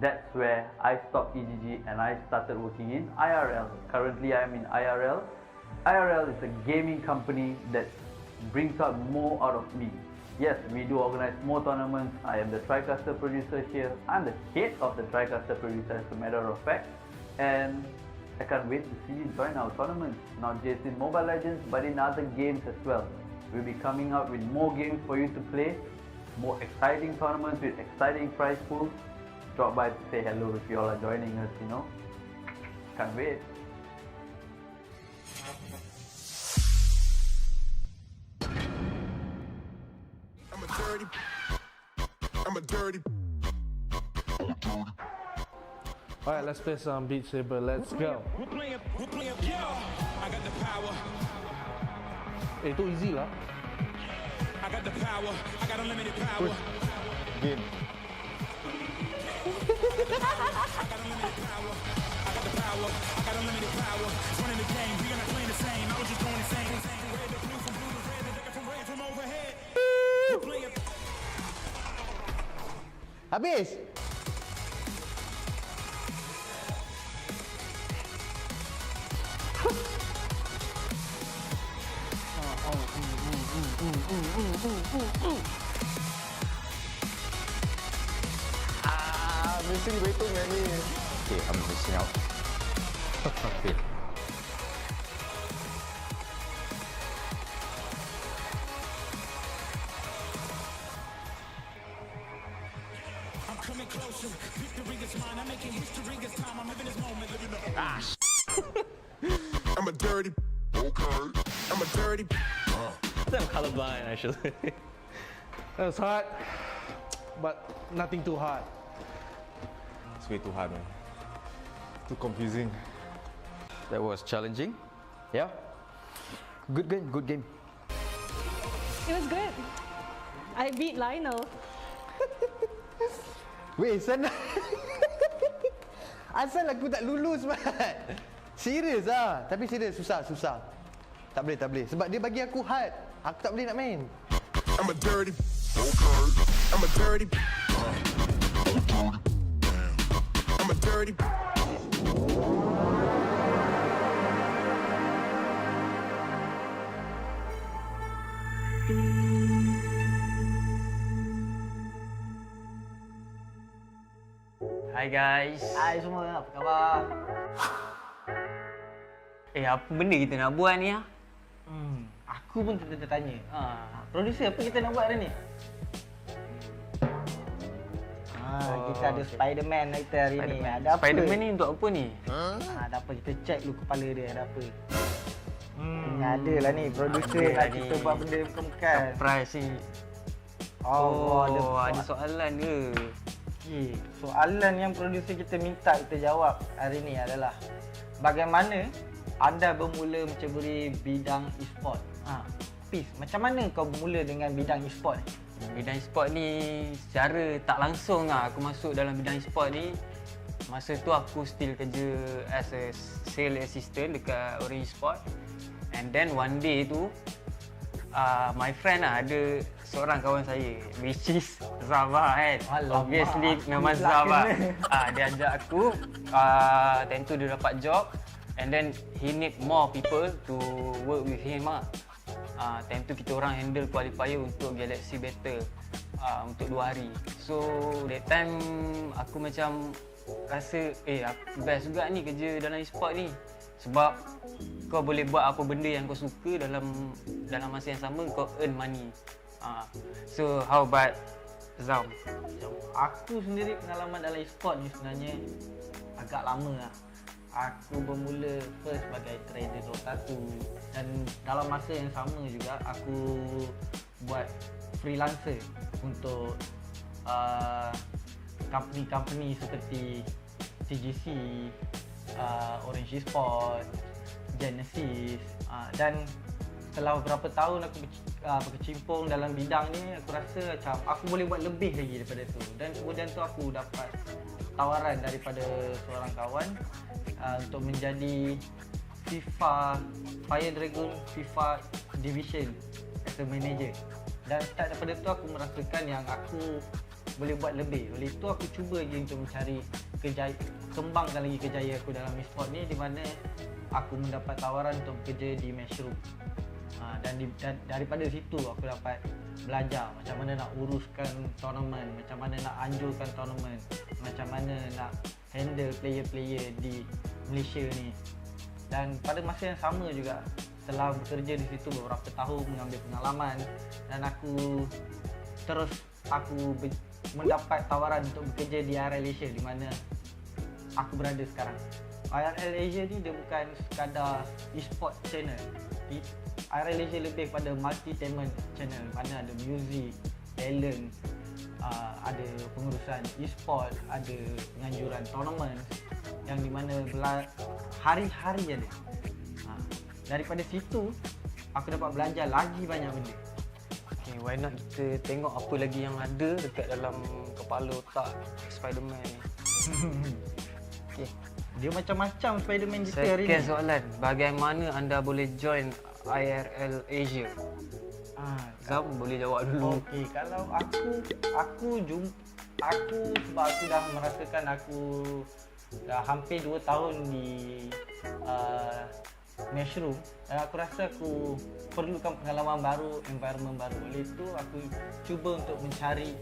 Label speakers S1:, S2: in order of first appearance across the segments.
S1: That's where I stopped EGG and I started working in IRL. Currently I am in IRL. IRL is a gaming company that brings out more out of me. Yes, we do organize more tournaments. I am the TriCaster producer here. I'm the head of the TriCaster producer as a matter of fact. And I can't wait to see you join our tournaments, not just in Mobile Legends but in other games as well. We'll be coming up with more games for you to play, more exciting tournaments with exciting prize pools. Drop by to say hello if you all are joining us, you know. Can't wait.
S2: I'm a dirty.
S3: Alright, let's play some Beat Saber. Let's go.
S2: We're playing, yeah. I got the power.
S3: Itu easy lah.
S2: I got the power. I got unlimited power.
S3: Game.
S2: I got unlimited power. I got the power. I got unlimited power. Running the game, we are not playing the same. I was just going insane. Red to blue from blue to red, from red from overhead. We're playing.
S4: Habis. Mesti betul ni. Okay, I'm missing out. Okay.
S2: I'm coming closer. Victory is mine. I'm making history. It's time. I'm living this moment. Living the I'm a dirty. Okay. I'm a dirty.
S5: I'm colorblind actually.
S3: That was hard, but nothing too hard.
S4: It's way too hard, man. Too confusing.
S6: That was challenging. Yeah. Good game, good game.
S7: It was good. I beat Lionel.
S4: Weh, sana. Asal aku tak lulus, man. Serius ah. Tapi serius, susah. Tak boleh. Sebab dia bagi aku hard. Aku tak boleh nak main.
S2: I'm a dirty. Okay. I'm a dirty. I'm a dirty.
S5: Hi guys.
S8: Hai semua, apa khabar?
S5: Apa benda kita nak buat ni ah?
S8: Aku pun tertanya. Producer, apa kita nak buat hari ni? Kita ada Spiderman kita hari ni. Ada apa?
S5: Spiderman ni untuk apa ni?
S8: Ada apa? Kita check dulu kepala dia ada apa. Ada lah ni, producer nak kita buat benda bukan-bukan.
S5: Surprise ni. Ada soalan ke?
S8: Okay. Soalan yang producer kita minta kita jawab hari ni adalah bagaimana anda bermula menceburi bidang e-sport? Peace, macam mana kau bermula dengan bidang e-sport ni?
S5: Bidang e-sport ni secara tak langsung aku masuk dalam bidang e-sport ni. Masa tu aku still kerja as a sales assistant dekat Orange Sport. And then one day tu my friend ada seorang kawan saya which is Zava kan. Obviously nama Zava. Dia ajak aku, time tu dia dapat job and then he need more people to work with him time tu kita orang handle qualifier untuk Galaxy Battle untuk 2 hari. So that time aku macam rasa best juga ni kerja dalam e-sport ni. Sebab kau boleh buat apa benda yang kau suka dalam masa yang sama kau earn money. So how about Zam?
S8: Aku sendiri pengalaman dalam e-sport ni sebenarnya agak lama lah. Aku bermula first sebagai trader Dota 2 dan dalam masa yang sama juga aku buat freelancer untuk company-company seperti TGC, Orange Sport, Genesis dan setelah beberapa tahun aku berkecimpung dalam bidang ni, aku rasa macam aku boleh buat lebih lagi daripada tu. Dan kemudian tu aku dapat tawaran daripada seorang kawan untuk menjadi FIFA Fire Dragon FIFA Division as a manager. Dan start daripada tu aku merasakan yang aku boleh buat lebih. Oleh itu aku cuba lagi untuk mencari kembangkan lagi kejayaan aku dalam e-sport ni, di mana aku mendapat tawaran untuk bekerja di Matchroom. Dan daripada situ aku dapat belajar macam mana nak uruskan tournament, macam mana nak anjurkan tournament, macam mana nak handle player-player di Malaysia ni. Dan pada masa yang sama juga, setelah bekerja di situ beberapa tahun, mengambil pengalaman, dan aku mendapat tawaran untuk bekerja di IRL ASIA, di mana aku berada sekarang. IRL ASIA ni dia bukan sekadar e-sport channel. IRL ASIA lebih pada multi-talent channel, mana ada music, talent, ada pengurusan e-sport, ada penganjuran tournament yang di mana hari-hari ada. Daripada situ aku dapat belajar lagi banyak benda.
S5: Okay, why not kita tengok apa lagi yang ada dekat dalam kepala otak Spiderman ni. Okay.
S8: Dia macam-macam Spiderman kita hari ni.
S5: Second soalan, bagaimana anda boleh join IRL ASIA? Zam boleh jawab dulu.
S8: Okey, kalau aku sebab aku dah merasakan aku dah hampir 2 tahun di Matchroom, dan aku rasa aku perlukan pengalaman baru, environment baru. Oleh itu aku cuba untuk mencari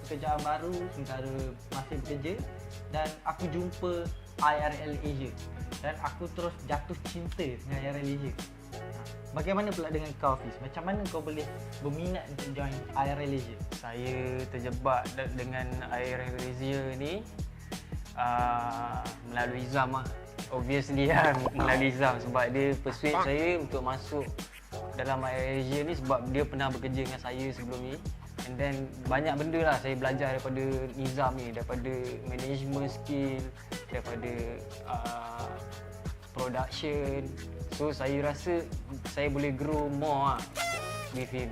S8: pekerjaan baru sementara masih bekerja, dan aku jumpa IRL ASIA dan aku terus jatuh cinta dengan IRL ASIA. Bagaimana pula dengan kau, Hafiz? Macam mana kau boleh berminat untuk join IRL ASIA?
S5: Saya terjebak dengan IRL ASIA ni melalui Zam lah. Obviously lah, melalui Zam, sebab dia persuade saya untuk masuk dalam IRL ASIA ni sebab dia pernah bekerja dengan saya sebelum ni. And then banyak benda lah saya belajar daripada Nizam ni, daripada management skill, daripada production. So saya rasa saya boleh grow more lah with him.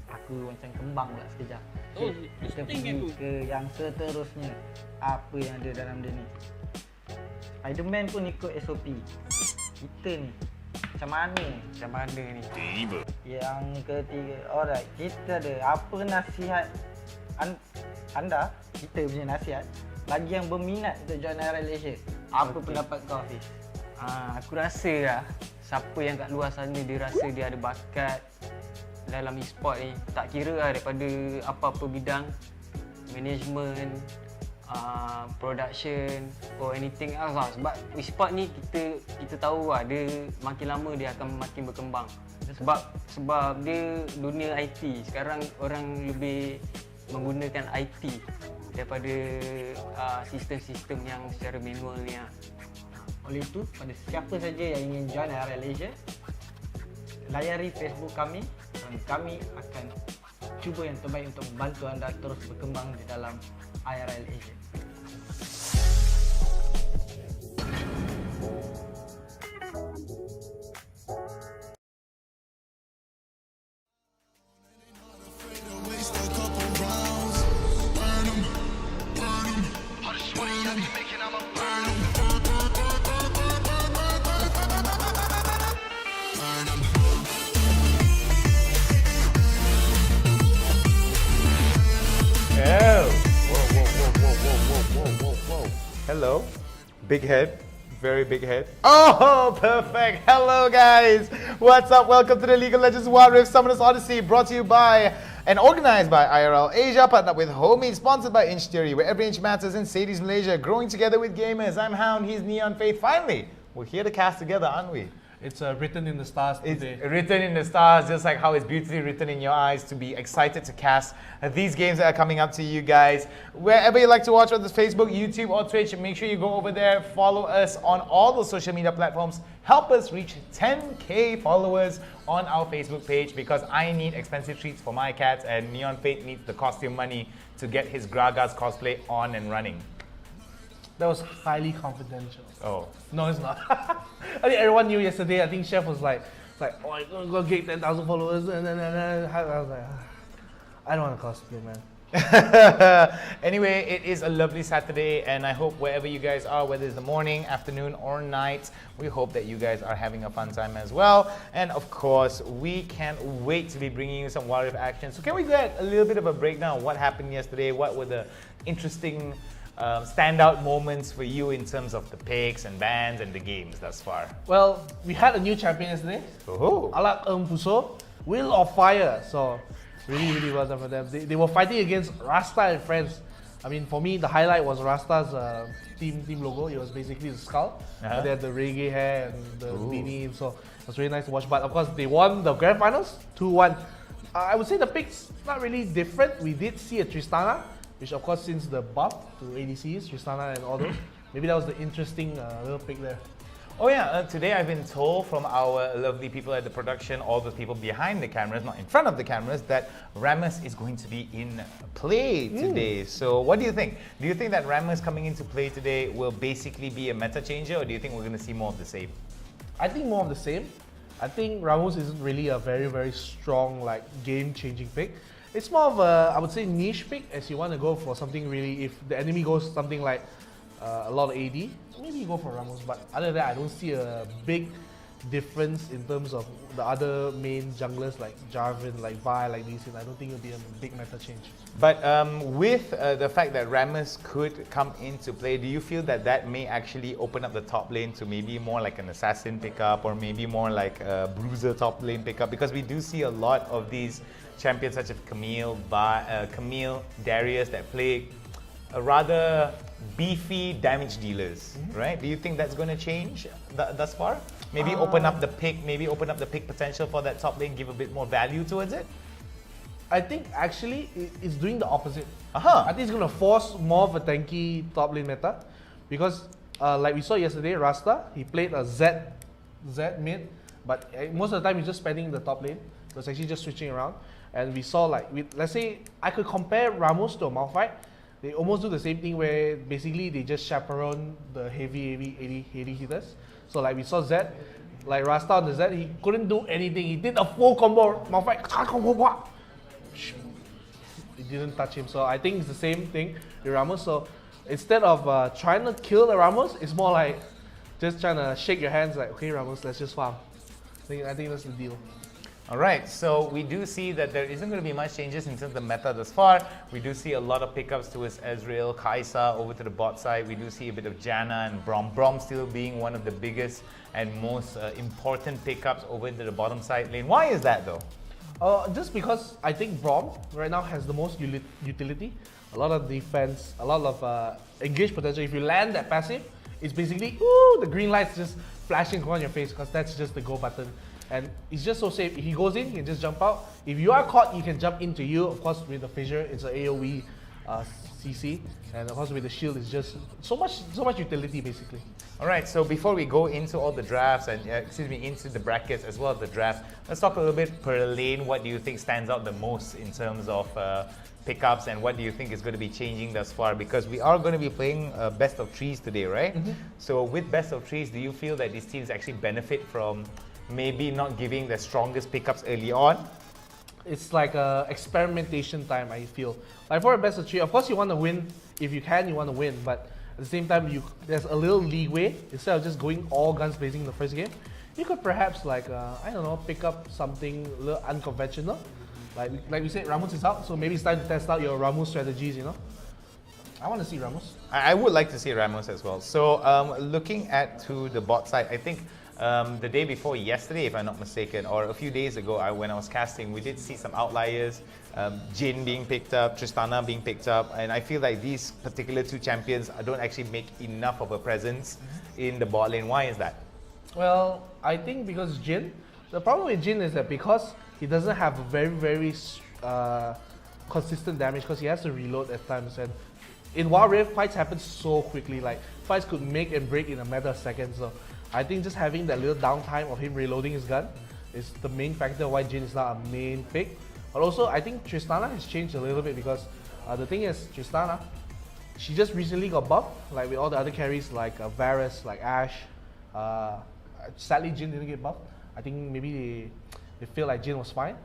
S8: Aku macam kembang pula sekejap. Okay, kita pergi ke yang seterusnya. Apa yang ada dalam dia ni? Spiderman pun ikut SOP. Kita ni macam mana ni? Yang ketiga, alright, kita ada apa nasihat anda, kita punya nasihat bagi yang berminat untuk join IRL ASIA? Apa pendapat kau, Hafiz?
S5: Aku rasa lah, siapa yang kat luar sana dia rasa dia ada bakat dalam e-sport ni, tak kira lah daripada apa-apa bidang, management, production or anything else lah. Sebab e-sport ni kita tahu lah, dia makin lama dia akan makin berkembang. Sebab dia dunia IT. Sekarang orang lebih menggunakan IT daripada sistem-sistem yang secara manual ni lah.
S8: Oleh itu, pada siapa saja yang ingin join IRL ASIA, layari Facebook kami dan kami akan cuba yang terbaik untuk membantu anda terus berkembang di dalam IRL ASIA.
S9: Hello, big head, very big head. Oh, perfect. Hello, guys. What's up? Welcome to the League of Legends Wild Rift Summoners Odyssey, brought to you by and organized by IRL Asia, partnered with HOMIEE, sponsored by Inch Theory, where every inch matters in Sadie's Malaysia, growing together with gamers. I'm Hound, he's NeonFaith. Finally, we're here to cast together, aren't we?
S3: It's written in the stars today.
S9: It's written in the stars, just like how it's beautifully written in your eyes to be excited to cast these games that are coming up to you guys. Wherever you like to watch, whether it's Facebook, YouTube, or Twitch, make sure you go over there, follow us on all the social media platforms. Help us reach 10K followers on our Facebook page, because I need expensive treats for my cats and NeonFaith needs the costume money to get his Gragas cosplay on and running.
S3: That was highly confidential.
S9: Oh.
S3: No, it's not. I think everyone knew yesterday. I think Chef was like, oh, I'm gonna get 10,000 followers. And then I was like, I don't want to cosplay, man.
S9: Anyway, it is a lovely Saturday, and I hope wherever you guys are, whether it's the morning, afternoon, or night, we hope that you guys are having a fun time as well. And of course, we can't wait to be bringing you some Wild Rift action. So can we get a little bit of a breakdown of what happened yesterday? What were the interesting standout moments for you in terms of the picks and bans and the games thus far?
S3: Well, we had a new champion yesterday.
S9: Oh.
S3: Alak Puso, Will of Fire. So really well done for them. They were fighting against Rasta and friends. I mean, for me, the highlight was Rasta's team logo. It was basically the skull.
S9: Uh-huh.
S3: They had the reggae hair and the beanie, so it was really nice to watch. But of course, they won the grand finals 2-1. I would say the picks not really different. We did see a Tristana, which of course since the buff to ADCs, Tristana and all those, maybe that was the interesting little pick there.
S9: Oh yeah, today I've been told from our lovely people at the production, all the people behind the cameras, not in front of the cameras, that Rammus is going to be in play today. So what do you think? Do you think that Rammus coming into play today will basically be a meta changer, or do you think we're going to see more of the same?
S3: I think more of the same. I think Ramos isn't really a very strong like game-changing pick. It's more of a, I would say, niche pick, as you want to go for something really, if the enemy goes something like a lot of AD, maybe you go for Ramos. But other than that, I don't see a big difference in terms of the other main junglers like Jarvan, like Vi, like these. I don't think it'll be a big meta change.
S9: But with the fact that Rammus could come into play, do you feel that that may actually open up the top lane to maybe more like an assassin pickup, or maybe more like a bruiser top lane pickup? Because we do see a lot of these champions such as Camille, Darius that play a rather beefy damage dealers, right? Do you think that's going to change thus far? Maybe open up the pick potential for that top lane, give a bit more value towards it?
S3: I think actually it's doing the opposite.
S9: Uh-huh.
S3: I think it's going to force more of a tanky top lane meta, because like we saw yesterday, Rasta, he played a Z mid, but most of the time he's just spending the top lane. So it's actually just switching around. And we saw like, let's say I could compare Ramos to a Malphite. They almost do the same thing where basically they just chaperone the heavy AD hitters. So like we saw Zed, like Rasta on the Zed, he couldn't do anything. He did a full combo, Malphite, it didn't touch him. So I think it's the same thing with Ramos. So instead of trying to kill the Ramos, it's more like just trying to shake your hands like, okay Ramos, let's just farm. I think that's the deal.
S9: Alright, so we do see that there isn't going to be much changes in terms of the meta thus far. We do see a lot of pickups towards Ezreal, Kaisa over to the bot side. We do see a bit of Janna and Braum. Braum still being one of the biggest and most important pickups over into the bottom side lane. Why is that though?
S3: Just because I think Braum right now has the most utility, a lot of defense, a lot of engage potential. If you land that passive, it's basically, ooh, the green light's just flashing on your face, because that's just the go button. And it's just so safe. If he goes in, he can just jump out. If you are caught, he can jump into you. Of course, with the fissure, it's an AoE CC. And of course, with the shield, it's just so much utility, basically.
S9: Alright, so before we go into all the drafts and into the brackets as well as the draft, let's talk a little bit per lane. What do you think stands out the most in terms of pickups, and what do you think is going to be changing thus far? Because we are going to be playing best of threes today, right? So with best of threes, do you feel that these teams actually benefit from maybe not giving the strongest pickups early on?
S3: It's like a experimentation time, I feel. Like for a best of three, of course you want to win. If you can, you want to win. But at the same time, there's a little leeway. Instead of just going all guns blazing in the first game, you could perhaps like, I don't know, pick up something a little unconventional. Like we said, Ramos is out, so maybe it's time to test out your Ramos strategies, you know? I want to see Ramos.
S9: I would like to see Ramos as well. So looking to the bot side, I think the day before yesterday, if I'm not mistaken, or a few days ago when I was casting, we did see some outliers, Jin being picked up, Tristana being picked up, and I feel like these particular two champions don't actually make enough of a presence in the bot lane. Why is that?
S3: Well, I think because Jin, the problem with Jin is that because he doesn't have a very consistent damage, because he has to reload at times, and in Wild Rift, fights happen so quickly, like fights could make and break in a matter of seconds. So I think just having that little downtime of him reloading his gun is the main factor why Jin is not a main pick. But also, I think Tristana has changed a little bit, because the thing is, Tristana, she just recently got buffed, like with all the other carries like Varus, like Ashe. Sadly, Jin didn't get buffed. I think maybe they feel like Jin was fine.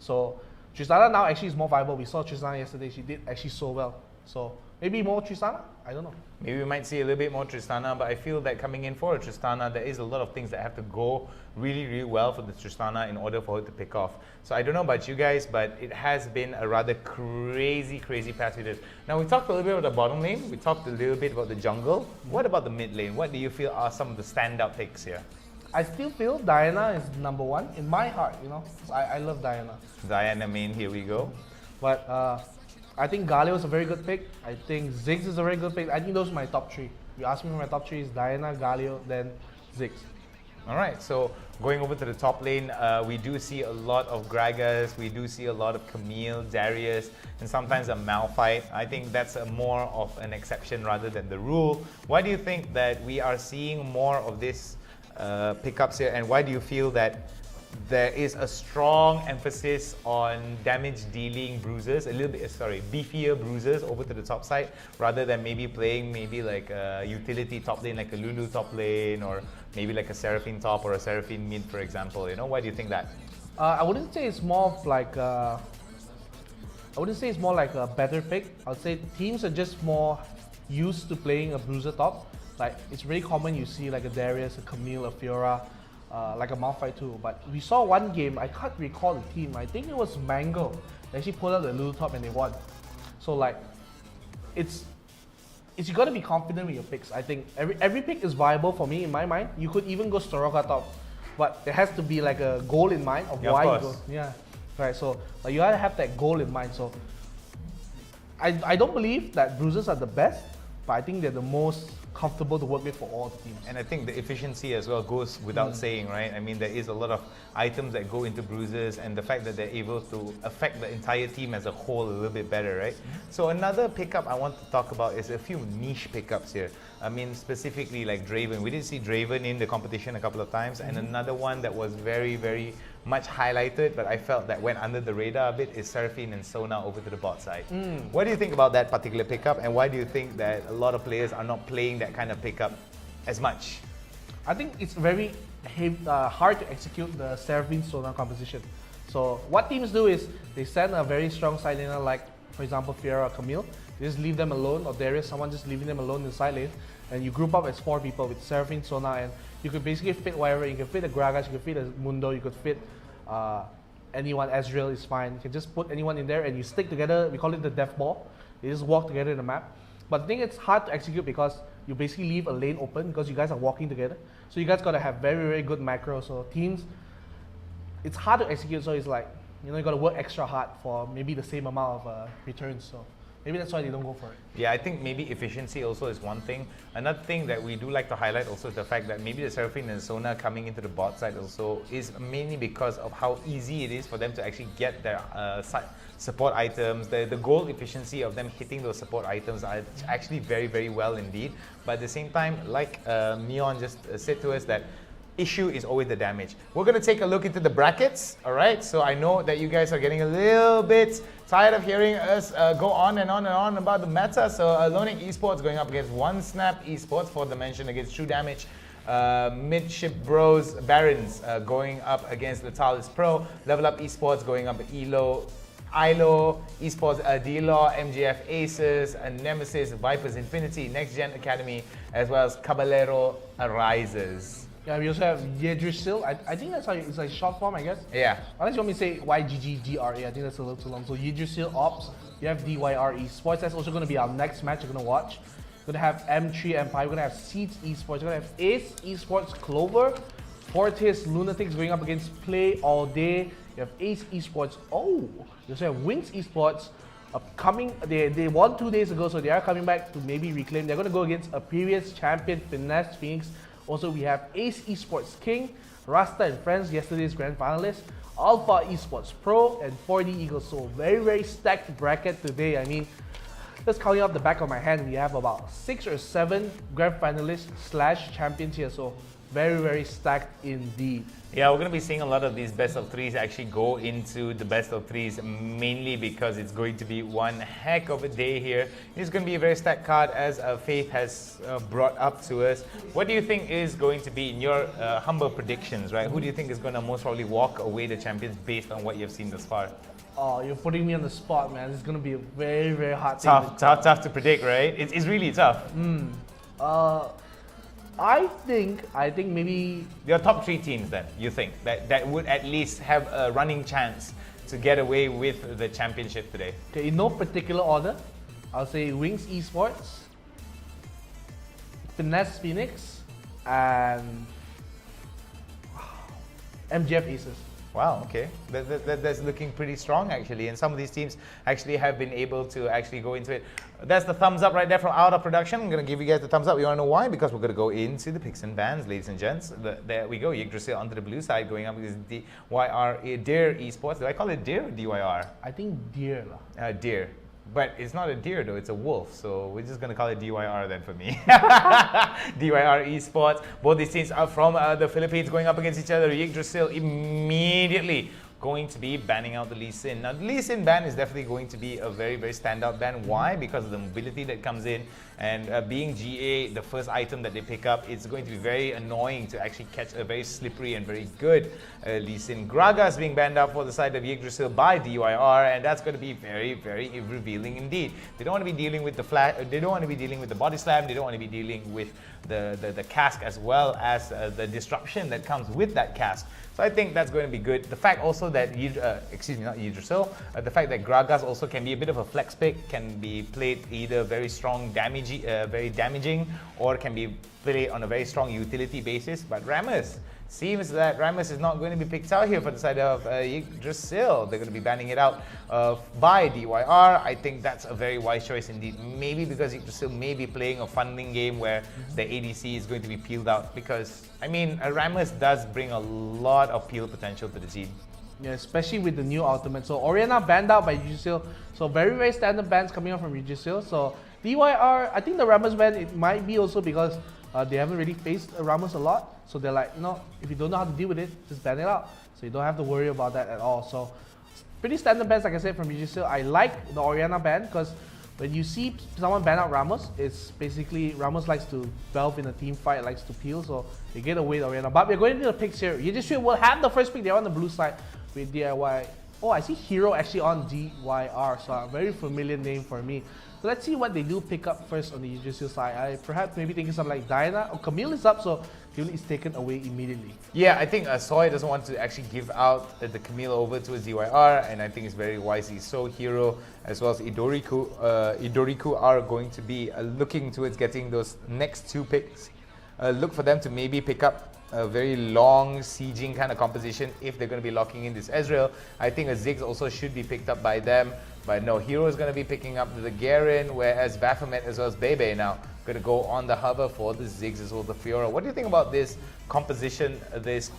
S3: So Tristana now actually is more viable. We saw Tristana yesterday. She did actually so well. So maybe more Tristana? I don't know.
S9: Maybe we might see a little bit more Tristana, but I feel that coming in for a Tristana, there is a lot of things that have to go really, really well for the Tristana in order for her to pick off. So I don't know about you guys, but it has been a rather crazy past few days. Now we talked a little bit about the bottom lane, we talked a little bit about the jungle. What about the mid lane? What do you feel are some of the standout picks here?
S3: I still feel Diana is number one in my heart, you know. I love Diana.
S9: Diana main, here we go.
S3: But I think Galio is a very good pick. I think Ziggs is a very good pick. I think those are my top three. You ask me for my top three is Diana, Galio, then Ziggs.
S9: Alright, so going over to the top lane, we do see a lot of Gragas, we do see a lot of Camille, Darius, and sometimes a Malphite. I think that's more of an exception rather than the rule. Why do you think that we are seeing more of this pickups here, and why do you feel that there is a strong emphasis on damage dealing bruisers, a little bit, beefier bruisers over to the top side, rather than maybe playing like a utility top lane, like a Lulu top lane, or maybe like a Seraphine top or a Seraphine mid, for example, you know? Why do you think that?
S3: I wouldn't say it's more of like I wouldn't say it's more like a better pick. I would say teams are just more used to playing a bruiser top. Like, it's very common you see like a Darius, a Camille, a Fiora, like a Malphite too. But we saw one game, I can't recall the team, I think it was Mango. They actually pulled out the Lulu top and they won. So like, it's you gotta be confident with your picks. I think every pick is viable for me in my mind. You could even go Soroka top, but there has to be like a goal in mind of why you go. Yeah, right. So like, you gotta have that goal in mind. So I don't believe that bruisers are the best, but I think they're the most comfortable to work with for all teams.
S9: And I think the efficiency as well goes without saying, right? I mean, there is a lot of items that go into bruisers, and the fact that they're able to affect the entire team as a whole a little bit better, right? So another pickup I want to talk about is a few niche pickups here. I mean, specifically like Draven. We did see Draven in the competition a couple of times, and another one that was very much highlighted, but I felt that went under the radar a bit, is Seraphine and Sona over to the bot side. What do you think about that particular pickup, and why do you think that a lot of players are not playing that kind of pickup as much?
S3: I think it's very hard to execute the Seraphine Sona composition. So what teams do is they send a very strong side laner, like for example Fiora or Camille. They just leave them alone, or there is someone just leaving them alone in the side lane, and you group up as 4 people with Seraphine, Sona, and you could basically fit whatever. You can fit a Gragas, you could fit a Mundo, you could fit anyone. Ezreal is fine. You can just put anyone in there and you stick together. We call it the death ball. They just walk together in the map. But I think it's hard to execute because you basically leave a lane open because you guys are walking together. So you guys gotta have very good macro. So teams, it's hard to execute. So it's like, you know, you gotta work extra hard for maybe the same amount of returns. So maybe that's why they don't go for it.
S9: Yeah, I think maybe efficiency also is one thing. Another thing that we do like to highlight also is the fact that maybe the Seraphine and Sona coming into the bot side also is mainly because of how easy it is for them to actually get their support items. The goal efficiency of them hitting those support items are actually very well indeed. But at the same time, like Neon just said to us, that issue is always the damage. We're going to take a look into the brackets, all right? So I know that you guys are getting a little bit tired of hearing us go on and on about the meta. So Lonik Esports going up against One Snap Esports, 4th Dimension against True Damage. Midship Bros Barons going up against Letalis Pro. Level Up Esports going up at ILO Esports, D-Law, MGF Aces, and Nemesis, Vipers Infinity, Next Gen Academy, as well as Caballero Arises.
S3: Yeah, we also have Yggdrasil. I think that's how it's like short form, I guess.
S9: Yeah.
S3: Unless you want me to say YGGDRA, I think that's a little too long. So Yggdrasil Ops, you have DYR Esports. That's also going to be our next match you're going to watch. We're going to have M3 Empire. We're going to have Seeds Esports. We're going to have Ace Esports Clover. Fortis Lunatics going up against Play All Day. You have Ace Esports. Oh, you also have Wings Esports. They won 2 days ago, so they are coming back to maybe reclaim. They're going to go against a previous champion, Finesse Phoenix. Also, we have Ace Esports King, Rasta and Friends, yesterday's grand finalists, Alpha Esports Pro, and 4D Eagles. So very stacked bracket today. I mean, just counting off the back of my hand, we have about 6 or 7 grand finalists / champions here. So very stacked indeed.
S9: Yeah, we're going to be seeing a lot of these best of 3s actually go into the best of 3s, mainly because it's going to be one heck of a day here. It's going to be a very stacked card, as Faith has brought up to us. What do you think is going to be, in your humble predictions, right? Who do you think is going to most probably walk away the champions based on what you've seen thus far?
S3: Oh, you're putting me on the spot, man. It's gonna be a very, very hard thing.
S9: Tough to predict, right? It's really tough.
S3: I think maybe
S9: Your top 3 teams then, you think, that would at least have a running chance to get away with the championship today?
S3: okay, in no particular order, I'll say Wings Esports, Finesse Phoenix, and MGF Aces.
S9: Wow, okay. That's looking pretty strong actually, and some of these teams actually have been able to actually go into it. That's the thumbs up right there from Out of Production. I'm going to give you guys the thumbs up. You want to know why? Because we're going to go into the picks and bans, ladies and gents. There we go. Yggdrasil onto the blue side, going up against DYR, Deer Esports. Do I call it Deer or DYR?
S3: I think Deer lah.
S9: Deer. But it's not a deer though, it's a wolf. So we're just going to call it DYR then for me. DYR Esports. Both these teams are from the Philippines going up against each other. Yggdrasil immediately going to be banning out the Lee Sin. Now the Lee Sin ban is definitely going to be a very, very standout ban. Why? Because of the mobility that comes in, and being GA, the first item that they pick up, it's going to be very annoying to actually catch a very slippery and very good Lee Sin. Gragas being banned out for the side of Yggdrasil by DYR, and that's going to be very, very revealing indeed. They don't want to be dealing with the they don't want to be dealing with the body slam, they don't want to be dealing with the cask, as well as the disruption that comes with that cask. So I think that's going to be good. The fact also that, not Yggdrasil, the fact that Gragas also can be a bit of a flex pick, can be played either very strong very damaging, or can be played on a very strong utility basis. But Rammus, seems that Rammus is not going to be picked out here for the side of Yggdrasil. They're going to be banning it out by DYR. I think that's a very wise choice indeed. Maybe because Yggdrasil may be playing a funding game where the ADC is going to be peeled out. Because, I mean, Rammus does bring a lot of peel potential to the team.
S3: Yeah, especially with the new ultimate. So Orianna banned out by Yggdrasil. So very, very standard bans coming out from Yggdrasil. So DYR, I think the Rammus ban, it might be also because they haven't really faced Rammus a lot. So they're like, if you don't know how to deal with it, just ban it out. So you don't have to worry about that at all. So pretty standard bans, like I said, from Yggdrasil. I like the Orianna ban because when you see someone ban out Rammus, it's basically Rammus likes to delve in a team fight, likes to peel, so they get away with Orianna. But we're going into the picks here. Yggdrasil will have the first pick. They're on the blue side with DIY. Oh, I see Hero actually on DYR, so a very familiar name for me. So let's see what they do pick up first on the Yggdrasil side. I perhaps maybe thinking something like Diana or Camille is up, so Camille is taken away immediately.
S9: Yeah, I think Soy doesn't want to actually give out the Camille over to his DYR, and I think it's very wisely so. Hero as well as Idoriku are going to be looking towards getting those next 2 picks. Look for them to maybe pick up a very long sieging kind of composition if they're going to be locking in this Ezreal. I think a Ziggs also should be picked up by them. But no, Hero is going to be picking up the Garen, whereas Baphomet as well as Bebe now going to go on the hover for the Ziggs as well as the Fiora. What do you think about this composition, this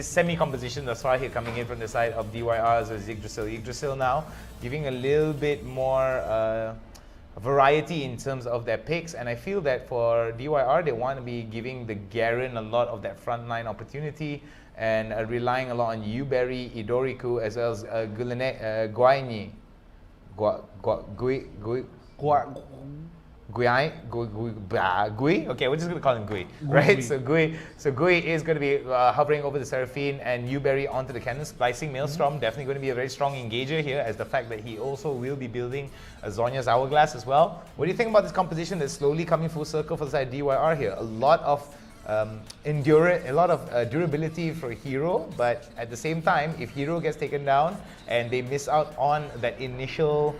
S9: semi-composition that's right here coming in from the side of DYR as well as Yggdrasil? Yggdrasil now giving a little bit more variety in terms of their picks, and I feel that for DYR they want to be giving the Garen a lot of that frontline opportunity and relying a lot on Uberry, Idoriku as well as Guaini. Gui? Okay, we're just going to call him Gui, right? So Gui is going to be hovering over the Seraphine, and Uberry onto the cannon, splicing Maelstrom. Definitely going to be a very strong engager here, as the fact that he also will be building a Zonya's Hourglass as well. What do you think about this composition that's slowly coming full circle for the side DYR here? A lot of durability for Hero, but at the same time, if Hero gets taken down and they miss out on that initial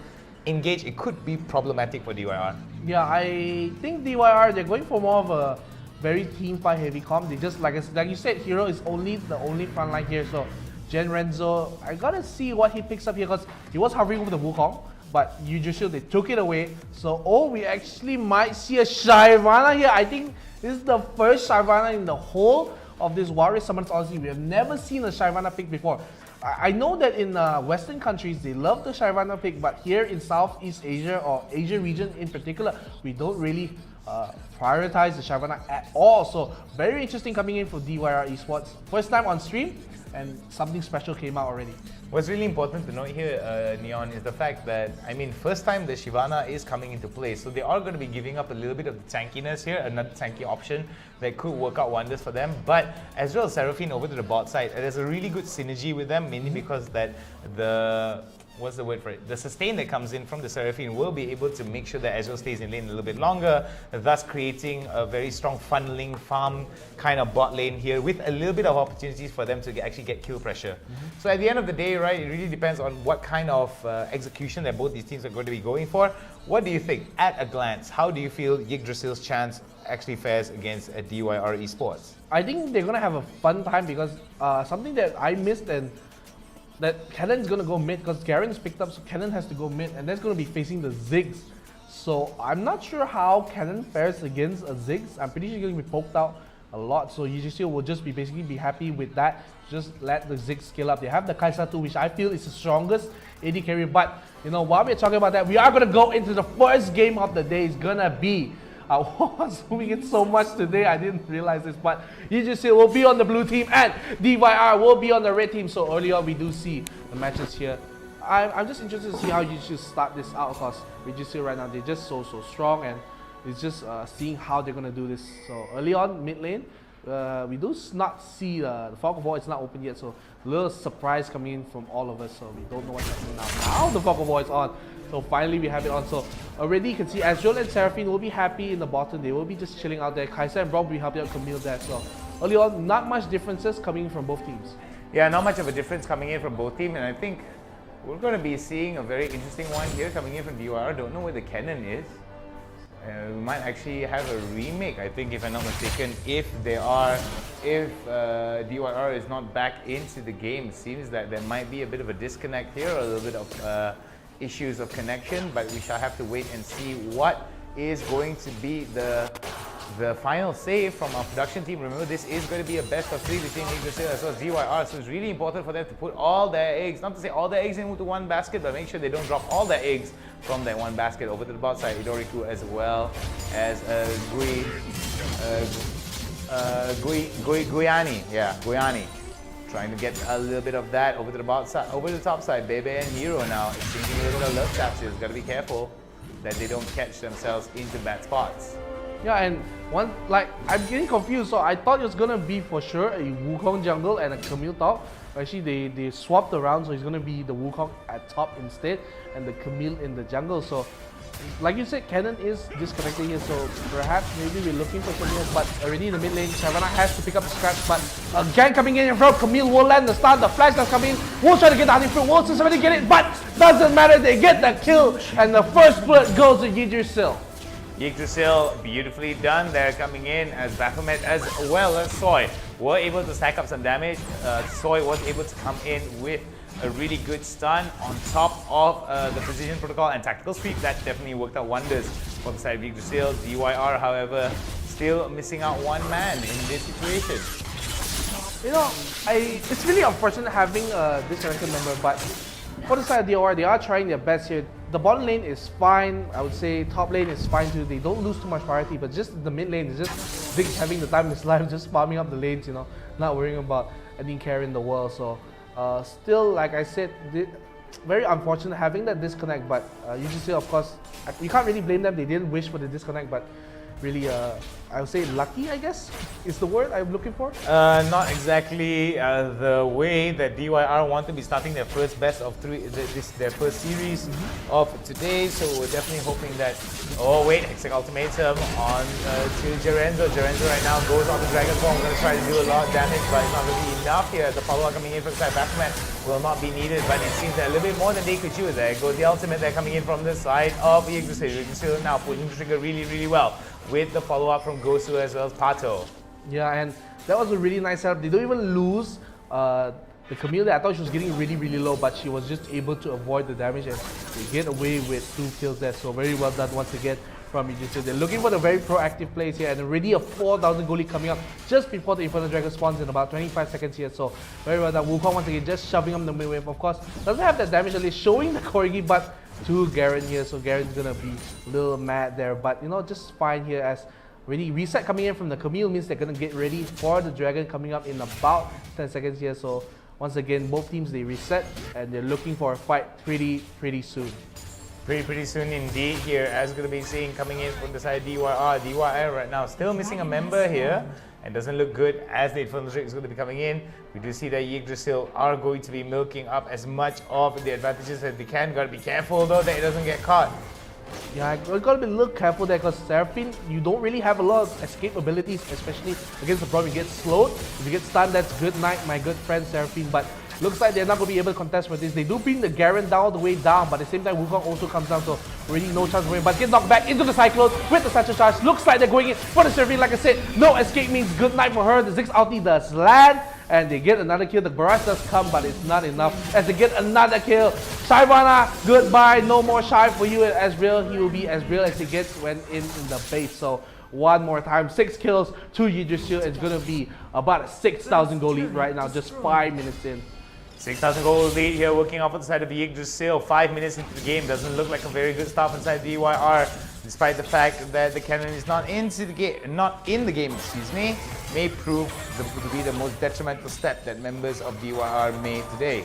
S9: engage, it could be problematic for DYR.
S3: Yeah, I think DYR, they're going for more of a very team fight heavy comp. They just, like you said, Hero is the only frontline here, so Gen Renzo, I gotta see what he picks up here because he was hovering over the Wukong, but Yggdrasil, they took it away. So, we actually might see a Shyvana here. I think this is the first Shyvana in the whole of this Warrior Summons Odyssey. We have never seen a Shyvana pick before. I know that in Western countries, they love the Shyvana pick, but here in Southeast Asia or Asia region in particular, we don't really prioritize the Shyvana at all. So very interesting coming in for DYR Esports. First time on stream, and something special came out already.
S9: What's really important to note here, Neon, is the fact that, I mean, first time the Shyvana is coming into play, so they are going to be giving up a little bit of the tankiness here, another tanky option that could work out wonders for them. But as well as Seraphine over to the bot side, there's a really good synergy with them, mainly because that the what's the word for it? The sustain that comes in from the Seraphine will be able to make sure that Ezreal stays in lane a little bit longer, thus creating a very strong funneling farm kind of bot lane here with a little bit of opportunities for them to actually get kill pressure. So at the end of the day, right, it really depends on what kind of execution that both these teams are going to be going for. What do you think, at a glance, how do you feel Yggdrasil's chance actually fares against DYR Esports?
S3: I think they're gonna have a fun time because something that I missed and that Cannon's gonna go mid because Garen's picked up, so Cannon has to go mid, and that's gonna be facing the Ziggs. So I'm not sure how Cannon fares against a Ziggs. I'm pretty sure he's gonna be poked out a lot. So UGC will just basically be happy with that. Just let the Ziggs scale up. They have the Kai'Sa too, which I feel is the strongest AD carry. But you know, while we're talking about that, we are gonna go into the first game of the day. It's gonna be. I was zooming in so much today, I didn't realize this, but UGC will be on the blue team and DYR will be on the red team. So early on, we do see the matches here. I'm just interested to see how UGC start this out because UGC right now, they're just so strong, and it's just seeing how they're going to do this. So early on, mid lane, we do not see the Fog of War, it's not open yet, so a little surprise coming in from all of us, so we don't know what's happening now. Now the Fog of War is on. So finally we have it on. So already you can see Ezreal and Seraphine will be happy in the bottom. They will be just chilling out there. Kai'Sa and Brock will be helping out Camille there. So early on, not much differences coming from both teams.
S9: Yeah, not much of a difference coming in from both teams, and I think we're going to be seeing a very interesting one here coming in from DYR. Don't know where the cannon is. We might actually have a remake, I think, if I'm not mistaken, if DYR is not back into the game. It seems that there might be a bit of a disconnect here, or a little bit of issues of connection, but we shall have to wait and see what is going to be the final save from our production team. Remember, this is going to be a best of 3 between Yggdrasil as well as DYR, so it's really important for them to put all their eggs, not to say all their eggs into one basket, but make sure they don't drop all their eggs from that one basket over to the bot side. Idoriku as well as Guyani. Trying to get a little bit of that over to the bot side, over to the top side. Bebe and Hero now exchanging a little bit of love taps. Got to be careful that they don't catch themselves into bad spots.
S3: Yeah, and one, like, I'm getting confused. So I thought it was gonna be for sure a Wukong jungle and a Camille top. Actually, they swapped around, so it's gonna be the Wukong at top instead, and the Camille in the jungle. So, like you said, Cannon is disconnected here, so perhaps maybe we're looking for something else. But already in the mid lane, Shyvana has to pick up the scratch. But again, coming in front, Camille will land the stun. The flash that's coming in. Wolves try to get the honey fruit. Wolves somebody get it, but doesn't matter. They get the kill, and the first bullet goes to Yggdrasil.
S9: Yggdrasil, beautifully done there, coming in as Baphomet as well as Soy were able to stack up some damage. Soy was able to come in with a really good stun on top of the precision protocol and tactical sweep. That definitely worked out wonders for the side of Yggdrasil. DYR, however, still missing out one man in this situation.
S3: You know, it's really unfortunate having a disconnected member, but for the side of DYR, they are trying their best here. The bottom lane is fine, I would say top lane is fine too. They don't lose too much priority, but just the mid lane is just Ziggs having the time of his life, just farming up the lanes, you know, not worrying about any carry in the world. So still, like I said, very unfortunate having that disconnect, but UGC, of course, you can't really blame them. They didn't wish for the disconnect, but really, I would say lucky, I guess, is the word I'm looking for.
S9: Not exactly the way that DYR want to be starting their first best of 3, their first series of today. So we're definitely hoping that. Oh wait, Hextech Ultimatum on to Gerenzo. Gerenzo right now goes on the Dragon Form. Going to try to do a lot of damage, but it's not going to be enough here. The follow-up coming in from the side, Baphomet will not be needed, but it seems that a little bit more than they could chew. There goes the ultimate there coming in from the side of Yggdrasil. Yggdrasil now pulling the trigger really well with the follow-up from Gosu as well as Pato.
S3: Yeah, and that was a really nice setup. They don't even lose the Camille there. I thought she was getting really low, but she was just able to avoid the damage and they get away with 2 kills there. So very well done once again from Yggdrasil. They're looking for the very proactive plays here, and already a 4,000 goalie coming up just before the Infernal Dragon spawns in about 25 seconds here. So very well done. Wukong once again just shoving up the mid wave. Of course, doesn't have that damage early, showing the Corgi, but to Garen here. So Garen's gonna be a little mad there, but you know, just fine here as really reset coming in from the Camille means they're gonna get ready for the Dragon coming up in about 10 seconds here. So once again, both teams, they reset and they're looking for a fight pretty soon.
S9: Pretty soon indeed here, as we're going to be seeing coming in from the side of DYR. DYR right now still missing a member here and doesn't look good as the Infernal Drake is going to be coming in. We do see that Yggdrasil are going to be milking up as much of the advantages as they can. Got to be careful though that it doesn't get caught.
S3: Yeah, you gotta be a little careful there because Seraphine, you don't really have a lot of escape abilities, especially against the Braum. You get slowed. If you get stunned, that's good night, my good friend Seraphine. But looks like they're not going to be able to contest with this. They do bring the Garen down all the way down, but at the same time, Wukong also comes down, so really no chance for him. But get knocked back into the Cyclone with the Satchel Charge. Looks like they're going in for the Seraphine. Like I said, no escape means good night for her. The Ziggs ulti does land, and they get another kill. The barrage does come, but it's not enough as they get another kill. Shyvana, goodbye. No more Shy for you as real. He will be as real as he gets when in the base. So one more time, 6 kills to Yggdrasil. It's going to be about a 6,000 goal lead right now, just 5 minutes in.
S9: 6,000 goal lead here, working off on the side of the Yggdrasil. 5 minutes into the game, doesn't look like a very good start inside DYR, despite the fact that the cannon is not in the game, excuse me, may prove to be the most detrimental step that members of DYR made today.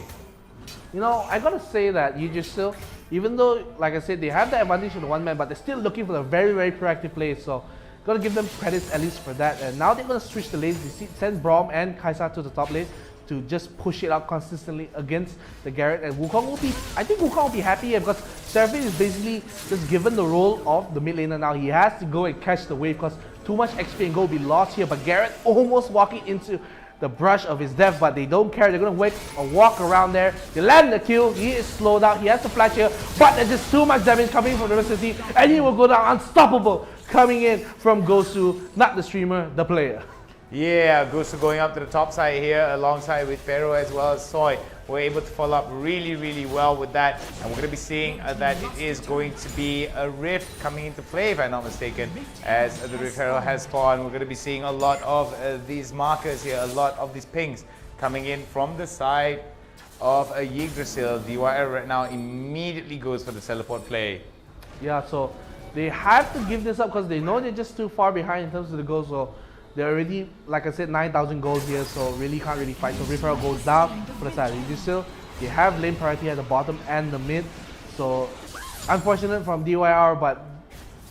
S3: You know, I gotta say that Yggdrasil, even though, like I said, they have the advantage of the one man, but they're still looking for the very, very proactive plays. So, gotta give them credits at least for that. And now they're gonna switch the lanes. They send Braum and Kaisa to the top lane to just push it out consistently against the Garrett, and Wukong will be, I think Wukong will be happy here because Seraphine is basically just given the role of the mid laner now. He has to go and catch the wave because too much XP and gold will be lost here, but Garrett almost walking into the brush of his death, but they don't care. They're going to wait a walk around there. They land the kill. He is slowed out. He has to flash here, but there's just too much damage coming from the rest of the team, and he will go down unstoppable coming in from Gosu, not the streamer, the player.
S9: Yeah, Gosu going up to the top side here alongside with Pharaoh as well as Soy. We're able to follow up really well with that, and we're going to be seeing that it is going to be a Rift coming into play, if I'm not mistaken, as the Rift Herald has spawned. We're going to be seeing a lot of these markers here, a lot of these pings coming in from the side of Yggdrasil. DYR right now immediately goes for the teleport play.
S3: Yeah, so they have to give this up because they know they're just too far behind in terms of the goals. So they're already, like I said, 9,000 goals here, so can't really fight. So Rift Herald goes down for the side. Yggdrasil, they have lane priority at the bottom and the mid. So unfortunate from DYR, but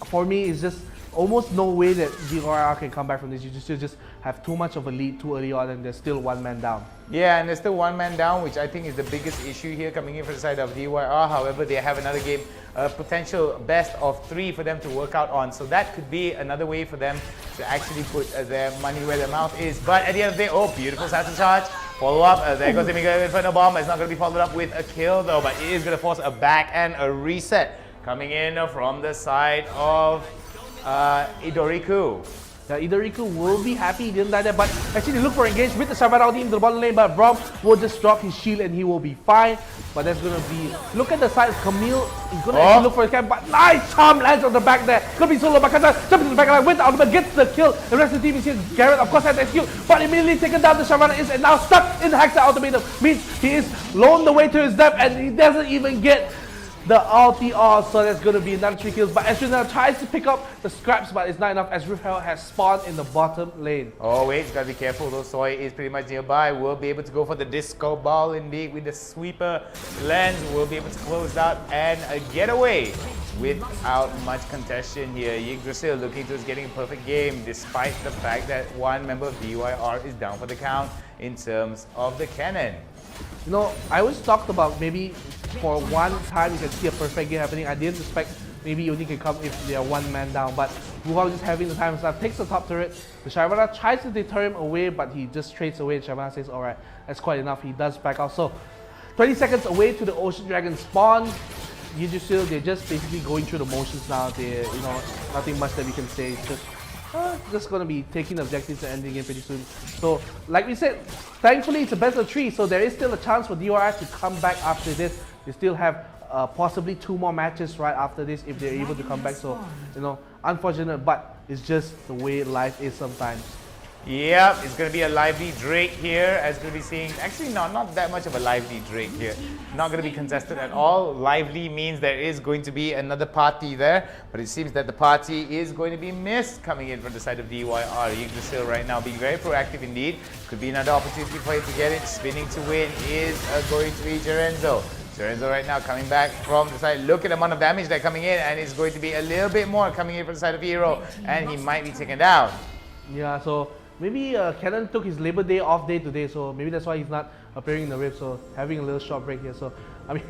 S3: for me, it's just almost no way that DYR can come back from this. You just have too much of a lead too early on, and there's still one man down.
S9: Yeah, and there's still one man down, which I think is the biggest issue here coming in for the side of DYR. However, they have another game, potential best of 3 for them to work out on. So that could be another way for them to actually put their money where their mouth is. But at the end of the day, oh, beautiful Satchel Charge. Follow up, there goes the Inferno Bomb. It's not going to be followed up with a kill though, but it is going to force a back and a reset coming in from the side of Idoriku.
S3: Yeah, Idoriku will be happy he didn't die there, but actually they look for engage with the Shyvana ulti into the bottom lane, but Braum will just drop his shield and he will be fine. But that's gonna be, look at the side, Camille is gonna actually look for his camp, but nice charm lands on the back there. Gonna be solo, but Kaza jumps into the back line with the ultimate, gets the kill. The rest of the team is here. Garrett of course has the execute, but immediately taken down. The Shyvana is and now stuck in the Hexa ultimatum. Means he is blown the way to his death and he doesn't even get the ulti off, so that's going to be another 3 kills. But Ashrina tries to pick up the scraps, but it's not enough as Rift Herald has spawned in the bottom lane.
S9: Oh wait, you gotta be careful though. Soy is pretty much nearby. We'll be able to go for the disco ball indeed with the sweeper lens. We'll be able to close out and get away without much contention here. Yggdrasil looking towards getting a perfect game despite the fact that one member of DYR is down for the count in terms of the cannon.
S3: You know, I always talked about maybe for one time you can see a perfect game happening. I didn't expect maybe Oni can come if they are one man down, but Wukong just having the time himself, takes the top turret. The Shyvana tries to deter him away, but he just trades away and Shyvana says, alright, that's quite enough. He does back out. So 20 seconds away to the Ocean Dragon spawn. Yggdrasil, they're just basically going through the motions now. They, you know, nothing much that we can say. It's just gonna be taking the objectives and ending it pretty soon. So, like we said, thankfully it's a best of 3, so there is still a chance for DYR to come back after this. They still have possibly 2 more matches right after this if they're able to come back. So, you know, unfortunate, but it's just the way life is sometimes.
S9: Yep, it's going to be a lively Drake here, as going to be seeing, actually not that much of a lively Drake here. Not going to be contested at all. Lively means there is going to be another party there, but it seems that the party is going to be missed coming in from the side of DYR. Yggdrasil right now being very proactive indeed. Could be another opportunity for him to get it. Spinning to win is going to be Jerenzo. Lorenzo right now coming back from the side. Look at the amount of damage that's coming in, and it's going to be a little bit more coming in from the side of Hero, and he might be taken down.
S3: Yeah, so maybe Cannon took his Labor Day off day today, so maybe that's why he's not appearing in the Rift, so having a little short break here. So, I mean,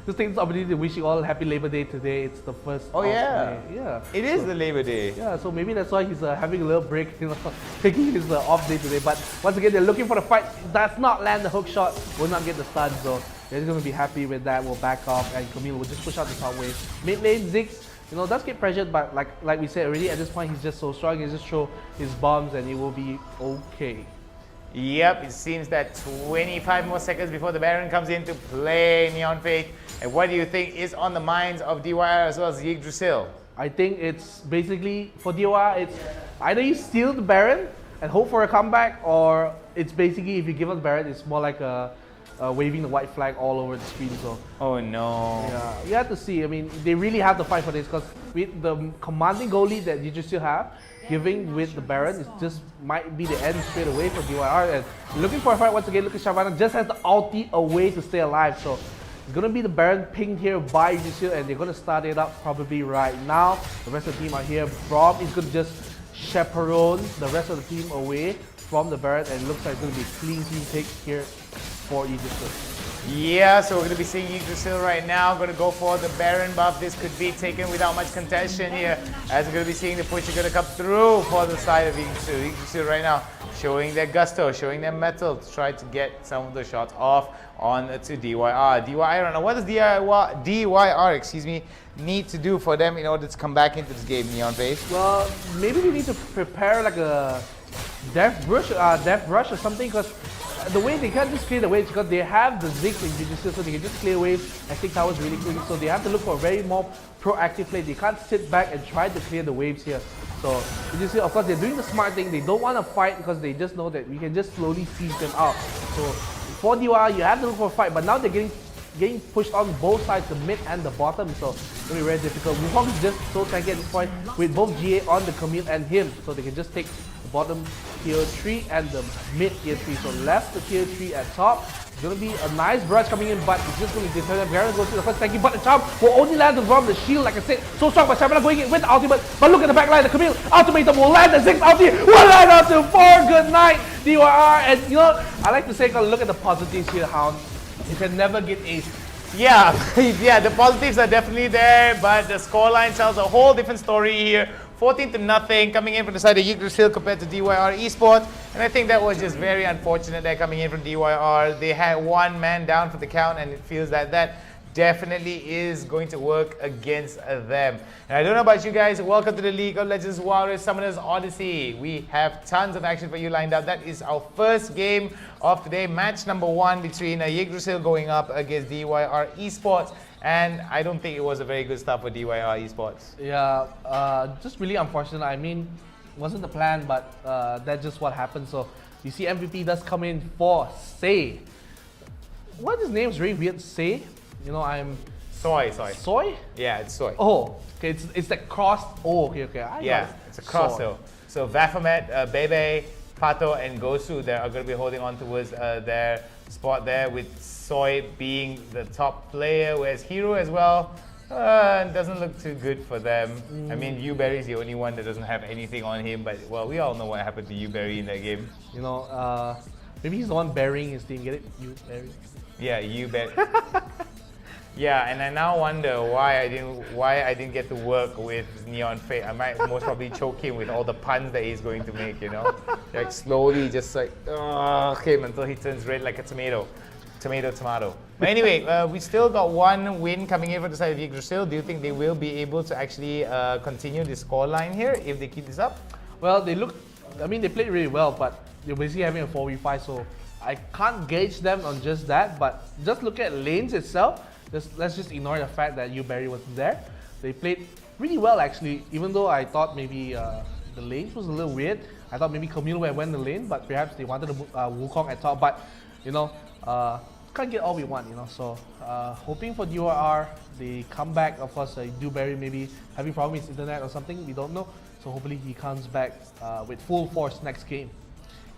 S3: just take this opportunity to wish you all a happy Labor Day today. It's the first
S9: Oh
S3: of
S9: yeah,
S3: May. Yeah.
S9: it is the Labor Day.
S3: Yeah, so maybe that's why he's having a little break, you know, taking his off day today. But once again, they're looking for the fight. Does not land the hook shot, will not get the stun, so they're going to be happy with that. Will back off, and Camille will just push out the top wave. Mid lane, Ziggs, you know, does get pressured, but like we said already, at this point he's just so strong. He just throw his bombs and it will be okay.
S9: Yep, it seems that 25 more seconds before the Baron comes into play, NeonFaith. And what do you think is on the minds of DYR as well as Yggdrasil?
S3: I think it's basically, for DOR, it's either you steal the Baron and hope for a comeback, or it's basically, if you give us Baron, it's more like waving the white flag all over the screen. So
S9: Oh no.
S3: yeah, you have to see. I mean, they really have to fight for this, because with the commanding goalie that you just still have, giving with the Baron, it just might be the end straight away for DYR. And looking for a fight once again. Look at Shyvana, just has the ulti away to stay alive. So it's gonna be the Baron pinged here by Odysseys, and they're gonna start it up probably right now. The rest of the team are here. Braum is gonna just chaperone the rest of the team away from the Baron, and it looks like it's gonna be a clean pick here for Odysseys.
S9: Yeah, so we're going to be seeing Yggdrasil right now. Going to go for the Baron buff. This could be taken without much contention here, as we're going to be seeing the push is going to come through for the side of Yggdrasil. Yggdrasil right now showing their gusto, showing their mettle to try to get some of the shots off on to DYR. DYR, now what does DYR, excuse me, need to do for them in order to come back into this game, NeonFaith?
S3: Well, maybe we need to prepare like a death rush or something, because the way they can't just clear the waves, because they have the Ziggs and Judicial, so they can just clear waves and take towers really quickly. So they have to look for a very more proactive play. They can't sit back and try to clear the waves here. So Judicial, of course, they're doing the smart thing. They don't want to fight because they just know that we can just slowly siege them out. So for DYR, you have to look for a fight, but now they're getting pushed on both sides, the mid and the bottom, so it's going to be very difficult. Wukong is just so tanky at this point with both GA on the Camille and him, so they can just take the bottom tier 3 and the mid tier 3. So left the tier 3 at top. It's going to be a nice barrage coming in, but it's just going to deter them. Baron goes to the first tanky, but the charm will only land from the shield, like I said. So strong, but Shyvana going in with the ultimate. But look at the backline, the Camille ultimatum will land, the 6th ulti will land up to 4. Good night, DYR. And you know, I like to say, look at the positives here, Hound. You can never get aced.
S9: Yeah, yeah, the positives are definitely there, but the scoreline tells a whole different story here. 14-0 coming in from the side of Yggdrasil compared to DYR Esports, and I think that was just very unfortunate there coming in from DYR. They had one man down for the count, and it feels that that definitely is going to work against them. And I don't know about you guys, welcome to the League of Legends Wild Summoners Odyssey. We have tons of action for you lined up. That is our first game of today, match number 1 between Yggdrasil going up against DYR Esports. And I don't think it was a very good start for DYR Esports.
S3: Yeah, just really unfortunate. I mean, it wasn't the plan, but that's just what happened. So you see MVP does come in for Say. What his name is really weird, Say. You know, I'm...
S9: Soy.
S3: Soy?
S9: Yeah, it's soy.
S3: Oh, okay, it's like crossed. Oh, okay.
S9: Yeah, it's a cross though. So Baphomet, Bebe, Pato, and Gosu there are going to be holding on towards their spot there, with Soy being the top player, whereas Hero as well doesn't look too good for them. I mean, Uberry is the only one that doesn't have anything on him, but well, we all know what happened to Uberry in that game.
S3: You know, maybe he's the one burying his team. Get it? Uberry.
S9: Yeah, Uberry. Yeah, and I now wonder why I didn't get to work with NeonFaith. I might most probably choke him with all the puns that he's going to make, you know? Like slowly just like him until he turns red like a tomato. Tomato. But anyway, we still got one win coming in for the side of Yggdrasil. Do you think they will be able to actually continue this scoreline here if they keep this up?
S3: Well, they played really well, but they're basically having a 4v5, so I can't gauge them on just that, but just look at lanes itself. Let's just ignore the fact that Uberry wasn't there. They played really well actually, even though I thought maybe the lanes was a little weird. I thought maybe Camille would have went the lane, but perhaps they wanted Wukong at top. But you know, can't get all we want, you know. So hoping for DYR, they come back. Of course, Uberry maybe having problem with his internet or something. We don't know. So hopefully he comes back with full force next game.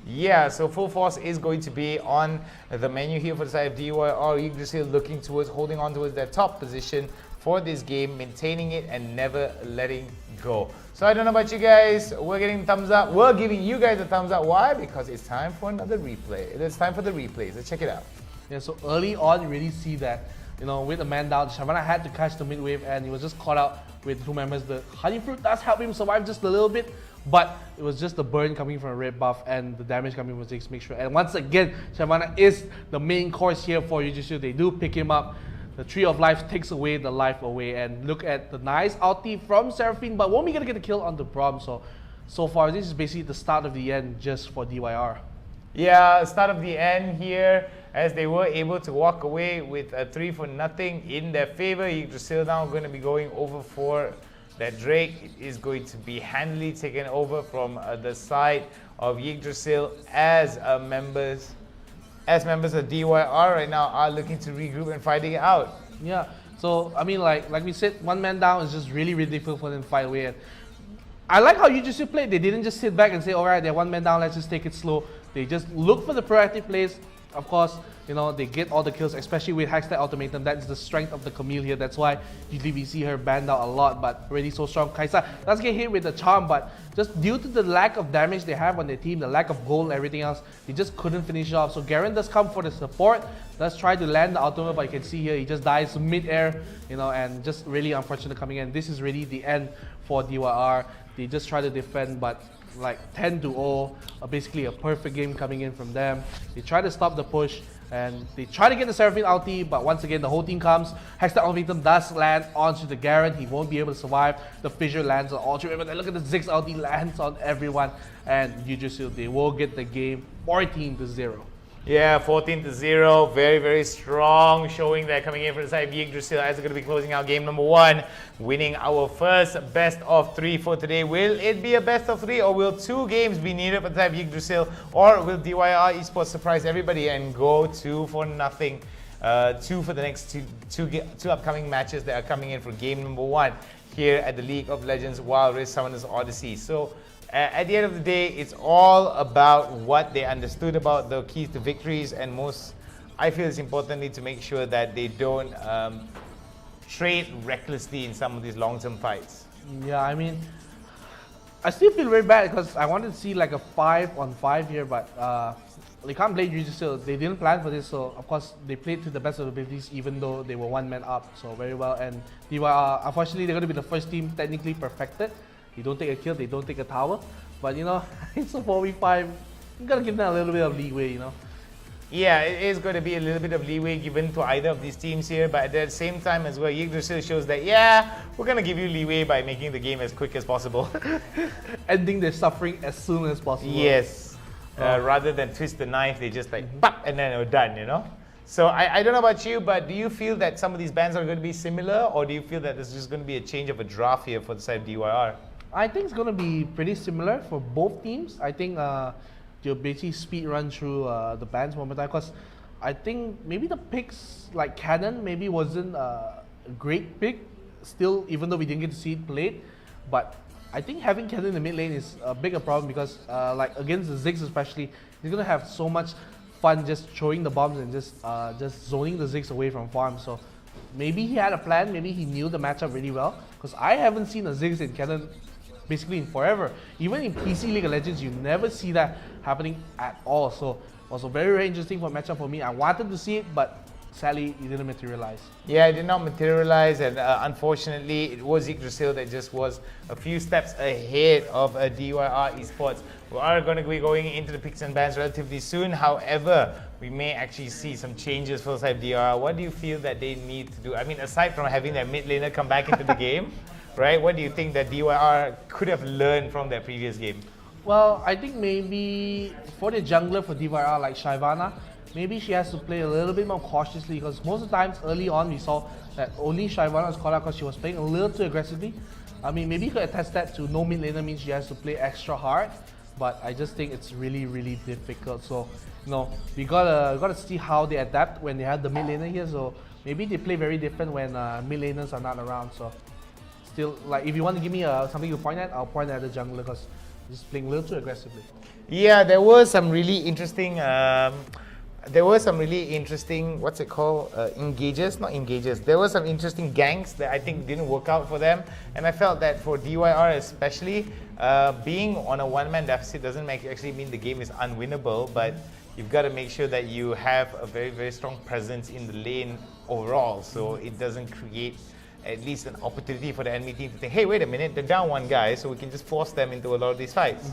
S9: Yeah, so full force is going to be on the menu here for the side of DYR. Yggdrasil looking towards, holding on towards their top position for this game, maintaining it and never letting go. So I don't know about you guys, we're getting thumbs up. We're giving you guys a thumbs up. Why? Because it's time for another replay. It's time for the replays. Let's check it out.
S3: Yeah, so early on, you really see that, you know, with a man down, Shyvana had to catch the mid wave and he was just caught out with 2 members. The honey fruit does help him survive just a little bit, but it was just the burn coming from a red buff and the damage coming from 6 mixture. And once again, Shyvana is the main course here for Yggdrasil. They do pick him up. The Tree of Life takes away the life away, and look at the nice ulti from Seraphine, but won't be gonna get a kill on the Braum. So far, this is basically the start of the end just for DYR.
S9: Yeah, start of the end here as they were able to walk away with a 3-0 in their favor. Yggdrasil now going to be going over for that Drake. It is going to be handily taken over from the side of Yggdrasil as members of DYR right now are looking to regroup and fighting it out.
S3: Yeah, so I mean, like we said, 1 man down is just really difficult for them to fight away. And I like how Yggdrasil played. They didn't just sit back and say, all right, they're 1 man down, let's just take it slow. They just look for the proactive plays. Of course, you know, they get all the kills, especially with Hashtag Ultimatum. That's the strength of the Camille here. That's why usually we see her banned out a lot, but already so strong. Kaisa does get hit with the charm, but just due to the lack of damage they have on their team, the lack of gold, everything else, they just couldn't finish it off. So Garen does come for the support, does try to land the ultimate, but you can see here he just dies mid-air, you know, and just really unfortunate coming in. This is really the end for DYR. They just try to defend, but like 10-0, basically a perfect game coming in from them. They try to stop the push and they try to get the Seraphine ulti, but once again the whole team comes. Hashtag Ultimatum does land onto the Garen. He won't be able to survive. The Fissure lands on all 3, but then look at the Ziggs ulti lands on everyone, and Yggdrasil, they will get the game 14-0.
S9: Yeah, 14-0, very strong showing there coming in for the side of Yggdrasil as they're going to be closing out game number 1, winning our first best of 3 for today. Will it be a best of 3 or will 2 games be needed for the side of Yggdrasil, or will DYR Esports surprise everybody and go 2-0 for the next two upcoming matches that are coming in for game number 1 here at the League of Legends Wild Rift Summoners Odyssey. So at the end of the day, it's all about what they understood about the keys to victories, and I feel it's importantly to make sure that they don't trade recklessly in some of these long-term fights.
S3: Yeah, I mean, I still feel very bad because I wanted to see like a 5-on-5 here, but they can't blame Yggdrasil. They didn't plan for this, so of course they played to the best of their abilities even though they were 1 man up, so very well. And DYR, unfortunately, they're going to be the first team technically perfected. They don't take a kill, they don't take a tower, but you know, it's a 4v5. You gotta give them a little bit of leeway, you know.
S9: Yeah, it is going to be a little bit of leeway given to either of these teams here, but at the same time as well, Yggdrasil shows that, yeah, we're going to give you leeway by making the game as quick as possible.
S3: Ending their suffering as soon as possible.
S9: Yes. Rather than twist the knife, they just like, pop, and then we're done, you know? So I don't know about you, but do you feel that some of these bans are going to be similar, or do you feel that this is just going to be a change of a draft here for the side of DYR?
S3: I think it's going to be pretty similar for both teams. I think they'll basically speed run through the bans one more time, because I think maybe the picks like Cannon maybe wasn't a great pick still, even though we didn't get to see it played. But I think having Cannon in the mid lane is a bigger problem because like against the Ziggs especially, he's going to have so much fun just throwing the bombs and just zoning the Ziggs away from farm. So maybe he had a plan, maybe he knew the matchup really well, because I haven't seen a Ziggs in Cannon basically in forever. Even in PC League of Legends, you never see that happening at all. So also very interesting for matchup for me. I wanted to see it, but sadly it didn't materialize.
S9: Yeah, it did not materialize, and unfortunately it was Yggdrasil that just was a few steps ahead of DYR Esports. We are going to be going into the picks and bans relatively soon. However, we may actually see some changes for the side of DYR. What do you feel that they need to do? I mean, aside from having their mid laner come back into the game, right? What do you think that DYR could have learned from their previous game?
S3: Well, I think maybe for the jungler for DYR like Shyvana, maybe she has to play a little bit more cautiously, because most of the times early on we saw that only Shyvana was called out because she was playing a little too aggressively. I mean, maybe you could attest that to no mid laner means she has to play extra hard, but I just think it's really difficult. So, you know, we gotta see how they adapt when they have the mid laner here. So maybe they play very different when mid laners are not around. So still, like, if you want to give me something to point at, I'll point at the jungler, because just playing a little too aggressively.
S9: Yeah, there were some really interesting. What's it called? Engages, not engages. There were some interesting ganks that I think didn't work out for them, and I felt that for DYR especially, being on a one-man deficit doesn't actually mean the game is unwinnable, but you've got to make sure that you have a very, very strong presence in the lane overall, so it doesn't create at least an opportunity for the enemy team to think, hey, wait a minute, they're down one guy, so we can just force them into a lot of these fights.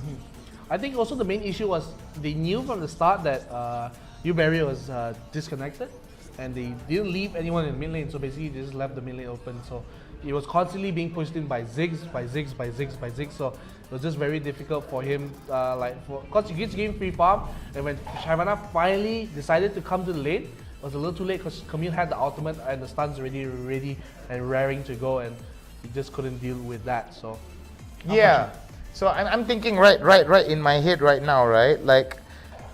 S3: I think also the main issue was they knew from the start that Barrier was disconnected, and they didn't leave anyone in the mid lane, so basically they just left the mid lane open. So it was constantly being pushed in by Ziggs, so it was just very difficult for him, because he gets game free farm, and when Shyvana finally decided to come to the lane, it was a little too late because Camille had the ultimate and the stuns already ready and raring to go, and he just couldn't deal with that. So
S9: yeah, so I'm thinking right in my head right now, right? Like,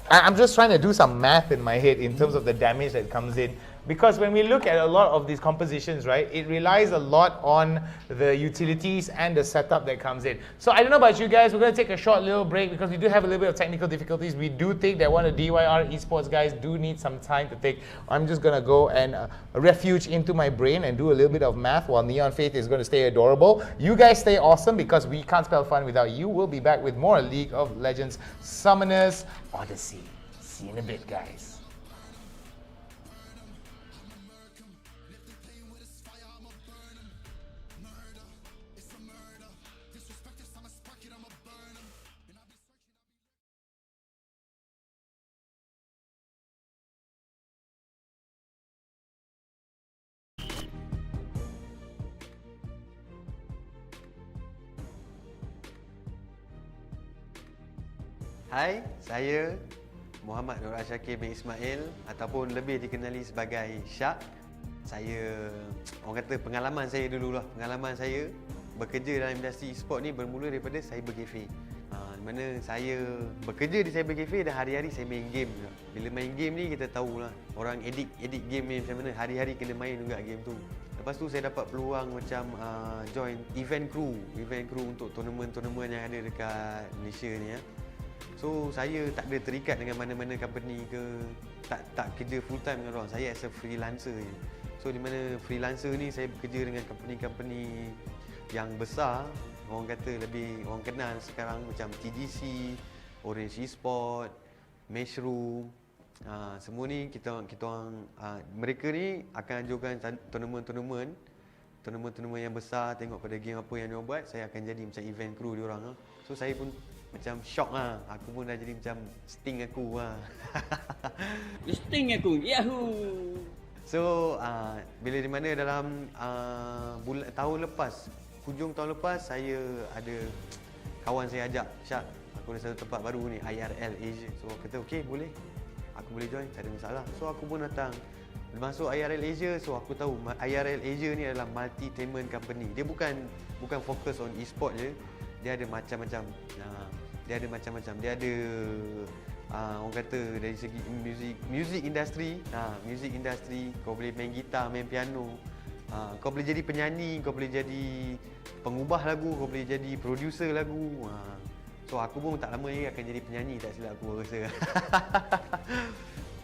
S9: I'm just trying to do some math in my head in terms of the damage that comes in. Because when we look at a lot of these compositions, right, it relies a lot on the utilities and the setup that comes in. So I don't know about you guys, we're going to take a short little break because we do have a little bit of technical difficulties. We do think that one of the DYR esports guys do need some time to take. I'm just going to go and refuge into my brain and do a little bit of math while NeonFaith is going to stay adorable. You guys stay awesome because we can't spell fun without you. We'll be back with more League of Legends Summoners Odyssey. See you in a bit, guys.
S4: Hai, saya Muhammad Nur Syakir bin Ismail ataupun lebih dikenali sebagai Syak. Saya, orang kata pengalaman saya dululah. Pengalaman saya bekerja dalam industri e-sport ni bermula daripada cyber cafe. Di mana saya bekerja di cyber cafe dan hari-hari saya main game juga. Bila main game ni kita tahulah orang edit game ni macam mana, hari-hari kena main juga game tu. Lepas tu saya dapat peluang macam join event crew untuk tournament yang ada dekat Malaysia ni ya. So saya tak ada terikat dengan mana-mana company ke, tak kerja full time dengan orang. Saya as a freelancer je. So di mana freelancer ni saya bekerja dengan company-company yang besar, orang kata lebih orang kenal sekarang macam TGC, Orange Esport, Mushroom. Semua ni kita orang mereka ni akan anjurkan tournament yang besar, tengok pada game apa yang dia buat, saya akan jadi macam event crew dia orang. So saya pun macam shock lah. Aku pun dah jadi macam Sting aku lah.
S5: Sting aku, yahoo!
S4: So, bila di mana dalam tahun lepas, hujung tahun lepas, saya ada kawan saya ajak, Syak, aku ada satu tempat baru ni, IRL Asia. So, aku kata, okay, boleh. Aku boleh join, tak ada masalah. So, aku pun datang. Masuk IRL Asia, so aku tahu IRL Asia ni adalah multi-tainment company. Dia bukan fokus on e-sport je. Dia ada macam-macam. Dia ada orang kata dari segi music industry, kau boleh main gitar, main piano, kau boleh jadi penyanyi, kau boleh jadi pengubah lagu, kau boleh jadi producer lagu. So aku pun tak lama lagi akan jadi penyanyi, tak silap aku rasa.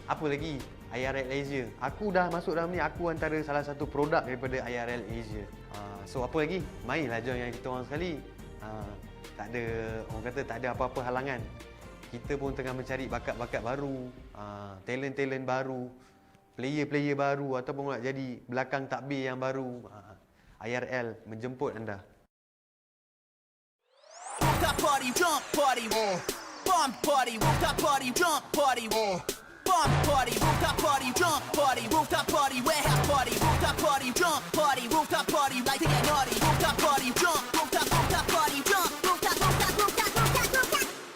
S4: Apa lagi? IRL Asia. Aku dah masuk dalam ni, aku antara salah satu produk daripada IRL Asia. So apa lagi? Mainlah join dengan kita orang sekali. Tak ada, orang kata tak ada apa-apa halangan. Kita pun tengah mencari bakat-bakat baru, talent-talent baru, player-player baru ataupun nak jadi belakang takbir yang baru. IRL menjemput anda.
S2: Party, jump party, bomb party, rooftop party, jump party, bomb party, rooftop party, jump party, rooftop party, warehouse party, rooftop party, jump party, rooftop party, like to get naughty, rooftop party, jump, rooftop party, jump, rooftop.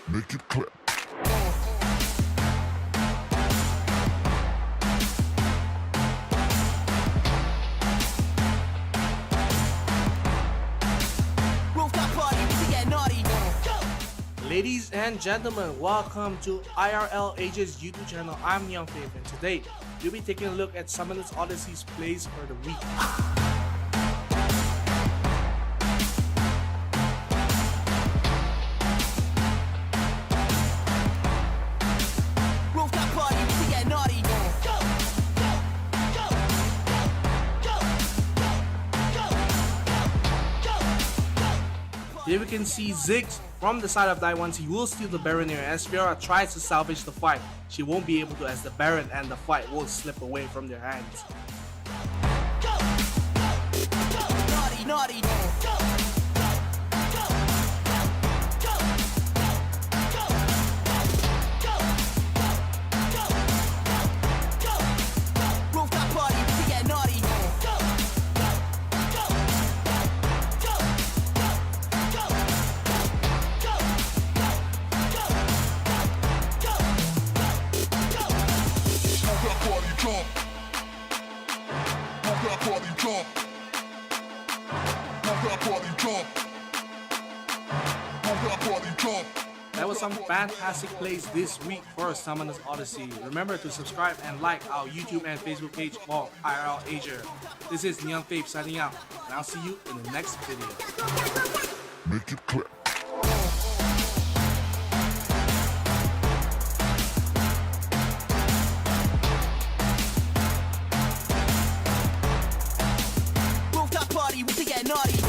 S10: Make it clap.
S3: Ladies and gentlemen, welcome to IRL Asia's YouTube channel. I'm NeonFaith, and today we'll be taking a look at Summoners Odyssey's plays for the week. here we can see Ziggs from the side of Daiwan. He will steal the Baron here as Fiora tries to salvage the fight. She won't be able to as the Baron and the fight will slip away from their hands. That was some fantastic plays this week for Summoners Odyssey. Remember to subscribe and like our YouTube and Facebook page for IRL Asia. This is NeonFaith signing out, and I'll see you in the next video.
S2: Make it click.
S10: Rooftop party, we can get naughty.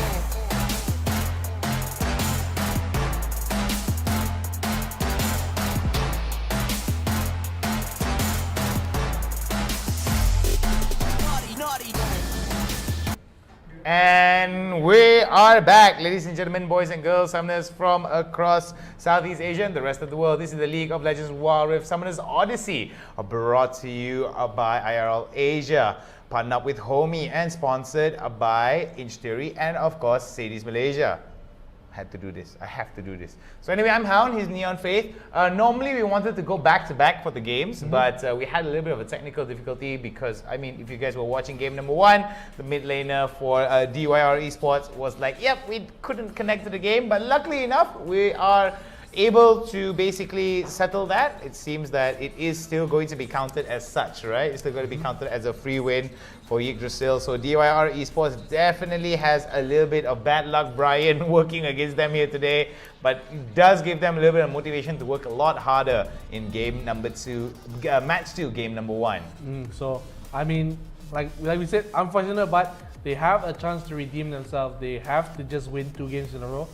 S9: And we are back, ladies and gentlemen, boys and girls, summoners from across Southeast Asia and the rest of the world. This is the League of Legends Wild Rift Summoners Odyssey, brought to you by IRL Asia, partnered up with HOMIEE and sponsored by Inch Theory and of course Sadie's Malaysia. I have to do this. So anyway, I'm Hound, he's NeonFaith. Normally we wanted to go back to back for the games, but we had a little bit of a technical difficulty because, I mean, if you guys were watching game number 1, the mid laner for DYR Esports was like, yep, we couldn't connect to the game, but luckily enough, we are able to basically settle that. It seems that it is still going to be counted as such, right? It's still going to be counted as a free win for Yggdrasil. So DYR Esports definitely has a little bit of bad luck, Brian, working against them here today, but it does give them a little bit of motivation to work a lot harder in game number 2, match 2, game number 1.
S3: So, I mean, like we said, unfortunate, but they have a chance to redeem themselves. They have to just win 2 games in a row.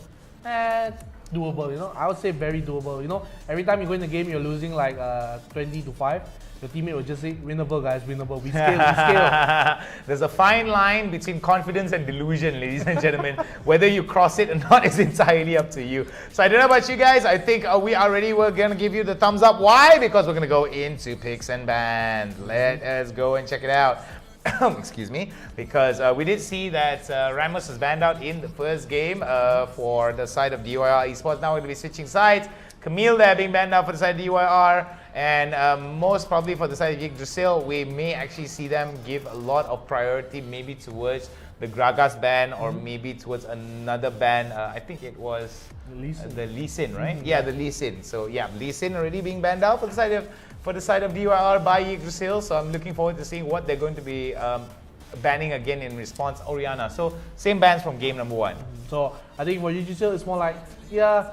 S3: And doable, you know. I would say very doable. You know, every time you go in the game, you're losing like 20-5. Your teammate will just say, "Winnable, guys, winnable. We scale, we scale."
S9: There's a fine line between confidence and delusion, ladies and gentlemen. Whether you cross it or not is entirely up to you. So I don't know about you guys. I think we are ready. We're gonna give you the thumbs up. Why? Because we're gonna go into picks and bans. Let us go and check it out. Excuse me, because we did see that Ramos was banned out in the first game for the side of DYR Esports. Now we're going to be switching sides. Camille there being banned out for the side of DYR, and most probably for the side of Yggdrasil, we may actually see them give a lot of priority maybe towards the Gragas ban or maybe towards another ban. I think it was the Lee Sin, right? Yeah, the Lee Sin. So yeah, Lee Sin already being banned out for the side of DYR by Yggdrasil. So I'm looking forward to seeing what they're going to be banning again in response. Oriana. So same bans from game number 1.
S3: So I think for Yggdrasil, it's more like, yeah,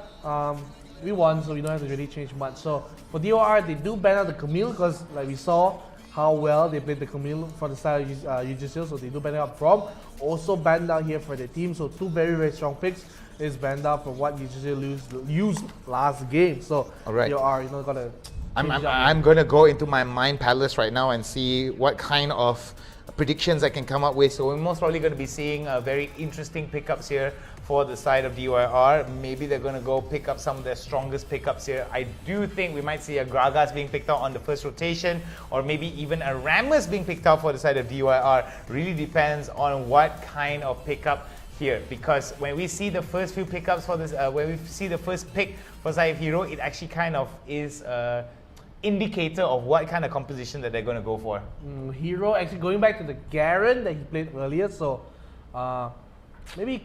S3: we won, so we don't have to really change much. So for DYR, they do ban out the Camille because like we saw how well they played the Camille for the side of Yggdrasil, so they do ban out from. Also banned out here for the team, so 2 very, very strong picks is banned out from what Yggdrasil used last game. So
S9: Alright.
S3: DYR, you know, gotta.
S9: I'm going to go into my mind palace right now and see what kind of predictions I can come up with. So we're most probably going to be seeing very interesting pickups here for the side of DYR. Maybe they're going to go pick up some of their strongest pickups here. I do think we might see a Gragas being picked out on the first rotation, or maybe even a Rammus being picked out for the side of DYR. Really depends on what kind of pickup here, because when we see the first few pickups for this, when we see the first pick for side of Hero, it actually kind of is indicator of what kind of composition that they're going to go for.
S3: Hero actually going back to the Garen that he played earlier, so maybe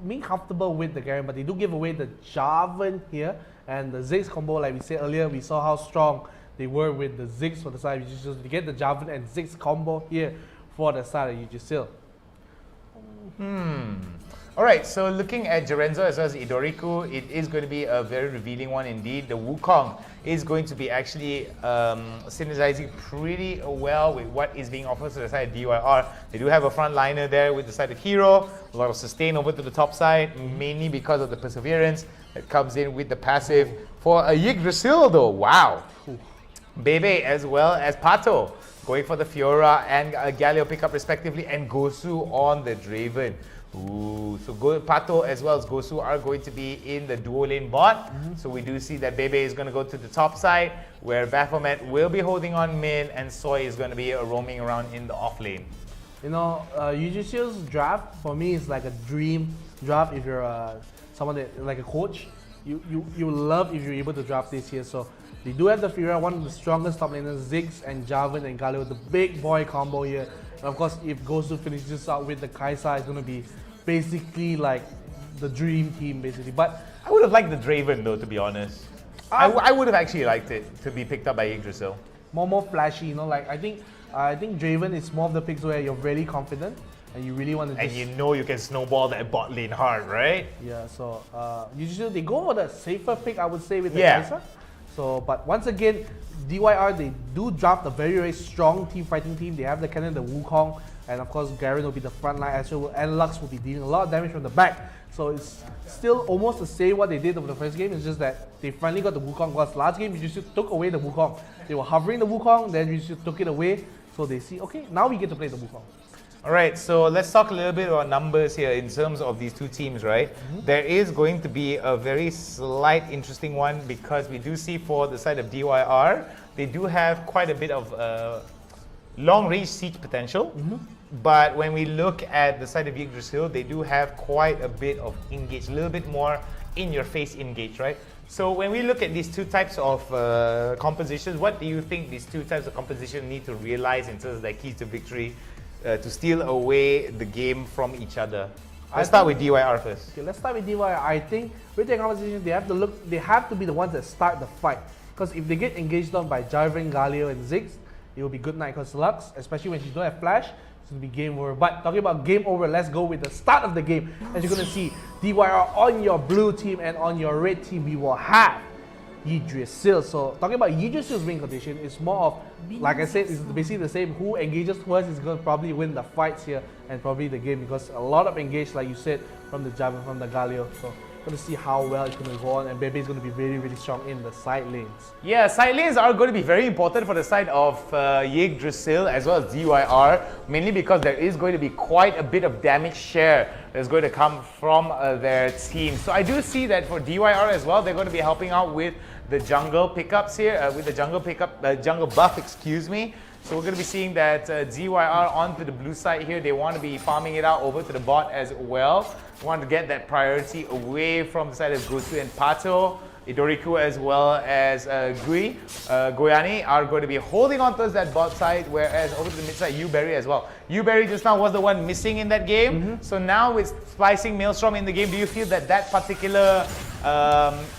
S3: being comfortable with the Garen, but they do give away the Jarvan here and the Ziggs combo. Like we said earlier, we saw how strong they were with the Ziggs for the side of Yggdrasil. To get the Jarvan and Ziggs combo here for the side of Yggdrasil.
S9: Alright, so looking at Jerenzo as well as Idoriku, it is going to be a very revealing one indeed. The Wukong is going to be actually synergizing pretty well with what is being offered to the side of DYR. They do have a front liner there with the side of Hero, a lot of sustain over to the top side, mainly because of the perseverance that comes in with the passive. For a Yggdrasil though, wow. Bebe as well as Pato going for the Fiora and Galio pickup respectively, and Gosu on the Draven. Ooh, so Pato as well as Gosu are going to be in the duo lane bot. So we do see that Bebe is going to go to the top side, where Baphomet will be holding on mid, and Soy is going to be roaming around in the off lane.
S3: You know, Yggdrasil's draft for me is like a dream draft if you're someone that, like a coach. You love if you're able to draft this here. So they do have the Fiora, one of the strongest top laners, Ziggs and Jarvan and Galio, the big boy combo here. And of course, if Gosu finishes out with the Kaisa, it's going to be basically like the dream team, basically. But
S9: I would have liked the Draven though, to be honest. I would have actually liked it to be picked up by Yggdrasil.
S3: More flashy, you know. Like I think Draven is more of the picks where you're really confident and you really want to.
S9: And you know you can snowball that bot lane hard, right?
S3: Yeah. So usually they go for the safer pick, I would say, with the
S9: Yeah.
S3: Kaisa. So, but once again, DYR, they do draft a very, very strong team fighting team. They have the cannon, the Wukong, and of course Garen will be the front line, as well, and Lux will be dealing a lot of damage from the back. So it's still almost the same what they did over the first game. It's just that they finally got the Wukong. Because last game, you just took away the Wukong. They were hovering the Wukong, then you just took it away. So they see, okay, now we get to play the Wukong.
S9: Alright, so let's talk a little bit about numbers here in terms of these two teams, right? There is going to be a very slight interesting one, because we do see for the side of DYR, they do have quite a bit of long-range siege potential. But when we look at the side of Yggdrasil, they do have quite a bit of engage, a little bit more in-your-face engage, right? So when we look at these two types of compositions, what do you think these two types of composition need to realize in terms of their keys to victory to steal away the game from each other? Let's start with DYR first.
S3: Okay, let's start with DYR. I think with their composition, they have to be the ones that start the fight. Because if they get engaged on by Jarvan, Galio, and Ziggs, it will be good night. Because Lux, especially when she don't have flash, it's going to be game over. But talking about game over, let's go with the start of the game. As you're going to see, DYR on your blue team and on your red team, we will have Yggdrasil. So talking about Yggdrasil's win condition, it's more of, like I said, it's basically the same. Who engages first is going to probably win the fights here and probably the game, because a lot of engage, like you said, from the Jarvan, from the Galio. So going to see how well it's going to go on, and Bebe is going to be really, really strong in the side lanes.
S9: Yeah, side lanes are going to be very important for the side of Yggdrasil as well as DYR, mainly because there is going to be quite a bit of damage share that's going to come from their team. So I do see that for DYR as well, they're going to be helping out with the jungle pickups here, with the jungle pickup, jungle buff, excuse me. So we're going to be seeing that DYR onto the blue side here. They want to be farming it out over to the bot as well. Want to get that priority away from the side of Gosu and Pato. Idoriku as well as Goyani are going to be holding on towards that bot side, whereas over to the mid side, Uberry as well. Uberry just now was the one missing in that game. So now with splicing Maelstrom in the game, do you feel that that particular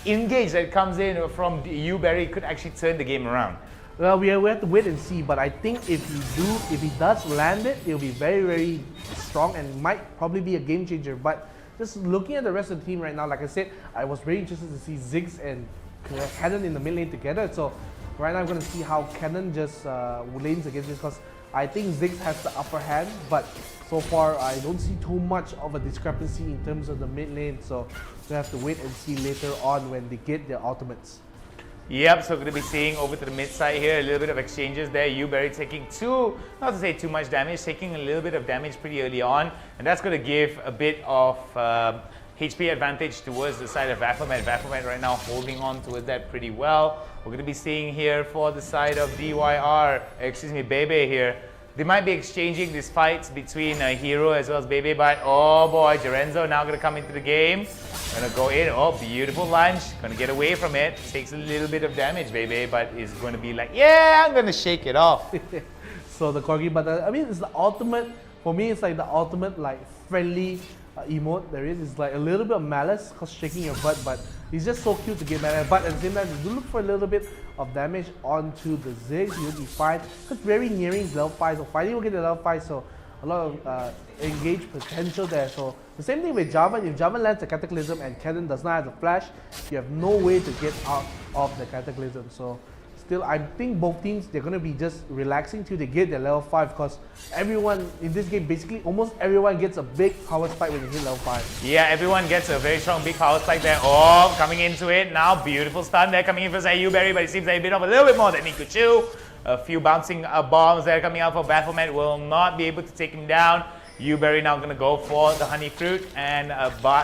S9: engage that comes in from Uberry could actually turn the game around?
S3: Well, we have to wait and see, but I think if he does land it, it'll be very, very strong and might probably be a game changer. But just looking at the rest of the team right now, like I said, I was very interested to see Ziggs and Cannon in the mid lane together. So right now I'm going to see how Cannon just lanes against this, because I think Ziggs has the upper hand, but so far I don't see too much of a discrepancy in terms of the mid lane. So we have to wait and see later on when they get their ultimates.
S9: Yep, so we're going to be seeing over to the mid side here, a little bit of exchanges there. Uberry taking not to say too much damage, taking a little bit of damage pretty early on. And that's going to give a bit of HP advantage towards the side of Baphomet. Baphomet right now holding on to that pretty well. We're going to be seeing here for the side of Bebe here. They might be exchanging these fights between Hero as well as Bebe, but oh boy, Jerenzo now going to come into the game. Going to go in, oh beautiful lunge, going to get away from it. Takes a little bit of damage, Bebe, but is going to be like, yeah, I'm going to shake it off.
S3: So the Corgi, but I mean, it's the ultimate, for me it's like the ultimate like friendly emote there is. It's like a little bit of malice, cause shaking your butt, but he's just so cute to get mad at. But at the same time, you do look for a little bit of damage onto the Ziggs, you'll be fine. It's very nearing level 5, so finally we'll get the level 5, so a lot of engaged potential there. So the same thing with Jarvan. If Jarvan lands the Cataclysm and Kennen does not have the flash, you have no way to get out of the Cataclysm. So still, I think both teams, they're going to be just relaxing till they get their level 5, because everyone in this game, basically almost everyone gets a big power spike when you hit level 5.
S9: Yeah, everyone gets a very strong big power spike there. Oh, coming into it now. Beautiful stun there coming in for Yuberry, but it seems like a bit of a little bit more than he could chew. A few bouncing bombs there coming out for Baphomet will not be able to take him down. Yuberry now going to go for the honey fruit and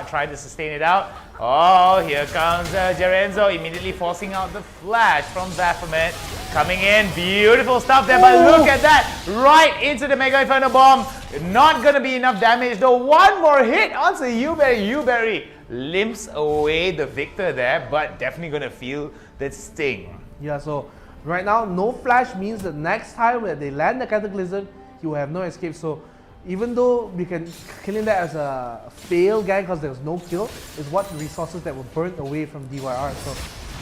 S9: try to sustain it out. Oh, here comes Jerenzo immediately forcing out the flash from Baphomet. Coming in, beautiful stuff there, but look at that, right into the Mega Inferno Bomb. Not going to be enough damage though. One more hit onto Yuberry. Yuberry limps away the victor there, but definitely going to feel the sting.
S3: Yeah, so right now, no flash means the next time where they land the Cataclysm, he will have no escape. So even though we can killing that as a fail gang because there was no kill, is what resources that were burnt away from DYR. So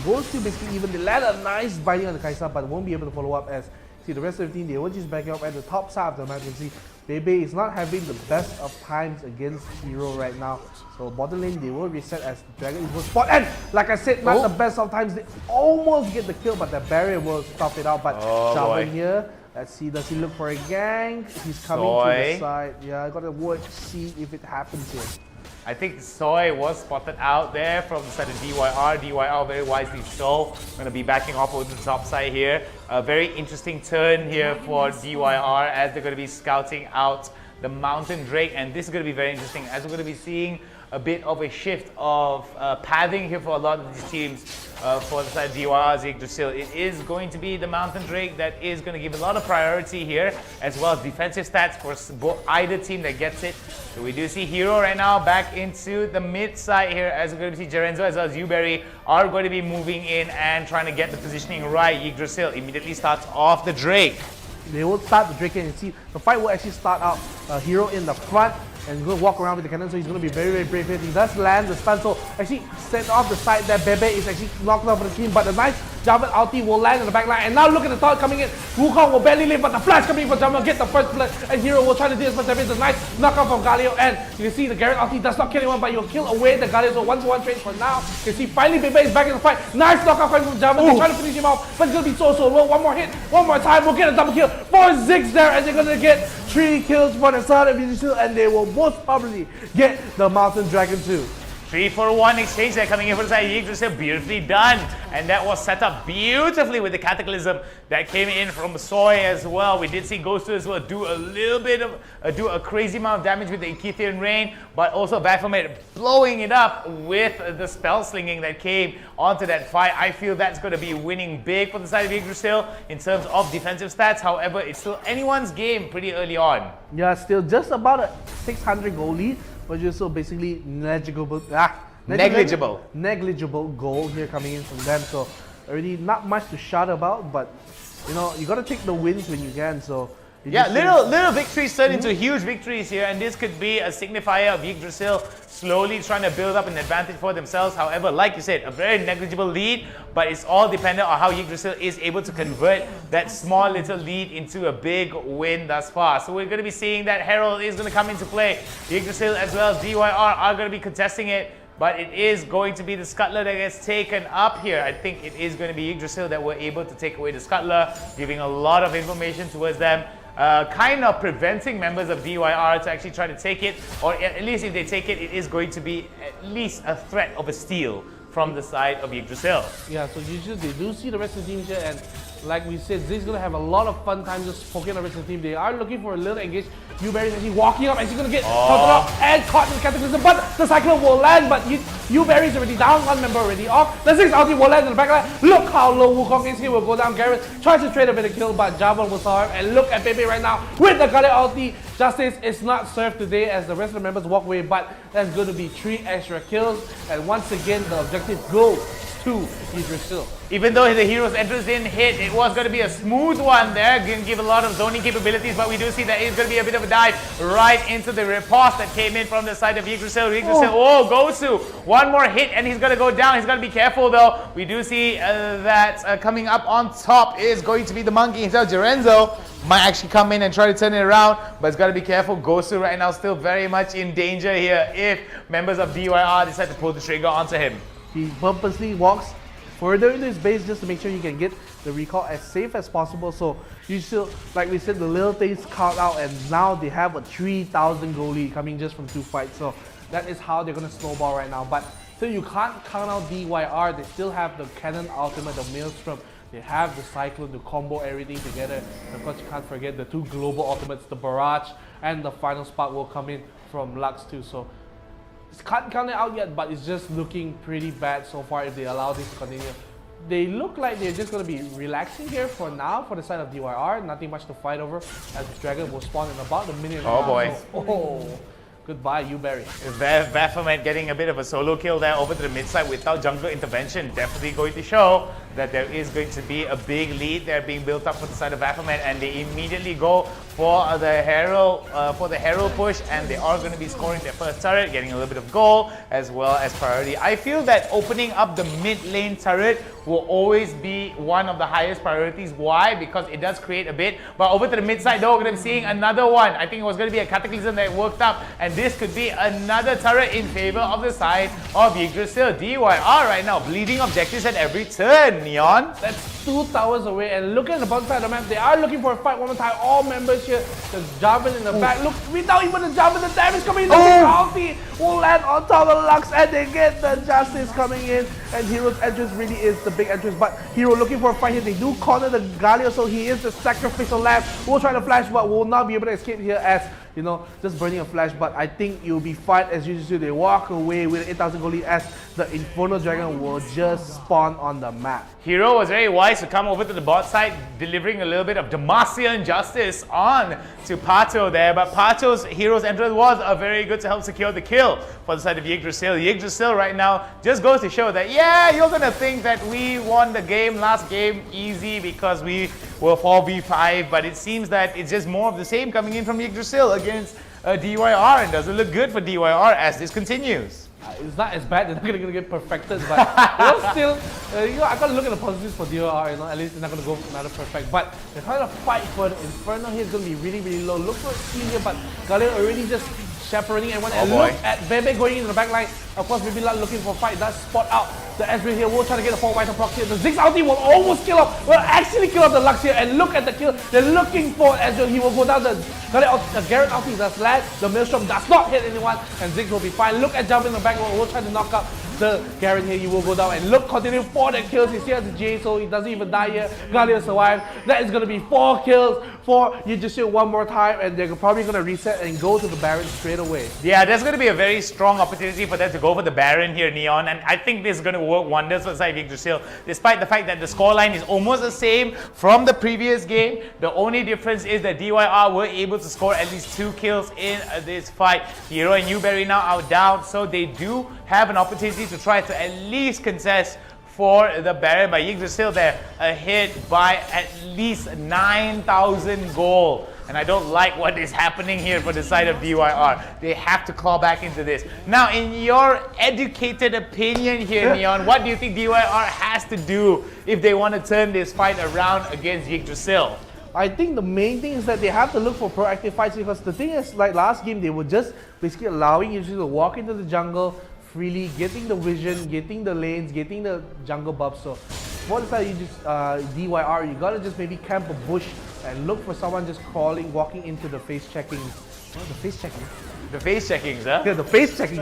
S3: goes to basically even, they land a nice binding on the Kaisa, but won't be able to follow up, as see the rest of the team, they will just back up at the top side of the map. You can see Bebe is not having the best of times against Hero right now. So bottom lane, they will reset as Dragon will spot, and like I said, not the best of times, they almost get the kill, but the barrier will stop it out. But Jarvan here, let's see, does he look for a gang? He's coming to the side. Yeah, I gotta watch, see if it happens here.
S9: I think Soy was spotted out there from the side of DYR. DYR very wisely so. Going to be backing off over the top side here. A very interesting turn here for DYR as they're going to be scouting out the Mountain Drake. And this is going to be very interesting as we're going to be seeing a bit of a shift of pathing here for a lot of these teams. For the side of DYR, Yggdrasil, it is going to be the Mountain Drake that is going to give a lot of priority here, as well as defensive stats for either team that gets it. So we do see Hero right now back into the mid side here, as we're going to see Jerenzo as well as Yuberry are going to be moving in and trying to get the positioning right. Yggdrasil immediately starts off the Drake.
S3: They will start the Drake, and you see the fight will actually start out Hero in the front and he's going to walk around with the cannon, so he's going to be very, very brave here. He does land the stun, so actually set off the side that Bebe is actually knocked off the team, but the nice Jarvan ulti will land in the back line, and now look at the thought coming in. Wukong will barely live, but the flash coming in for Jarvan, get the first blood, and Hero will try to do as much damage. The nice knockoff from Galio, and you can see the Garrett ulti does not kill anyone, but you'll kill away the Galio, so 1-1 trade for now. You can see finally Bebe is back in the fight. Nice knockoff coming from Jarvan, they're trying to finish him off, but it's going to be so low. One more hit, one more time, we'll get a double kill for Ziggs there, and they're going to get 3 kills for the side of Yggdrasil, and they will most probably get the Mountain Dragon too.
S9: 3-for-1 exchange there coming in for the side of Yggdrasil, beautifully done. And that was set up beautifully with the Cataclysm that came in from Soy as well. We did see Ghost as well do a little bit of, do a crazy amount of damage with the Ichthyian Rain, but also Baphomet blowing it up with the spell slinging that came onto that fight. I feel that's going to be winning big for the side of Yggdrasil in terms of defensive stats. However, it's still anyone's game pretty early on.
S3: Yeah, still just about a 600 goal lead, but just so basically negligible goal here coming in from them. So already not much to shout about, but you know, you got to take the wins when you can. So
S9: yeah, little victories turn into huge victories here, and this could be a signifier of Yggdrasil slowly trying to build up an advantage for themselves. However, like you said, a very negligible lead, but it's all dependent on how Yggdrasil is able to convert that small little lead into a big win thus far. So we're going to be seeing that Herald is going to come into play. Yggdrasil as well as DYR are going to be contesting it, but it is going to be the Scuttler that gets taken up here. I think it is going to be Yggdrasil that were able to take away the Scuttler, giving a lot of information towards them. Kind of preventing members of DYR to actually try to take it, or at least if they take it, it is going to be at least a threat of a steal from the side of Yggdrasil.
S3: Yeah, so usually they do see the rest of the team here, and like we said, Zig's going to have a lot of fun time just poking the rest of the team. They are looking for a little engage. Yuberry is actually walking up and she's going to get caught up and caught in the Cataclysm, but the Cyclone will land, but Yuberry is already down, one member already off. The Ziggs ulti will land in the back line. Look how low Wukong is here, will go down. Garrett tries to trade a bit of kill, but Jarvan will saw him, and look at Pepe right now with the Garrett ulti. Justice is not served today as the rest of the members walk away, but that's going to be 3 extra kills, and once again the objective goes to Yggdrasil.
S9: Even though the hero's entrance didn't hit, it was going to be a smooth one there. Going to give a lot of zoning capabilities, but we do see that it's going to be a bit of a dive right into the riposte that came in from the side of Yggdrasil. Goes to one more hit and he's going to go down. He's got to be careful though. We do see that coming up on top is going to be the monkey himself, Jerenzo. might actually come in and try to turn it around, but it's got to be careful. Gosu right now still very much in danger here if members of DYR decide to pull the trigger onto him.
S3: He purposely walks further into his base just to make sure he can get the recall as safe as possible. So you still, like we said, the little things count out, and now they have a 3,000 goal lead coming just from 2 fights. So that is how they're going to snowball right now. But still, you can't count out DYR. They still have the Cannon Ultimate, the Maelstrom. They have the Cyclone to combo everything together. And of course, you can't forget the 2 global ultimates, the Barrage and the Final Spark will come in from Lux too. So can't count it out yet, but it's just looking pretty bad so far if they allow this to continue. They look like they're just going to be relaxing here for now for the side of DYR. Nothing much to fight over as the Dragon will spawn in about a minute.
S9: Oh boy.
S3: So, oh, goodbye, Uberry.
S9: Baphomet getting a bit of a solo kill there over to the mid side without jungle intervention. Definitely going to show that there is going to be a big lead there being built up for the side of Baphomet, and they immediately go for the Herald push, and they are going to be scoring their first turret, getting a little bit of gold as well as priority. I feel that opening up the mid lane turret will always be one of the highest priorities. Why? Because it does create a bit. But over to the mid side though, we're going to be seeing another one. I think it was going to be a Cataclysm that worked up, and this could be another turret in favor of the side of Yggdrasil. DYR right now bleeding objectives at every turn. Neon.
S3: That's 2 towers away, and look at the bottom side of the map. They are looking for a fight one more time. All members here. The Jarvan in the back. Look, without even the Jarvan, the damage coming in. The ulti will land on top of Lux, and they get the Justice coming in. And Hero's entrance really is the big entrance. But Hero looking for a fight here. They do corner the Galio, so he is the sacrificial lamb. Will try to flash, but will not be able to escape here as, you know, just burning a flash. But I think you'll be fine as usual. They walk away with 8,000 gold lead as the Inferno Dragon will just spawn on the map.
S9: Hero was very wise to come over to the bot side, delivering a little bit of Demacian justice on to Pato there. But Pato's Hero's entrance was very good to help secure the kill for the side of Yggdrasil. Yggdrasil right now just goes to show that, yeah, you're going to think that we won the game last game easy because we were 4v5, but it seems that it's just more of the same coming in from Yggdrasil against DYR, and doesn't look good for DYR as this continues.
S3: It's not as bad. They're not going to get perfected, but still, you know, I got to look at the positives for DYR. You know, at least they're not going to go another perfect. But they're trying to fight for the Inferno here. It's going to be really, really low. Look for a steal here, but Galio already just chaperoning everyone. And look at Bebe going into the back line. Of course, maybe not looking for a fight. Does spot out the Ezreal here. Will try to get a 4 vital proc here. The Ziggs ulti will almost kill off. Will actually kill off the Lux here. And look at the kill. They're looking for Ezreal. He will go down. The Garen ulti does land. The Maelstrom does not hit anyone. And Ziggs will be fine. Look at Jump in the back. Will try to knock out the Garen here. He will go down. And look, continue 4 that kills. He's here as a J, so he doesn't even die here. Galio survived. That is going to be 4 kills for Yggdrasil one more time. And they're probably going to reset and go to the Baron straight away.
S9: Yeah, there's going to be a very strong opportunity for them to go for the Baron here, Neon. And I think this is going to work wonders for the side of Yggdrasil. Despite the fact that the scoreline is almost the same from the previous game, the only difference is that DYR were able to score at least 2 kills in this fight. Hero and Uberry now out down, so they do have an opportunity to try to at least contest for the Baron. But Yggdrasil there ahead by at least 9,000 gold. And I don't like what is happening here for the side of DYR. They have to claw back into this. Now, in your educated opinion here, Neon, what do you think DYR has to do if they want to turn this fight around against Yggdrasil?
S3: I think the main thing is that they have to look for proactive fights, because the thing is, like last game, they were just basically allowing you to walk into the jungle freely, getting the vision, getting the lanes, getting the jungle buffs. So for the side, you just DYR, you gotta just maybe camp a bush and look for someone just crawling, walking into the face checking. What, the face checking?
S9: The face checkings, huh?
S3: Yeah, the face checking.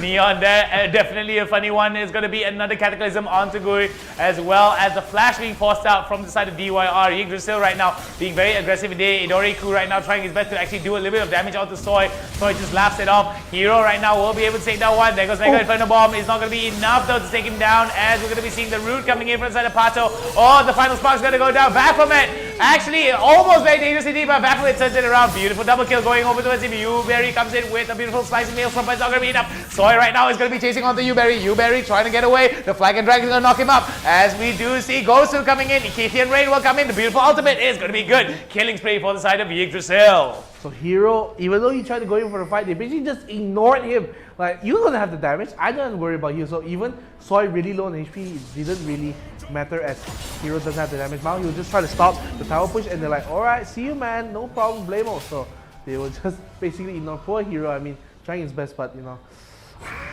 S9: Neon there, definitely a funny one. Is going to be another Cataclysm onto Guri, as well as the flash being forced out from the side of DYR. Yggdrasil right now being very aggressive in there. Idoriku right now trying his best to actually do a little bit of damage onto Soy. Soy just laughs it off. Hero right now will be able to take down one. There goes Mega Inferno Bomb. It's not going to be enough though to take him down, as we're going to be seeing the root coming in from the side of Pato. Oh, the final spark's going to go down. Baphomet actually almost very dangerous indeed, but Baphomet turns it around. Beautiful double kill going over towards him. Uberry comes in with a beautiful slice of nails from, but it's not going to be enough. Soy Soy right now is going to be chasing onto Uberry. Uberry trying to get away. The flag and drag is going to knock him up. As we do see Gosu coming in. Ikithian Rain will come in. The beautiful ultimate is going to be good. Killing spree for the side of Yggdrasil.
S3: So Hero, even though he tried to go in for the fight, they basically just ignored him. Like, you don't have the damage, I don't worry about you. So even Soy really low on HP, it didn't really matter as Hero doesn't have the damage. Now he'll just try to stop the tower push and they're like, alright, see you man, no problem, blame us. So they will just basically ignore poor Hero. I mean, trying his best, but you know,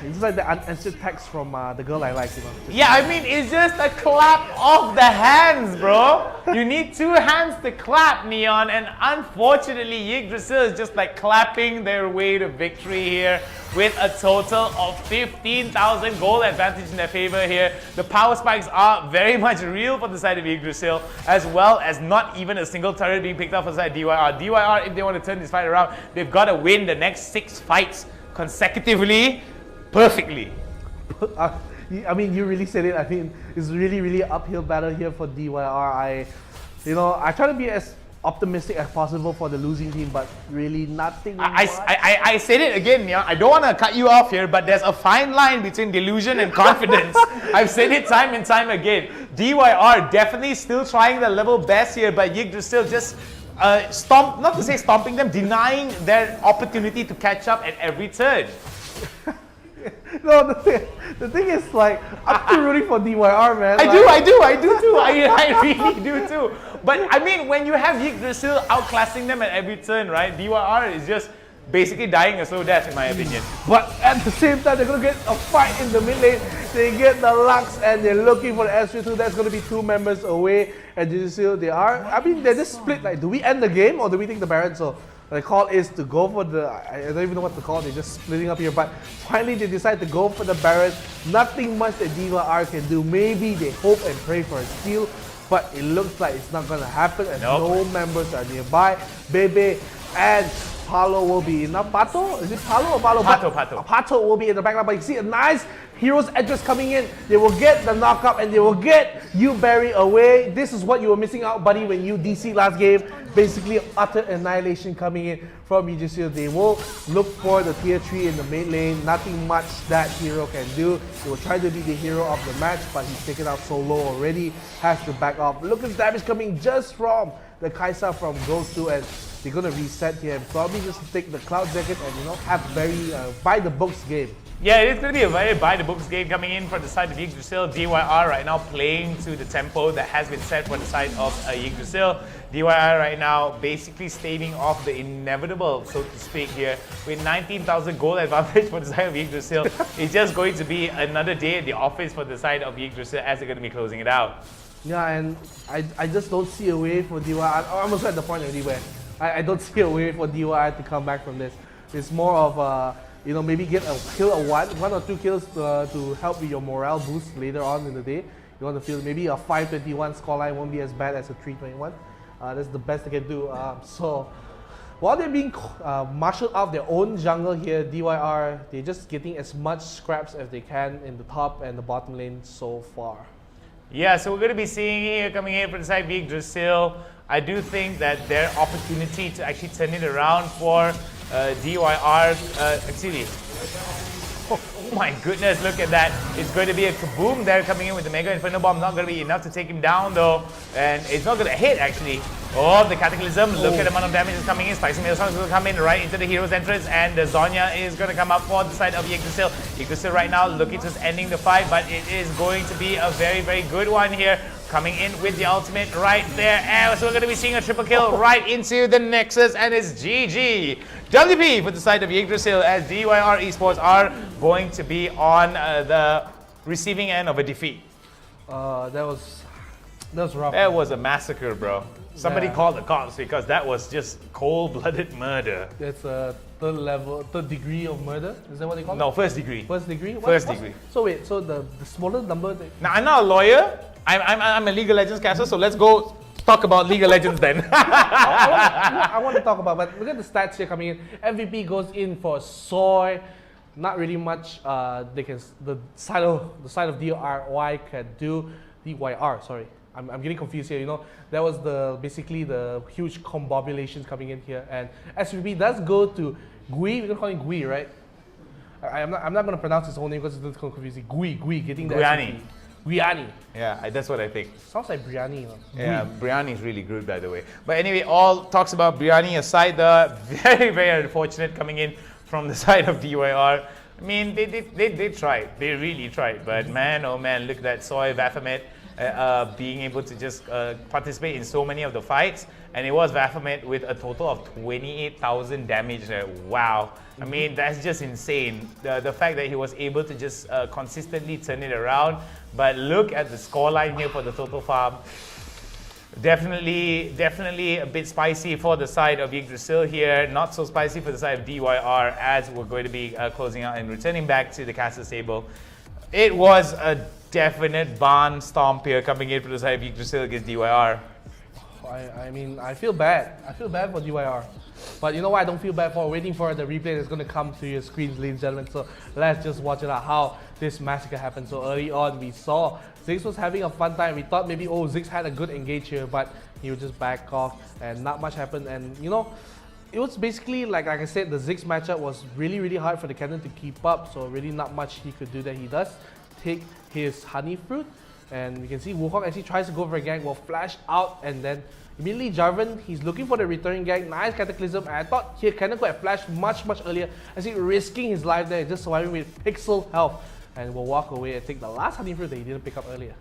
S3: it's like the unanswered text from the girl I like, you know.
S9: Yeah, I mean, it's just a clap of the hands, bro. You need 2 hands to clap, Neon, and unfortunately, Yggdrasil is just like clapping their way to victory here with a total of 15,000 gold advantage in their favor here. The power spikes are very much real for the side of Yggdrasil, as well as not even a single turret being picked up for the side of DYR. DYR, if they want to turn this fight around, they've got to win the next 6 fights consecutively. Perfectly.
S3: I mean, you really said it. I mean, it's really uphill battle here for DYR. I try to be as optimistic as possible for the losing team, but really nothing.
S9: I said it again, yeah. I don't want to cut you off here, but there's a fine line between delusion and confidence. I've said it time and time again. DYR definitely still trying their level best here, but Yggdrasil just not to say stomping them, denying their opportunity to catch up at every turn.
S3: No, the thing is, like, I'm still rooting for DYR, man.
S9: I do too. I really do too. But I mean, when you have Yggdrasil outclassing them at every turn, right? DYR is just basically dying a slow death, in my opinion.
S3: But at the same time, they're gonna get a fight in the mid lane. They get the Lux and they're looking for the S32. That's gonna be 2 members away. And Yggdrasil, they're just split. Like, do we end the game or do we take the Baron? So the call is to go for the, I don't even know what to call it, they're just splitting up here, but finally they decide to go for the Baron. Nothing much that DYR can do. Maybe they hope and pray for a steal, but it looks like it's not gonna happen as no members are nearby. Bebe and Palo will be in. Pato? Is it Palo or Palo?
S9: Pato.
S3: Pato will be in the backline, but you see a nice Hero's address coming in. They will get the knockup and they will get you Barry away. This is what you were missing out, buddy, when you DC last game. Basically, utter annihilation coming in from Yggdrasil. They will look for the tier 3 in the main lane. Nothing much that hero can do. They will try to be the hero of the match, but he's taken out so low already. Has to back off. Look at the damage coming just from the Kaisa from Ghost 2, and they're going to reset here and probably just take the Cloud Jacket and, you know, have very by the books game.
S9: Yeah, it's going to be a very by-the-books game coming in for the side of Yggdrasil. DYR right now playing to the tempo that has been set for the side of Yggdrasil. DYR right now basically staving off the inevitable, so to speak, here. With 19,000 gold advantage for the side of Yggdrasil, it's just going to be another day at the office for the side of Yggdrasil as they're going to be closing it out.
S3: Yeah, and I just don't see a way for DYR. I'm also at the point already where I don't see a way for DYR to come back from this. It's more of you know, maybe get a kill, one or two kills to help with your morale boost later on in the day. You want to feel maybe a 521 scoreline won't be as bad as a 321. That's the best they can do. So while they're being marshaled out their own jungle here, DYR, they're just getting as much scraps as they can in the top and the bottom lane so far.
S9: Yeah, so we're going to be seeing here coming in for the side of Yggdrasil. I do think that their opportunity to actually turn it around for DYR, actually, oh my goodness, look at that. It's going to be a kaboom there coming in with the Mega Inferno Bomb. Not going to be enough to take him down though. And it's not going to hit actually. Oh, the Cataclysm. Look at the amount of damage that's coming in. Spicy Maelstrom is going to come in right into the hero's entrance. And the Zonya is going to come up for the side of Yggdrasil. Yggdrasil right now looking to ending the fight, but it is going to be a very, very good one here. Coming in with the ultimate right there. And so we're going to be seeing a triple kill right into the Nexus, and it's GG. WP for the side of Yggdrasil, as DYR Esports are going to be on the receiving end of a defeat.
S3: That was rough.
S9: That was a massacre, bro. Somebody called the cops because that was just cold-blooded murder.
S3: That's a third degree of murder. Is that what they call it?
S9: No, first degree.
S3: First degree?
S9: First degree.
S3: So wait, so the smaller number.
S9: Now I'm not a lawyer. I'm a League of Legends caster, so let's go talk about League of Legends then.
S3: I want to talk about, but look at the stats here coming in. MVP goes in for Soy. Not really much. The side of DYR can do. DYR, sorry. I'm getting confused here. You know, that was basically the huge combobulations coming in here, and SVP does go to Gui. We're gonna call him Gui, right? I'm not going to pronounce his whole name because it's confusing. Gui, getting the
S9: Guiani.
S3: SCP. Guiani.
S9: Yeah, that's what I think.
S3: Sounds like biryani.
S9: Yeah, biryani is really good, by the way. But anyway, all talks about biryani aside, the very, very unfortunate coming in from the side of DYR. I mean, they tried. They really tried. But man, oh man, look at that Soy Baphomet being able to just participate in so many of the fights. And it was Baphomet with a total of 28,000 damage there. Wow. I mean, that's just insane. The fact that he was able to just consistently turn it around. But look at the scoreline here for the total farm. Definitely a bit spicy for the side of Yggdrasil here. Not so spicy for the side of DYR, as we're going to be closing out and returning back to the caster table. It was a definite barn stomp here coming in from the side of Yggdrasil against DYR.
S3: I mean, I feel bad. I feel bad for DYR. But you know what I don't feel bad for? Waiting for the replay that's going to come to your screens, ladies and gentlemen. So let's just watch it out how this massacre happened. So early on, we saw Ziggs was having a fun time. We thought maybe, oh, Ziggs had a good engage here, but he would just back off and not much happened. And you know, it was basically like I said, the Ziggs matchup was really hard for the Cannon to keep up. So really not much he could do that. He does take his honey fruit. And we can see Wukong actually tries to go for a gank, will flash out, and then immediately Jarvan, he's looking for the returning gank. Nice Cataclysm, and I thought he could have flashed much earlier, as he risking his life there, just surviving with pixel health, and will walk away and take the last honey fruit that he didn't pick up earlier.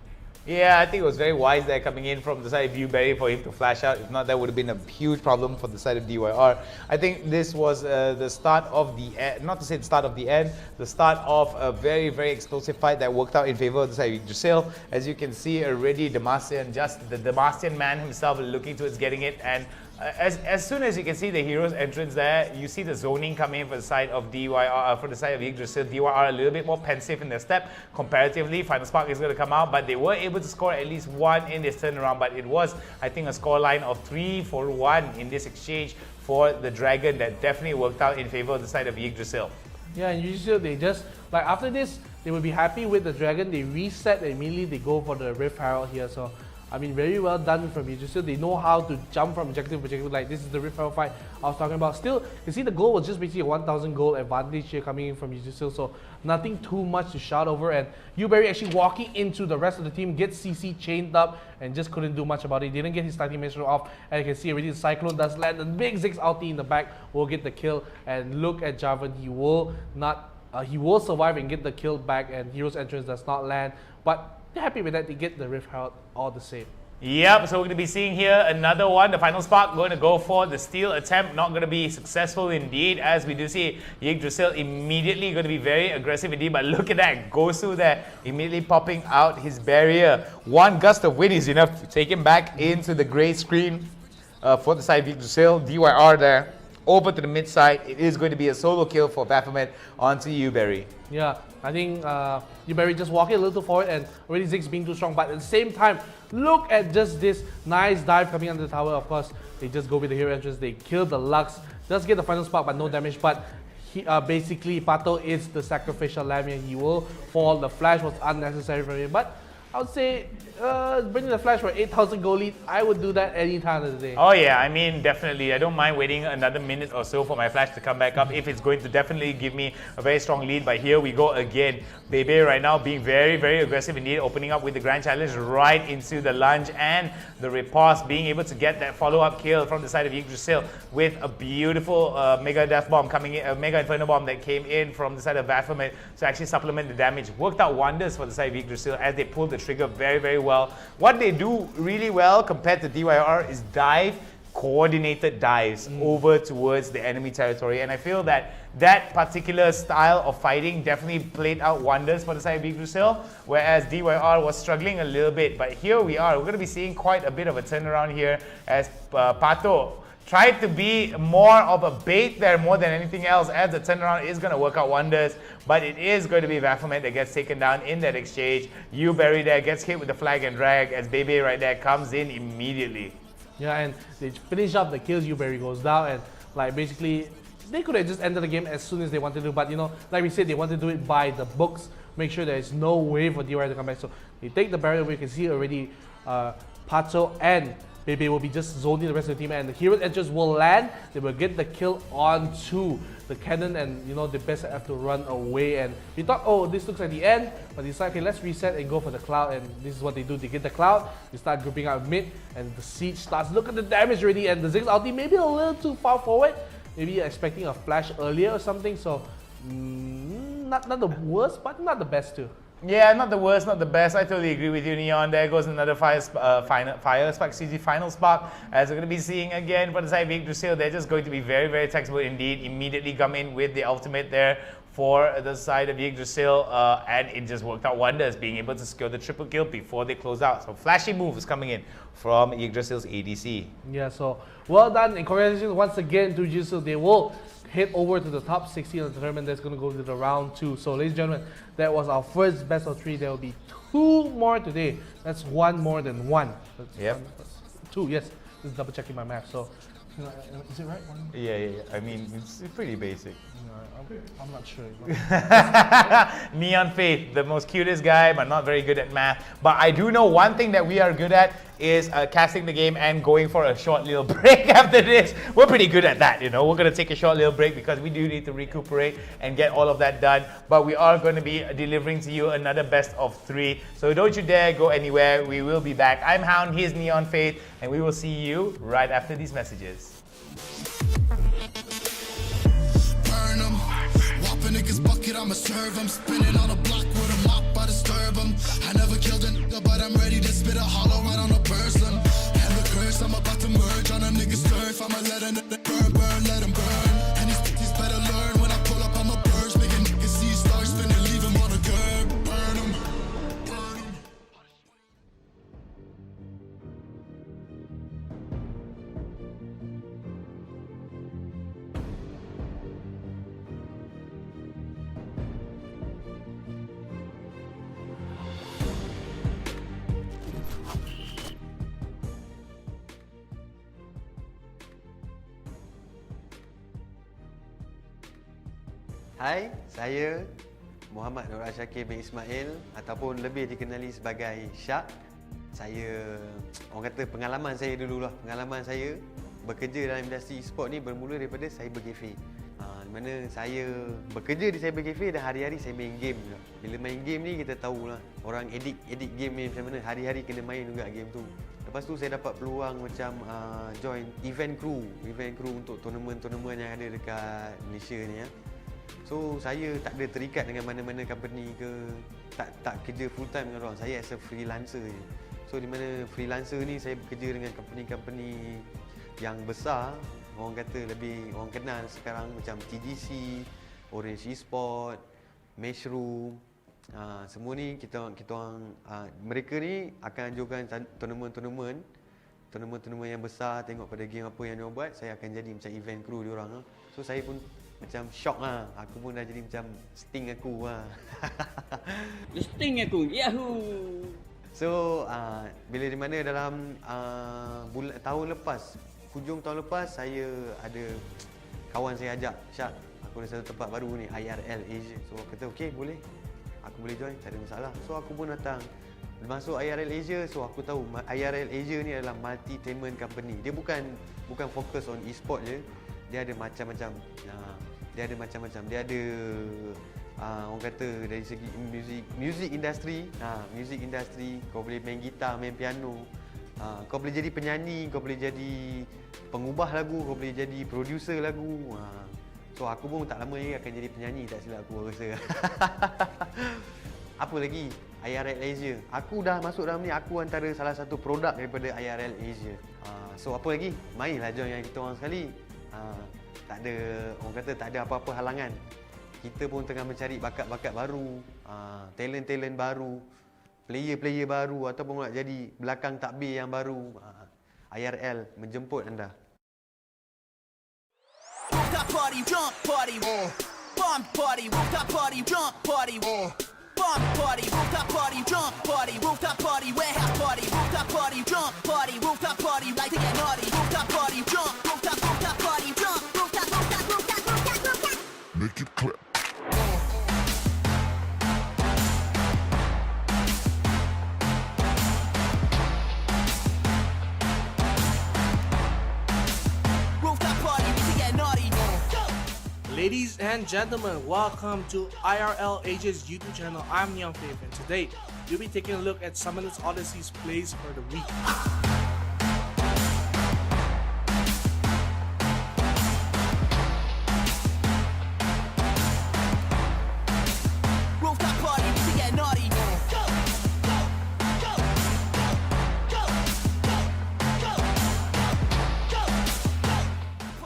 S9: Yeah, I think it was very wise there coming in from the side of Viewberry for him to flash out. If not, that would have been a huge problem for the side of DYR. I think this was the start of the end, not to say the start of the end, the start of a very explosive fight that worked out in favor of the side of Yggdrasil. As you can see already, Demacian, just the Demacian man himself looking towards getting it, and as soon as you can see the hero's entrance there, you see the zoning coming in for the side of DYR, for the side of Yggdrasil. DYR a little bit more pensive in their step comparatively. Final Spark is going to come out, but they were able to score at least one in this turnaround. But it was, I think, a scoreline of 3-1 in this exchange for the Dragon that definitely worked out in favor of the side of Yggdrasil.
S3: Yeah, and usually they just, like after this, they will be happy with the Dragon. They reset and immediately they go for the Rift Herald here. So I mean, very well done from Yggdrasil. They know how to jump from objective to objective. Like this is the Rift Herald fight I was talking about. Still, you see the goal was just basically a 1,000 gold advantage here coming in from Yggdrasil. So nothing too much to shout over. And Uberry actually walking into the rest of the team, gets CC chained up and just couldn't do much about it. Didn't get his starting minstrel off. And you can see already the Cyclone does land. The big Ziggs ulti in the back will get the kill. And look at Jarvan. He will not. He will survive and get the kill back. And Hero's Entrance does not land. But they're happy with that. They get the Rift Herald all the same.
S9: Yep, so we're going to be seeing here another one. The Final Spark going to go for the steal attempt. Not going to be successful indeed, as we do see Yggdrasil immediately going to be very aggressive indeed. But look at that, Gosu there immediately popping out his barrier. One gust of wind is enough to take him back into the grey screen for the side of Yggdrasil. DYR there over to the mid side. It is going to be a solo kill for Baphomet onto Uberry.
S3: Yeah, I think Uberry just walking a little forward and already Ziggs being too strong. But at the same time, look at just this nice dive coming under the tower. Of course, they just go with the hero entrance. They kill the Lux. Does get the Final Spark, but no damage. But he, basically, Pato is the sacrificial lamb here. He will fall. The flash was unnecessary for him. But I would say bringing the flash for 8,000 gold lead, I would do that any time of the day.
S9: Oh yeah, I mean definitely. I don't mind waiting another minute or so for my flash to come back up if it's going to definitely give me a very strong lead. But here we go again. Bebe right now being very aggressive indeed, opening up with the Grand Challenge right into the lunge and the riposte, being able to get that follow-up kill from the side of Yggdrasil with a beautiful Mega Death Bomb coming in, Mega Inferno Bomb that came in from the side of Baphomet to actually supplement the damage. Worked out wonders for the side of Yggdrasil as they pulled the trigger very well. What they do really well compared to DYR is dive, coordinated dives over towards the enemy territory, and I feel that that particular style of fighting definitely played out wonders for the side of Yggdrasil, whereas DYR was struggling a little bit. But here we are, we're going to be seeing quite a bit of a turnaround here as Pato tried to be more of a bait there more than anything else, as the turnaround is going to work out wonders. But it is going to be Baphomet that gets taken down in that exchange. Uberry there gets hit with the flag and drag as Bebe right there comes in immediately.
S3: Yeah, and they finish up the kills. Uberry goes down, and like basically they could have just ended the game as soon as they wanted to, but you know, like we said, they want to do it by the books, make sure there is no way for DYR to come back. So they take the barrier away. You can see already Pato and Bebe will be just zoning the rest of the team, and the Hero Edgers will land. They will get the kill onto the cannon, and you know the best have to run away. And we thought, oh, this looks like the end, but they decided, okay, let's reset and go for the cloud. And this is what they do. They get the cloud, they start grouping out mid, and the siege starts. Look at the damage already, and the Ziggs ulti maybe a little too far forward. Maybe you're expecting a flash earlier or something. So not the worst, but not the best too.
S9: Yeah, not the worst, not the best. I totally agree with you, Neon. There goes another fire spark, CG final spark. As we're going to be seeing again for the side of Yggdrasil, they're just going to be very, very textbook indeed. Immediately come in with the ultimate there for the side of Yggdrasil, and it just worked out wonders, being able to secure the triple kill before they close out. So flashy moves coming in from Yggdrasil's ADC.
S3: Yeah, so well done, and congratulations once again to Yggdrasil. They will head over to the top 16 of the tournament that's going to go to the round 2. So ladies and gentlemen, that was our first best of 3. There will be 2 more today. That's 1 more than 1.
S9: Yep.
S3: 2, yes. Just double checking my math. So is it right?
S9: Yeah. I mean, it's pretty basic.
S3: I'm not sure.
S9: NeonFaith, the most cutest guy, but not very good at math. But I do know one thing that we are good at is casting the game and going for a short little break after this. We're pretty good at that, you know. We're going to take a short little break because we do need to recuperate and get all of that done. But we are going to be delivering to you another best of 3. So don't you dare go anywhere. We will be back. I'm Hound, he's NeonFaith, and we will see you right after these messages.
S2: Niggas bucket, I'ma serve them. Spinning on a block with a mop, I disturb them. I never killed a nigga, but I'm ready to spit a hollow right on a person. And the curse, I'm about to merge on a nigga's turf. I'ma let a nigga burn, let him burn. And these bitches better learn when I pull up, I'm a burst. Making niggas see stars, finna leave him on the curb. Burn him, burn him.
S4: Hai, saya Muhammad Nur Syakir bin Ismail ataupun lebih dikenali sebagai Syak. Saya, orang kata pengalaman saya dululah. Pengalaman saya bekerja dalam industri e-sport ni bermula daripada cyber cafe. Di mana saya bekerja di cyber cafe dan hari-hari saya main game juga. Bila main game ni kita tahulah orang edit game ni macam mana, hari-hari kena main juga game tu. Lepas tu saya dapat peluang macam join event crew untuk tournament yang ada dekat Malaysia ni ya. So saya tak ada terikat dengan mana-mana company ke, tak kerja full time dengan orang. Saya as a freelancer je. So di mana freelancer ni saya bekerja dengan company-company yang besar, orang kata lebih orang kenal sekarang macam TGC, Orange Esport, Mushroom. Semua ni kita orang mereka ni akan ajukan tournament yang besar, tengok pada game apa yang dia buat, saya akan jadi macam event crew dia orang. So saya pun macam shock lah. Aku pun dah jadi macam Sting aku lah.
S5: Sting aku, yahoo!
S4: So, bila di mana dalam tahun lepas, hujung tahun lepas, saya ada kawan saya ajak, Syak, aku ada satu tempat baru ni, IRL Asia. So, aku kata, okay, boleh. Aku boleh join, tak ada masalah. So, aku pun datang. Masuk IRL Asia, so aku tahu IRL Asia ni adalah multi-tainment company. Dia bukan fokus on e-sport je. Dia ada macam-macam. Dia ada orang kata dari segi music industry. Music industry, kau boleh main gitar, main piano. Kau boleh jadi penyanyi, kau boleh jadi pengubah lagu, kau boleh jadi producer lagu. So aku pun tak lama lagi akan jadi penyanyi, tak silap aku rasa. Apa lagi? IRL Asia. Aku dah masuk dalam ni, aku antara salah satu produk daripada IRL Asia. So apa lagi? Mainlah join dengan kita orang sekali. Tak ada, orang kata tak ada apa-apa halangan. Kita pun tengah mencari bakat-bakat baru, talent-talent baru, player-player baru ataupun nak jadi belakang takbir yang baru. IRL menjemput anda.
S10: Rooftop party, jump party, bomb party, rooftop party, jump party, bomb party, rooftop party, jump party, rooftop party, warehouse party, rooftop party, jump party, rooftop party, like to get naughty, rooftop party, jump, rooftop party, jump, rooftop.
S2: Make it clap.
S3: Ladies and gentlemen, welcome to IRL Asia's YouTube channel. I'm NeonFaith, and today you'll be taking a look at Summoners Odyssey's plays for the week.
S10: Rooftop party, we get naughty.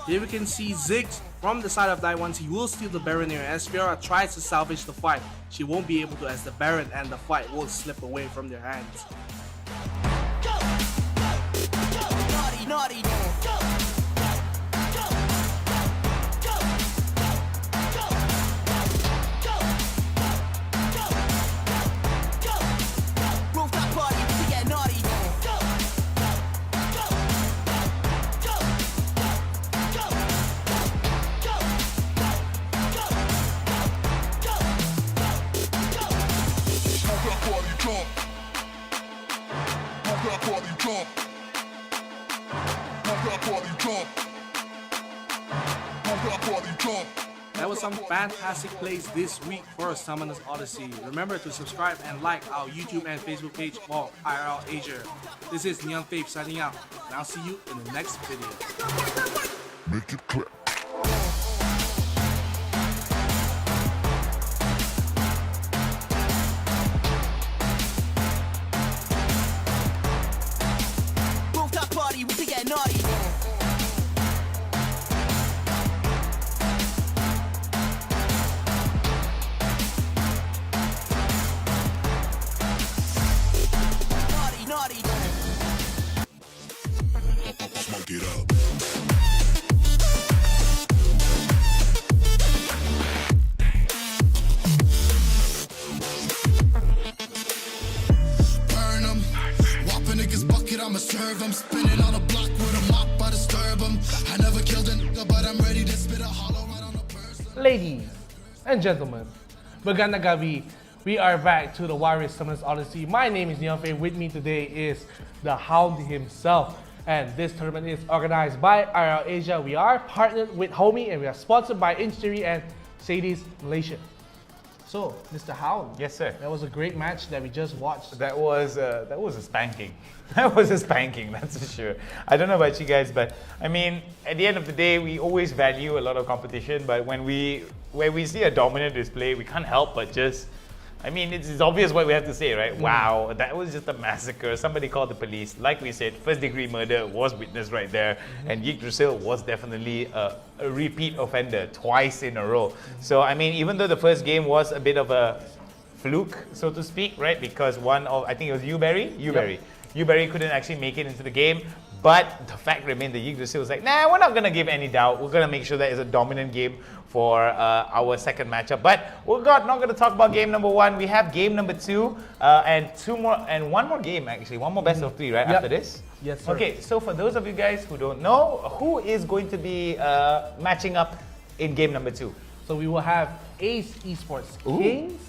S3: Here we can see Ziggs from the side of Daiwans. He will steal the Baron here as Fiora tries to salvage the fight. She won't be able to as the Baron and the fight will slip away from their hands.
S10: Naughty, naughty. Rooftop party, we get naughty.
S3: That was some fantastic plays this week for Summoners Odyssey. Remember to subscribe and like our YouTube and Facebook page for IRL Asia. This is NeonFaith signing out, and I'll see you in the next video.
S2: Make it clap.
S10: Rooftop party, we get naughty. Naughty, naughty.
S2: Smoke it up.
S11: Burn 'em. Whopping niggas bucket, I'ma serve 'em. Spinning on a block with a mop, I disturb 'em. I never killed a nigga, but I'm ready to spit a hollow right on a person.
S3: Ladies and gentlemen, Maganda Gabi, we are back to the Warriors Summoners Odyssey. My name is NeonFaith. With me today is the Hound himself. And this tournament is organized by IRL Asia. We are partnered with HOMIEE and we are sponsored by Inchtheory and Sadie's Malaysia. So, Mr. Hound.
S9: Yes, sir.
S3: That was a great match that we just watched.
S9: That was a spanking. That was a spanking, that's for sure. I don't know about you guys, but I mean, at the end of the day, we always value a lot of competition. But when we see a dominant display, we can't help but just. I mean, it's obvious what we have to say, right? Wow, that was just a massacre. Somebody called the police. Like we said, first-degree murder was witnessed right there. And Yggdrasil was definitely a repeat offender twice in a row. So, I mean, even though the first game was a bit of a fluke, so to speak, right? Because one of, I think it was Uberry couldn't actually make it into the game. But the fact remained that Yggdrasil was like, nah, we're not going to give any doubt. We're going to make sure that it's a dominant game for our second matchup. But we're not going to talk about game number one. We have game number two and one more game, actually. One more best of three, right, after this?
S3: Yes, sir.
S9: Okay, so for those of you guys who don't know, who is going to be matching up in game number two?
S3: So we will have Ace Esports Kings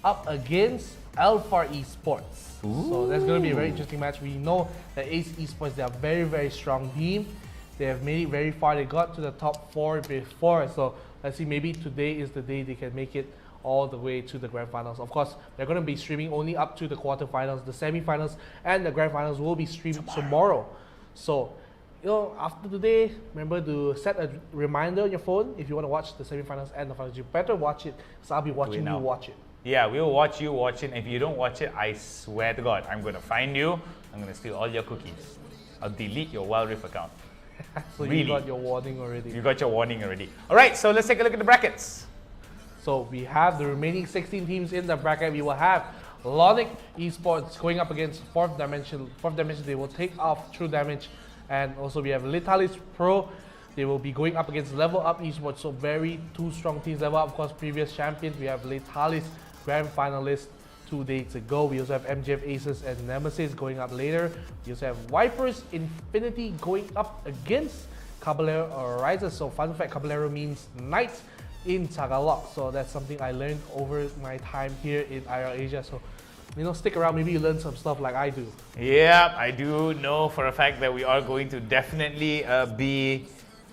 S3: up against Alphar Esports. So that's going to be a very interesting match. We know that Ace Esports, they are a very, very strong team. They have made it very far. They got to the top 4 before. So let's see, maybe today is the day they can make it all the way to the grand finals. Of course, they're going to be streaming only up to the quarterfinals. The semifinals and the grand finals will be streamed tomorrow. So, you know, after today, remember to set a reminder on your phone if you want to watch the semifinals and the finals. You better watch it, because I'll be watching you watch it.
S9: Yeah, we'll watch you watch it. If you don't watch it, I swear to God, I'm going to find you. I'm going to steal all your cookies. I'll delete your Wild Rift account.
S3: So
S9: really?
S3: You got your warning already.
S9: You got your warning already. All right, so let's take a look at the brackets.
S3: So we have the remaining 16 teams in the bracket. We will have Lonic Esports going up against Fourth Dimension. Fourth Dimension, they will take off True Damage. And also we have Litalis Pro. They will be going up against Level Up Esports. So two strong teams. Level Up, of course, previous champions. We have Litalis, grand finalist 2 days ago. We also have MGF Aces and Nemesis going up later. We also have Vipers Infinity going up against Caballero Rises. So fun fact, Caballero means knight in Tagalog. So that's something I learned over my time here in IRL Asia. So, you know, stick around, maybe you learn some stuff like I do.
S9: Yeah, I do know for a fact that we are going to definitely be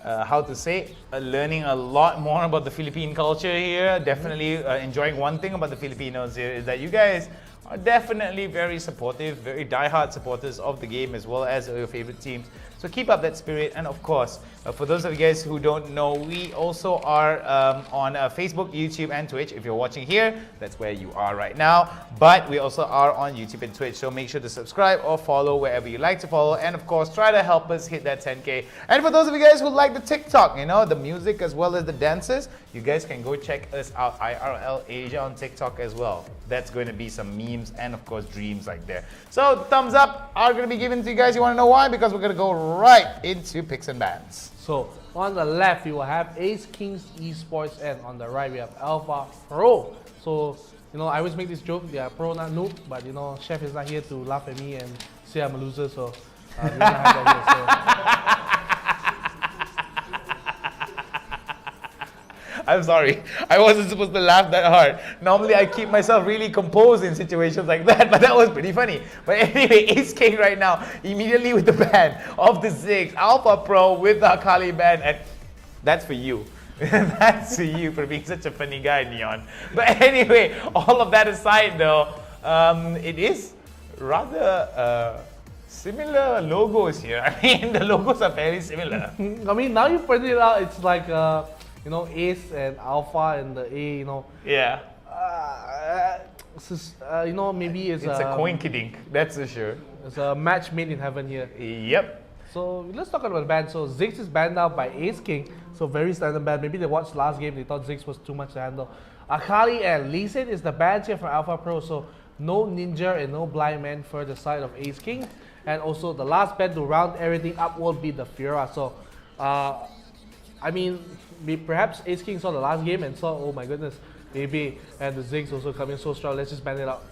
S9: learning a lot more about the Philippine culture here. Definitely enjoying one thing about the Filipinos here is that you guys are definitely very supportive, very die-hard supporters of the game as well as your favorite teams. So keep up that spirit. And of course, for those of you guys who don't know, we also are on Facebook, YouTube, and Twitch. If you're watching here, that's where you are right now. But we also are on YouTube and Twitch. So make sure to subscribe or follow wherever you like to follow. And of course, try to help us hit that 10K. And for those of you guys who like the TikTok, you know, the music as well as the dances, you guys can go check us out, IRL Asia on TikTok as well. That's going to be some memes and of course dreams like there. So thumbs up are going to be given to you guys. You want to know why? Because we're going to go right into picks and bans.
S3: So on the left, you will have Ace Kings Esports, and on the right, we have Alpha Pro. So, you know, I always make this joke, they are pro, not noob, but you know, Chef is not here to laugh at me and say I'm a loser, so we're gonna have that here. So.
S9: I'm sorry, I wasn't supposed to laugh that hard. Normally I keep myself really composed in situations like that, but that was pretty funny. But anyway, Ace King right now, immediately with the ban of the Ziggs, Alpha Pro with the Akali ban, and that's for you. That's for you for being such a funny guy, Neon. But anyway, all of that aside though, it is rather similar logos here. I mean, the logos are very similar.
S3: I mean, now you pointed it out, it's like you know, Ace and Alpha and the A, you know.
S9: Yeah.
S3: You know, maybe it's
S9: a coin kidding, that's for sure.
S3: It's a match made in heaven here.
S9: Yep.
S3: So let's talk about the ban. So Ziggs is banned out by Ace King. So very standard ban. Maybe they watched last game, they thought Ziggs was too much to handle. Akali and Lee Sin is the bans here for Alpha Pro. So no Ninja and no Blind Man for the side of Ace King. And also the last ban to round everything up will be the Fiora. So I mean, perhaps Ace King saw the last game and saw, oh my goodness, maybe, and the Ziggs also coming so strong, let's just ban it out.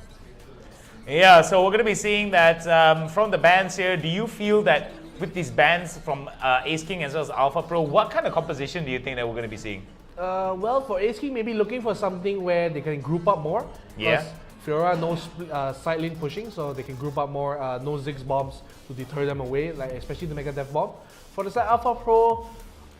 S9: Yeah, so we're going to be seeing that from the bans here. Do you feel that with these bans from Ace King as well as Alpha Pro, what kind of composition do you think that we're going to be seeing?
S3: Well, for Ace King, maybe looking for something where they can group up more.
S9: Yeah.
S3: Fiora, no side lane pushing, so they can group up more, no Ziggs bombs to deter them away, like especially the Mega Death Bomb. For the side Alpha Pro,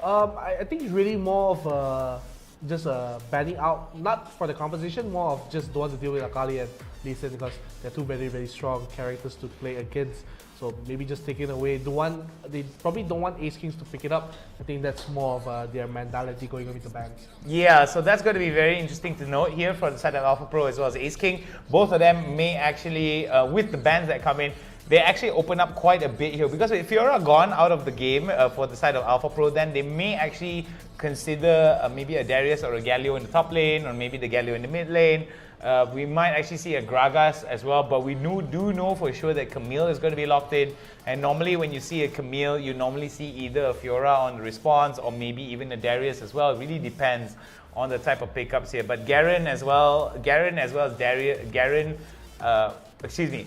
S3: I think it's really more of just banning out, not for the composition, more of just don't want to deal with Akali and Lee Sin because they're two very, very strong characters to play against. So maybe just taking away, they probably don't want Ace Kings to pick it up. I think that's more of their mentality going on with the bans.
S9: Yeah, so that's going to be very interesting to note here for the side of Alpha Pro as well as Ace King. Both of them may actually, with the bans that come in, they actually open up quite a bit here because if Fiora gone out of the game for the side of Alpha Pro, then they may actually consider maybe a Darius or a Galio in the top lane, or maybe the Galio in the mid lane. We might actually see a Gragas as well, but we do know for sure that Camille is going to be locked in. And normally when you see a Camille, you normally see either a Fiora on the response or maybe even a Darius as well. It really depends on the type of pickups here. But Garen as well as Darius,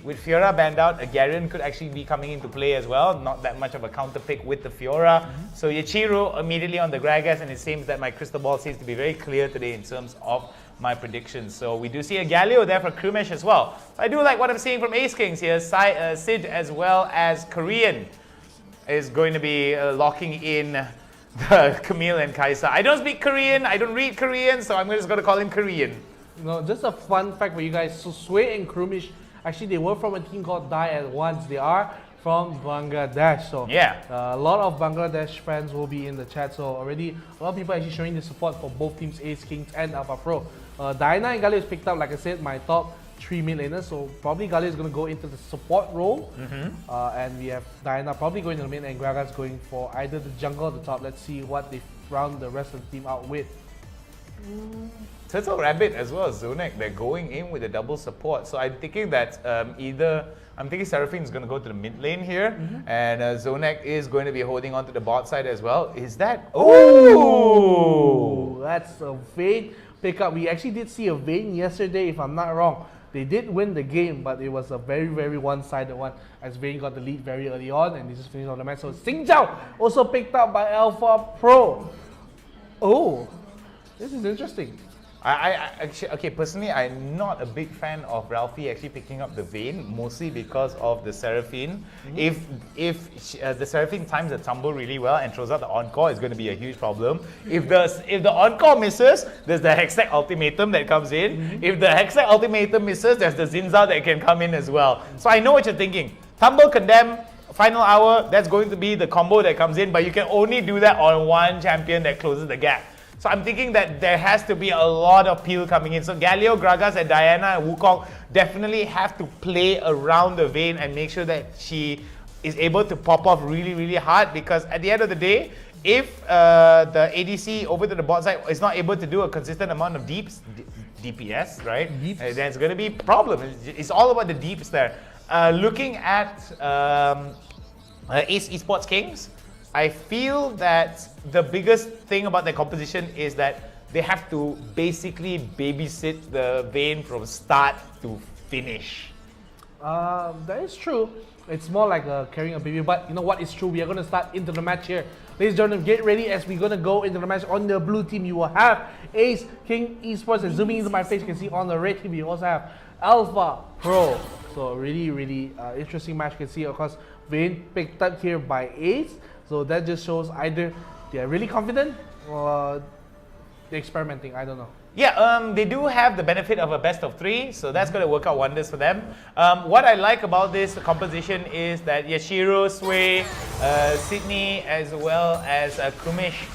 S9: with Fiora banned out, a Garen could actually be coming into play as well. Not that much of a counter pick with the Fiora. So Yachiru immediately on the Gragas, and it seems that my crystal ball seems to be very clear today in terms of my predictions. So we do see a Galio there for Krumesh as well. I do like what I'm seeing from Ace Kings here. Sid as well as Korean is going to be locking in the Camille and Kaisa. I don't speak Korean, I don't read Korean, so I'm just going to call him Korean.
S3: You know, just a fun fact for you guys. So Sway and Krumesh, actually they were from a team called Die at Once. They are from Bangladesh. So
S9: yeah,
S3: a lot of Bangladesh fans will be in the chat. So already a lot of people actually showing the support for both teams, Ace Kings and Alpha Pro. Diana and Galio is picked up, like I said, my top 3 mid laners. So probably Galio is going to go into the support role. And we have Diana probably going to the mid and Gragas going for either the jungle or the top. Let's see what they round the rest of the team out with.
S9: Turtle Rabbit as well as Zonek, they're going in with a double support. So I'm thinking that I'm thinking Seraphine is going to go to the mid lane here, and Zonek is going to be holding on to the bot side as well. Is that? Oh!
S3: That's a Vayne pickup. We actually did see a Vayne yesterday, if I'm not wrong. They did win the game, but it was a very, very one-sided one as Vayne got the lead very early on and they just finished on the match. So Xing Zhao also picked up by Alpha Pro. Oh, this is interesting.
S9: Actually, okay, personally, I'm not a big fan of Ralphie actually picking up the Vayne, mostly because of the Seraphine. If the Seraphine times the tumble really well and throws out the encore, it's going to be a huge problem. If the encore misses, there's the Hextech Ultimatum that comes in. If the Hextech Ultimatum misses, there's the Zinza that can come in as well. So I know what you're thinking. Tumble, condemn, final hour, that's going to be the combo that comes in, but you can only do that on one champion that closes the gap. So I'm thinking that there has to be a lot of peel coming in. So Galio, Gragas, and Diana and Wukong definitely have to play around the Vayne and make sure that she is able to pop off really, really hard, because at the end of the day, if the ADC over to the bot side is not able to do a consistent amount of DPS, right? Then it's going to be a problem. It's all about the deeps there. Looking at Ace Esports Kings, I feel that the biggest thing about their composition is that they have to basically babysit the Vayne from start to finish.
S3: That is true. It's more like carrying a baby, but you know what is true? We are going to start into the match here. Ladies and gentlemen, get ready as we're going to go into the match. On the blue team, you will have Ace, King Esports, and zooming into my face, you can see on the red team, you also have Alpha Pro. So really, really interesting match. You can see, of course, Vayne picked up here by Ace. So that just shows either they're really confident or they're experimenting. I don't know.
S9: Yeah, they do have the benefit of a best of 3, so that's going to work out wonders for them. What I like about this composition is that Yashiro, Sway, Sydney, as well as Kumish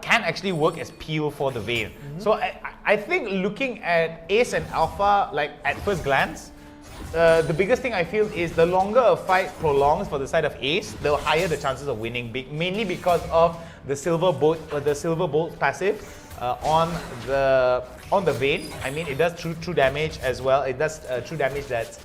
S9: can actually work as peel for the Vayne. So I think looking at Ace and Alpha, like at first glance, the biggest thing I feel is the longer a fight prolongs for the side of Ace, the higher the chances of winning, mainly because of the Silver Bolt passive on the Vayne. I mean, it does true damage as well. It does true damage that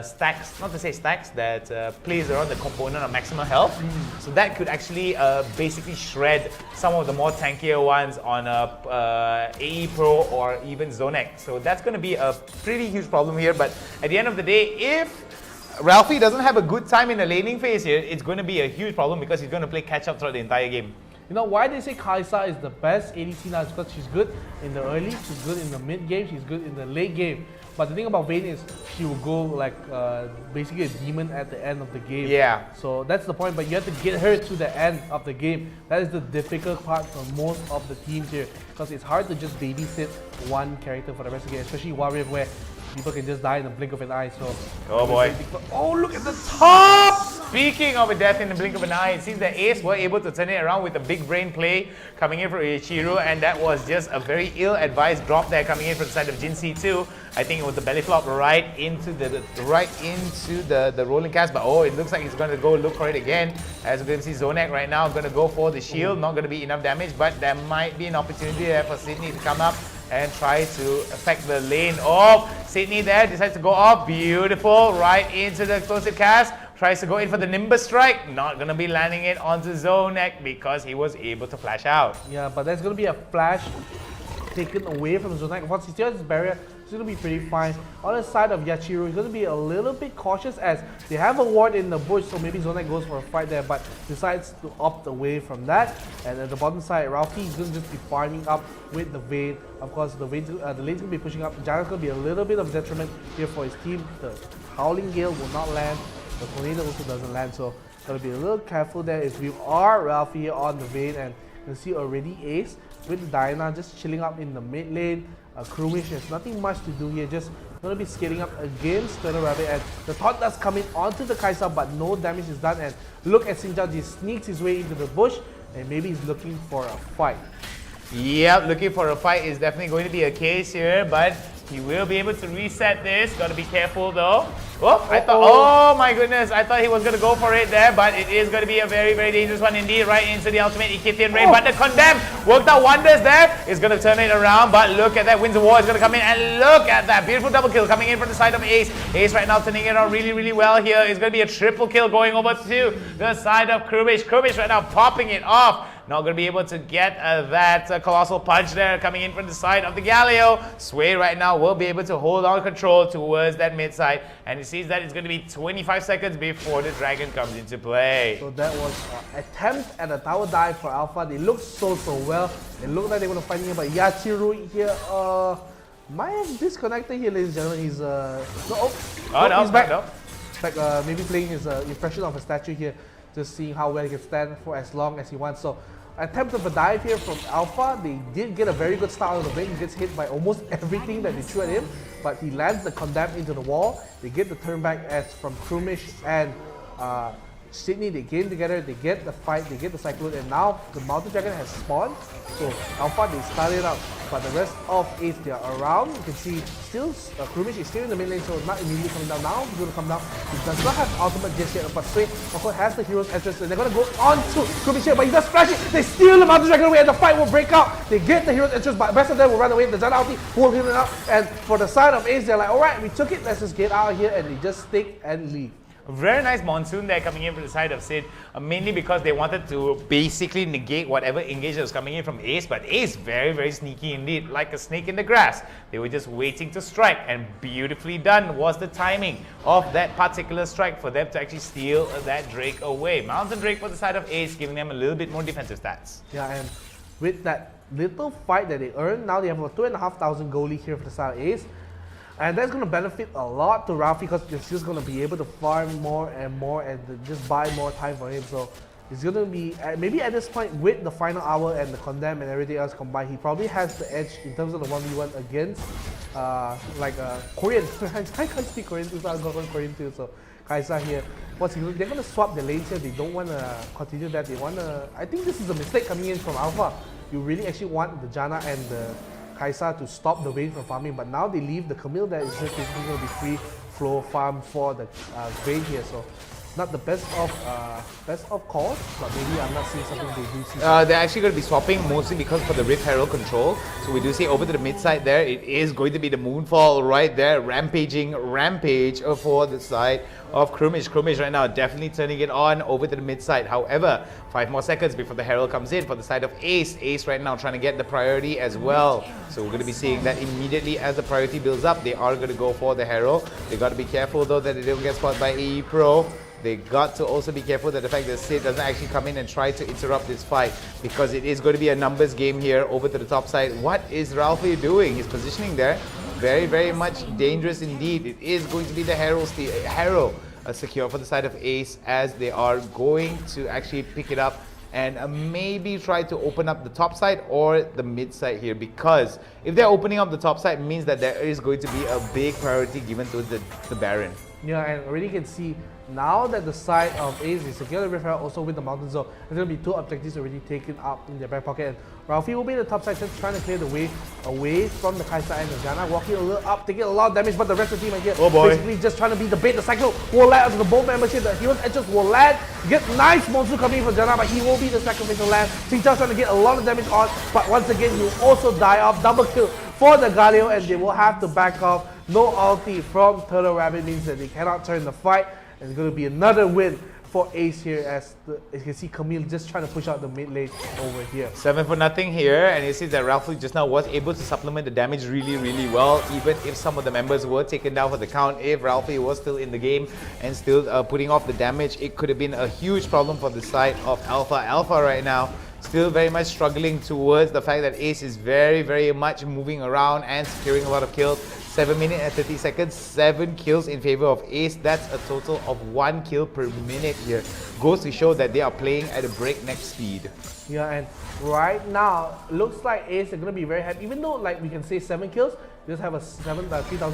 S9: stacks, not to say stacks, that plays around the component of maximum health. So that could actually basically shred some of the more tankier ones on AE Pro or even Zonek. So that's going to be a pretty huge problem here. But at the end of the day, if Ralphie doesn't have a good time in the laning phase here, it's going to be a huge problem because he's going to play catch up throughout the entire game.
S3: You know why they say Kai'Sa is the best ADC now is because she's good in the early, she's good in the mid game, she's good in the late game. But the thing about Vayne is she will go like basically a demon at the end of the game.
S9: Yeah.
S3: So that's the point, but you have to get her to the end of the game. That is the difficult part for most of the teams here, because it's hard to just babysit one character for the rest of the game, especially Wild Rift where people can just die in the blink of an eye. So
S9: oh boy.
S3: Oh, look at the top!
S9: Speaking of a death in the blink of an eye, it seems that Ace were able to turn it around with a big brain play coming in from Ichiro, and that was just a very ill-advised drop there coming in from the side of Jinxie too. I think it was the belly flop right into the rolling cast, but oh, it looks like he's going to go look for it again. As we can see, Zonek right now going to go for the shield, not going to be enough damage, but there might be an opportunity there for Sydney to come up and try to affect the lane. Oh, Sydney there decides to go off, beautiful, right into the explosive cast. Tries to go in for the Nimbus Strike, not going to be landing it onto Zonek because he was able to flash out.
S3: Yeah, but there's going to be a flash taken away from Zonek. Once he still has his barrier, it's going to be pretty fine. On the side of Yachiro, he's going to be a little bit cautious as they have a ward in the bush, so maybe Zonek goes for a fight there, but decides to opt away from that. And at the bottom side, Ralphie is going to just be farming up with the Vayne. Of course, the lane's going to be pushing up. Janna's going to be a little bit of detriment here for his team. The Howling Gale will not land. The tornado also doesn't land, so gotta be a little careful there. If you are Ralphie here on the Vayne, and you can see already Ace with Diana just chilling up in the mid lane. Krumish has nothing much to do here, just gonna be scaling up against Turtle Rabbit, and the taunt does come in onto the Kai'Sa, but no damage is done. And look at Xingjiao, he sneaks his way into the bush, and maybe he's looking for a fight.
S9: Yep, looking for a fight is definitely going to be a case here, but he will be able to reset this. Got to be careful though. Oh, oh my goodness, I thought he was going to go for it there, but it is going to be a very, very dangerous one indeed, right into the ultimate Ikithian Ray. But the Condemn worked out wonders there. It's going to turn it around, but look at that. Winds of War is going to come in, and look at that. Beautiful double kill coming in from the side of Ace. Ace right now turning it around really, really well here. It's going to be a triple kill going over to the side of Krumish. Krumish right now popping it off. Not going to be able to get that colossal punch there coming in from the side of the Galio. Sway right now will be able to hold on control towards that mid side, and it seems that it's going to be 25 seconds before the Dragon comes into play.
S3: So that was an attempt at a tower dive for Alpha. They looked so well. It looked like they were going to find him, but Yachiru here might have disconnected here, ladies and gentlemen. He's he's back.
S9: No.
S3: It's like maybe playing his impression of a statue here, just seeing how well he can stand for as long as he wants. So attempt of a dive here from Alpha. They did get a very good start out of the way. He gets hit by almost everything that they threw at him, but he lands the condemn into the wall. They get the turn back as from Krumish and Sydney. They game together, they get the fight, they get the Cyclone, and now the Mountain Dragon has spawned. So Alpha, they started out, but the rest of Ace, they are around. You can see still Krumish is still in the mid lane, so not immediately coming down now. He's going to come down. He does not have ultimate just yet, but Sway also has the hero's entrance, and they're going to go on to Krumish here, but he does splash it. They steal the Mountain Dragon away, and the fight will break out. They get the hero's entrance, but the rest of them will run away. The Zana ulti will hit it up, and for the side of Ace, they're like, alright, we took it, let's just get out of here, and they just stick and leave.
S9: Very nice monsoon there coming in from the side of Sid, mainly because they wanted to basically negate whatever engage that was coming in from Ace, but Ace very sneaky indeed, like a snake in the grass. They were just waiting to strike, and beautifully done was the timing of that particular strike for them to actually steal that Drake away. Mountain Drake for the side of Ace, giving them a little bit more defensive stats.
S3: Yeah, and with that little fight that they earned, now they have a 2,500 goalie here for the side of Ace. And that's going to benefit a lot to Ralphie because he's just going to be able to farm more and just buy more time for him. So it's going to be, maybe at this point with the final hour and the condemn and everything else combined, he probably has the edge in terms of the 1v1 against Korean. I can't speak Korean too, so I'll go on Korean too. So Kaisa here, they're going to swap the lanes here. They don't want to continue that. They want to, I think this is a mistake coming in from Alpha. You really actually want the Janna and the Kaisa to stop the Vayne from farming, but now they leave the Camille that is just basically going to be free flow farm for the Vayne here. So not the best of calls, but maybe I'm not seeing something they do see.
S9: They're actually going to be swapping mostly because for the Rift Herald control. So we do see over to the mid side there, it is going to be the Moonfall right there, rampage for the side of Krumish. Krumish right now definitely turning it on over to the mid side. However, 5 more seconds before the Herald comes in for the side of Ace. Ace right now trying to get the priority as well. So we're going to be seeing that immediately as the priority builds up, they are going to go for the Herald. They got to be careful though that they don't get spotted by AE Pro. They got to also be careful that the fact that Sid doesn't actually come in and try to interrupt this fight, because it is going to be a numbers game here over to the top side. What is Ralphie doing? He's positioning there. Very much dangerous indeed. It is going to be the Herald secure for the side of Ace, as they are going to actually pick it up and maybe try to open up the top side or the mid side here, because if they're opening up the top side, it means that there is going to be a big priority given to the Baron.
S3: Yeah, and already can see now that the side of Ace is secure the Rift Herald also with the Mountain Zone, there's going to be 2 objectives already taken up in their back pocket. And Ralphie will be in the top side, just trying to clear the way away from the Kaisa and the Janna, walking a little up, taking a lot of damage, but the rest of the team are here basically just trying to be the bait. The cycle will land onto the bold membership, the hero's edges will land, get nice monster coming in for Janna, but he will be the sacrificial land. Singta's trying to get a lot of damage on, but once again he will also die off. Double kill for the Galio, and they will have to back off. No ulti from Turtle Rabbit means that they cannot turn the fight. And it's going to be another win for Ace here, as you can see Camille just trying to push out the mid lane over here.
S9: 7-0 here, and you see that Ralphie just now was able to supplement the damage really well, even if some of the members were taken down for the count. If Ralphie was still in the game and still putting off the damage, it could have been a huge problem for the side of Alpha. Alpha right now still very much struggling towards the fact that Ace is very much moving around and securing a lot of kills. 7 minutes and 30 seconds, 7 kills in favor of Ace. That's a total of 1 kill per minute here. Goes to show that they are playing at a breakneck speed.
S3: Yeah, and right now, looks like Ace are going to be very happy. Even though, like we can say 7 kills, they just have a 3,000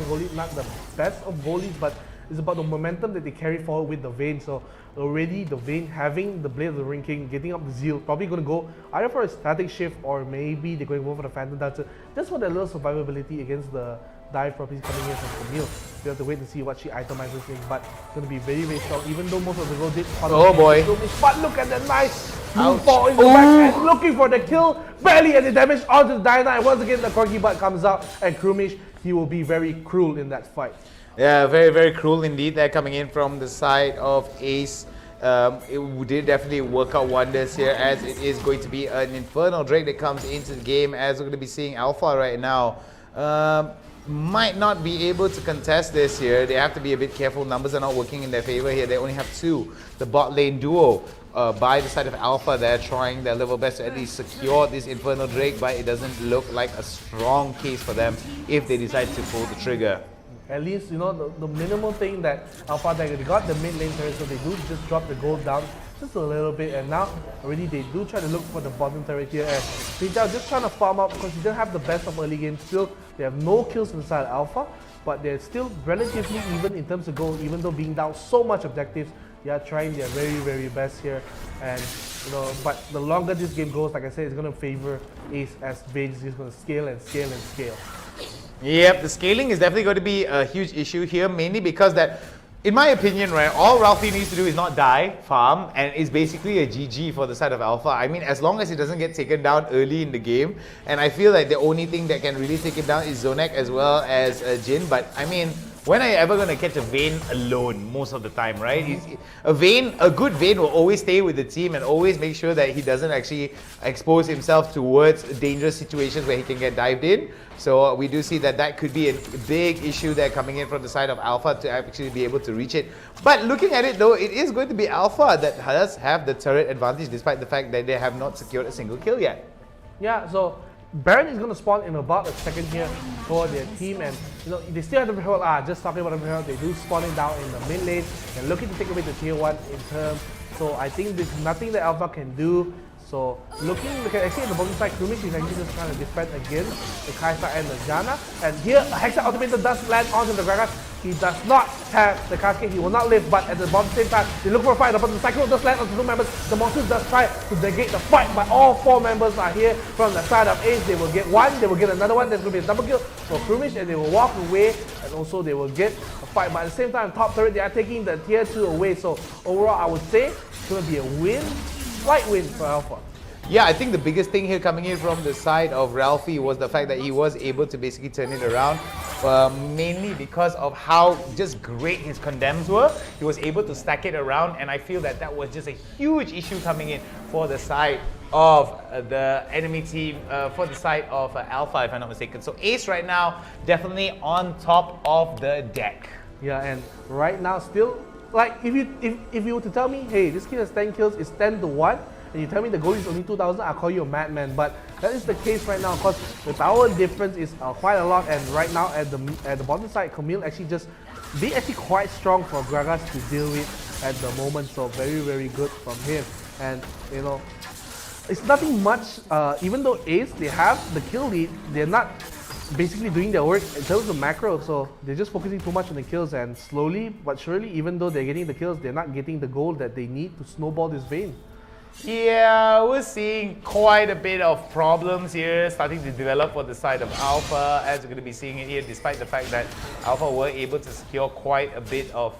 S3: goalie, not the best of goalies, but it's about the momentum that they carry forward with the Vayne. So already the Vayne having the Blade of the Ring King, getting up the Zeal, probably going to go either for a static shift or maybe they're going to go for the Phantom Dancer, just for that little survivability against the dive properties coming in from Camille. We have to wait to see what she itemizes in, but it's going to be very strong, even though most of the gold did.
S9: Oh boy.
S3: But look at that nice moonfall in the back and looking for the kill. Barely any damage onto the Diana, and once again the Corky Butt comes out, and Krumish, he will be very cruel in that fight.
S9: Yeah, very cruel indeed. They're coming in from the side of Ace. it did definitely work out wonders here, as it is going to be an Infernal Drake that comes into the game, as we're going to be seeing Alpha right now. Might not be able to contest this here. They have to be a bit careful. Numbers are not working in their favor here. They only have 2. The bot lane duo by the side of Alpha, they're trying their level best to at least secure this Infernal Drake, but it doesn't look like a strong case for them if they decide to pull the trigger.
S3: At least, you know, the minimal thing that Alpha, they got the mid lane turret, so they do just drop the gold down just a little bit, and now already they do try to look for the bottom turret here, and Pijao just trying to farm up because he didn't have the best of early game. Still, they have no kills inside Alpha, but they're still relatively even in terms of gold, even though being down so much objectives. They are trying their very best here, and you know, but the longer this game goes, like I said, it's going to favor Ace, as Vage is just going to scale and scale and scale.
S9: Yep, the scaling is definitely going to be a huge issue here, mainly because that, in my opinion, right, all Ralphie needs to do is not die, farm, and it's basically a GG for the side of Alpha. I mean, as long as he doesn't get taken down early in the game, and I feel like the only thing that can really take him down is Zonek as well as Jin, but I mean, when are you ever going to catch a Vayne alone most of the time, right? A good Vayne will always stay with the team and always make sure that he doesn't actually expose himself towards dangerous situations where he can get dived in. So we do see that that could be a big issue there coming in from the side of Alpha to actually be able to reach it. But looking at it though, it is going to be Alpha that does have the turret advantage despite the fact that they have not secured a single kill yet.
S3: Yeah, so Baron is going to spawn in about a second here for their team, and you know, they still have the Herald. Just talking about the Herald, they do spawn it down in the mid lane. They're looking to take away the tier 1 in terms. So I think there's nothing that Alpha can do. So looking actually at the bottom side, Krumich is actually just trying to defend against the Kaisa and the Janna. And here, Hexa Ultimator does land onto the Gragas. He does not have the cascade, he will not live, but at the bottom same time, they look for a fight. But the Cyclone does land onto 2 members. The Monsters does try to negate the fight, but all 4 members are here from the side of Ace. They will get 1, they will get another one, there's going to be a double kill for Krumich, and they will walk away, and also they will get a fight. But at the same time, top turret, they are taking the tier 2 away. So overall, I would say it's going to be a win, slight win for Alpha.
S9: Yeah, I think the biggest thing here coming in from the side of Ralphie was the fact that he was able to basically turn it around, mainly because of how just great his condemns were. He was able to stack it around, and I feel that that was just a huge issue coming in for the side of the enemy team, for the side of Alpha, if I'm not mistaken. So Ace right now definitely on top of the deck.
S3: Yeah, and right now still, like if you were to tell me, hey, this kid has 10 kills, it's 10-1, and you tell me the goal is only 2,000, I'll call you a madman. But that is the case right now, because the tower difference is quite a lot, and right now at the bottom side, Camille actually just be actually quite strong for Gragas to deal with at the moment. So very good from him. And you know, it's nothing much. Even though Ace, they have the kill lead, they're not basically doing their work in terms of macro, so they're just focusing too much on the kills, and slowly but surely, even though they're getting the kills, they're not getting the gold that they need to snowball this Vayne.
S9: Yeah, we're seeing quite a bit of problems here starting to develop for the side of Alpha, as we're going to be seeing it here, despite the fact that Alpha were able to secure quite a bit of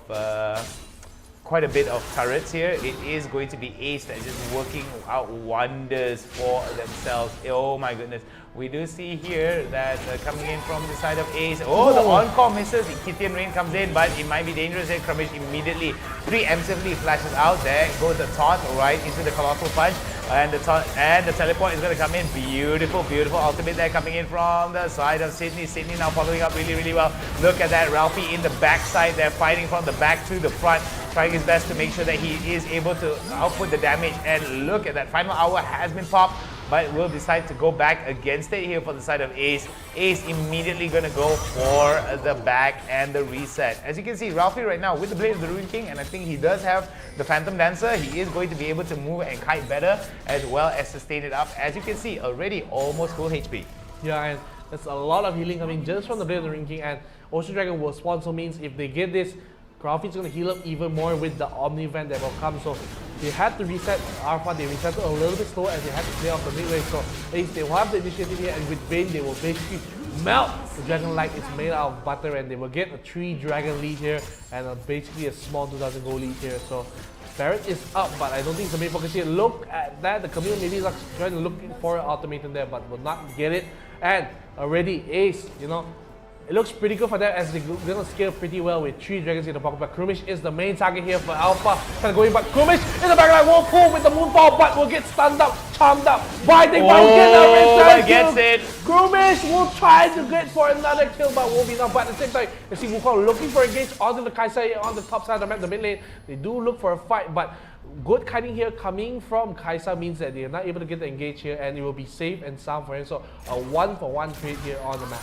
S9: turrets here. It is going to be Ace that is just working out wonders for themselves. Oh my goodness. We do see here that coming in from the side of Ace. Oh, the on-call misses. Kithian Rain comes in, but it might be dangerous here. Krumich immediately preemptively flashes out. There goes the taunt right into the Colossal Punch. And the teleport is going to come in. Beautiful ultimate there coming in from the side of Sydney. Sydney now following up really well. Look at that. Ralphie in the backside. They're fighting from the back to the front, trying his best to make sure that he is able to output the damage. And look at that. Final hour has been popped, but will decide to go back against it here for the side of Ace. Ace immediately going to go for the back and the reset. As you can see, Ralphie right now with the Blade of the Ruin King, and I think he does have the Phantom Dancer. He is going to be able to move and kite better, as well as sustain it up. As you can see, already almost full HP.
S3: Yeah, and there's a lot of healing coming just from the Blade of the Ruin King, and Ocean Dragon will spawn, so means if they get this, Ralphie's going to heal up even more with the Omni event that will come. So they had to reset Alpha, they reset it a little bit slower as they had to play off the mid lane. So at least they will have the initiative here, and with Vayne they will basically melt the dragon like it's made out of butter, and they will get a 3 dragon lead here and basically a small 2,000 gold lead here. So Barrett is up, but I don't think it's the main focus here. Look at that, the Camille maybe is trying to look for an ultimatum there, but will not get it. And already Ace, you know, It looks pretty good for them as they're going to scale pretty well with 3 dragons in the pocket. But Krumish is the main target here for Alpha. Kind of going back. Krumish in the backline will pull with the moonfall, but will get stunned up, charmed up. Binding, but will get the return
S9: gets
S3: kill.
S9: it.
S3: Krumish will try to get for another kill, but won't be enough. But at the same time, you see Wukong looking for a engage onto the Kai'Sa on the top side of the map, the mid lane. They do look for a fight, but good kiting here coming from Kai'Sa means that they are not able to get the engage here, and it will be safe and sound for him. So a 1-for-1 trade here on the map.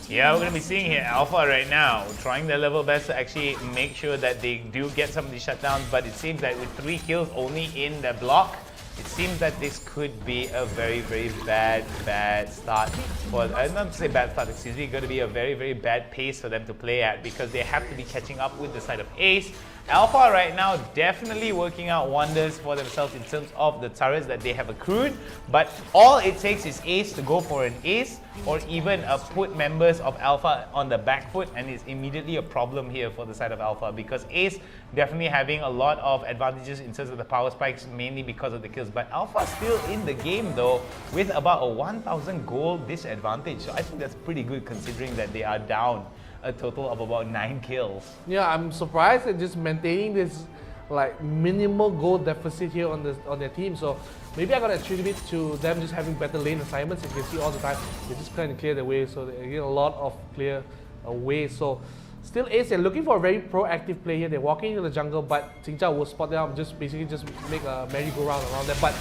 S9: Yeah, we're going to be seeing here Alpha right now trying their level best to actually make sure that they do get some of these shutdowns, but it seems that with 3 kills only in the block, it seems that this could be a very, very bad start. Well, not to say bad start, excuse me, going to be a very, very bad pace for them to play at because they have to be catching up with the side of Ace. Alpha right now definitely working out wonders for themselves in terms of the turrets that they have accrued, but all it takes is Ace to go for an ace or even put members of Alpha on the back foot, and it's immediately a problem here for the side of Alpha because Ace definitely having a lot of advantages in terms of the power spikes, mainly because of the kills, but Alpha still in the game though with about a 1000 gold disadvantage, so I think that's pretty good considering that they are down a total of about 9 kills.
S3: Yeah, I'm surprised at just maintaining this like minimal goal deficit here on their team. So maybe I gotta attribute it to them just having better lane assignments. You can see all the time they just kind of clear the way, so they get a lot of clear ways. So still Ace, they're looking for a very proactive play here. They're walking into the jungle, but Xingjiao will spot them up, just basically just make a merry-go-round around them. But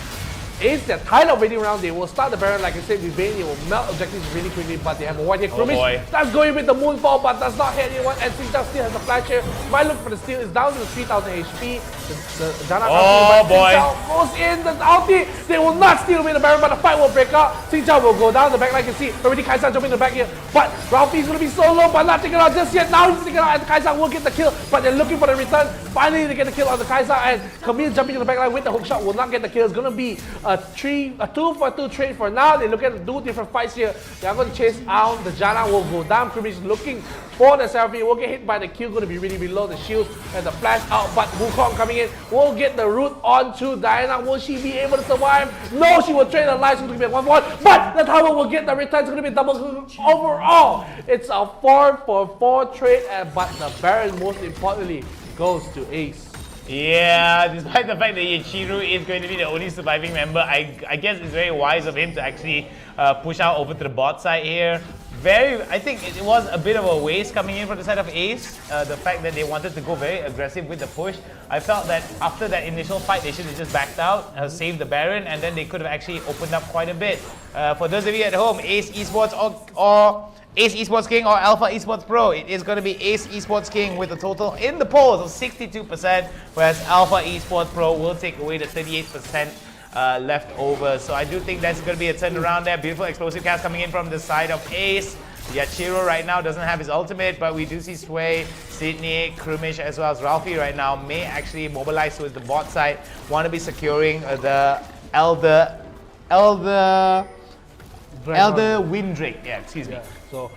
S3: Ace, they're tired of waiting around. They will start the Baron, like I said, with Vayne. They will melt objectives really quickly, but they have a white here. Krumish, that's going with the Moonfall, but does not hit anyone. And Xingjiao still has a flash here. Might look for the steal. It's down to the 3000 HP. The Jana goes in the ulti. They will not steal away the Baron, but the fight will break out. Xingjiao will go down the back, like you see. Already Kai'Sa jumping in the back here. But Ralphie's going to be so low, but not taken out just yet. Now he's taken out, and Kai'Sa will get the kill, but they're looking for the return. Finally, they get the kill on the Kai'Sa, and Camille jumping in the back line with the hook shot will not get the kill. It's going to be a 2-for-2 trade for now. They look at 2 different fights here. They are going to chase out. The Jana will go down. Krumish looking for the Seraphine. Will get hit by the Q. Going to be really below the shields and the flash out. But Wukong coming in will get the root onto Diana. Will she be able to survive? No, she will trade her life. It's going to be a 1-for-1. But the tower will get the return. It's going to be double overall. It's a 4-for-4 trade. But the Baron, most importantly, goes to Ace.
S9: Yeah, despite the fact that Yachiru is going to be the only surviving member, I guess it's very wise of him to actually push out over to the bot side here. I think it was a bit of a waste coming in from the side of Ace. The fact that they wanted to go very aggressive with the push. I felt that after that initial fight, they should have just backed out, saved the Baron, and then they could have actually opened up quite a bit. For those of you at home, Ace Esports or Ace Esports King or Alpha Esports Pro, it is going to be Ace Esports King with a total in the polls of 62%, whereas Alpha Esports Pro will take away the 38% left over. So I do think that's going to be a turnaround there. Beautiful explosive cast coming in from the side of Ace. Yachiro right now doesn't have his ultimate, but we do see Sway, Sydney, Krumish, as well as Ralphie right now may actually mobilize towards the bot side. Want to be securing the Elder Wind Drake. Yeah, excuse me.
S3: So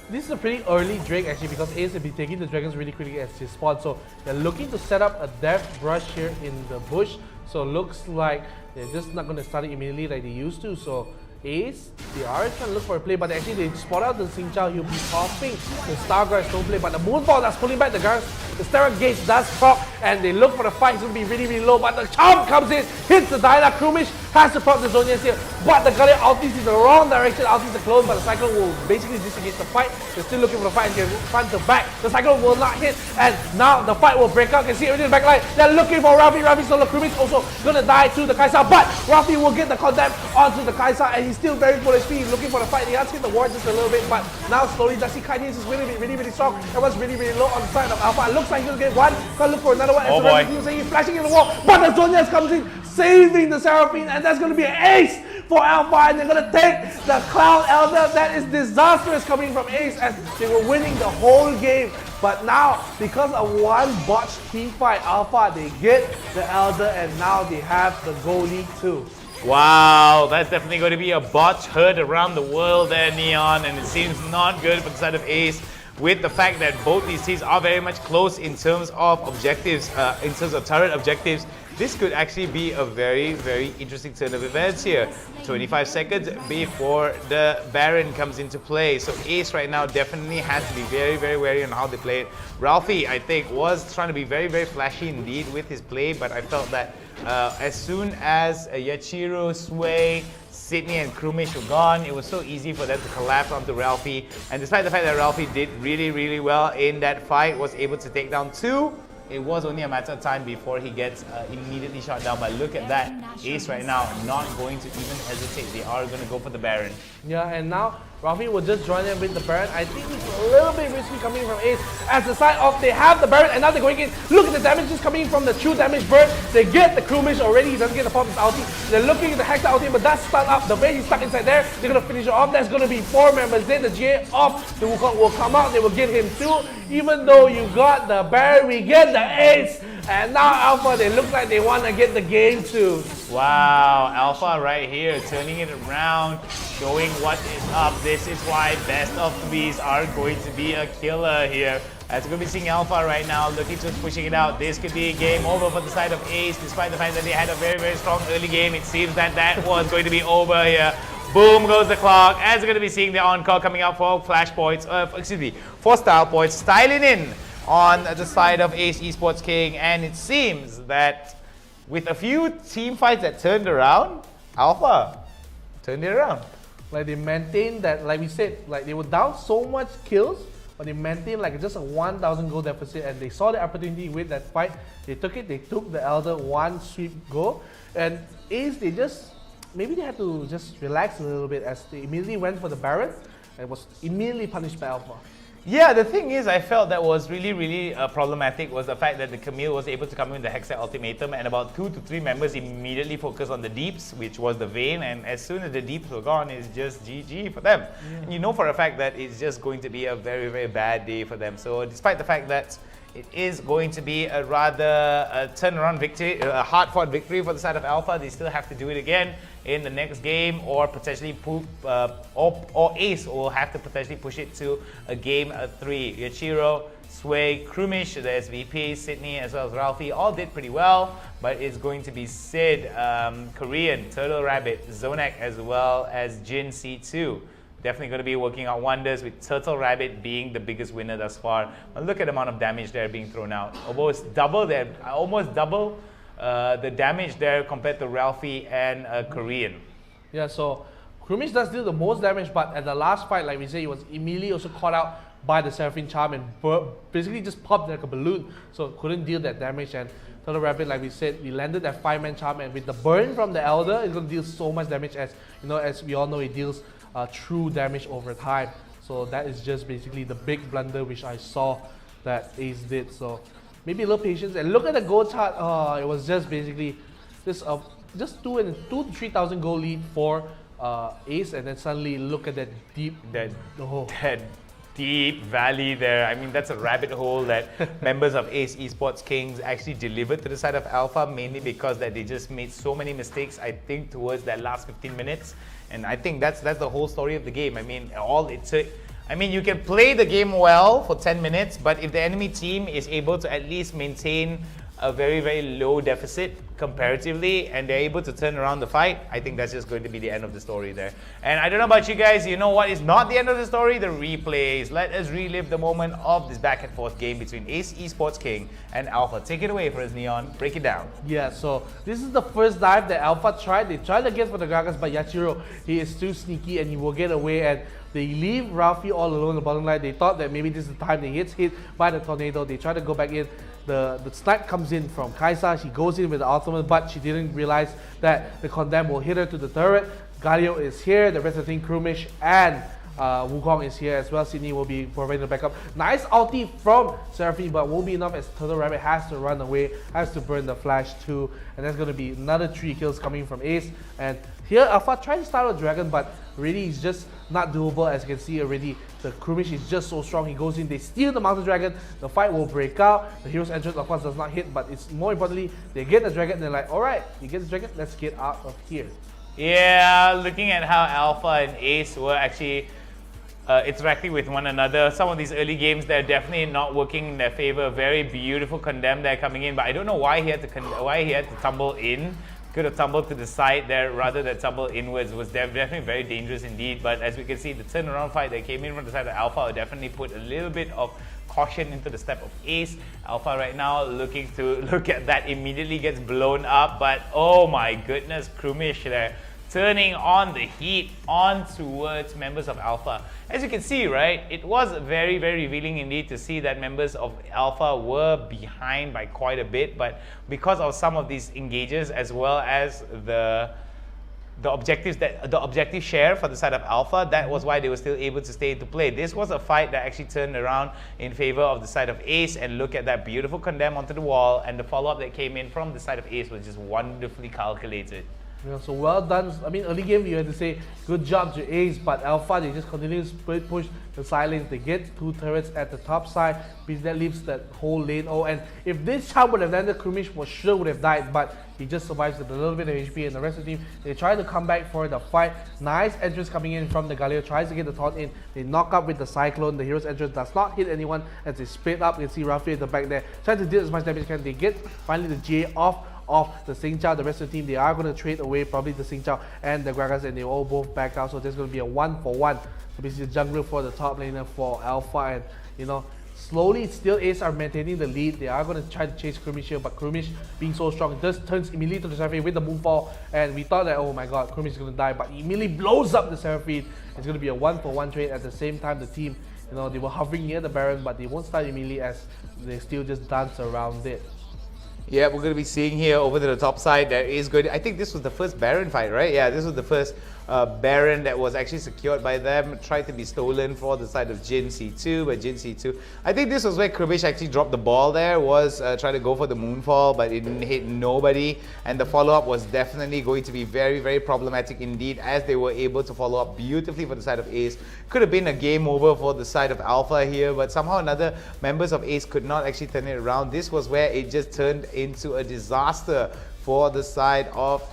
S3: this is a pretty early Drake actually, because Ace will be taking the dragons really quickly as his spawn. So they're looking to set up a death brush here in the bush. So looks like they're just not going to start it immediately like they used to. So Ace, they are trying to look for a play, but actually they spot out the Xingjiao. He'll be popping the Starguards don't play, but the Moonfall that's pulling back the guards. The Stera Gauge does proc, and they look for the fight. It's going to be really low, but the Charm comes in, hits the Diana. Krumish has to proc the Zonias here, but the Guardian ultis in the wrong direction. Ultis are close, but the Cyclone will basically disengage the fight. They're still looking for the fight, and front to back. The Cyclone will not hit, and now the fight will break out. You can see already in the back line. They're looking for Rafi. Rafi solo. Krumish also going to die to the Kai'Sa, but Rafi will get the condemn onto the Kai'Sa, and he's still very full HP. He's looking for the fight. He has hit the ward just a little bit, but now slowly Dusty Kai'Sa is really strong. Everyone's really low on the side of Alpha. It looks like he's going to get one. Gonna look for another one.
S9: Oh boy.
S3: He's flashing in the wall, but the Zonias comes in, saving the Seraphine, and that's going to be an ace for Alpha, and they're going to take the Cloud Elder. That is disastrous coming from Ace, as they were winning the whole game. But now, because of one botched team fight, Alpha, they get the Elder, and now they have the goalie too.
S9: Wow, that's definitely going to be a botch heard around the world there, Neon, and it seems not good for the side of Ace. with the fact that both these teams are very much close in terms of objectives, in terms of turret objectives. This could actually be a very, very interesting turn of events here. 25 seconds before the Baron comes into play. So Ace right now definitely has to be very, very wary on how they play it. Ralphie, I think, was trying to be very, very flashy indeed with his play, but I felt that as soon as Yachiro, Sway, Sydney and Krumish were gone, it was so easy for them to collapse onto Ralphie. And despite the fact that Ralphie did really, really well in that fight, was able to take down 2, it was only a matter of time before he gets immediately shot down. But look at that, Ace right now not going to even hesitate. They are going to go for the Baron.
S3: Yeah, and now Ralphie will just join in with the Baron. I think it's a little bit risky coming from Ace as the side of they have the Baron and now they're going in. Look at the damage just coming from the true damage bird. They get the Krumish already. He doesn't get the pop his ulti. They're looking at the Hexa ulti, but that's stuck up. The way he's stuck inside there, they're going to finish it off. That's going to be 4 members. Then the GA of the Wukong will come out. They will get him too. Even though you got the Baron, we get the Ace. And now Alpha, they look like they want to get the game too.
S9: Wow, Alpha right here, turning it around, showing what is up. This is why best of 3s are going to be a killer here. As we're going to be seeing Alpha right now, looking to pushing it out. This could be a game over for the side of Ace, despite the fact that they had a very, very strong early game. It seems that that was going to be over here. Boom goes the clock. As we're going to be seeing the encore coming out for flash points, for style points, styling in on the side of Ace Esports King, and it seems that with a few team fights that turned around, Alpha turned it around.
S3: Like they maintained that, like we said, like they were down so much kills, but they maintained like just a 1,000 goal deficit, and they saw the opportunity with that fight. They took it, they took the Elder one sweep goal, and Ace, they just, maybe they had to just relax a little bit as they immediately went for the Baron and was immediately punished by Alpha.
S9: Yeah, the thing is, I felt that was really, really problematic was the fact that the Camille was able to come in with the Hexa Ultimatum, and about 2 to 3 members immediately focused on the Deeps, which was the Vayne, and as soon as the Deeps were gone, it's just GG for them. Yeah. And you know for a fact that it's just going to be a very, very bad day for them. So despite the fact that it is going to be a rather turnaround victory, a hard-fought victory for the side of Alpha, they still have to do it again in the next game, or potentially or Ace will have to potentially push it to a game 3. Yachiro, Sway, Krumish, the SVP, Sydney, as well as Ralphie all did pretty well, but it's going to be Sid, Korean, Turtle Rabbit, Zonak, as well as Jin C2. Definitely going to be working out wonders, with Turtle Rabbit being the biggest winner thus far. But look at the amount of damage there being thrown out. Almost double the damage there compared to Ralphie and Korean.
S3: Yeah, so Krumish does deal the most damage, but at the last fight, like we said, he was immediately also caught out by the Seraphine Charm and basically just popped like a balloon, so couldn't deal that damage. And Turtle Rabbit, like we said, he landed that 5-man charm, and with the burn from the Elder, it's going to deal so much damage, as you know, as we all know, it deals true damage over time. So that is just basically the big blunder which I saw that Ace did. So maybe a little patience, and look at the goal chart. It was just basically just 2 to 3,000 goal lead for Ace, and then suddenly look at that deep
S9: deep valley there. I mean, that's a rabbit hole that members of Ace Esports Kings actually delivered to the side of Alpha, mainly because that they just made so many mistakes, I think, towards that last 15 minutes. And I think that's the whole story of the game. I mean, you can play the game well for 10 minutes, but if the enemy team is able to at least maintain a very, very low deficit comparatively, and they're able to turn around the fight, I think that's just going to be the end of the story there. And I don't know about you guys, you know what is not the end of the story? The replays. Let us relive the moment of this back and forth game between Ace Esports King and Alpha. Take it away for us, Neon. Break it down.
S3: Yeah, so this is the first dive that Alpha tried. They tried again for the Gragas, but Yachiro, he is too sneaky and he will get away, and they leave Ralphie all alone in the bottom line. They thought that maybe this is the time they gets hit by the tornado. They try to go back in. The snipe comes in from Kaisa. She goes in with the ultimate, but she didn't realize that the Condemn will hit her to the turret. Galio is here. The rest of the team, Krumish and Wukong is here as well. Sydney will be providing the backup. Nice ulti from Seraphine, but won't be enough as Turtle Rabbit has to run away, has to burn the flash too. And that's going to be another 3 kills coming from Ace. And here Alpha tried to start with Dragon, but really it's just not doable. As you can see already, the Krumish is just so strong. He goes in, they steal the Mountain Dragon, the fight will break out. The Hero's Entrance of course does not hit, but it's more importantly, they get the Dragon, they're like, alright, you get the Dragon, let's get out of here.
S9: Yeah, looking at how Alpha and Ace were actually interacting with one another. Some of these early games, they're definitely not working in their favor. Very beautiful condemn there coming in, but I don't know why he had to tumble in. Could have tumbled to the side there rather than tumble inwards. Was definitely very dangerous indeed. But as we can see, the turnaround fight that came in from the side of Alpha definitely put a little bit of caution into the step of Ace. Alpha right now looking to look at that, immediately gets blown up, but oh my goodness, Krumish there turning on the heat on towards members of Alpha. As you can see, right, it was very, very revealing indeed to see that members of Alpha were behind by quite a bit, but because of some of these engages as well as the objective share for the side of Alpha, that was why they were still able to stay into play. This was a fight that actually turned around in favor of the side of Ace, and look at that beautiful condemn onto the wall, and the follow-up that came in from the side of Ace was just wonderfully calculated.
S3: Yeah, so well done. I mean, early game you had to say good job to Ace, but Alpha, they just continue to push the side lanes. They get 2 turrets at the top side, because that leaves that whole lane. Oh, and if this charm would have landed, Krumish for sure would have died, but he just survives with a little bit of HP, and the rest of the team, they try to come back for the fight. Nice entrance coming in from the Galio, tries to get the taunt in. They knock up with the Cyclone. The hero's entrance does not hit anyone as they split up. You can see Rafi at the back there, trying to deal as much damage as they can. They get finally the J off of the Sing Chao. The rest of the team, they are going to trade away probably the Sing Chao and the Gragas, and they all both back out, so there's going to be a 1-for-1. So basically the jungler for the top laner for Alpha, and you know, slowly still Ace are maintaining the lead. They are going to try to chase Krumish here, but Krumish being so strong just turns immediately to the Seraphine with the Moonfall, and we thought that, oh my god, Krumish is going to die, but he immediately blows up the Seraphine. It's going to be a 1-for-1 trade. At the same time, the team, you know, they were hovering near the Baron, but they won't start immediately as they still just dance around it.
S9: Yeah, we're going to be seeing here over to the top side, there is going to, I think this was the first Baron fight, right? Yeah, this was the first Baron that was actually secured by them, tried to be stolen for the side of Jin C2, but Jin C2, I think this was where Krumish actually dropped the ball there, was trying to go for the Moonfall, but it didn't hit nobody, and the follow-up was definitely going to be very, very problematic indeed, as they were able to follow up beautifully for the side of Ace. Could have been a game over for the side of Alpha here, but somehow or another, members of Ace could not actually turn it around. This was where it just turned into a disaster for the side of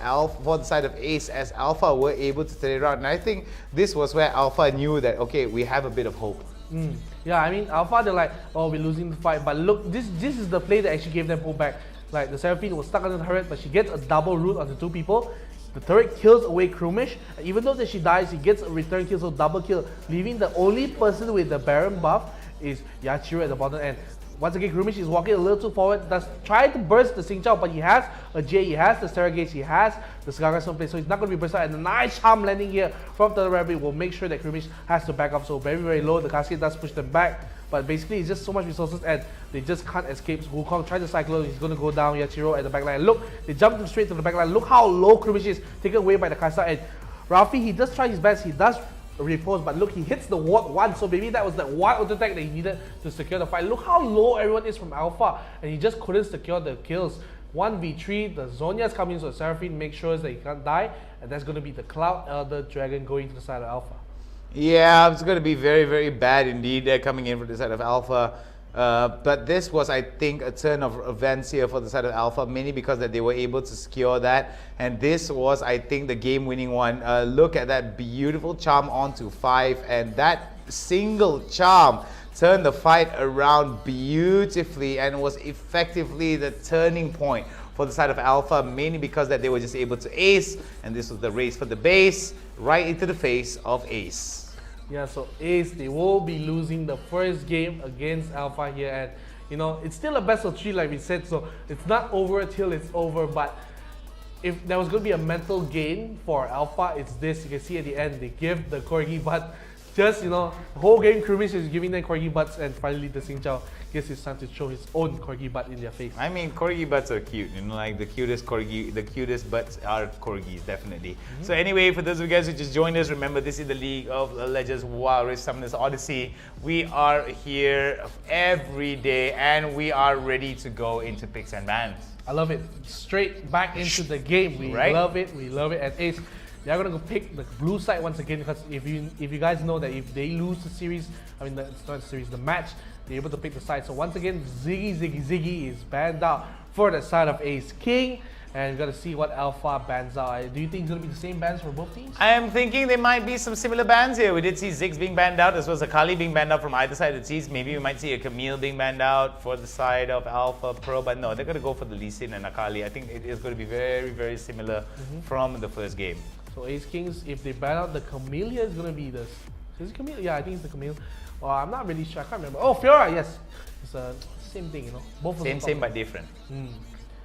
S9: Ace, as Alpha were able to turn it around. And I think this was where Alpha knew that, okay, we have a bit of hope.
S3: Yeah, I mean, Alpha, they're like, oh, we're losing the fight, but look, this is the play that actually gave them hope back. Like, the Seraphine was stuck on the turret, but she gets a double root onto 2 people. The turret kills away Krumish, and even though that she dies, he gets a return kill, so double kill, leaving the only person with the Baron buff is Yachiro at the bottom end. Once again, Krumish is walking a little too forward, does try to burst the Sing Chao, but he has a J, he has the Stargaze, he has the Skargas play, so he's not going to be burst out. And a nice charm landing here from the Rabbit will make sure that Krumish has to back up, so very, very low. The cascade does push them back, but basically it's just so much resources and they just can't escape. So Wukong tries to cyclone, he's going to go down. Yachiro at the backline. Look, they jump straight to the backline. Look how low Krumish is, taken away by the Kai'Sa. And Rafi, he does try his best, he does repose, but look, he hits the ward once, so maybe that was the one auto attack that he needed to secure the fight. Look how low everyone is from Alpha, and he just couldn't secure the kills. 1v3, the Zonya's coming, so Seraphine makes sure that he can't die, and that's going to be the Cloud Elder Dragon going to the side of Alpha.
S9: Yeah, it's going to be very, very bad indeed coming in from the side of Alpha. But this was, I think, a turn of events here for the side of Alpha, mainly because that they were able to secure that. And this was, I think, the game-winning one. Look at that beautiful charm onto 5, and that single charm turned the fight around beautifully and was effectively the turning point for the side of Alpha, mainly because that they were just able to ace, and this was the race for the base, right into the face of Ace.
S3: Yeah, so Ace, they will be losing the first game against Alpha here, and you know, it's still a best of 3 like we said, so it's not over till it's over. But if there was going to be a mental gain for Alpha, it's this. You can see at the end, they give the Corgi butt. Just, you know, the whole game Krumish is giving them Corgi butts, and finally the Sing Chao gets his time to show his own Corgi butt in their face.
S9: I mean, Corgi butts are cute, you know, like the cutest Corgi, the cutest butts are Corgis, definitely. So anyway, for those of you guys who just joined us, remember this is the League of Legends WoW Rift Summoners Odyssey. We are here every day, and we are ready to go into picks and bans.
S3: I love it. Straight back into the game. We love it. We love it. And Ace, they're gonna go pick the blue side once again, because if you guys know that if they lose the series, I mean it's not the series, the match, they're able to pick the side. So once again, Ziggy is banned out for the side of Ace King. and we got to see what Alpha bans out. Do you think it's going to be the same bans for both teams?
S9: I am thinking there might be some similar bans here. We did see Ziggs being banned out as well as Akali being banned out from either side of the seas. Maybe we might see a Camille being banned out for the side of Alpha Pro, but no, they're going to go for the Lee Sin and Akali. I think it is going to be very, very similar from the first game.
S3: So Ace Kings, if they ban out the Camellia, it's going to be this. Is it Camellia? Yeah, I think it's the Camille. I'm not really sure. I can't remember. Oh, Fiora, yes. It's the same thing, you know. Both of them.
S9: Same but different.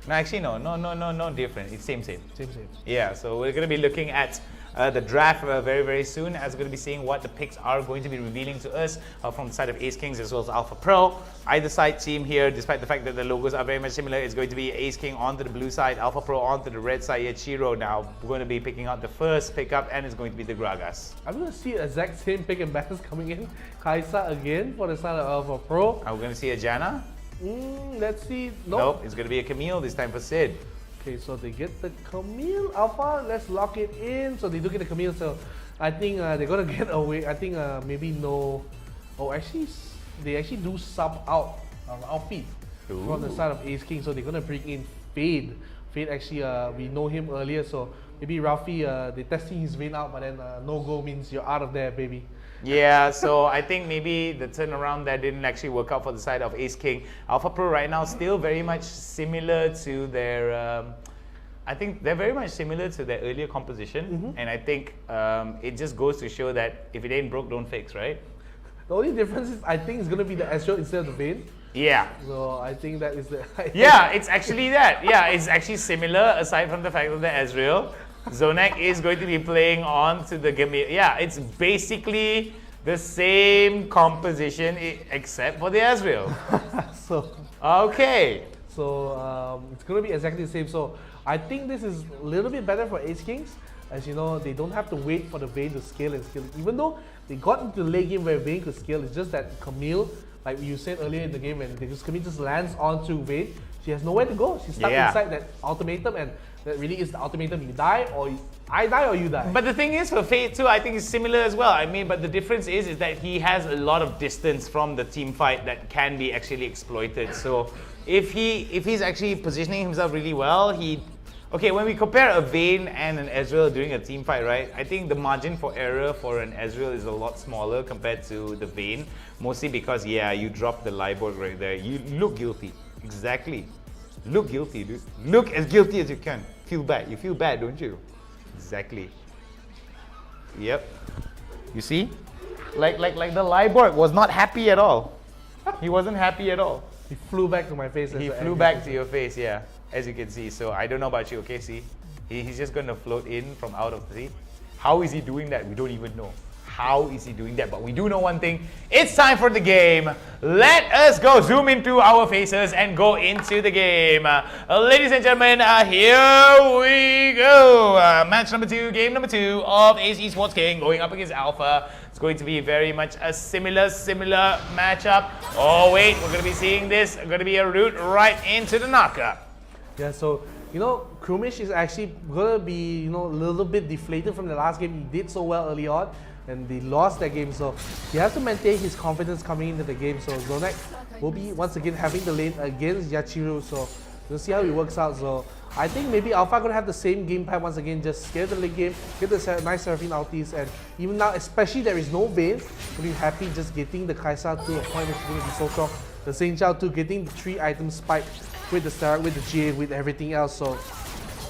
S9: No, actually, no, different. It's same.
S3: Same.
S9: Yeah, so we're going to be looking at the draft very, very soon, as we're going to be seeing what the picks are going to be revealing to us from the side of Ace Kings as well as Alpha Pro. Either side team here, despite the fact that the logos are very much similar, is going to be Ace King onto the blue side, Alpha Pro onto the red side. Chiro now going to be picking out the first pickup, and it's going to be the Gragas.
S3: I'm going to see exact same pick and bans coming in. Kaisa again for the side of Alpha Pro.
S9: Are we going to see a Janna?
S3: Let's see.
S9: Nope, it's going to be a Camille this time for Sid.
S3: Okay, so they get the Camille Alpha. Let's lock it in. So they do get the Camille. So I think they're gonna get away. I think maybe no. Oh, actually, they actually do sub out Alfie from the side of Ace King. So they're gonna bring in Fade. Fade actually, we know him earlier. So maybe Ralphie, they're testing his vein out, but then no go means you're out of there, baby.
S9: Yeah, so I think maybe the turnaround that didn't actually work out for the side of Ace King. Alpha Pro right now still very much similar to their, I think they're very much similar to their earlier composition. And I think it just goes to show that if it ain't broke, don't fix, right?
S3: The only difference is I think it's going to be the Ezreal instead of the Vayne.
S9: Yeah.
S3: So I think that is the...
S9: Yeah, it's actually that. Yeah, it's actually similar aside from the fact of the Ezreal. Zonak is going to be playing on to the game. Yeah, it's basically the same composition except for the Ezreal. Okay.
S3: So it's going to be exactly the same. So I think this is a little bit better for Ace Kings. As you know, they don't have to wait for the Vayne to scale and scale. Even though they got into the late game where Vayne could scale, it's just that Camille, like you said earlier in the game, when Camille just lands onto Vayne, she has nowhere to go. She's stuck inside that ultimatum, and that really is the ultimatum. You die, or I die, or you die.
S9: But the thing is, for Fate too, I think it's similar as well. I mean, but the difference is that he has a lot of distance from the team fight that can be actually exploited. So if he's actually positioning himself really well, okay, when we compare a Vayne and an Ezreal during a team fight, right? I think the margin for error for an Ezreal is a lot smaller compared to the Vayne. Mostly because, yeah, you dropped the Liborg right there. You look guilty. Exactly. Look guilty, dude. Look as guilty as you can. Feel bad. You feel bad, don't you? Exactly. Yep. You see? Like the Liborg was not happy at all. He wasn't happy at all.
S3: He flew back to my face.
S9: He flew back to your face, yeah. As you can see. So I don't know about you, okay? See? He's just going to float in from out of the sea. How is he doing that? We don't even know. How is he doing that? But we do know one thing. It's time for the game. Let us go zoom into our faces and go into the game. Ladies and gentlemen, here we go. Match number 2, game number 2 of Ace Esports King going up against Alpha. It's going to be very much a similar matchup. Oh wait, we're going to be seeing this. Going to be a route right into the knockup.
S3: Yeah, so you know, Krumish is actually going to be, you know, a little bit deflated from the last game. He did so well early on, and they lost that game, so he has to maintain his confidence coming into the game. So Zonak will be once again having the lane against Yachiru, so we'll see how it works out. So I think maybe Alpha gonna have the same game plan once again, just get the late game, get the nice Seraphine ultis, and even now, especially there is no Vayne, we'll be happy just getting the Kaisa to a point which is going to be so strong. The Saint Chao too, getting the 3 items spike with the Star, with the Jade, with everything else. So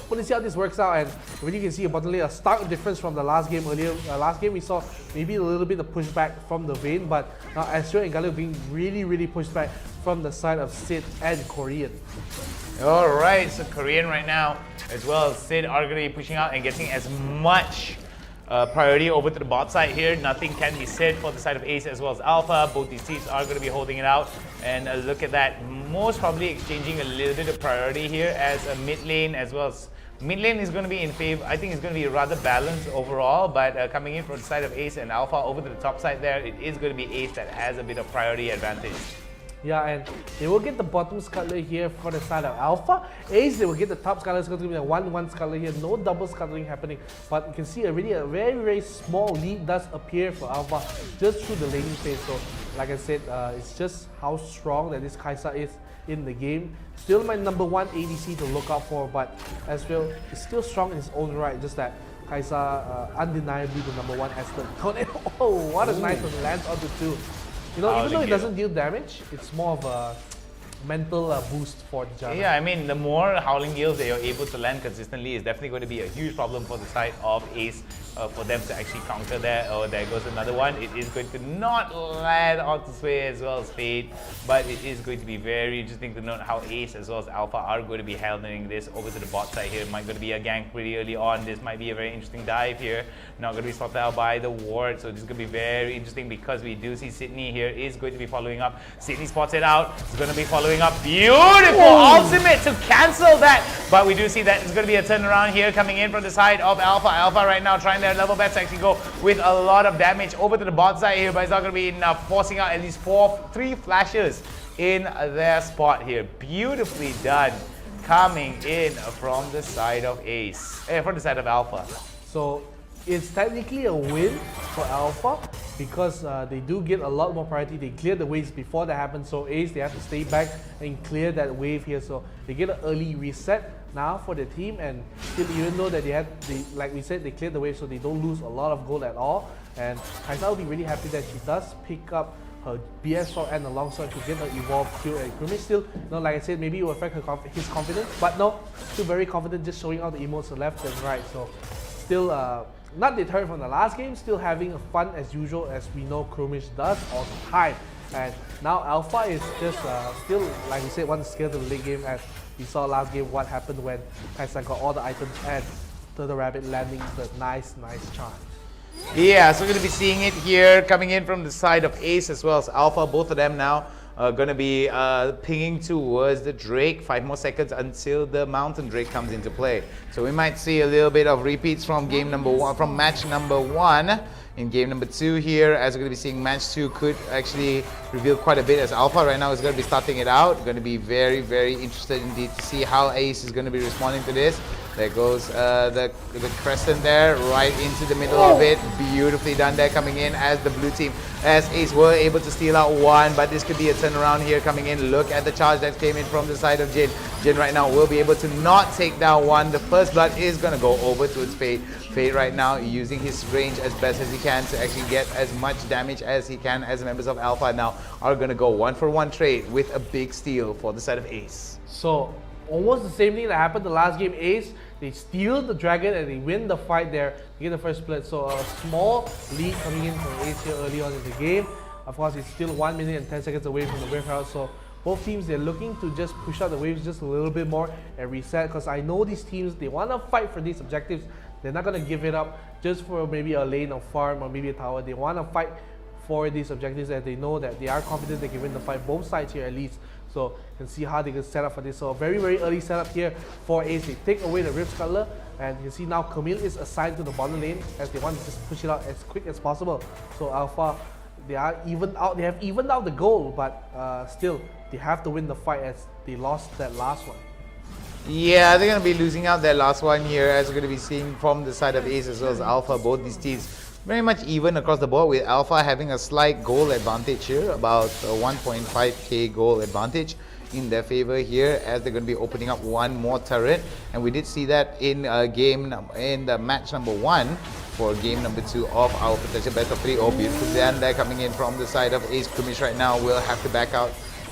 S3: we'll see how this works out, and when you can see abundantly a stark difference from the last game earlier. Last game we saw maybe a little bit of pushback from the Vayne, but now Astro and Galio being really pushed back from the side of Sid and Korean.
S9: Alright, so Korean right now, as well as Sid, are going to be pushing out and getting as much priority over to the bot side here. Nothing can be said for the side of Ace as well as Alpha. Both these teams are going to be holding it out. And look at that, most probably exchanging a little bit of priority here as a mid lane as well as mid lane is going to be in favor. I think it's going to be rather balanced overall, but coming in from the side of Ace and Alpha over to the top side there, it is going to be Ace that has a bit of priority advantage.
S3: Yeah, and they will get the bottom scuttler here for the side of Alpha. Ace, they will get the top scuttler. It's going to be a 1-1 scuttler here. No double scuttling happening. But you can see a very small lead does appear for Alpha just through the laning phase. So, like I said, it's just how strong that this Kaisa is in the game. Still my number one ADC to look out for, but as well, it's still strong in its own right. Just that Kaisa undeniably the number one Aston. Oh, what a nice one, lands onto 2. You know, even though it doesn't deal damage, it's more of a mental boost for the Janna.
S9: Yeah, I mean, the more Howling Gales that you're able to land consistently is definitely going to be a huge problem for the side of Ace for them to actually counter that. Oh, there goes another one. It is going to not land onto Sway as well as Fade, but it is going to be very interesting to note how Ace as well as Alpha are going to be handling this over to the bot side here. Might going to be a gank pretty early on. This might be a very interesting dive here. Not going to be spotted out by the ward, so this is going to be very interesting because we do see Sydney here is going to be following up. Sydney spots it out. It's going to be following up. Beautiful ultimate to cancel that, but we do see that it's going to be a turnaround here coming in from the side of Alpha. Alpha right now trying their level best to actually go with a lot of damage over to the bot side here, but it's not going to be enough, forcing out at least 3 flashes in their spot here. Beautifully done coming in from the side of Ace, from the side of Alpha.
S3: So it's technically a win for Alpha because they do get a lot more priority. They clear the waves before that happens, so Ace, they have to stay back and clear that wave here, so they get an early reset now for the team. And still, even though that like we said, they cleared the wave, so they don't lose a lot of gold at all. And Kaisa will be really happy that she does pick up her BS sword and the longsword to get her evolved kill. And Krumi still, like I said, maybe it will affect his confidence, but no, still very confident, just showing out the emotes left and right. So still not deterred from the last game, still having fun as usual, as we know Krumish does all the time. And now Alpha is just still, like we said, one scared of the late game, as we saw last game what happened when Kaisa got all the items and Turtle Rabbit landing the nice charge.
S9: Yeah, so we're going to be seeing it here coming in from the side of Ace as well as Alpha. Both of them now going to be pinging towards the Drake. 5 more seconds until the Mountain Drake comes into play. So we might see a little bit of repeats from game number 1, from match number 1 in game number 2 here, as we're going to be seeing match 2 could actually reveal quite a bit, as Alpha right now is going to be starting it out. Going to be very, very interested indeed to see how Ace is going to be responding to this. There goes the crescent there, right into the middle of it. Beautifully done there, coming in as the blue team, as Ace were able to steal out 1, but this could be a turnaround here coming in. Look at the charge that came in from the side of Jin. Jin right now will be able to not take down 1. The first blood is going to go over to its Fade. Fade right now using his range as best as he can to actually get as much damage as he can, as members of Alpha now are going to go 1-for-1 trade with a big steal for the side of Ace.
S3: So almost the same thing that happened the last game. Ace, they steal the dragon and they win the fight there to get the first split. So a small lead coming in from Ace here early on in the game. Of course, it's still 1 minute and 10 seconds away from the wave out. So both teams, they're looking to just push out the waves just a little bit more and reset, because I know these teams, they want to fight for these objectives. They're not going to give it up just for maybe a lane or farm or maybe a tower. They want to fight for these objectives, and they know that they are confident they can win the fight, both sides here at least. So you can see how they can set up for this. So a very, very early setup here for Ace. They take away the Rift Scuttler, and you can see now Camille is assigned to the bottom lane, as they want to just push it out as quick as possible. So Alpha, they have evened out the goal, but still they have to win the fight, as they lost that last one.
S9: Yeah, they're going to be losing out their last one here, as we're going to be seeing from the side of Ace as well as Alpha. Both these teams very much even across the board, with Alpha having a slight goal advantage here, about 1.5k goal advantage in their favor here, as they're going to be opening up 1 more turret. And we did see that in the match number 1 for game number 2 of our potential best of 3. Oh, beautiful then they're coming in from the side of Ace. Kumish right now will have to back out.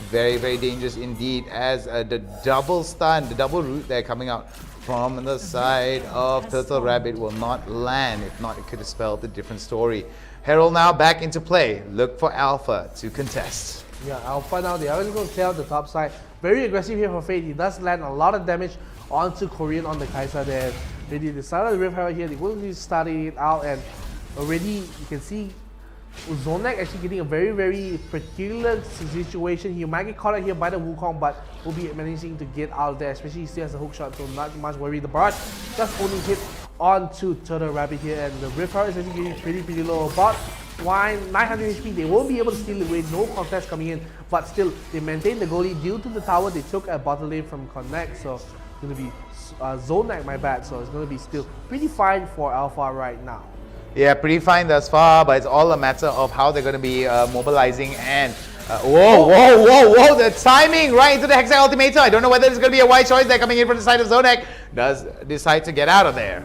S9: Very, very dangerous indeed, as the double stun, the double root there coming out from the side of Turtle Rabbit will not land. If not, it could have spelled a different story. Herald now back into play. Look for Alpha to contest.
S3: Yeah, Alpha now, they are going to clear out the top side. Very aggressive here for Fade. He does land a lot of damage onto Korean on the Kaisa there. Already the side of the Rift Herald here, they will be starting it out, and already you can see Zonak actually getting a very, very particular situation. He might get caught out here by the Wukong, but will be managing to get out there, especially he still has a hook shot, so not much worry. The barrage just only hit onto Turtle Rabbit here, and the Rift Herald is actually getting pretty low. About 900 HP, they won't be able to steal away, no contest coming in, but still, they maintain the goalie due to the tower they took a bottom lane from Connect, so it's going to be Zonak, my bad, so it's going to be still pretty fine for Alpha right now.
S9: Yeah, pretty fine thus far, but it's all a matter of how they're going to be mobilizing and Whoa, the timing right into the Hexagon Ultimatum. I don't know whether it's going to be a wise choice. They're coming in from the side of Zonek. Does decide to get out of there.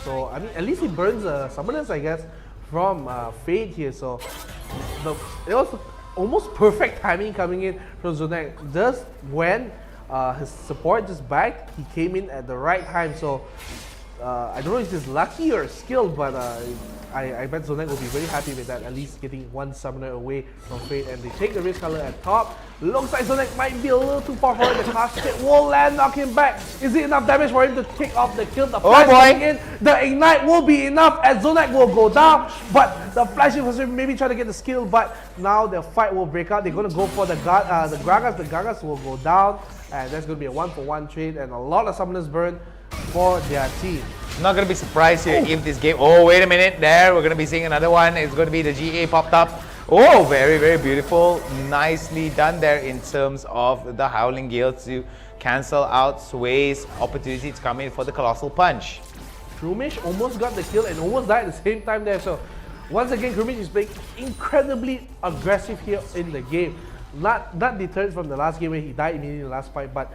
S3: So, I mean, at least he burns summoners, I guess, from Fate here. So, it was almost perfect timing coming in from Zonek. Just when his support just backed, he came in at the right time. So, I don't know if it's lucky or skill, but I bet Zonek will be very happy with that, at least getting one summoner away from Fate. And they take the risk color at top. Looks like Zonek might be a little too far forward. The cast hit will land, knock him back. Is it enough damage for him to kick off the kill? The flash coming in, the ignite will be enough as Zonek will go down. But the flash was maybe trying to get the skill, but now the fight will break out. They're going to go for the Gragas. The Gragas will go down, and that's going to be a 1-for-1 trade, and a lot of summoners burn for their team.
S9: Not going to be surprised here if this game... Oh, wait a minute. There, we're going to be seeing another one. It's going to be the GA popped up. Oh, very, very beautiful. Nicely done there in terms of the Howling Gale to cancel out Sway's opportunity to come in for the Colossal Punch.
S3: Krumish almost got the kill and almost died at the same time there. So, once again, Krumish is playing incredibly aggressive here in the game. Not deterred from the last game where he died immediately in the last fight, but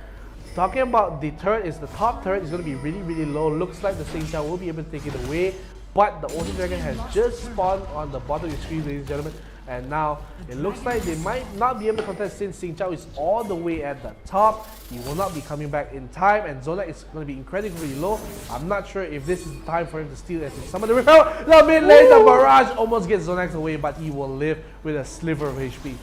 S3: talking about the turret, is the top turret is going to be really, really low. Looks like the Sing Chao will be able to take it away, but the Ocean Dragon has just spawned on the bottom of the screen, ladies and gentlemen. And now it looks like they might not be able to contest since Sing Chao is all the way at the top. He will not be coming back in time, and Zonek is going to be incredibly low. I'm not sure if this is the time for him to steal as in some of the repel. The mid lane, the barrage almost gets Zonek away, but he will live with a sliver of HP.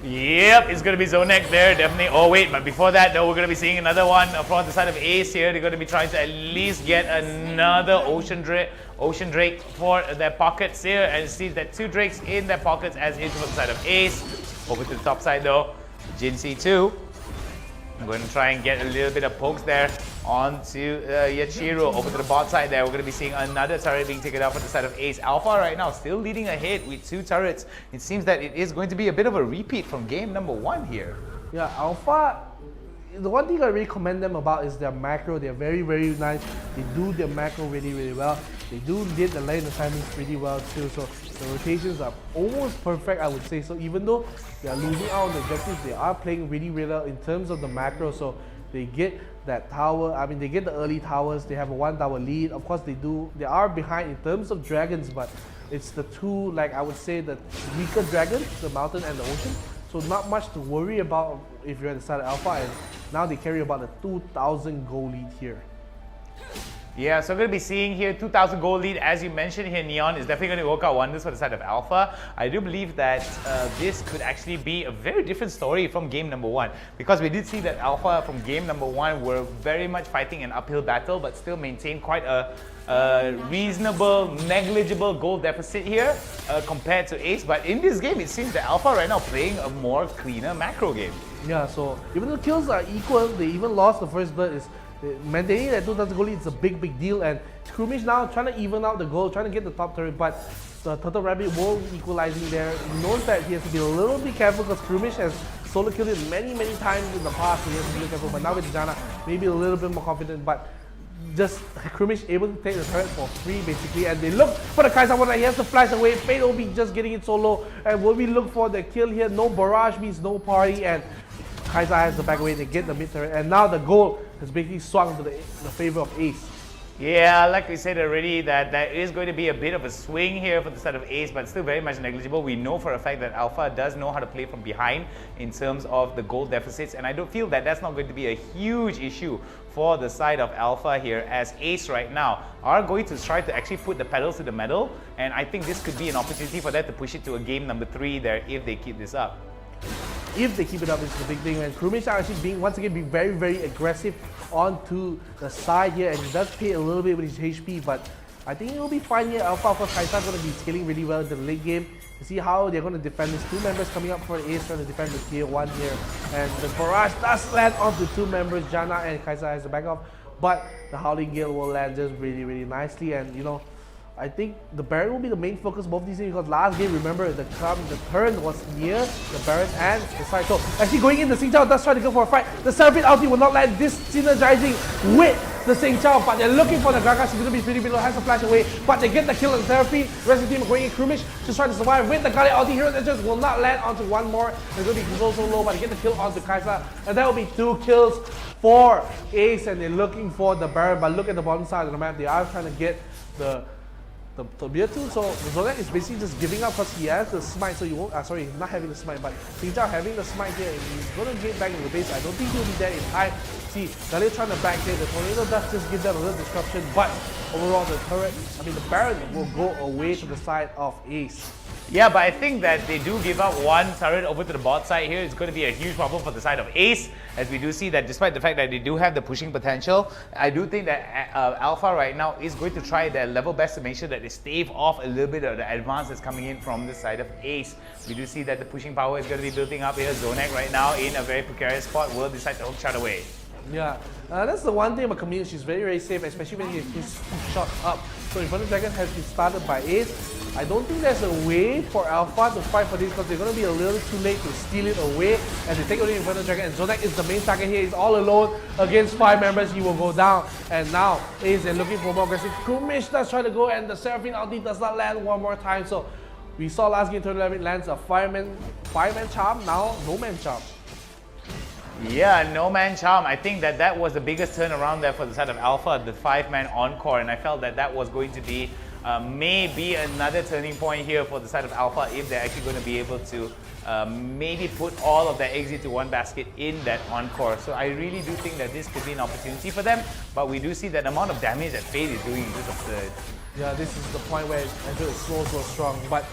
S9: Yep, it's going to be Zonek there, definitely. Oh wait, but before that though, we're going to be seeing another one from the side of Ace here. They're going to be trying to at least get another Ocean Drake for their pockets here. And it seems that 2 Drakes in their pockets as into the side of Ace. Over to the top side though, Jinsei too. I'm going to try and get a little bit of pokes there onto Yachiro. Over to the bot side there, we're going to be seeing another turret being taken out from the side of Ace. Alpha right now still leading ahead with 2 turrets. It seems that it is going to be a bit of a repeat from game number 1 here.
S3: Yeah, Alpha, the one thing I really commend them about is their macro. They're very, very nice. They do their macro really, really well. They do lead the lane assignments pretty well too. So the rotations are almost perfect, I would say. So even though they are losing out on the objectives, they are playing really, really well in terms of the macro. So they get that tower. I mean, they get the early towers. They have a 1 tower lead. Of course, they are behind in terms of dragons, but it's the 2, like I would say, the weaker dragons, the mountain and the ocean. So not much to worry about if you're at the side of Alpha, and now they carry about a 2,000 goal lead here.
S9: Yeah, so we're going to be seeing here 2,000 goal lead. As you mentioned here, Neon is definitely going to work out wonders for the side of Alpha. I do believe that this could actually be a very different story from game number 1, because we did see that Alpha from game number 1 were very much fighting an uphill battle, but still maintained quite a reasonable, negligible goal deficit here compared to Ace. But in this game, it seems that Alpha right now playing a more cleaner macro game.
S3: Yeah, so even though kills are equal, they even lost the first blood. Is maintaining that 2,000 goal lead is a big deal, and Krumish now trying to even out the goal, trying to get the top turret, but the Turtle Rabbit will be equalizing there. He knows that he has to be a little bit careful because Krumish has solo killed it many times in the past, so he has to be careful. But now with Jana, maybe a little bit more confident, but just Krumish able to take the turret for free basically, and they look for the Kai'Sa Warrior. He has to flash away. Fate will be just getting it solo, and will we look for the kill here? No barrage means no party, and Kai'Sa has the back away. They get the mid turret, and now the goal has basically swung to the favor of Ace.
S9: Yeah, like we said already, that there is going to be a bit of a swing here for the side of Ace, but still very much negligible. We know for a fact that Alpha does know how to play from behind in terms of the goal deficits, and I don't feel that that's not going to be a huge issue for the side of Alpha here, as Ace right now are going to try to actually put the pedals to the metal, and I think this could be an opportunity for them to push it to a game number 3 there if they keep this up.
S3: If they keep it up, it's the big thing. And Krumish are actually once again being very aggressive onto the side here, and he does pay a little bit with his HP, but I think he'll be fine here. Alpha, of course, Kai'Sa is going to be scaling really well into the late game to see how they're going to defend this. 2 members coming up for Ace trying to defend the tier 1 here, and the barrage does land onto 2 members. Jana and Kai'Sa has to back off, but the Howling Gale will land just really nicely. And you know, I think the Baron will be the main focus of both these games, because last game, remember, the turn was near the Baron and the side. So actually going in, the Sing Chao does try to go for a fight. The Seraphine ulti will not land. This synergizing with the Sing Chao, but they're looking for the Gaga. She's going to be pretty below, has to flash away, but they get the kill on Therapy. Rest of the team are going in. Krumish just trying to survive with the Guardian ulti. Heroes and just will not land onto one more. They're going to be so low, but they get the kill onto Kaisa, and that will be 2 kills for Ace, and they're looking for the Baron. But look at the bottom side of the map, they are trying to get the Beer 2, so Zonek is basically just giving up because he has the smite, so you won't, sorry, not having the smite, but Sing Chao having the smite here, and he's gonna get back into the base. I don't think he'll be there in time. See, Galil trying to back here, the Tornado does just give them a little disruption, but overall the turret, the Baron will go away to the side of Ace.
S9: Yeah, but I think that they do give up one turret over to the bot side here. It's going to be a huge problem for the side of Ace, as we do see that despite the fact that they do have the pushing potential, I do think that Alpha right now is going to try their level best to make sure that they stave off a little bit of the advance that's coming in from the side of Ace. We do see that the pushing power is going to be building up here. Zonek right now in a very precarious spot will decide to hook shot away.
S3: Yeah, that's the one thing about Camille. She's very safe, especially when he's shot up. So Inferno Dragon has been started by Ace. I don't think there's a way for Alpha to fight for this because they're going to be a little too late to steal it away as they take away Inferno Dragon, and Zonek is the main target here. He's all alone against 5 members. He will go down, and now Ace is looking for more aggressive. Krumish does try to go, and the Seraphine ulti does not land one more time. So we saw last game, turn 11 lands a fireman charm, now no man charm.
S9: Yeah, no man charm. I think that was the biggest turnaround there for the side of Alpha, the 5-man encore, and I felt that was going to be maybe another turning point here for the side of Alpha if they're actually going to be able to maybe put all of their eggs into one basket in that encore. So I really do think that this could be an opportunity for them, but we do see that the amount of damage that Fade is doing is just absurd.
S3: Yeah, this is the point where Andrew is so strong, but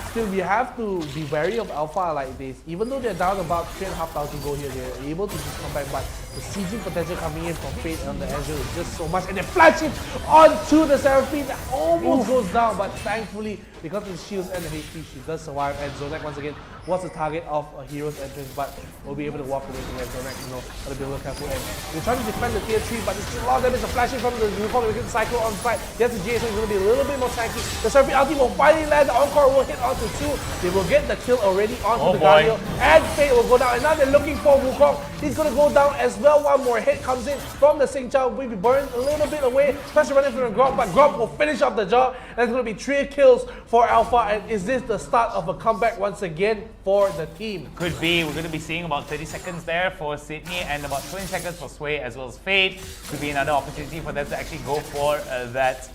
S3: still we have to be wary of Alpha like this. Even though they're down about 3,500 gold here, they're able to just come back, but the sieging potential coming in from Fate on the Azure is just so much, and they flash it onto the Seraphine that almost goes down, but thankfully because of the shields and the HP, she does survive, and Zonek once again was the target of a hero's entrance, but will be able to walk away from it. Zonek, gotta be a little careful, and they're trying to defend the tier 3, but there's still a lot of damage flashing from the Unicorn. We get the Cyclo on site. Yes, the GSM is gonna be a little bit more tanky. The Seraphine ulti will finally land, the Encore will hit onto 2. They will get the kill already onto the Guardian, and Fate will go down, and now they're looking for Wukong. He's gonna go down as well. One more hit comes in from the Sing Chao, will be burned a little bit away, especially running from the Grok, but Grok will finish off the job, and it's gonna be 3 kills for Alpha, and is this the start of a comeback once again for the team?
S9: Could be. We're going to be seeing about 30 seconds there for Sydney and about 20 seconds for Sway as well as Fade. Could be another opportunity for them to actually go for that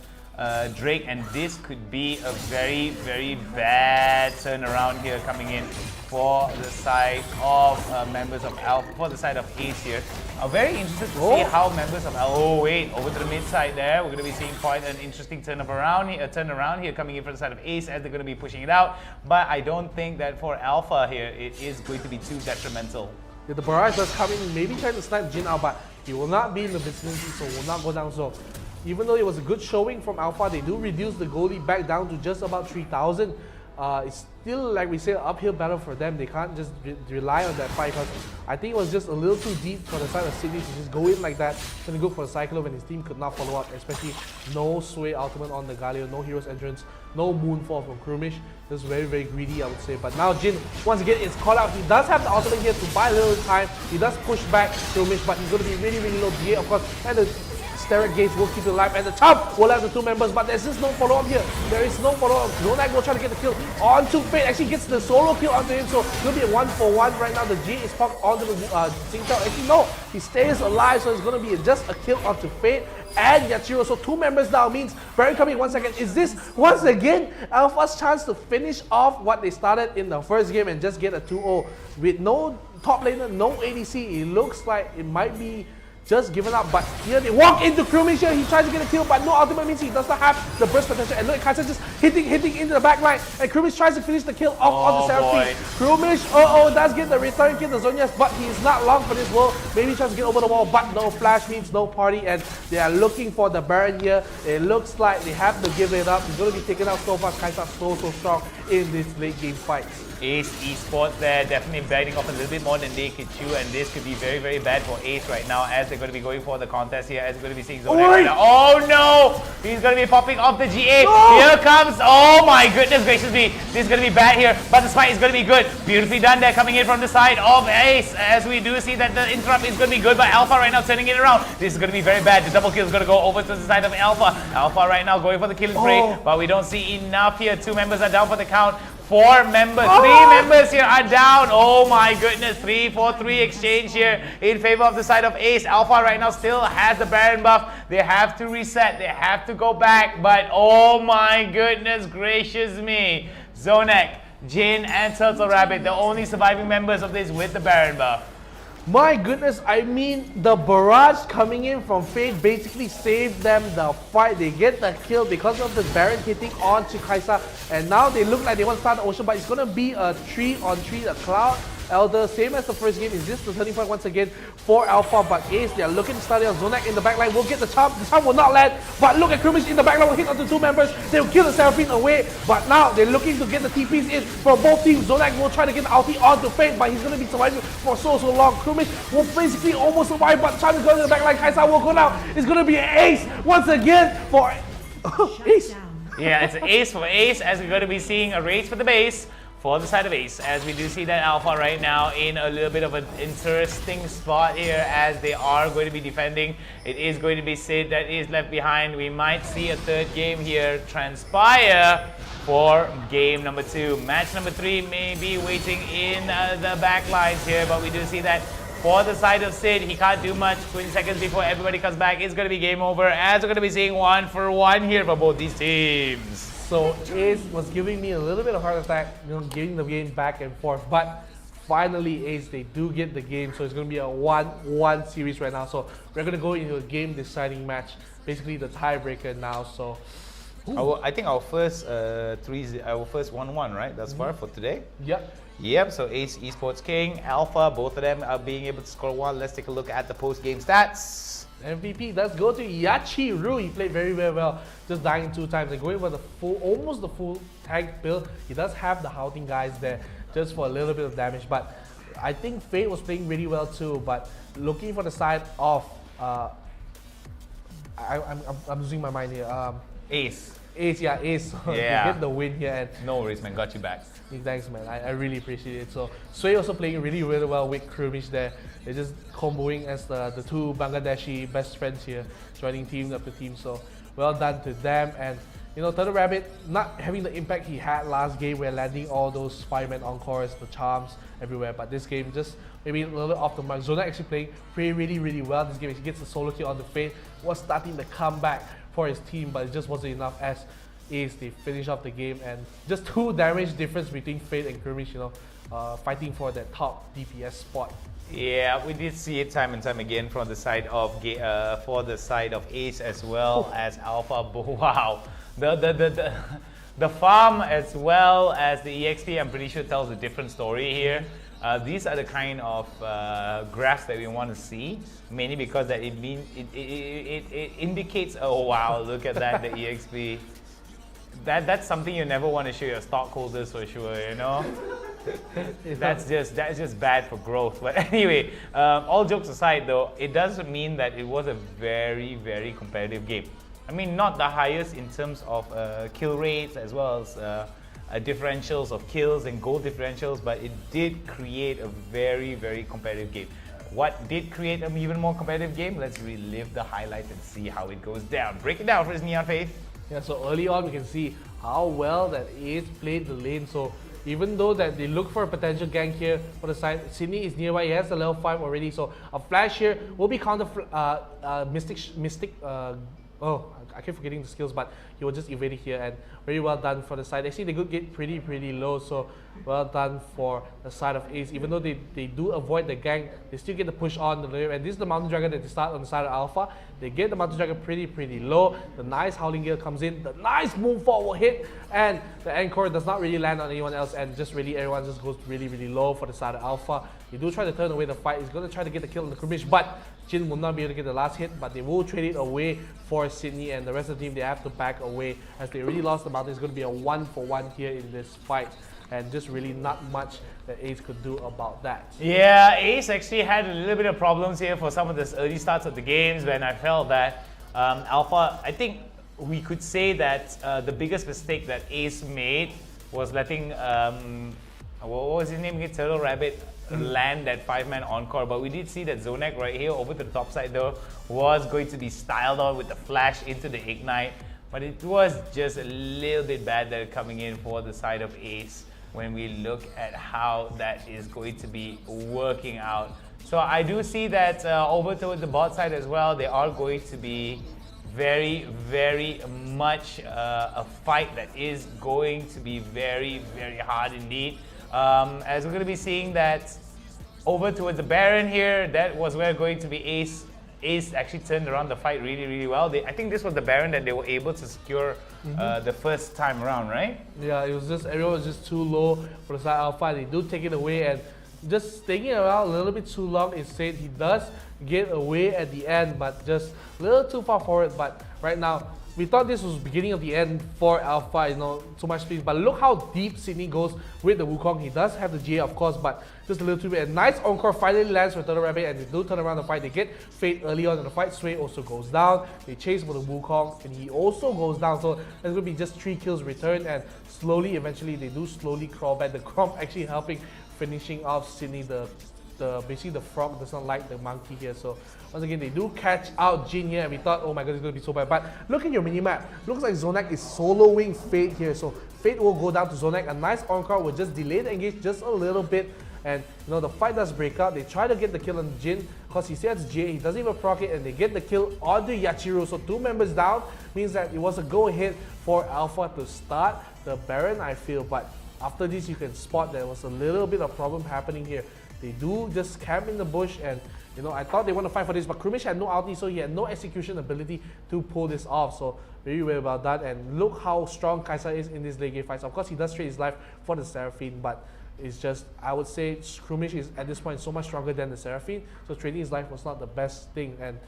S9: Drake, and this could be a very bad turnaround here coming in for the side of members of Alpha, for the side of Ace here. Very interested to see how members of Alpha, over to the mid side there. We're going to be seeing quite an interesting turnaround here coming in for the side of Ace as they're going to be pushing it out. But I don't think that for Alpha here, it is going to be too detrimental.
S3: Yeah, the barrage does come in, maybe trying to snipe Jin out, but he will not be in the vicinity, so will not go down. So even though it was a good showing from Alpha, they do reduce the goalie back down to just about 3,000. It's still, like we said, an uphill battle for them. They can't just rely on that fight, because I think it was just a little too deep for the side of Sydney to just go in like that. Gonna go for a Cyclone when his team could not follow up, especially no Sway ultimate on the Galio, no Hero's Entrance, no Moonfall from Krumish. Just very greedy, I would say. But now Jin, once again, is called out. He does have the ultimate here to buy a little time. He does push back Krumish, but he's gonna be really low DA, of course, and the Steric Gates will keep it alive, and the Chop will have the 2 members, but there's just no follow-up here. There is no follow-up. Zonak will try to get the kill onto Fate. Actually gets the solo kill onto him, so it'll be a 1-for-1 right now. The G is popped onto the Sing Chao. Actually, no, he stays alive, so it's going to be just a kill onto Fate and Yachiro. So 2 members now means Baron coming 1 second. Is this once again Alpha's chance to finish off what they started in the first game and just get a 2-0 with no top laner, no ADC? It looks like it might be just given up, but here they walk into Krumish here. He tries to get a kill, but no ultimate means he does not have the burst potential. And look at Kaisa just hitting into the back line, and Krumish tries to finish the kill off on the Seraphine. Krumish, does get the return kill, the Zonias, but he's not long for this world. Maybe he tries to get over the wall, but no flash means no party, and they are looking for the Baron here. It looks like they have to give it up. He's going to be taken out so far. Kaisa so strong in this late game fight.
S9: Ace Esports there definitely biting off a little bit more than they could chew, and this could be very, very bad for Ace right now as they're going to be going for the contest here, as they're going to be seeing Zonek right now. Oh no! He's going to be popping off the GA. Here comes, oh my goodness gracious me. This is going to be bad here, but the spike is going to be good. Beautifully done there, coming in from the side of Ace, as we do see that the interrupt is going to be good by Alpha right now, turning it around. This is going to be very bad. The double kill is going to go over to the side of Alpha. Alpha right now going for the killing spree, but we don't see enough here. 2 members are down for the count. 4 members, 3 members here are down. Oh my goodness, 3-4-3 exchange here in favor of the side of Ace. Alpha right now still has the Baron buff. They have to reset, they have to go back, but oh my goodness gracious me. Zonek, Jin and Turtle Rabbit, the only surviving members of this with the Baron buff.
S3: My goodness, I mean, the barrage coming in from Fate basically saved them the fight. They get the kill because of the Baron hitting onto Kaisa, and now they look like they want to start the Ocean, but it's going to be a 3-on-3, a Cloud Elder, same as the first game. Is this the turning point once again for Alpha? But Ace, they are looking to start it on. Zonek in the backline will get the charm. The charm will not land, but look at Krimish in the backline will hit onto 2 members. They'll kill the Seraphine away, but now they're looking to get the TPs in from both teams. Zonek will try to get the ulti onto Fate, but he's going to be surviving for so long. Krimish will basically almost survive, but charm is going to the backline. Kaisa will go down. It's going to be an Ace once again for Ace.
S9: Yeah, it's an Ace for Ace, as we're going to be seeing a race for the base for the side of Ace, as we do see that Alpha right now in a little bit of an interesting spot here, as they are going to be defending. It is going to be Sid that is left behind. We might see a 3rd game here transpire for game number 2. Match number 3 may be waiting in the back lines here, but we do see that for the side of Sid, he can't do much. 20 seconds before everybody comes back, it's going to be game over, as we're going to be seeing 1-for-1 here for both these teams.
S3: So Ace was giving me a little bit of heart attack, giving the game back and forth, but finally Ace, they do get the game, so it's going to be a 1-1 series right now. So we're going to go into a game deciding match, basically the tiebreaker now. So
S9: I think our first 1-1, right? That's far for today.
S3: Yep.
S9: So Ace Esports King, Alpha, both of them are being able to score 1. Let's take a look at the post-game stats.
S3: MVP, let's go to Yachiru. He played very, very well, just dying 2 times and going for the almost the full tank build. He does have the Howling guys there just for a little bit of damage, but I think Fate was playing really well too. But looking for the side of I'm losing my mind here.
S9: Ace.
S3: Yeah, Ace.
S9: Yeah.
S3: They get the win here. And
S9: no worries, man. Got you back.
S3: Thanks, man. I really appreciate it. So Sway also playing really, really well with Krimish there. They're just comboing as the 2 Bangladeshi best friends here, joining team after team. So well done to them. And you know, Turtle Rabbit not having the impact he had last game, where landing all those fireman encores, the charms everywhere. But this game just maybe a little bit off the mark. Zona actually playing really, really well this game. He gets the solo kill on the Fate, was starting to come back for his team, but it just wasn't enough as Ace, they finish off the game, and just 2 damage difference between Fate and Krimish, fighting for that top DPS spot.
S9: Yeah, we did see it time and time again from the side of Ace as well as Alpha. Wow, the farm as well as the EXP, I'm pretty sure tells a different story here. These are the kind of graphs that we want to see, mainly because that it indicates, oh wow, look at that, the EXP. That's something you never want to show your stockholders for sure, That's just bad for growth. But anyway, all jokes aside though, it does mean that it was a very, very competitive game. I mean, not the highest in terms of kill rates as well as differentials of kills and goal differentials, but it did create a very, very competitive game. What did create an even more competitive game? Let's relive the highlights and see how it goes down. Break it down for us, NeonFaith.
S3: Yeah, so early on we can see how well that Ace played the lane. So even though that they look for a potential gank here for the side, Sydney is nearby. He has the level 5 already. So a flash here will be counter Mystic. I keep forgetting the skills, but he will just evade it here, and very well done for the side. Actually, they could get pretty low, so well done for the side of Ace. Even though they do avoid the gank, they still get the push on the layer. And this is the Mountain Dragon that they start on the side of Alpha. They get the Mountain Dragon pretty low. The nice Howling Gale comes in. The nice Moonfall will hit, and the Encore does not really land on anyone else, and just really everyone just goes really low for the side of Alpha. They do try to turn away the fight. He's going to try to get the kill on the Krimish, but Jin will not be able to get the last hit, but they will trade it away for Sydney, and the rest of the team, they have to back away as they already lost the mountain. It's going to be a 1-for-1 here in this fight. and just really not much that Ace could do about that.
S9: Yeah, Ace actually had a little bit of problems here for some of the early starts of the games when I felt that Alpha, I think we could say that the biggest mistake that Ace made was letting, what was his name again, Turtle Rabbit, land that 5-man encore. But we did see that Zonak right here over to the top side though was going to be styled on with the flash into the Ignite. But it was just a little bit bad that coming in for the side of Ace when we look at how that is going to be working out. So I do see that over towards the bot side as well, they are going to be very, very much a fight that is going to be very, very hard indeed. As we're going to be seeing that over towards the Baron here, that was where going to be Ace. Ace actually turned around the fight really, really well. I think this was the Baron that they were able to secure the first time around, right?
S3: Yeah, it was just, everyone was just too low for the side Alpha. They do take it away, and just taking around a little bit too long. Instead, he does get away at the end, but just a little too far forward. But right now, we thought this was beginning of the end for Alpha, you know, so much speed. But look how deep Sydney goes with the Wukong. He does have the GA, of course, but just a little too bit. A nice encore finally lands for Turtle Rabbit, and they do turn around the fight. They get Fate early on in the fight. Sway also goes down. They chase for the Wukong, and he also goes down. So there's going to be just 3 kills returned, and slowly, eventually, they do slowly crawl back. The Cromp actually helping finishing off Sydney, basically the frog does not like the monkey here. So once again, they do catch out Jin here, and we thought, oh my god, it's going to be so bad. But look at your minimap. Looks like Zonak is soloing Fate here. So Fate will go down to Zonak. A nice encore will just delay the engage just a little bit. And you know, the fight does break out. They try to get the kill on Jin because he still has J. He doesn't even proc it, and they get the kill on the Yachiru. So 2 members down means that it was a go ahead for Alpha to start the Baron, I feel. But after this, you can spot there was a little bit of problem happening here. They do just camp in the bush, and you know, I thought they want to fight for this, but Krumish had no ulti, so he had no execution ability to pull this off. So very well about that. And look how strong Kaisa is in these late game fights. Of course, he does trade his life for the Seraphine, but it's just, I would say Krumish is at this point so much stronger than the Seraphine, so trading his life was not the best thing. And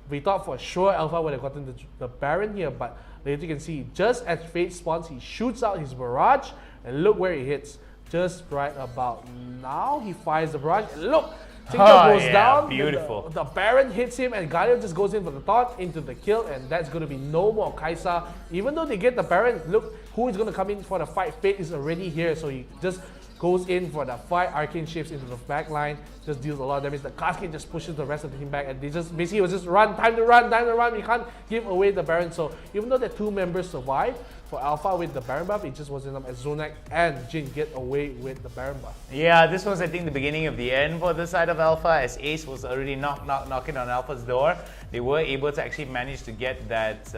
S3: we thought for sure Alpha would have gotten the Baron here, but later you can see just as Fate spawns, he shoots out his barrage, and look where he hits. Just right about now, he fires the barrage, and look, Tinker goes down.
S9: Beautiful.
S3: The Baron hits him, and Galio just goes in for the taunt into the kill, and that's going to be no more Kaisa. Even though they get the Baron, look who is going to come in for the fight. Fate is already here, so he just goes in for the fight. Arcane shifts into the back line, just deals a lot of damage. The Cascade just pushes the rest of the team back, and they just basically was just run, time to run, time to run. We can't give away the Baron. So even though the 2 members survive, for Alpha with the Baron buff, it just wasn't enough as Zonak and Jin get away with the Baron buff.
S9: Yeah, this was I think the beginning of the end for the side of Alpha, as Ace was already knocking on Alpha's door. They were able to actually manage to get that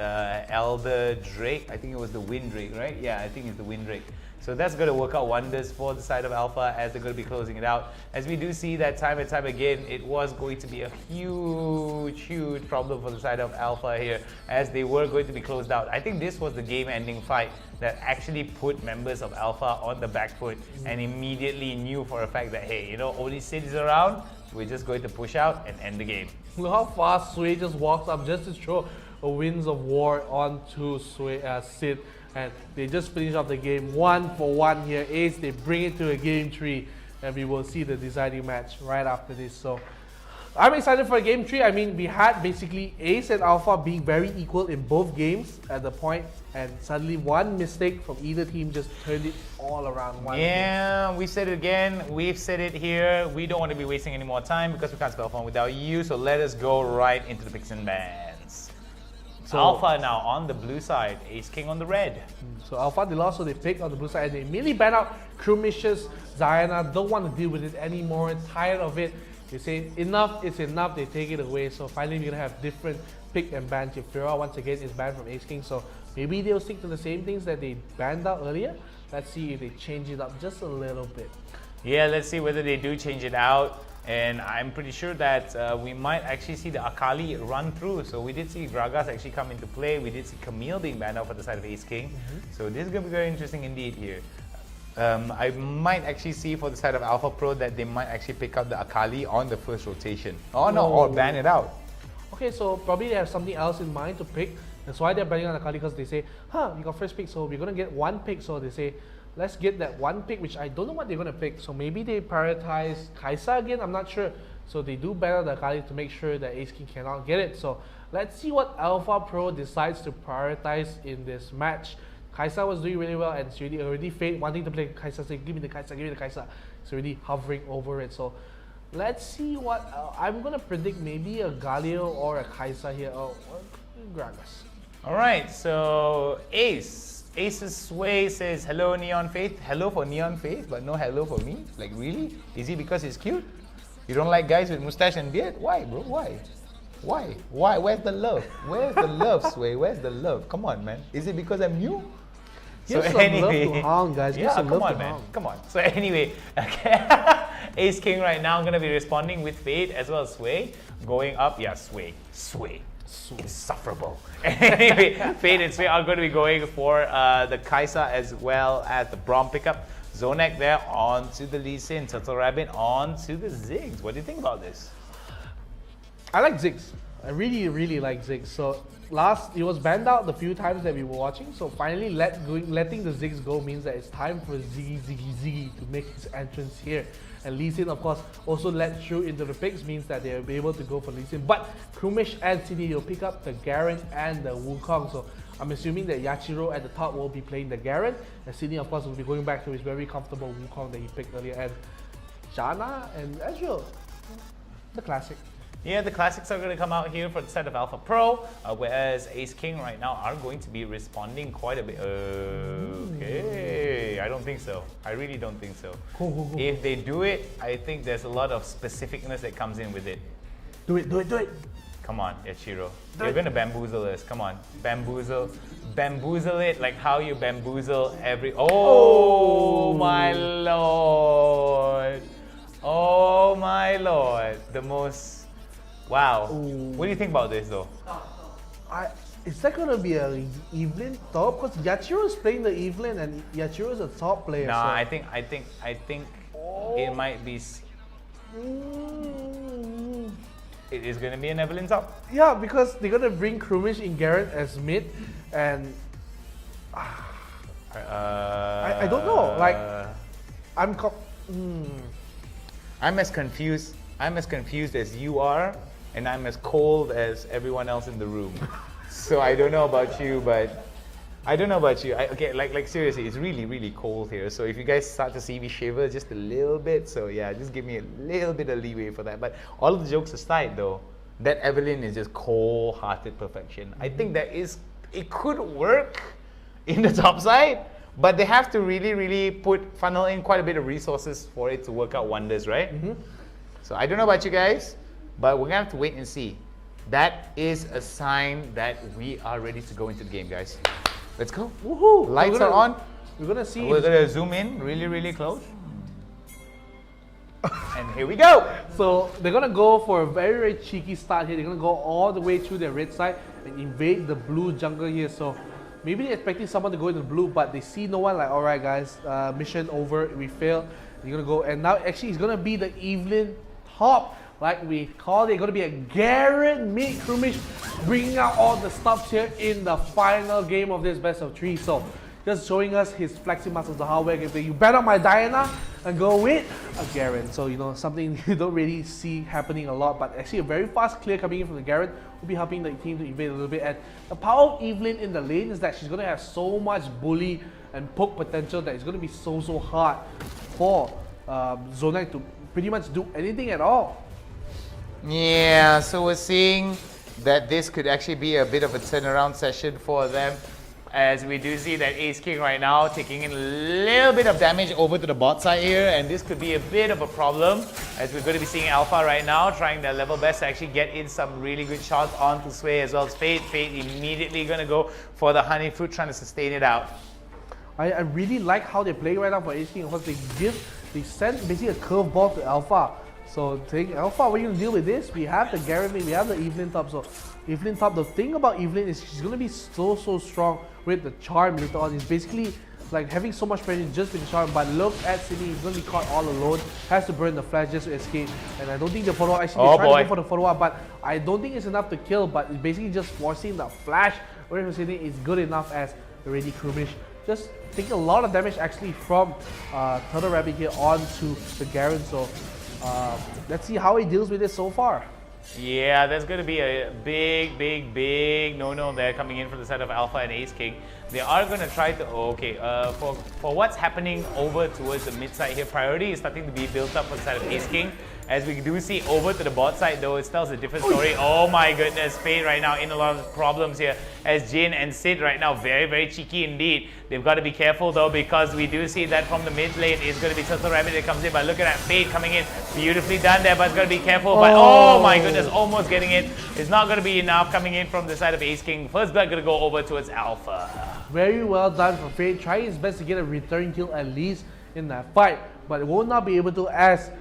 S9: Elder Drake. I think it was the Wind Drake, right? Yeah, I think it's the Wind Drake. So that's going to work out wonders for the side of Alpha as they're going to be closing it out. As we do see that time and time again, it was going to be a huge problem for the side of Alpha here as they were going to be closed out. I think this was the game-ending fight that actually put members of Alpha on the back foot and immediately knew for a fact that, hey, you know, Odysseys is around, we're just going to push out and end the game.
S3: Look how fast Sway just walks up just to throw a Winds of War onto Sid. And they just finish off the game 1-for-1 here. Ace, they bring it to a game 3, and we will see the deciding match right after this. So I'm excited for game 3. I mean, we had basically Ace and Alpha being very equal in both games at the point, and suddenly one mistake from either team just turned it all around.
S9: Yeah, we said it again, we've said it here. We don't want to be wasting any more time because we can't spell fun without you. So let us go right into the picks and bans. So Alpha now on the blue side, Ace King on the red.
S3: So Alpha, they lost, so they pick on the blue side, and they immediately ban out Krumish's Ziona. Don't want to deal with it anymore, tired of it. They say enough is enough, they take it away. So finally we're going to have different pick and ban. Jafira once again is banned from Ace King, so maybe they'll stick to the same things that they banned out earlier. Let's see if they change it up just a little bit.
S9: Yeah, let's see whether they do change it out. And I'm pretty sure that we might actually see the Akali run through. So we did see Gragas actually come into play. We did see Camille being banned out for the side of Ace King. So this is going to be very interesting indeed here. I might actually see for the side of Alpha Pro that they might actually pick up the Akali on the first rotation. Oh no, or ban it out.
S3: Okay, so probably they have something else in mind to pick. That's why they're banning on Akali, because they say, huh, you got first pick, so we're going to get 1 pick. So they say, let's get that one pick, which I don't know what they're going to pick. So maybe they prioritize Kaisa again, I'm not sure. So they do better the Akali to make sure that Ace King cannot get it. So let's see what Alpha Pro decides to prioritize in this match. Kaisa was doing really well, and it's already Fate wanting to play Kaisa, saying give me the Kaisa, give me the Kaisa. It's already hovering over it. So let's see what, I'm going to predict maybe a Galio or a Kaisa here. Oh, Gragas.
S9: Alright, so Ace's Sway says, hello NeonFaith. Hello for NeonFaith, but no hello for me? Like really? Is it because he's cute? You don't like guys with mustache and beard? Why, bro? Why? Why? Where's the love? Where's the love, Sway? Where's the love? Come on, man. Is it because I'm new?
S3: Give some love to Hong, guys. Give some
S9: come
S3: love
S9: on,
S3: to
S9: man.
S3: Hong.
S9: Come on. So anyway, okay. Ace King right now going to be responding with Fate as well as Sway. Going up, yeah, Sway. Insufferable. Anyway, Fate and Sway are going to be going for the Kaisa as well as the Braum pickup. Zonak there onto the Lee Sin. Turtle Rabbit onto the Ziggs. What do you think about this?
S3: I like Ziggs. I really like Ziggs. So it was banned out the few times that we were watching. So finally letting the Ziggs go means that it's time for Ziggy to make his entrance here. And Lee Sin, of course, also let through into the picks, means that they'll be able to go for Lee Sin. But Krumish and CD will pick up the Garen and the Wukong. So I'm assuming that Yachiro at the top will be playing the Garen, and Sydney, of course, will be going back to his very comfortable Wukong that he picked earlier, and Janna and Ezreal, the classic.
S9: Yeah, the classics are going to come out here for the set of Alpha Pro, whereas Ace King right now are going to be responding quite a bit. Okay, I don't think so. I really don't think so.
S3: Go.
S9: If they do it, I think there's a lot of specificness that comes in with it.
S3: Do it.
S9: Come on, Yachiro. You're going to bamboozle us. Come on. Bamboozle it like how you bamboozle every... Oh my lord. Oh my lord. The most... Wow. What do you think about this though?
S3: Is that going to be an Evelyn top? Because Yachiro is playing the Evelyn and Yachiro is a top player.
S9: No,
S3: so.
S9: I think it might be... It is going to be an Evelyn top.
S3: Yeah, because they're going to bring Krumish in Garen as mid, and I don't know. Like, I'm
S9: as confused as you are, and I'm as cold as everyone else in the room. So I don't know about you, but okay, like seriously, it's really cold here. So if you guys start to see me shiver just a little bit, so yeah, just give me a little bit of leeway for that. But all of the jokes aside though, that Evelyn is just cold-hearted perfection. I think it could work in the top side, but they have to really funnel in quite a bit of resources for it to work out wonders, right? So I don't know about you guys, but we're gonna have to wait and see. That is a sign that we are ready to go into the game, guys. Let's go.
S3: Woohoo!
S9: Lights are on.
S3: We're gonna see.
S9: We're gonna zoom in really close. And here we go.
S3: So they're gonna go for a very cheeky start here. They're gonna go all the way through the red side and invade the blue jungle here. So maybe they're expecting someone to go into the blue, but they see no one. Like, all right, guys, mission over. We failed. You're gonna go, and now actually it's gonna be the Evelyn top. Like we called it, going to be a Garen mid Krumish bringing out all the stops here in the final game of this best of 3. So just showing us his flexing muscles of how well you bet on my Diana and go with a Garen. So you know, something you don't really see happening a lot, but actually a very fast clear coming in from the Garen will be helping the team to invade a little bit. And the power of Evelyn in the lane is that she's going to have so much bully and poke potential that it's going to be so hard for Zonak to pretty much do anything at all.
S9: Yeah, so we're seeing that this could actually be a bit of a turnaround session for them, as we do see that Ace King right now taking in a little bit of damage over to the bot side here, and this could be a bit of a problem, as we're going to be seeing Alpha right now trying their level best to actually get in some really good shots onto Sway as well as Fate. Fate immediately going to go for the Honey Fruit, trying to sustain it out.
S3: I really like how they play right now for Ace King, because they send basically a curveball to Alpha. So think, Alpha, we're going to deal with this. We have the Garen, we have the Evelyn top. So Evelyn top, the thing about Evelyn is she's going to be so strong with the charm later on. It's basically like having so much pressure just with the charm. But look at Sydney, he's going to be caught all alone. Has to burn the flash just to escape. And I don't think the follow-up, actually they tried to go for the follow-up, but I don't think it's enough to kill. But it's basically just forcing the flash away from Sydney is good enough, as already Krumish just taking a lot of damage actually from Turtle Rabbit here onto the Garen. So let's see how he deals with it so far.
S9: Yeah, there's going to be a big no-no there coming in from the side of Alpha and Ace King. They are going to try to, for what's happening over towards the mid side here, priority is starting to be built up for the side of Ace King. As we do see over to the bot side though, it tells a different story. Oh my goodness, Fade right now in a lot of problems here as Jin and Sid right now very cheeky indeed. They've got to be careful though, because we do see that from the mid lane is going to be Turtle Rabbit that comes in, but look at that Fade coming in. Beautifully done there, but it's got to be careful. But oh my goodness, almost getting it. It's not going to be enough coming in from the side of Ace King. First blood going to go over towards Alpha.
S3: Very well done for Fade, trying his best to get a return kill at least in that fight, but it will not be able to, as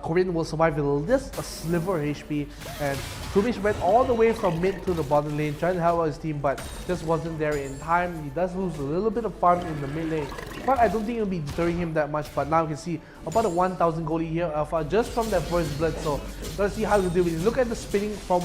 S3: Korean will survive with just a sliver of HP, and Kumish went all the way from mid to the bottom lane trying to help out his team, but just wasn't there in time. He does lose a little bit of farm in the mid lane, but I don't think it'll be deterring him that much. But now you can see about a 1000 gold here, Alpha, just from that first blood. So let's see how to deal with it. Look at the spinning from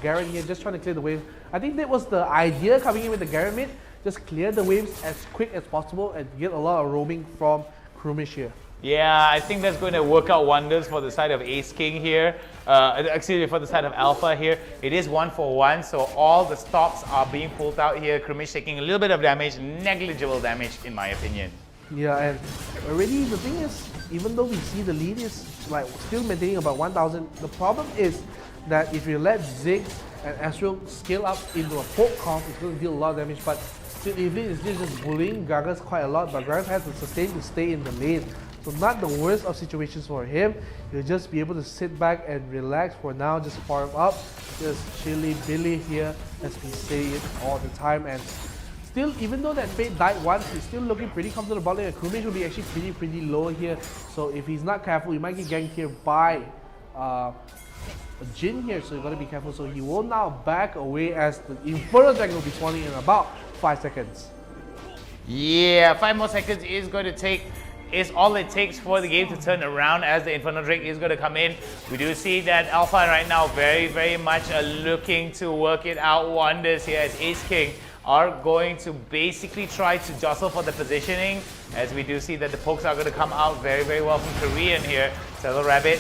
S3: Garen here, just trying to clear the wave. I think that was the idea coming in with the Garen mid, just clear the waves as quick as possible and get a lot of roaming from Kumish here.
S9: Yeah, I think that's going to work out wonders for the side of Ace King here. Actually, for the side of Alpha here. It is 1-for-1, so all the stops are being pulled out here. Kumish taking a little bit of damage, negligible damage in my opinion.
S3: Yeah, and already the thing is, even though we see the lead is like still maintaining about 1000, the problem is that if you let Ziggs and Astral scale up into a poke comp, it's going to deal a lot of damage. But still, Evelyn is just bullying Gragas quite a lot, but Gragas has to sustain to stay in the lane. So not the worst of situations for him. He'll just be able to sit back and relax for now, just farm up, just chilly Billy here, as we say it all the time. And still, even though that Fate died once, he's still looking pretty comfortable about it. And Kumish will be actually pretty low here. So if he's not careful, he might get ganked here by Jin here. So you gotta be careful. So he will now back away as the Inferno Dragon will be spawning in about 5 seconds.
S9: Yeah, 5 more seconds is going to take. Is all it takes for the game to turn around as the Inferno Drake is going to come in. We do see that Alpha right now very much looking to work it out wonders here as Ace King are going to basically try to jostle for the positioning, as we do see that the pokes are going to come out very well from Korean here. Turtle Rabbit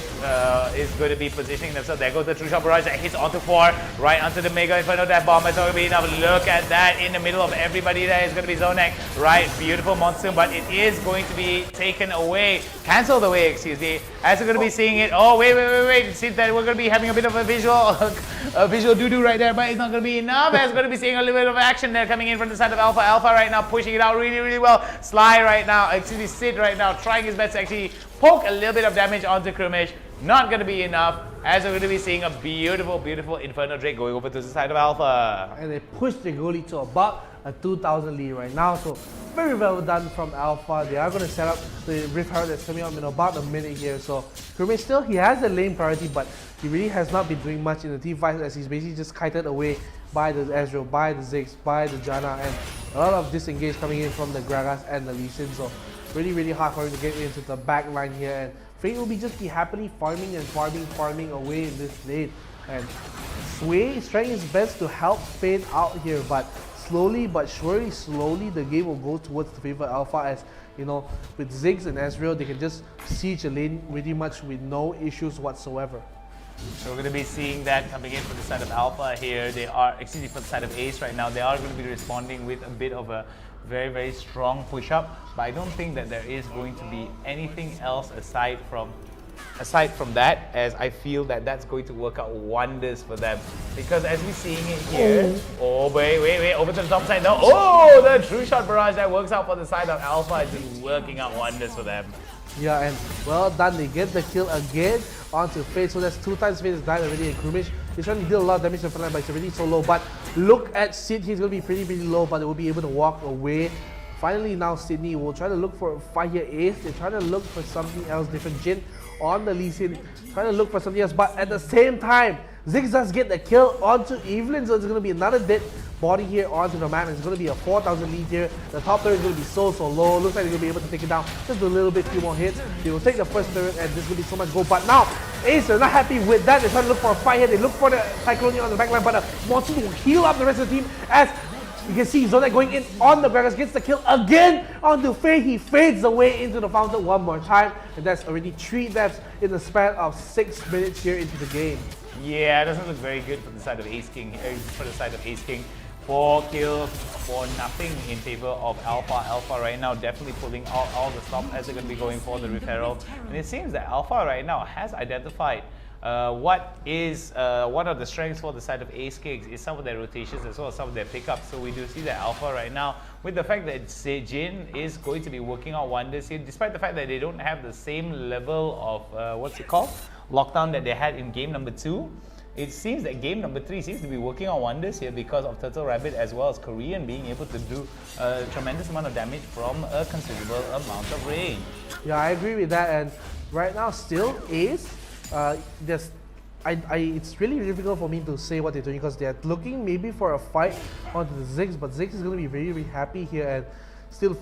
S9: is going to be positioning themselves. There goes the True Shot Barrage that hits onto 4, right onto the Mega Inferno. That bomb is not going to be enough. Look at that in the middle of everybody there is going to be Zonek. Right, beautiful Monsoon, but it is going to be taken away. Cancelled away, excuse me. As we're going to be seeing it. Oh, wait. It seems that we're going to be having a bit of a visual doo-doo right there, but it's not going to be enough. As we're going to be seeing a little bit of action there coming in from the side of Alpha. Alpha right now pushing it out really well. Sly right now, actually Sid right now, trying his best to actually poke a little bit of damage onto Kumish. Not going to be enough, as we're going to be seeing a beautiful Inferno Drake going over to the side of Alpha.
S3: And they push the goalie to about a 2000 lead right now. So very well done from Alpha. They are going to set up the Rift Herald that's coming up in about a minute here. So Kumish still, he has the lane priority, but he really has not been doing much in the team fight, as he's basically just kited away by the Ezreal, by the Ziggs, by the Janna, and a lot of disengage coming in from the Gragas and the Lee Sin. So really hard for him to get into the back line here, and Fate will just be happily farming away in this lane. And Sway is trying his best to help Fate out here, but slowly but surely, the game will go towards the favor Alpha, as you know, with Ziggs and Ezreal, they can just siege a lane pretty much with no issues whatsoever.
S9: So we're going to be seeing that coming in from the side of Alpha here. They are, excuse me, for the side of Ace right now, they are going to be responding with a bit of a very strong push-up, but I don't think that there is going to be anything else aside from that, as I feel that that's going to work out wonders for them. Because as we're seeing it here, wait, over to the top side now. Oh, the True Shot Barrage that works out for the side of Alpha is just working out wonders for them.
S3: Yeah, and well done, they get the kill again onto Fate. So that's 2 times Fate has died already, and Kumish is trying to deal a lot of damage to the front line, but it's already so low. But look at Sid, he's going to be pretty low, but they will be able to walk away. Finally now Sydney will try to look for a fight here. Ace, they're trying to look for something else different. Jin on the Lee Sin, trying to look for something else, but at the same time, Ziggs does get the kill onto Evelyn, so it's going to be another dead body here onto the map. It's going to be a 4000 lead here. The top turret is going to be so low. Looks like they're going to be able to take it down. Just a little bit, few more hits. They will take the first turret, and there's going to be so much gold. But now, Ace are not happy with that. They're trying to look for a fight here. They look for the Cyclone on the backline, but Monsoon will heal up the rest of the team as You can see Zonak going in on the Gragas, gets the kill again onto Faye. He fades away into the fountain one more time, and that's already 3 deaths in the span of 6 minutes here into the game.
S9: Yeah, it doesn't look very good for the side of Ace King. 4 kills for nothing in favor of Alpha. Alpha right now definitely pulling out all the stops as they're going to be going for the referral. And it seems that Alpha right now has identified what are the strengths for the side of Ace Kings is some of their rotations as well as some of their pickups. So we do see that Alpha right now, with the fact that Jin is going to be working out wonders here, despite the fact that they don't have the same level of lockdown that they had in game number 2. It seems that game number 3 seems to be working on wonders here because of Turtle Rabbit as well as Korean being able to do a tremendous amount of damage from a considerable amount of range.
S3: Yeah, I agree with that. And right now, still Ace, it's really difficult for me to say what they're doing because they're looking maybe for a fight onto the Ziggs, but Ziggs is going to be very, very happy here. And still,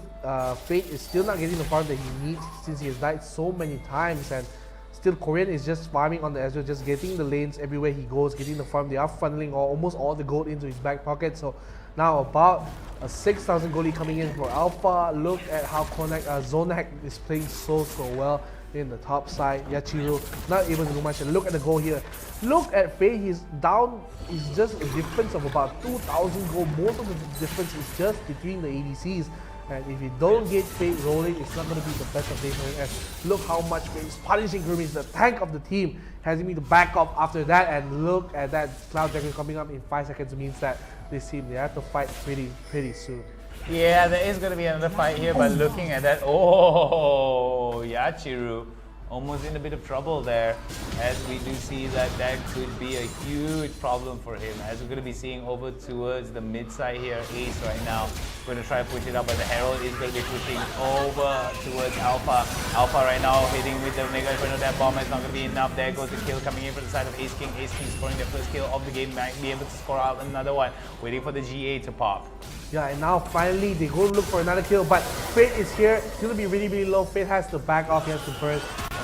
S3: Fate is still not getting the farm that he needs since he has died so many times. And still, Korean is just farming on the Ezreal, just getting the lanes everywhere he goes, getting the farm. They are funneling almost all the gold into his back pocket. So now about a 6,000 gold lead coming in for Alpha. Look at how Zonak is playing so well in the top side. Yachiru not able to do much. And look at the goal here. Look at Faye, he's down. It's just a difference of about 2,000 gold. Most of the difference is just between the ADCs. And if you don't get Fate rolling, it's not going to be the best of days for him. And look how much Fate is punishing Gurumi. The tank of the team has him to back off after that. And look at that Cloud Dragon coming up in 5 seconds means that this team, they have to fight pretty soon.
S9: Yeah, there is going to be another fight here, but looking at that, Yachiru almost in a bit of trouble there, as we do see that could be a huge problem for him, as we're going to be seeing over towards the mid side here. Ace right now going to try to push it up, but the Herald is going to be pushing over towards Alpha. Alpha right now hitting with the Mega Inferno. That bomb is not going to be enough. There goes the kill coming in from the side of Ace King. Ace King scoring their first kill of the game, might be able to score out another one, waiting for the GA to pop.
S3: Yeah, and now finally they go to look for another kill, but Fate is here. It's going to be really low. Fate has to back off, he has to burn a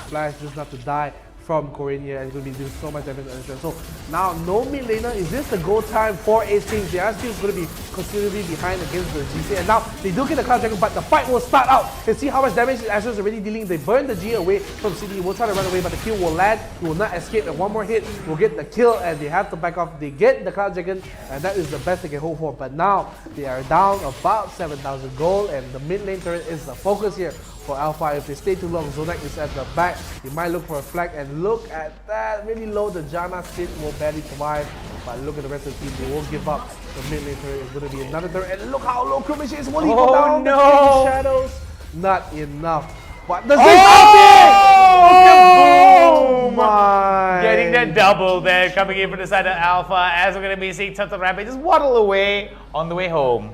S3: flash just not to die from Korean here, and he's going to be doing so much damage on Ezreal. So now no mid laner. Is this the go time for Ace Kings? They are still going to be considerably behind against the GC, and now they do get the Cloud Dragon, but the fight will start out. You can see how much damage Ezreal is already dealing. They burn the G away from City. He will try to run away, but the kill will land. He will not escape, and one more hit will get the kill, and they have to back off. They get the Cloud Dragon, and that is the best they can hope for. But now they are down about 7,000 gold, and the mid lane turret is the focus here for Alpha. If they stay too long, Zonak is at the back. He might look for a flag, and look at that, really low. The Janna Sit will barely survive, but look at the rest of the team. They won't give up. The mid lane turret is going to be another turret, and look how low Krimish is. Will he go down?
S9: No!
S3: Shadows, not enough. But the
S9: Oh my! Getting that double there, coming in from the side of Alpha, as we're going to be seeing Turtle Rabbit just waddle away on the way home.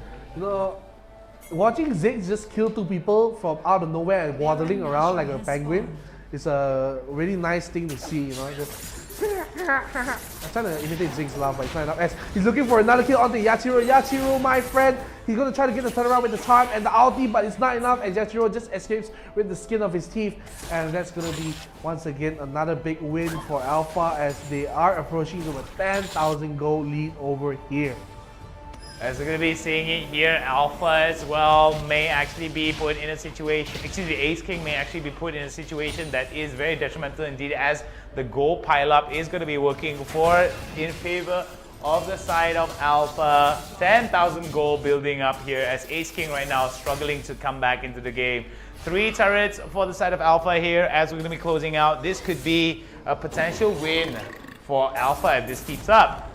S3: Watching Ziggs just kill 2 people from out of nowhere and waddling around like a penguin is a really nice thing to see, you know. I'm trying to imitate Ziggs' laugh, but it's not enough. As he's looking for another kill onto Yachiru. Yachiru, my friend, he's going to try to get the turnaround with the charm and the ulti, but it's not enough, and Yachiru just escapes with the skin of his teeth. And that's going to be, once again, another big win for Alpha as they are approaching to a 10,000 gold lead over here.
S9: As we're going to be seeing it here, Alpha as well may actually be put in a situation, Ace King may actually be put in a situation that is very detrimental indeed, as the gold pile-up is going to be working in favor of the side of Alpha. 10,000 gold building up here as Ace King right now struggling to come back into the game. 3 turrets for the side of Alpha here as we're going to be closing out. This could be a potential win for Alpha if this keeps up.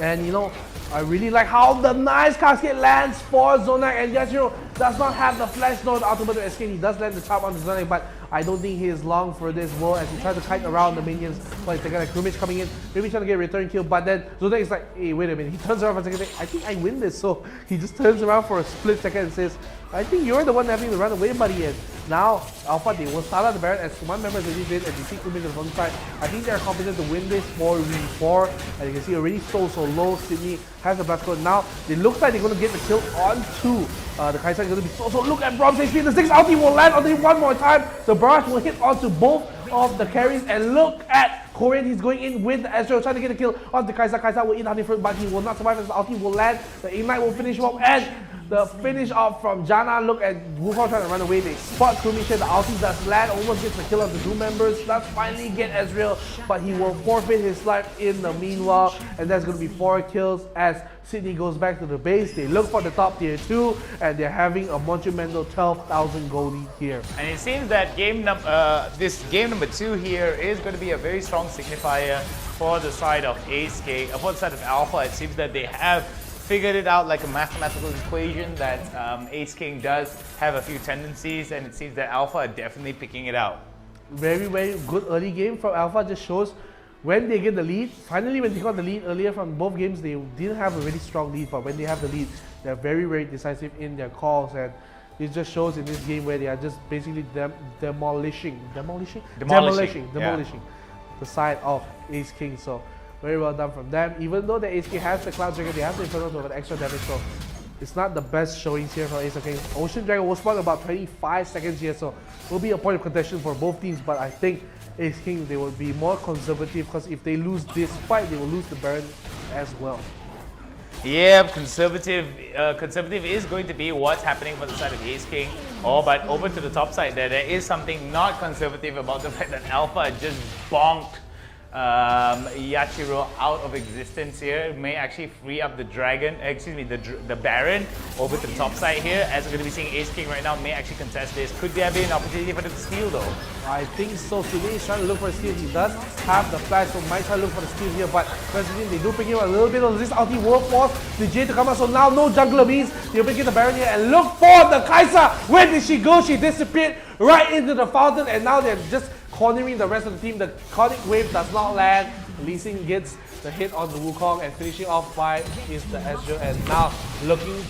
S3: And you know, I really like how the nice cascade lands for Zonak, and Yachiru does not have the flash nor the ultimate to escape. He does land the chop on Zonak, but I don't think he is long for this world as he tries to kite around the minions. But they got like Krimish coming in, maybe trying to get a return kill, but then Zonak is like, hey, wait a minute. He turns around for a second, I think I win this. So he just turns around for a split second and says, I think you're the one having to run away, buddy. And now Alpha, they will start out the Baron as one member is already dead and they see Krimish on one side. I think they're confident to win this 4v4, and you can see already so low. Sydney has the blast code. Now it looks like they're going to get the kill onto the Kai'Sa is going to be so look at Brom's HP. The 6 ulti will land on him one more time. The barrage will hit onto both of the carries, and look at Korean. He's going in with the Ezreal, trying to get a kill on the Kai'Sa. Kai'Sa will eat on different, but he will not survive as the ulti will land. The Ignite will finish him off, and the finish off from Janna. Look at Wukong trying to run away. They spot Krumi. The ulti does land, almost gets the kill on the two members. Does finally get Ezreal, but he will forfeit his life in the meanwhile, and that's going to be 4 kills as Sydney goes back to the base. They look for the top tier 2, and they're having a monumental 12,000 gold lead here.
S9: And it seems that this game number 2 here is going to be a very strong signifier for the side of Ace King, for the side of Alpha. It seems that they have figured it out like a mathematical equation that Ace King does have a few tendencies, and it seems that Alpha are definitely picking it out.
S3: Very, very good early game from Alpha. Just shows when they get the lead. Finally, when they got the lead earlier from both games, they didn't have a really strong lead, but when they have the lead, they're very, very decisive in their calls, and it just shows in this game where they are just basically demolishing the side of Ace King. So very well done from them. Even though the Ace King has the Cloud Dragon, they have the Inferno with an extra damage, so it's not the best showings here from Ace King. Ocean Dragon will spawn about 25 seconds here, so will be a point of contention for both teams, but I think Ace King, they will be more conservative, because if they lose this fight, they will lose the Baron as well.
S9: Yeah, conservative is going to be what's happening for the side of Ace King. Oh, but over to the top side there is something not conservative about the fact that Alpha just bonked Yachiro out of existence here. It may actually free up the dragon, the Baron over to the top side here, as we're going to be seeing Ace King right now may actually contest this. Could there be an opportunity for them to steal though?
S3: I think so. Today he's trying to look for a steal. He does have the flash, so might try to look for the steal here, but President, they do pick him a little bit of this ulti will force the J to come out, so now no jungler means they'll pick the Baron here, and look for the Kai'Sa. Where did she go? She disappeared right into the fountain, and now they're just cornering the rest of the team. The Conic Wave does not land. Lee Sin gets the hit on the Wukong, and finishing off by is the Ezreal, and now looking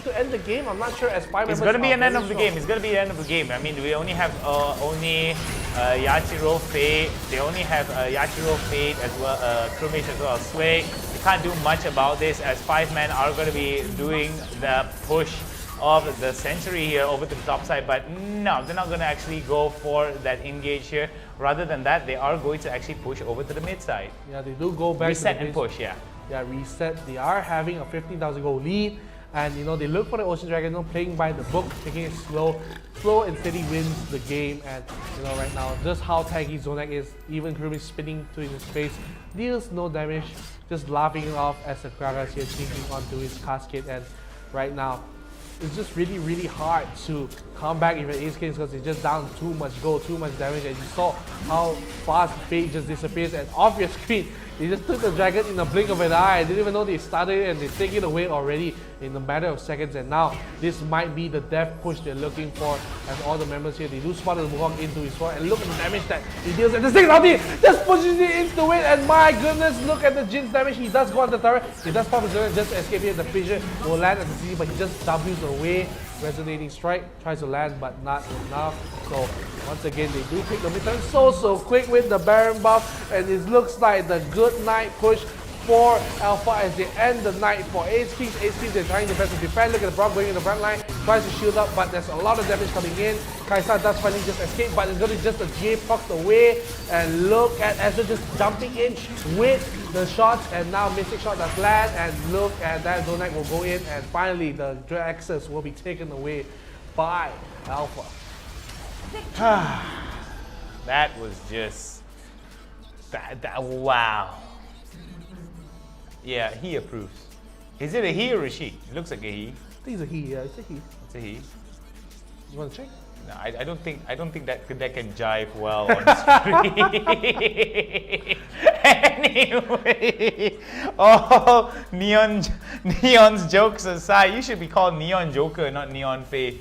S3: to end the game. I'm not sure as 5 members.
S9: It's going to be an end of the game. It's going to be the end of the game. I mean, we only have Yachiro, Fate. They only have Yachiro, Fate as well, Krumish as well as Sway. You can't do much about this, as 5 men are going to be doing the push of the century here over to the top side, but no, they're not going to actually go for that engage here. Rather than that, they are going to actually push over to the mid side.
S3: Yeah, they do go back
S9: reset
S3: to the
S9: and push. Yeah,
S3: reset. They are having a 15,000 goal lead, and they look for the Ocean Dragon, playing by the book, taking it slow and steady wins the game. And right now, just how tanky Zonak is, even Kirby spinning to his face, deals no damage, just laughing it off as the Gragas here sinking onto his casket. And right now, it's just really, really hard to come back even Ace King, because it's just down too much gold, too much damage, and you saw how fast Fate just disappears, and off your screen, they just took the dragon in the blink of an eye. I didn't even know they started it, and they take it away already in a matter of seconds. And now this might be the death push they're looking for, as all the members here, they do spot the Wukong into his sword, and look at the damage that he deals, and the 6 ulti just pushes it into it, and my goodness, look at the Jin's damage. He does go on the turret, he does pop his turret, just escape here. The fissure will land at the city, but he just W's away. Resonating strike, tries to land, but not enough. So once again, they do pick the mid-turn so quick with the Baron buff, and it looks like the good night push for Alpha as they end the night for Ace Kings. Ace Kings, they're trying their best to defend. Look at the Brock going in the front line, tries to shield up, but there's a lot of damage coming in. Kai'Sa does finally just escape, but it's going to be just a J fucked away. And look at Ezra just jumping in with the shots, and now Mystic Shot does land, and look at that, Zonak will go in, and finally the Draxus will be taken away by Alpha.
S9: that was just wow. Yeah, he approves. Is it a he or a she? It looks like a he.
S3: I think it's a he. Yeah, it's a he.
S9: It's a he.
S3: You want to check?
S9: No, I don't think that can jive well on screen. Anyway, Neon's jokes aside, you should be called Neon Joker, not NeonFaith.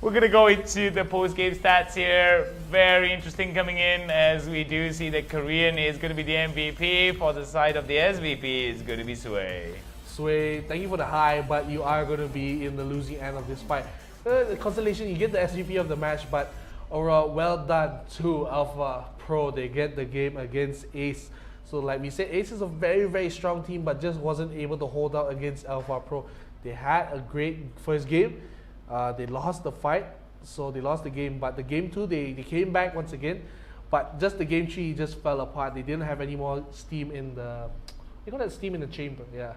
S9: We're gonna go into the post-game stats here. Very interesting coming in, as we do see that Korean is gonna be the MVP. For the side of the SVP, it's gonna be Sway.
S3: Sway, thank you for the high, but you are gonna be in the losing end of this fight. The constellation, you get the SVP of the match, but overall, well done to Alpha Pro. They get the game against Ace. So like we said, Ace is a very, very strong team, but just wasn't able to hold out against Alpha Pro. They had a great first game. They lost the fight. so they lost the game. But the game 2, they came back once again, but just the game 3 just fell apart. They didn't have any more steam in the, you call that steam in the chamber, yeah.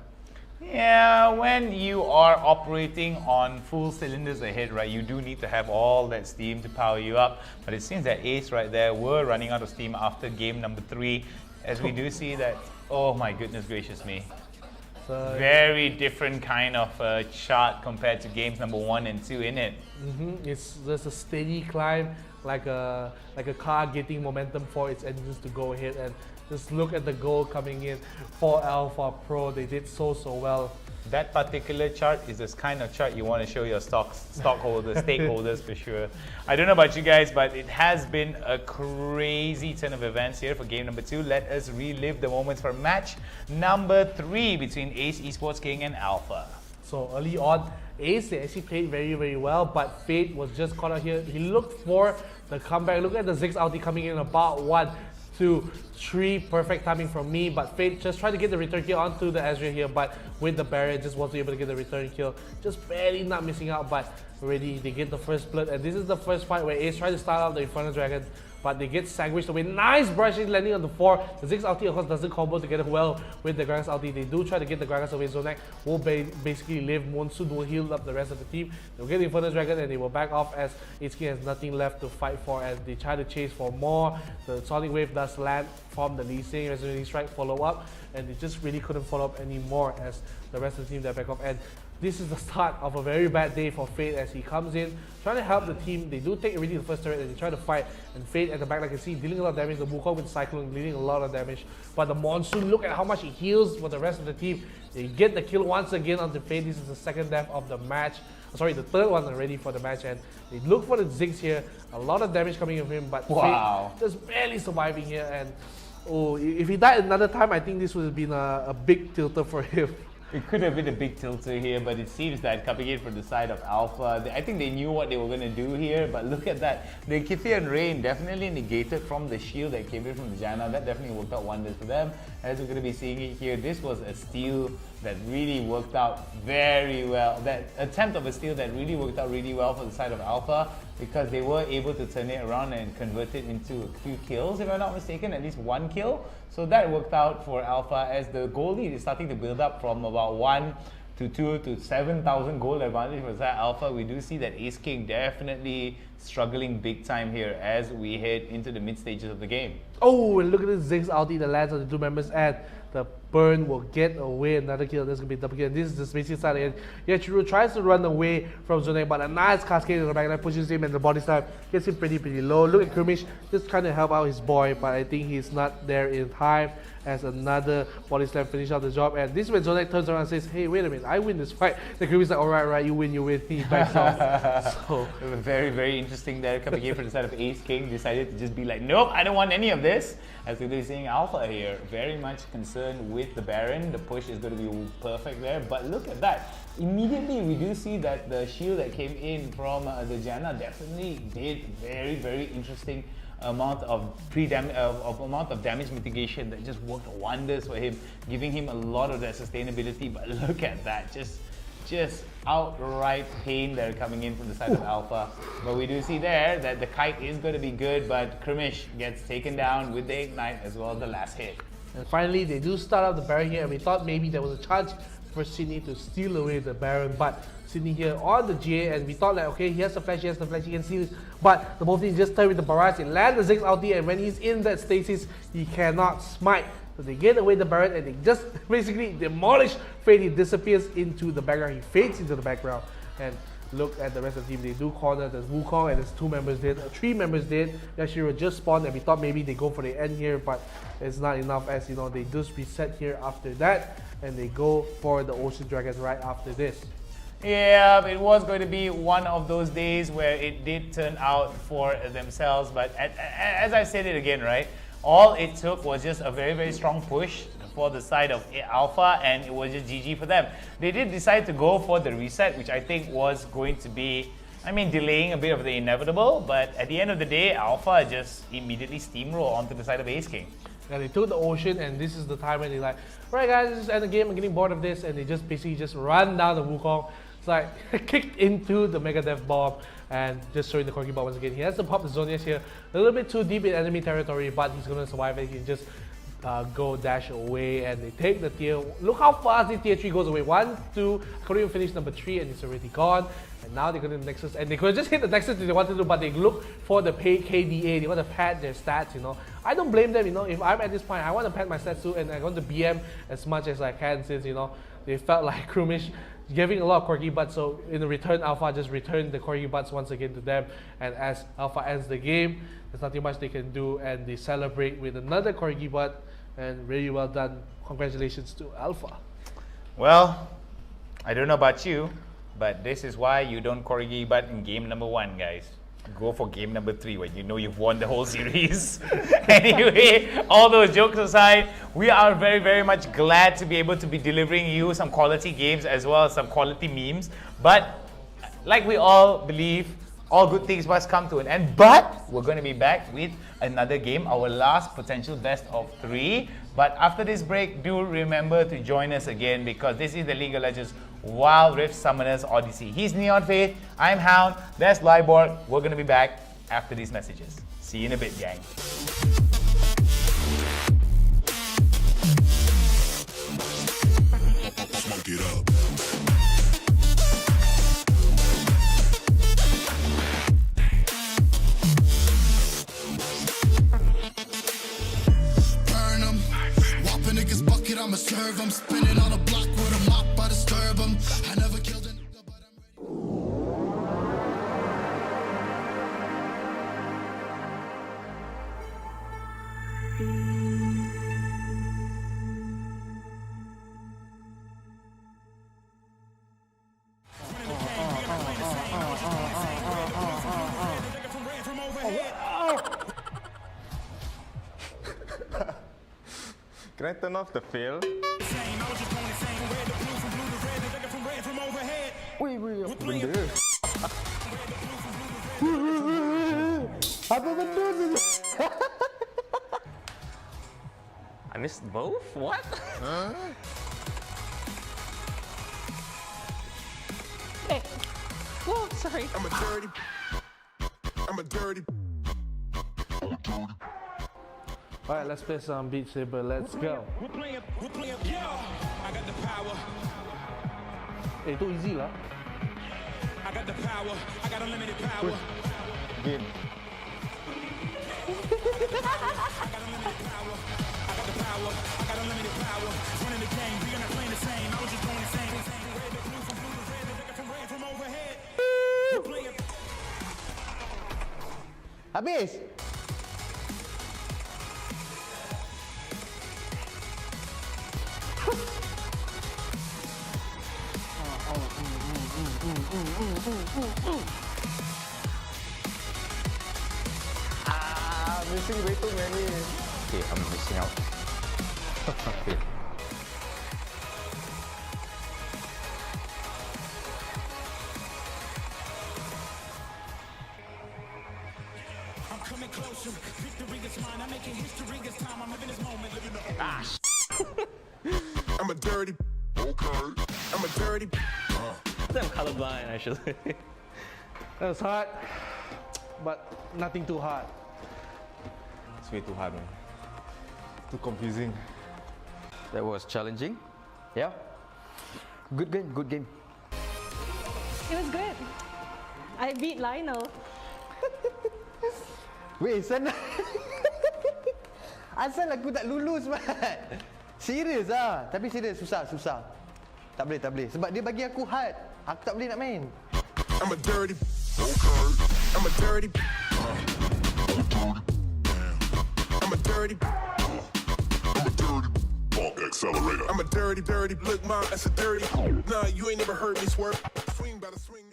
S9: Yeah, when you are operating on full cylinders ahead, right, you do need to have all that steam to power you up. But it seems that Ace right there were running out of steam after game number 3, as we do see that, oh my goodness gracious me. Very different kind of chart compared to games number 1 and 2, in it.
S3: It's just a steady climb, like a car getting momentum for its engines to go ahead, and just look at the goal coming in for Alpha Pro. They did so well.
S9: That particular chart is this kind of chart you want to show your stockholders, stakeholders for sure. I don't know about you guys, but it has been a crazy turn of events here for game number 2. Let us relive the moments for match number 3 between Ace Esports King and Alpha.
S3: So early on, Ace, they actually played very well, but Fate was just caught out here. He looked for the comeback. Look at the Ziggs ulti coming in about 1, 2, 3, perfect timing from me, but Fate just tried to get the return kill onto the Ezreal here, but with the barrier just wasn't able to get the return kill, just barely not missing out, but already they get the first blood. And this is the first fight where Ace tried to start out the Inferno Dragon, but they get sandwiched away. Nice brushing landing on the 4. The Ziggs ulti of course doesn't combo together well with the Gragas ulti. They do try to get the Gragas away. Zonak will basically live. Monsoon will heal up the rest of the team. They'll get the Inferno Dragon and they will back off as HK has nothing left to fight for, as they try to chase for more. The Sonic Wave does land from the Lee Sin. Resonating Strike follow up, and they just really couldn't follow up anymore as the rest of the team that back off. And this is the start of a very bad day for Fate as he comes in, trying to help the team. They do take already the first turret and they try to fight. And Fate at the back, like you can see, dealing a lot of damage. The Wukong with Cyclone dealing a lot of damage. But the Monsoon, look at how much he heals for the rest of the team. They get the kill once again onto Fate. This is the second death of the match. Sorry, the third one already for the match. And they look for the Ziggs here. A lot of damage coming from him, but Fate just barely surviving here. And oh, if he died another time, I think this would have been a big tilter for him.
S9: It could have been a big tilter here, but it seems that coming in from the side of Alpha, I think they knew what they were going to do here, but look at that. The Kythian Rain definitely negated from the shield that came in from the Janna. That definitely worked out wonders for them. As we're going to be seeing it here, this was a steal that really worked out very well. That attempt of a steal that really worked out really well for the side of Alpha, because they were able to turn it around and convert it into a few kills, if I'm not mistaken, at least 1 kill. So that worked out for Alpha, as the goal lead is starting to build up from about 1 to 2 to 7,000 gold advantage for that Alpha. We do see that Ace King definitely struggling big time here as we head into the mid stages of the game.
S3: Oh, and look at this Ziggs ulti, the lands of the 2 members, and the burn will get away another kill. There's going to be a double kill. And this is the spacey side again. Yachiru tries to run away from Zonek, but a nice cascade in the back line pushes him, and the body slam gets him pretty low. Look at Krimish just trying to help out his boy, but I think he's not there in time as another body slam finish out the job. And this is when Zonek turns around and says, hey, wait a minute, I win this fight. The Krimish's like, alright, you win. He backs off. So
S9: it was very interesting there. Coming in from the side of Ace King, decided to just be like, nope, I don't want any of this. As we're seeing Alpha here, very much concerned with the Baron. The push is going to be perfect there, but look at that. Immediately we do see that the shield that came in from the Janna definitely did very interesting amount of damage mitigation that just worked wonders for him, giving him a lot of that sustainability. But look at that, just outright pain there coming in from the side of Alpha. But we do see there that the kite is going to be good, but Krimish gets taken down with the ignite as well as the last hit.
S3: And finally, they do start out the Baron here, and we thought maybe there was a chance for Sydney to steal away the Baron, but Sydney here on the GA, and we thought like, okay, he has the flash, he can steal it, but the both things just turn with the barrage and land the Ziggs ulti, and when he's in that stasis, he cannot smite. So they get away the Baron and they just basically demolish Fate. He disappears into the background, he fades into the background, and look at the rest of the team. They do corner the Wukong, and there's 2 members dead, 3 members dead. Yashiro just spawned, and we thought maybe they go for the end here, but it's not enough, as you know, they just reset here after that, and they go for the Ocean Dragon right after this.
S9: Yeah, it was going to be one of those days where it did turn out for themselves, but as I said it again, right? All it took was just a very strong push for the side of Alpha, and it was just GG for them. They did decide to go for the reset, which I think was going to be, delaying a bit of the inevitable, but at the end of the day, Alpha just immediately steamroll onto the side of Ace King.
S3: Yeah, they took the Ocean, and this is the time when they're like, alright guys, this is the end of the game, I'm getting bored of this, and they just basically run down the Wukong. like kicked into the Mega Death Bomb and just showing the Corgi Bot once again. He has to pop the Zonias here, a little bit too deep in enemy territory, but he's going to survive it. He can just go dash away and they take the tier. Look how fast the tier 3 goes away. 1, 2, I couldn't even finish number 3 and it's already gone. And now they go to the Nexus and they could have just hit the Nexus if they wanted to, but they look for the paid KDA. They want to pad their stats, you know. I don't blame them, you know. If I'm at this point, I want to pad my stats too and I want to BM as much as I can since, you know, they felt like Krumish giving a lot of Corgi Butts, so in the return, Alpha just returned the Corgi Butts once again to them, and as Alpha ends the game, there's nothing much they can do, and they celebrate with another Corgi Butt, and really well done. Congratulations to Alpha.
S9: Well, I don't know about you, but this is why you don't Corgi Butt in game number 1, guys. Go for game number 3 when you know you've won the whole series. Anyway, all those jokes aside, we are very, very much glad to be able to be delivering you some quality games as well as some quality memes. But like we all believe, all good things must come to an end. But we're going to be back with another game, our last potential best of 3. But after this break, do remember to join us again because this is the League of Legends Wild Rift Summoners Odyssey. He's NeonFaith, I'm Hound, that's Liborg. We're going to be back after these messages. See you in a bit, gang.
S11: Smoke it up. Burn 'em. Whop a nigga's bucket, I'ma serve 'em. Spinning on a block with a mop, I disturb 'em. I never killed a nigga, but I'm ready.
S12: Can I turn off the fail? Wait, apa benda? Apa benda tu? I missed both? What? Huh?
S7: Hey. Whoa, sorry.
S11: I'm a dirty.
S3: Alright, let's play some Beat Saber. Let's go.
S2: We're playing, yo. I got the power.
S3: Itu easy lah.
S2: I got the power. I got unlimited power.
S12: Game.
S2: Running the game, we are not playing the same. I was just going the same. Red, the blue from red, the nigga from red from overhead. We're playing.
S12: Habis? Missing way too many.
S6: Okay, I'm missing out. Okay.
S2: I'm coming closer. Victory is mine. I'm making history this time. I'm living this moment. Living the
S11: I'm a dirty. Okay. I'm a dirty.
S13: I'm colorblind actually.
S3: That was hard, but nothing too hard.
S12: It's way too hard, man. Too confusing.
S6: That was challenging. Yeah. Good game, good game.
S7: It was good. I beat Lionel.
S12: Wait, sana. Asal aku tak lulus, man. Serius ah. Tapi serius, susah. Tak boleh. Sebab dia bagi aku hard. Aku tak boleh nak main.
S11: I'm a dirty. Okay. I'm a dirty. I'm a dirty. Bulk accelerator. I'm a dirty. Look, ma, that's a dirty. Nah, you ain't never heard me swerve. Swing by the swing.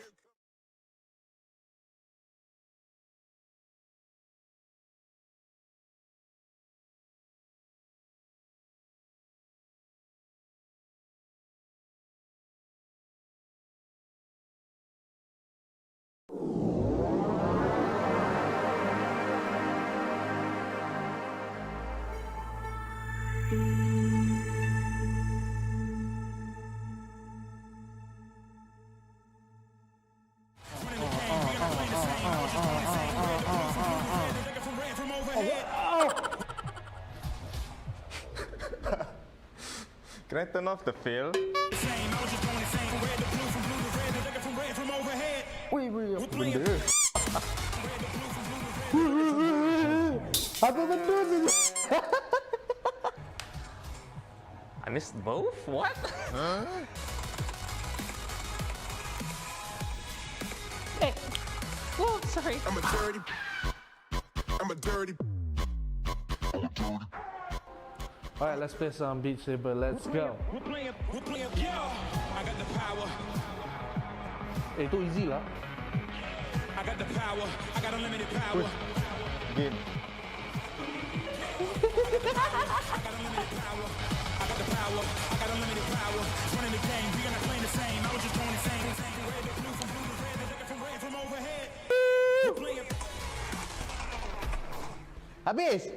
S9: Can I turn off the fail?
S12: Wih, apa benda? Apa benda tu?
S13: I missed both? What?
S7: Hey. Whoa, sorry.
S11: I'm a dirty.
S3: Alright, let's play some Beat Saber. Let's go.
S2: We're playing, yeah. I got the power.
S3: Itu easy lah.
S2: I got the power. I got unlimited power.
S12: Game.
S2: I got the power. I got unlimited power. Running the game. We are not playing the same. I was just doing the same. Red, the blue from blue to red. The from red from overhead. We're playing.
S12: Habis.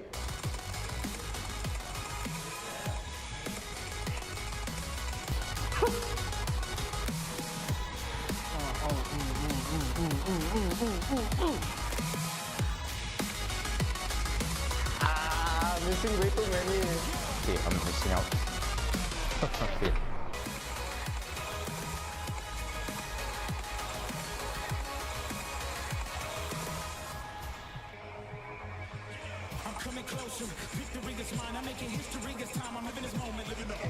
S12: Missing way too many.
S6: Okay, I'm missing out. Okay.
S2: I'm coming closer. Victory is mine. I'm making history. It's time. I'm living this moment. Living the.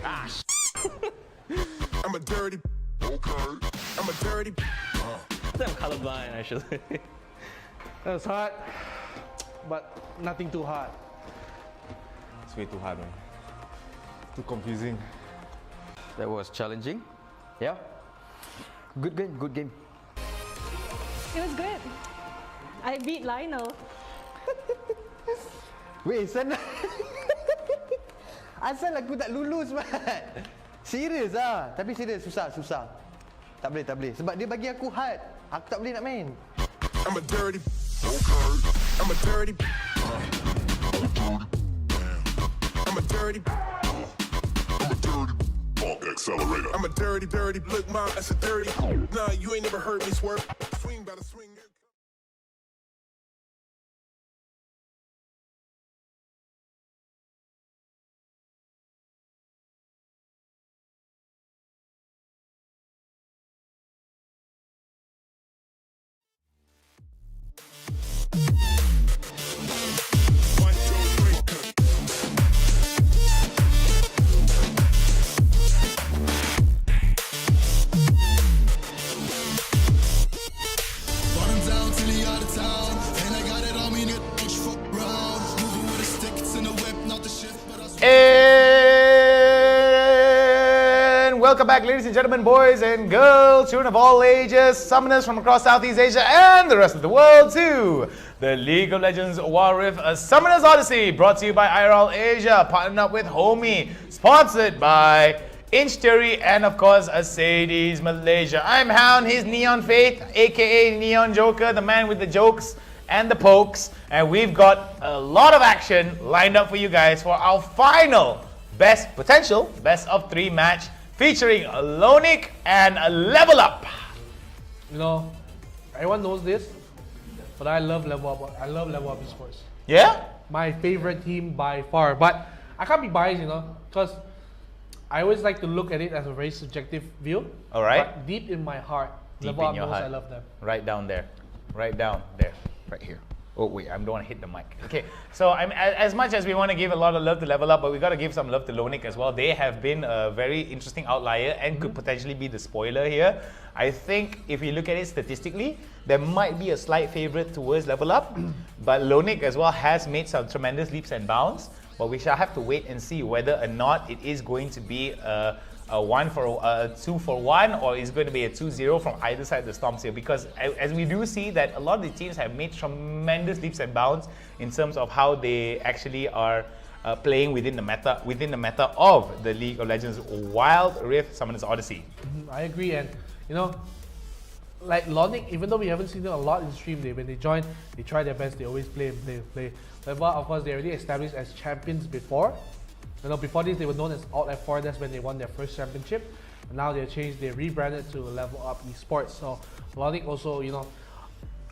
S11: I'm a dirty. Okay. I'm a dirty.
S13: I think I'm colorblind actually.
S3: That was hard, but nothing too hard.
S9: It's way too hard, man. Too confusing.
S6: That was challenging. Yeah. Good game, good game.
S7: It was good. I beat Lionel.
S12: Weh, sana. Asal aku tak lulus, Mat. Serius ah. Tapi serius, susah. Tak boleh. Sebab dia bagi aku hard. Aku tak boleh nak main.
S11: I'm a dirty. Okay. I'm a dirty. I'm a dirty. Fuck accelerator. I'm a dirty. Look, mom, that's a dirty. Nah, you ain't never heard me swerve. Swing by the swing.
S9: And welcome back, ladies and gentlemen, boys and girls, children of all ages, summoners from across Southeast Asia and the rest of the world to the League of Legends Wild Rift Summoners Odyssey, brought to you by IRL Asia, partnered up with HOMIEE, sponsored by Inch Theory, and of course Odysseys Malaysia. I'm Hound, he's NeonFaith, aka Neon Joker, the man with the jokes and the pokes, and we've got a lot of action lined up for you guys for our final best of 3 match featuring Lonic and Level Up.
S3: You know, everyone knows this, but I love Level Up. I love Level Up Esports.
S9: Yeah?
S3: My favorite team by far, but I can't be biased, you know, because I always like to look at it as a very subjective view.
S9: All right.
S3: But deep in my heart,
S9: Deep
S3: Level
S9: in
S3: Up
S9: your
S3: knows
S9: heart.
S3: I love them.
S9: Right down there. Right here. Oh wait, I don't want to hit the mic. Okay, so as much as we want to give a lot of love to Level Up, but we got to give some love to Lonic as well. They have been a very interesting outlier and could potentially be the spoiler here. I think if you look at it statistically, there might be a slight favorite towards Level Up, but Lonic as well has made some tremendous leaps and bounds. But we shall have to wait and see whether or not it is going to be a 2 for 1, or is going to be a 2-0 from either side of the storms here, because as we do see that a lot of the teams have made tremendous leaps and bounds in terms of how they actually are playing within the meta of the League of Legends Wild Rift Summoners Odyssey.
S3: I agree, and you know, like Lonic, even though we haven't seen them a lot in stream, when they join, they try their best. They always play. Level Up, of course, they already established as champions before. You know, before this, they were known as Alt F4. That's when they won their first championship. And now they changed, they rebranded to Level Up Esports. So Lonic also, you know,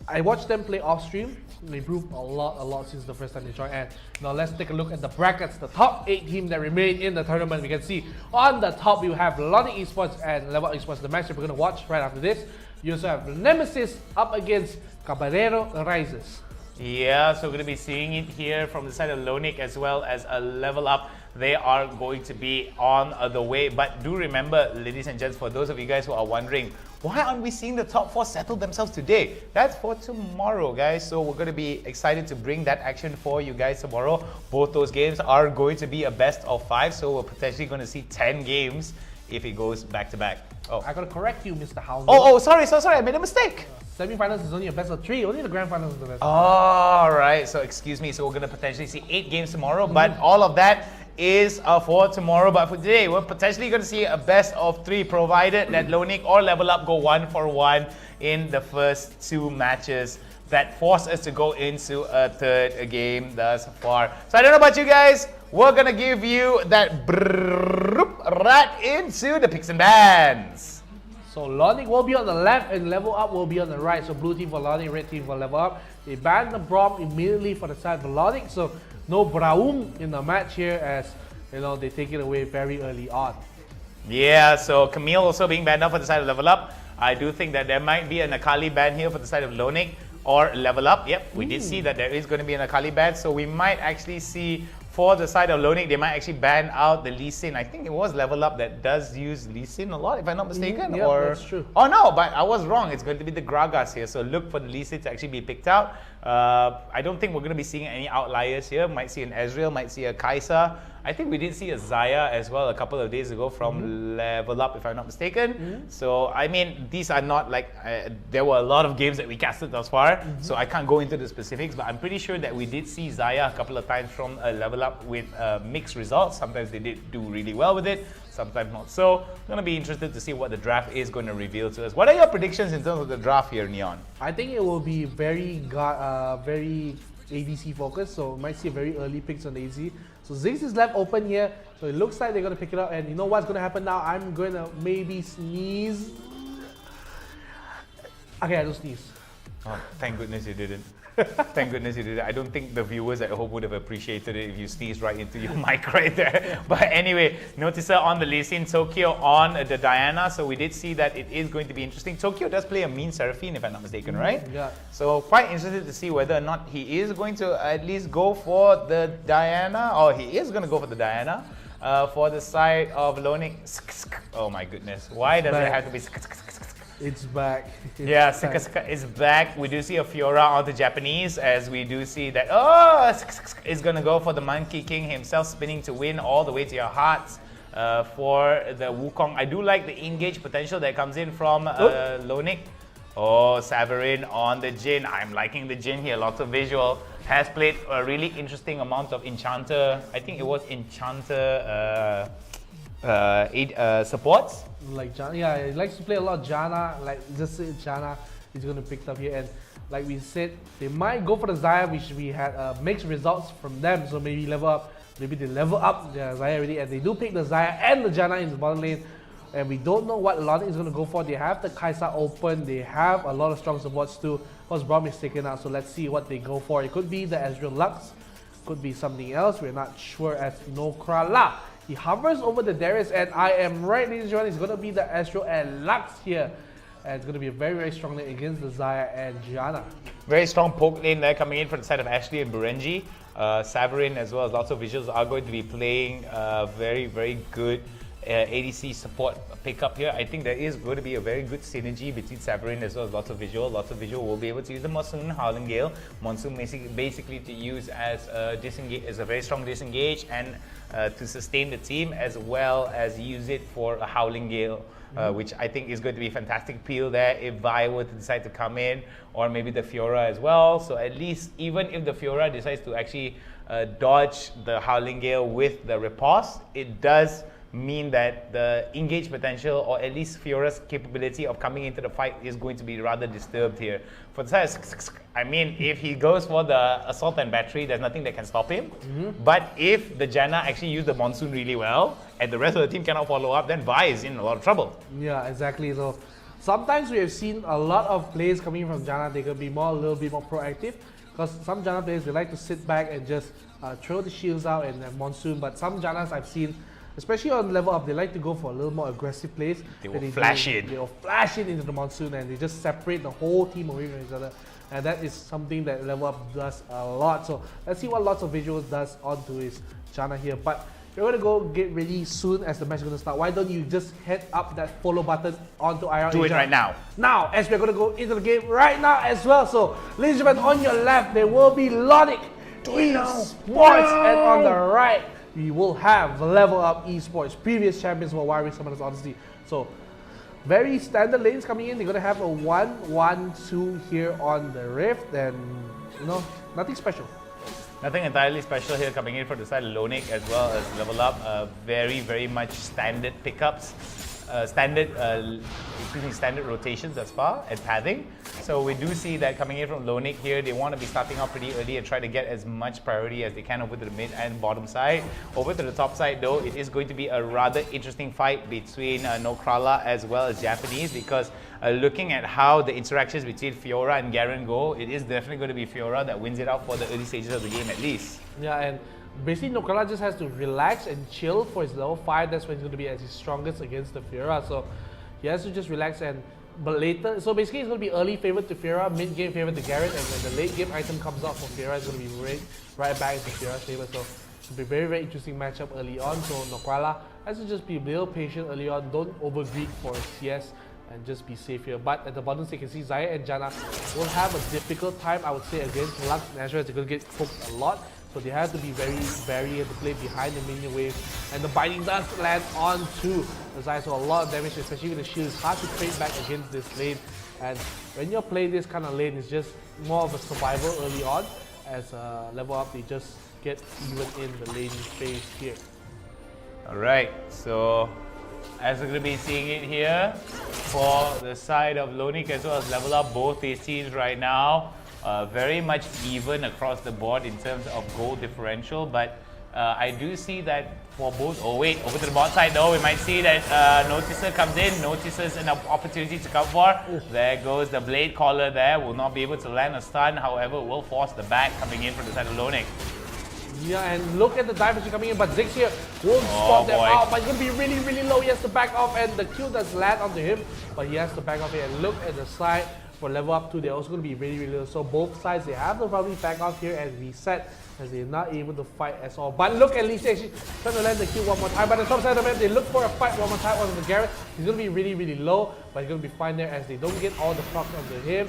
S3: I watched them play off stream. They improved a lot since the first time they joined. And now let's take a look at the brackets. The top 8 teams that remain in the tournament. We can see on the top we have Lonic Esports and Level Up Esports. The match that we're going to watch right after this. You also have Nemesis up against Caballero Rises.
S9: Yeah, so we're going to be seeing it here from the side of Lonic as well as a Level Up. They are going to be on the way. But do remember, ladies and gents, for those of you guys who are wondering, why aren't we seeing the top 4 settle themselves today? That's for tomorrow, guys. So we're going to be excited to bring that action for you guys tomorrow. Both those games are going to be a best of 5. So we're potentially going to see 10 games if it goes back to back. Oh,
S3: I gotta correct you, Mr. Howell.
S9: Oh, sorry, I made a mistake.
S3: Semi-finals is only a best of 3. Only the grand finals is the best.
S9: All right, so excuse me. So we're gonna potentially see 8 games tomorrow, but all of that is for tomorrow. But for today, we're potentially gonna see a best of 3, provided that Lonic or Level Up go 1 for 1 in the first 2 matches that force us to go into a 3rd game thus far. So I don't know about you guys. We're gonna give you that right into the picks and bans.
S3: So Lonic will be on the left and Level Up will be on the right. So blue team for Lonic, red team for Level Up. They banned the Brom immediately for the side of Lonic. So no Braum in the match here, as you know, they take it away very early on.
S9: Yeah, so Camille also being banned out for the side of Level Up. I do think that there might be an Akali ban here for the side of Lonic or Level Up. Yep, we did see that there is going to be an Akali ban. So we might actually see for the side of Lonic, they might actually ban out the Lee Sin. I think it was Level Up that does use Lee Sin a lot, if I'm not mistaken.
S3: Yeah,
S9: or...
S3: that's true.
S9: Oh no, but I was wrong. It's going to be the Gragas here. So look for the Lee Sin to actually be picked out. I don't think we're going to be seeing any outliers here. Might see an Ezreal, might see a Kai'Sa. I think we did see a Xayah as well a couple of days ago from Level Up, if I'm not mistaken. So, I mean, these are not like, there were a lot of games that we casted thus far, so I can't go into the specifics, but I'm pretty sure that we did see Xayah a couple of times from Level Up with mixed results. Sometimes they did do really well with it, sometimes not so. I'm going to be interested to see what the draft is going to reveal to us. What are your predictions in terms of the draft here, Neon?
S3: I think it will be very ADC focused, so we might see very early picks on the ADC. So Ziggs is left open here, so it looks like they're going to pick it up, and you know what's going to happen now? I'm going to maybe sneeze. Okay, I don't sneeze.
S9: Oh, thank goodness you didn't. Thank goodness you did it. I don't think the viewers at home would have appreciated it if you sneezed right into your mic right there. But anyway, Noticer on the Lee Sin, Tokyo on the Diana. So we did see that it is going to be interesting. Tokyo does play a mean Seraphine, if I'm not mistaken, right?
S3: Yeah.
S9: So quite interested to see whether or not he is going to at least go for the Diana, or he is going to go for the Diana. For the side of Lonic. Oh my goodness. Why does it have to be...
S3: It's back.
S9: Yeah, Sika is back. We do see a Fiora on the Japanese, as we do see that, oh, is going to go for the Monkey King himself, spinning to win all the way to your hearts for the Wukong. I do like the engage potential that comes in from Lonic. Oh, Saverin on the Jhin. I'm liking the Jhin here. Lots of visual. Has played a really interesting amount of Enchanter. I think it was Enchanter supports.
S3: Like Janna, yeah, he likes to play a lot of Janna. Like just say Janna, he's going to pick up here. And like we said, they might go for the Xayah, which we had mixed results from them. So maybe level up. Maybe they level up their Xayah already, and they do pick the Xayah and the Janna in the bottom lane. And we don't know what Lonic is going to go for. They have the Kai'Sa open. They have a lot of strong supports too. Of course, Braum is taken out, so let's see what they go for. It could be the Ezreal Lux. Could be something else. We're not sure as Nokrala. He hovers over the Darius, and I am right, ladies and gentlemen. It's going to be the Ezreal and Lux here. And it's going to be a very, very strong lane against the Xayah and Gianna.
S9: Very strong poke lane there coming in from the side of Ashley and Berenji. Saverin, as well as lots of visuals, are going to be playing very, very good ADC support pickup here. I think there is going to be a very good synergy between Saverin as well as lots of visual. Lots of visual will be able to use the Monsoon Howling Gale. Monsoon basically to use as a very strong disengage and to sustain the team, as well as use it for a Howling Gale, which I think is going to be a fantastic peel there if Vi were to decide to come in, or maybe the Fiora as well. So at least even if the Fiora decides to actually dodge the Howling Gale with the riposte, it does mean that the engage potential, or at least Fiora's capability of coming into the fight, is going to be rather disturbed here. For the side, I mean, if he goes for the Assault and Battery, there's nothing that can stop him. But if the Janna actually use the Monsoon really well, and the rest of the team cannot follow up, then Vi is in a lot of trouble.
S3: Yeah, exactly. So Sometimes we have seen a lot of plays coming from Janna. They can be a little bit more proactive, because some Janna players, they like to sit back and just throw the shields out and Monsoon. But some Jannas I've seen, especially on level up, they like to go for a little more aggressive plays.
S9: They will flash in.
S3: They will flash in into the Monsoon and they just separate the whole team away from each other. And that is something that level up does a lot. So let's see what Lots of Visuals does onto his Janna here. But we're going to go get ready soon as the match is going to start. Why don't you just head up that follow button onto IRL
S9: Do it
S3: Asia
S9: right now.
S3: Now, as we're going to go into the game right now as well. So, ladies and gentlemen, on your left, there will be Lonic Esports. And on the right, we will have Level Up Esports, previous champions for Wiring Summoners Odyssey. So, very standard lanes coming in. They're going to have a 1-1-2 here on the Rift. And, you know, nothing special.
S9: Nothing entirely special here coming in from the side of Lonic as well as Level Up. Very much standard pickups, standard rotations thus far and pathing. So we do see that coming in from Lonic here, they want to be starting off pretty early and try to get as much priority as they can over to the mid and bottom side. Over to the top side though, it is going to be a rather interesting fight between Nokrala as well as Japanese, because looking at how the interactions between Fiora and Garen go, it is definitely going to be Fiora that wins it out for the early stages of the game at least.
S3: Yeah, and basically Nokrala just has to relax and chill for his level 5. That's when he's going to be at his strongest against the Fiora. So he has to just relax, and but later, so basically it's going to be early favorite to Fiora, mid game favorite to Garrett, and when the late game item comes out for Fiora, it's going to be right back into Fiora's favor. So it'll be a very interesting matchup early on. So Nokrala has to just be a little patient early on. Don't overgreed for CS and just be safe here. But at the bottom, so you can see Zaya and Janna will have a difficult time, I would say, against Lux and Azure. They're going to get cooked a lot. So they have to be very able to play behind the minion wave. And the binding does land onto the Zaya, so a lot of damage, especially with the shield. It's hard to trade back against this lane. And when you're playing this kind of lane, it's just more of a survival early on. As level up, they just get even in the lane phase here.
S9: Alright, so as we're going to be seeing it here for the side of Lonic as well as Level Up, both these teams right now very much even across the board in terms of goal differential, but I do see that for both. Oh wait, over to the bot side though, we might see that Noticer comes in. Noticer's an opportunity to come for. There goes the Blade Caller there, will not be able to land a stun, however will force the back coming in from the side of Lonic.
S3: Yeah, and look at the dimension coming in, but Ziggs here won't spot them out, but it's going to be really low. He has to back off, and the kill does land onto him, but he has to back off here. And look at the side for Level Up 2, they're also going to be really low. So both sides, they have to probably back off here and reset, as they're not able to fight at all. But look at Lee actually trying to land the kill one more time. But the top side of the map, they look for a fight one more time on the Garrett. He's going to be really low, but he's going to be fine there as they don't get all the procs onto him.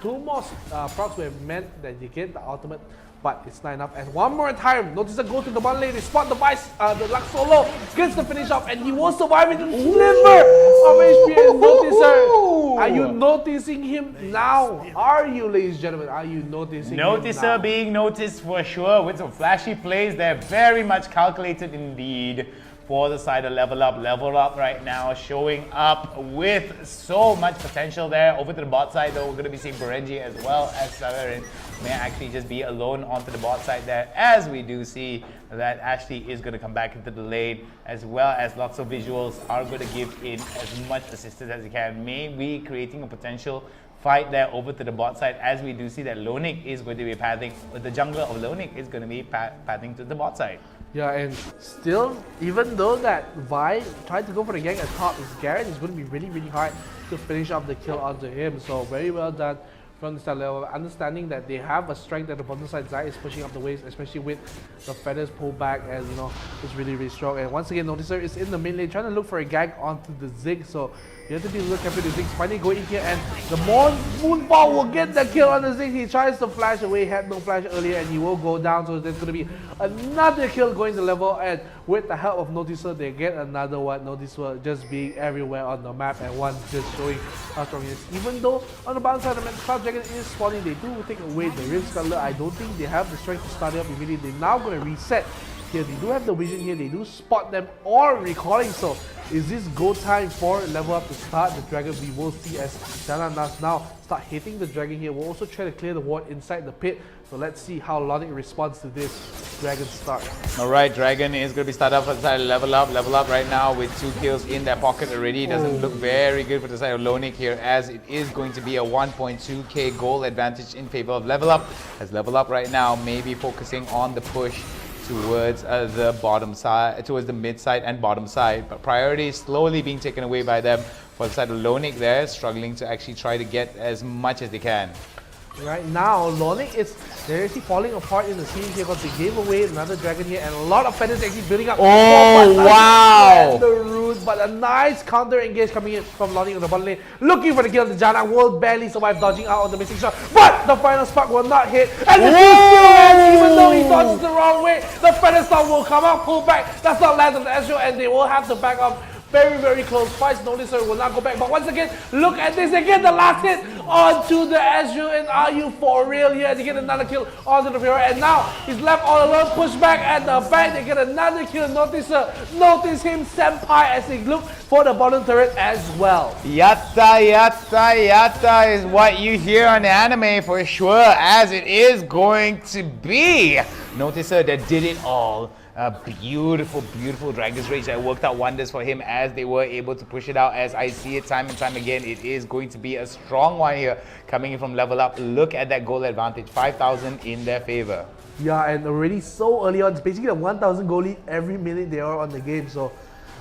S3: Two more procs would have meant that they get the ultimate, but it's not enough. And one more time, notice the go to the one lane, they spot the Vice, the Lux solo, gets the finish off, and he will survive with a sliver of HP. And Noticer, are you noticing him now? Are you, ladies and gentlemen, are you noticing
S9: Noticer
S3: him now?
S9: being noticed for sure with some flashy plays. They're very much calculated indeed for the side of Level Up. Level Up right now showing up with so much potential there. Over to the bot side though, we're going to be seeing Berenji as well as Saverin may actually just be alone onto the bot side there, as we do see that Ashley is going to come back into the lane, as well as Lots of Visuals are going to give in as much assistance as they can, maybe creating a potential fight there over to the bot side, as we do see that Lonic is going to be pathing, the jungler of Lonic is going to be pathing to the bot side.
S3: Yeah, and still, even though that Vi tried to go for the gank at top, is Garrett, it's going to be really hard to finish off the kill onto him. So very well done from the side level, understanding that they have a strength at the bottom side. Zai is pushing up the waves, especially with the feathers pull back, and you know, it's really strong. And once again, Noticer is in the mid lane trying to look for a gank onto the Ziggs. So you have to be a little careful. The Ziggs finally go in here, and the Moonfall will get the kill on the Ziggs. He tries to flash away, had no flash earlier, and he will go down. So there's going to be another kill going to level, and with the help of Noticer, they get another one. Noticer just being everywhere on the map, and one just showing how strong he is. Even though on the bottom side of the map, Cloud Dragon is spawning, they do take away the Rift Scuttler. I don't think they have the strength to start it up immediately. They're now going to reset here. They do have the vision here. They do spot them or recalling. So is this go time for level up to start? The dragon we will see as Jana does now start hitting the dragon here. We'll also try to clear the ward inside the pit. So let's see how Lonic responds to this dragon start.
S9: Alright, Dragon is going to be started off for the side of level up right now with 2 kills in their pocket already. Doesn't look very good for the side of Lonic here, as it is going to be a 1.2k goal advantage in favor of level up. As level up right now may be focusing on the push towards the bottom side, towards the mid side and bottom side, but priority is slowly being taken away by them. For the side of Lonic there, struggling to actually try to get as much as they can.
S3: Right now, Lonic is they're actually falling apart in the scene here because they gave away another dragon here and a lot of feathers actually building up.
S9: Oh, wow!
S3: The root, but a nice counter engage coming in from Lonic on the bottom lane. Looking for the kill. The Jana will barely survive, dodging out on the missing shot. But the final spark will not hit. And the kill still lands, even though he dodges the wrong way. The feather storm will come out, pull back. That's not land on the Ezreal, and they will have to back up. Very, very close. Twice Noticer will not go back. But once again, look at this. They get the last hit onto the Ezreal. And are you for real here? They get another kill onto the Fiora. And now he's left all alone. Push back at the back. They get another kill. Noticer. Notice him, Senpai, as they look for the bottom turret as well.
S9: Yatta, yatta, yatta is what you hear on the anime for sure, as it is going to be Noticer that did it all. A beautiful, beautiful Dragon's Rage that worked out wonders for him as they were able to push it out. As I see it time and time again, it is going to be a strong one here coming in from level up. Look at that goal advantage, 5,000 in their favor.
S3: Yeah, and already so early on, it's basically a 1,000 goal lead every minute they are on the game. So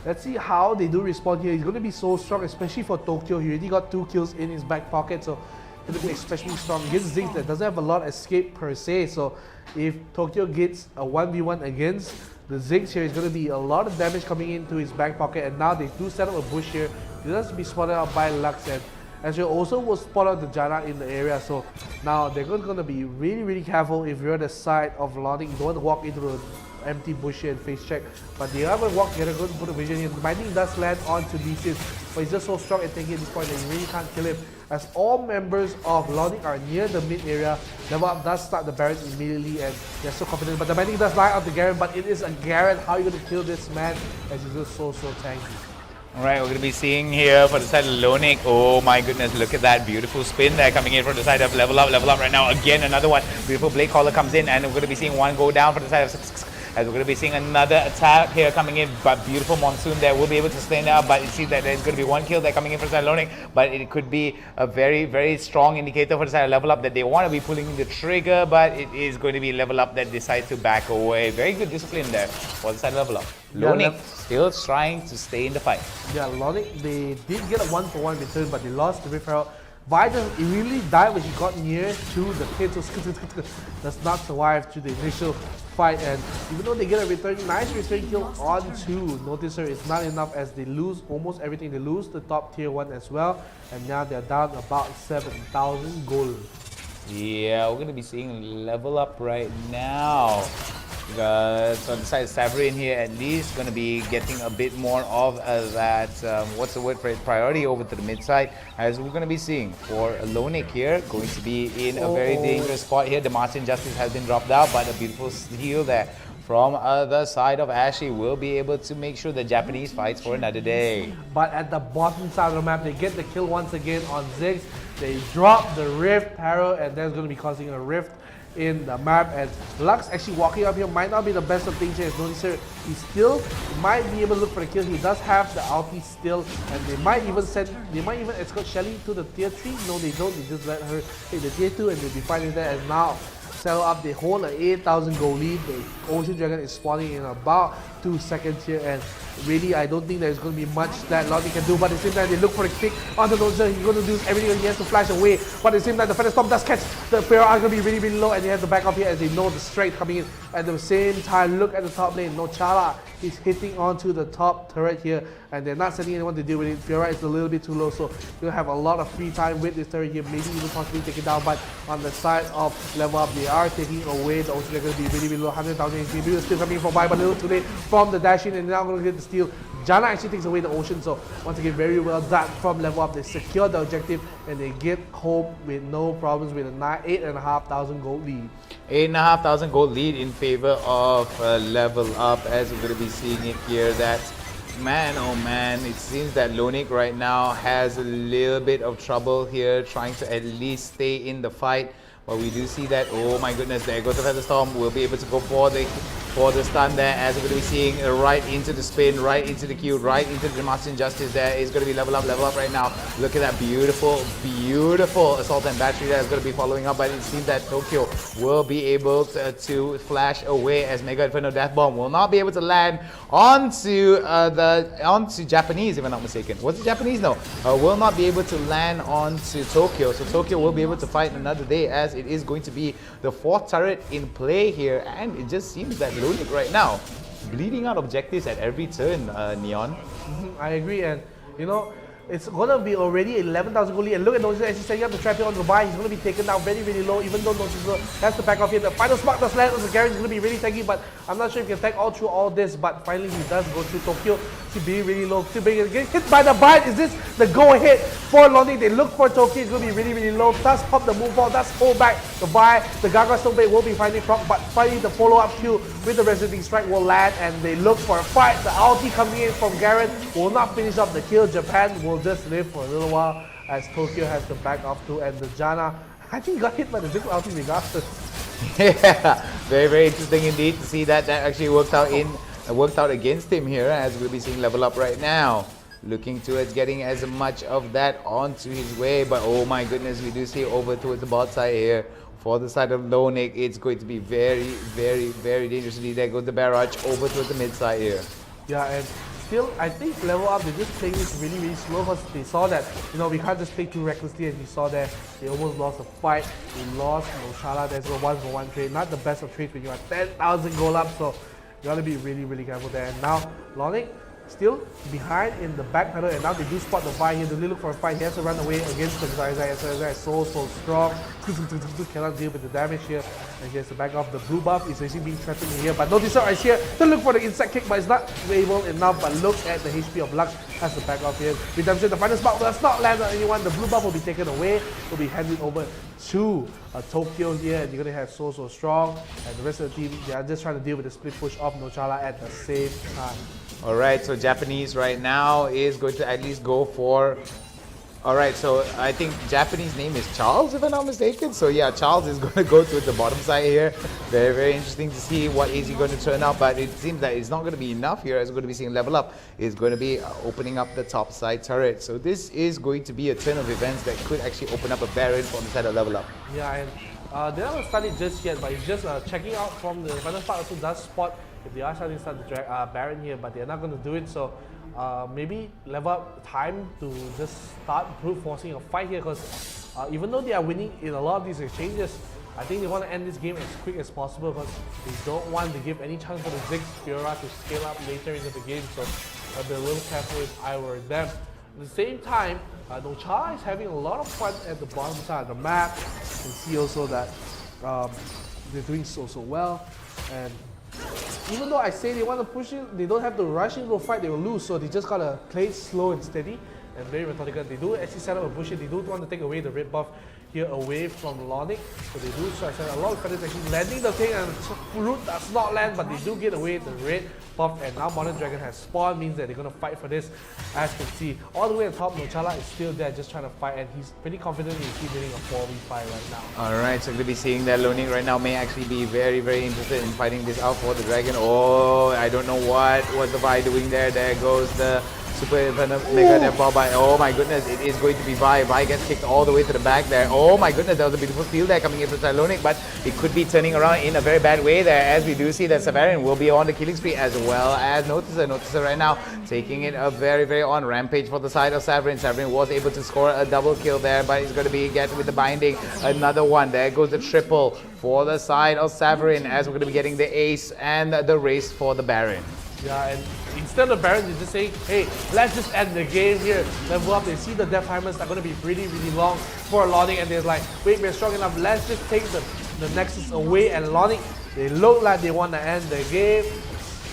S3: let's see how they do respond here. He's going to be so strong, especially for Tokyo. He already got 2 kills in his back pocket, so going to be especially strong against Ziggs that doesn't have a lot of escape per se. So if Tokyo gets a 1v1 against the Ziggs here, is going to be a lot of damage coming into his back pocket. And now they do set up a bush here. He does be spotted out by Lux, and Ezreal also will spot out the Janna in the area. So now they're going to be really, really careful if you're on the side of Lonic. You don't want to walk into an empty bush here and face check. But they are going to walk together, going to put a vision here. The binding does land onto Odysseys, but he's just so strong and tanky at this point that you really can't kill him. As all members of Lonic are near the mid area, level up does start the Baron immediately, and they're so confident. But the binding does lie out the Garen, but it is a Garen. How are you going to kill this man as he's just so tanky?
S9: Alright, we're going to be seeing here for the side of Lonic. Oh my goodness, look at that beautiful spin there coming in from the side of level up right now. Again, another one. Beautiful Blade Caller comes in, and we're going to be seeing one go down for the side of as we're going to be seeing another attack here coming in, but beautiful Monsoon there will be able to sustain out, but it seems that there's going to be one kill there coming in for the side of Lonic, but it could be a very, very strong indicator for the side of level up that they want to be pulling the trigger, but it is going to be level up that decides to back away. Very good discipline there for the side of level up. Lonic still trying to stay in the fight.
S3: Yeah, Lonic, they did get a 1-for-1 return, but they lost the Rift Herald. Vida immediately died when she got near to the pit, so does not survive to the initial fight. And even though they get a nice return kill onto Noticer, it's not enough as they lose almost everything. They lose the top tier 1 as well, and now they're down about 7,000 gold.
S9: Yeah, we're going to be seeing level up right now. So on the side of Saverin here, at least going to be getting a bit more of that, what's the word for it, priority over to the mid side, as we're going to be seeing for Lonic here, going to be in a very dangerous spot here. The Martin Justice has been dropped out, but a beautiful heal there from the side of Ashley will be able to make sure the Japanese fights for another day.
S3: But at the bottom side of the map, they get the kill once again on Ziggs. They drop the Rift Arrow, and that's going to be causing a rift in the map. And Lux actually walking up here might not be the best of things here. As Noticer, he still might be able to look for the kill. He does have the ulti still, and they might even escort Shelly to the tier 3. No, they don't. They just let her take the tier 2, and they'll be fine with that. And now settle up, they hold an 8,000 gold lead. The Ocean Dragon is spawning in about 2 seconds here, and really I don't think there's going to be much that Lonic can do. But at the same time, they look for the kick on the Noticer. He's going to do everything he has to flash away, but at the same time the Feather Storm does catch. The Feral are going to be really, really low, and they have to back off here as they know the strength coming in. At the same time, look at the top lane. Nochala is hitting onto the top turret here, and they're not sending anyone to deal with it. Fiora is a little bit too low, so you'll have a lot of free time with this turret here, maybe even possibly take it down. But on the side of level up, they they are taking away the Ocean. They're going to be really, really low, 100,000 HP. Bill is still coming from by, but a little too late from the dash in, and now going to get the steal. Jana actually takes away the Ocean, so once again, very well done from level up. They secure the objective, and they get home with no problems with a 8,500 gold lead.
S9: 8,500 gold lead in favor of level up, as we're going to be seeing it here. That man, oh man, it seems that Lonik right now has a little bit of trouble here trying to at least stay in the fight. But we do see that, oh my goodness, there goes the Featherstorm. We'll be able to go for the stun there, as we're going to be seeing right into the spin, right into the Q, right into the Master Injustice there. Is going to be level up right now. Look at that beautiful, beautiful Assault and Battery that is going to be following up, but it seems that Tokyo will be able to flash away, as Mega Inferno Death Bomb will not be able to land onto Japanese, if I'm not mistaken. Was it Japanese? No. Will not be able to land onto Tokyo, so Tokyo will be able to fight another day, as it is going to be the 4th turret in play here, and it just seems that Lonik right now bleeding out objectives at every turn, Neon.
S3: I agree, and you know, it's gonna be already 11,000 gold lead, and look at Nosizo as he's setting up the trap here on the buy. He's gonna be taken down very, very low, even though Nosizo has to back off here. The final spark does land on the Garen. Is gonna be really tanky, but I'm not sure if he can tank all through all this, but finally he does go through Tokyo. Still being really low, still being getting hit by the bind. Is this the go-ahead for Lonik? They look for Tokyo. It's gonna be really, really low. Does pop the move ball, does hold back the buy. The Gaga Snowblade will be finding proc, but finally the follow-up Q with the Resonating Strike will land, and they look for a fight. The ulti coming in from Garen will not finish up the kill. Japan will just live for a little while, as Tokyo has to back off too, and the Jana, I think, got hit by the different ulti regardless.
S9: Yeah, very, very interesting indeed to see that actually worked out against him here, as we'll be seeing level up right now. Looking towards getting as much of that onto his way, but oh my goodness, we do see over towards the bot side here. For the side of Lonik, it's going to be very, very, very dangerous. There goes the barrage over towards the mid side here.
S3: Yeah, and still, I think level up, they're just playing this really, really slow, because they saw that, you know, we can't just play too recklessly, and you saw that they almost lost a fight. They lost Noshala. There's a 1-for-1 trade. Not the best of trades when you are 10,000 gold up, so you gotta be really, really careful there. And now, Lonik still behind in the back pedal, and now they do spot the buy here. They really look for a fight. He has to run away against the Zai. Zai is so strong. Cannot deal with the damage here, and he has to back off. The blue buff is actually being threatened here, but notice is here to look for the inside kick, but it's not able enough. But look at the HP of Lux, has to back off here. Redemption, the final spark does not land on anyone. The blue buff will be taken away, will be handed over to Tokyo here, and you're gonna have so strong, and the rest of the team, they are just trying to deal with the split push of Nochala at the same time.
S9: Alright, so Japanese right now is going to at least go for... Alright, so I think Japanese name is Charles, if I'm not mistaken. So yeah, Charles is going to go to the bottom side here. Very, very interesting to see what is he going to turn out, but it seems that it's not going to be enough here, as we're going to be seeing level up. Is going to be opening up the top side turret. So this is going to be a turn of events that could actually open up a Baron from the side of level up.
S3: Yeah, and they're not going to start it just yet, but it's just checking out from the final part also does spot if they are starting to start the drag Baron here, but they're not going to do it. So maybe level up time to just start brute forcing a fight here, because even though they are winning in a lot of these exchanges, I think they want to end this game as quick as possible, because they don't want to give any chance for the Ziggs Fiora to scale up later into the game. So I'll be a little careful if I were them. At the same time, Nochala is having a lot of fun at the bottom side of the map. You can see also that they're doing so well, and even though I say they want to push it, they don't have to rush into a fight, they will lose, so they just gotta play slow and steady and very methodical. They do actually set up a bush here. They do want to take away the red buff here away from Lonik, so they do try to set a lot of feathers actually landing the thing, and Root does not land, but they do get away the red buff, and now Modern Dragon has spawned, means that they're going to fight for this. As you can see, all the way on top, Nochala is still there just trying to fight, and he's pretty confident he's winning a 4v5 right now.
S9: Alright, so we're going to be seeing that Lonik right now may actually be very, very interested in fighting this out for the Dragon. Oh, I don't know what the Vi doing there. There goes the Super Mega Death Ball by, oh my goodness, it is going to be Vi. Vi gets kicked all the way to the back there. Oh my goodness, that was a beautiful steal there coming in from Lonik, but it could be turning around in a very bad way there, as we do see that Savarian will be on the killing spree, as well as Noticer. Noticer right now taking it a very, very on rampage for the side of Savarian. Savarian was able to score a double kill there, but he's going to be get with the binding. Another one. There goes the triple for the side of Savarian, as we're going to be getting the ace and the race for the Baron.
S3: Yeah, and instead of Baron, they're just saying, hey, let's just end the game here. Level up, they see the death timers are going to be really, really long for Lonik, and they're like, wait, we're strong enough, let's just take the the Nexus away, and Lonic, they look like they want to end the game.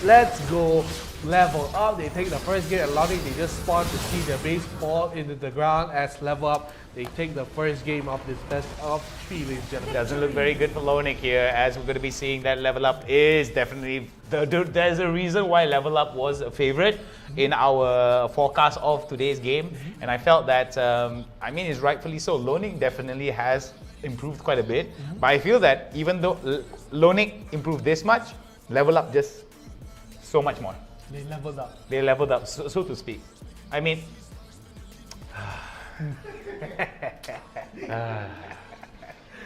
S3: Let's go. Level Up, they take the first game, and Lonic, they just spawn to see their base fall into the ground as Level Up. They take the first game of this best of 3, ladies and gentlemen.
S9: Doesn't look very good for Lonic here, as we're going to be seeing that Level Up is definitely, there's a reason why Level Up was a favorite in our forecast of today's game. And I felt that, I mean, it's rightfully so. Lonic definitely has improved quite a bit. But I feel that even though Lonic improved this much, Level Up just so much more.
S3: They leveled up.
S9: They leveled up, so to speak. I mean,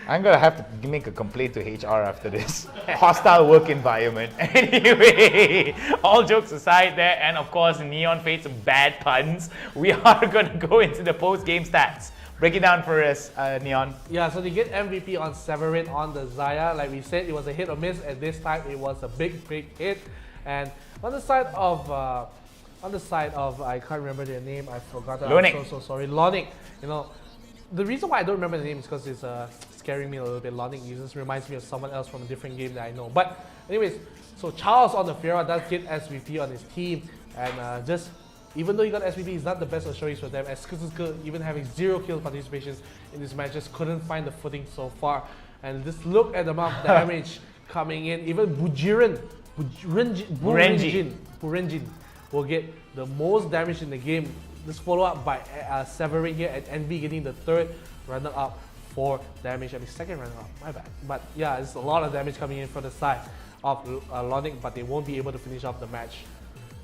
S9: I'm gonna have to make a complaint to HR after this. Hostile work environment. Anyway, all jokes aside there, and of course NeonFaith's bad puns, we are gonna go into the post-game stats. Break it down for us, Neon.
S3: Yeah, so they get MVP on Severin on the Xayah. Like we said, it was a hit or miss, and this time it was a big hit. And on the side of I can't remember their name, I forgot.
S9: Lonic.
S3: I'm so sorry. Lonic. You know, the reason why I don't remember the name is because it's scaring me a little bit. Lonic, it just reminds me of someone else from a different game that I know. But anyways, so Charles on the Fiora does get SVP on his team, and just even though he got SVP, he's not the best of choice for them, as Skuzuka, even having 0 kill participations in this match, just couldn't find the footing so far. And just look at the amount of damage coming in. Even Burenjin will get the most damage in the game. This follow up by Severin here, and Envy getting the 3rd runner-up for damage. I mean, 2nd runner-up, my bad. But yeah, it's a lot of damage coming in from the side of Lonic, but they won't be able to finish off the match.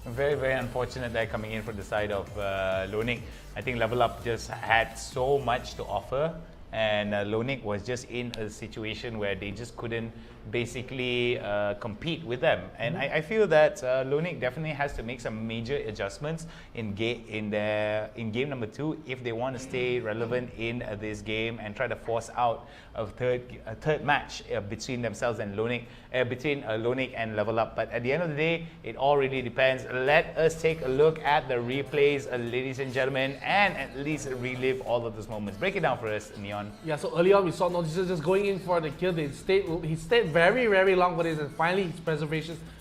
S9: Very, very unfortunate that coming in from the side of Lonic. I think Level Up just had so much to offer, and Lonic was just in a situation where they just couldn't basically compete with them. And I feel that Lonic definitely has to make some major adjustments in game number 2 if they want to stay relevant in this game and try to force out a third match between themselves and Lonic, between Lonic and Level Up. But at the end of the day, it all really depends. Let us take a look at the replays, ladies and gentlemen, and at least relive all of those moments. Break it down for us, Neon.
S3: Yeah, so early on we saw Odysseys just going in for the kill. He stayed very, very long for this, and finally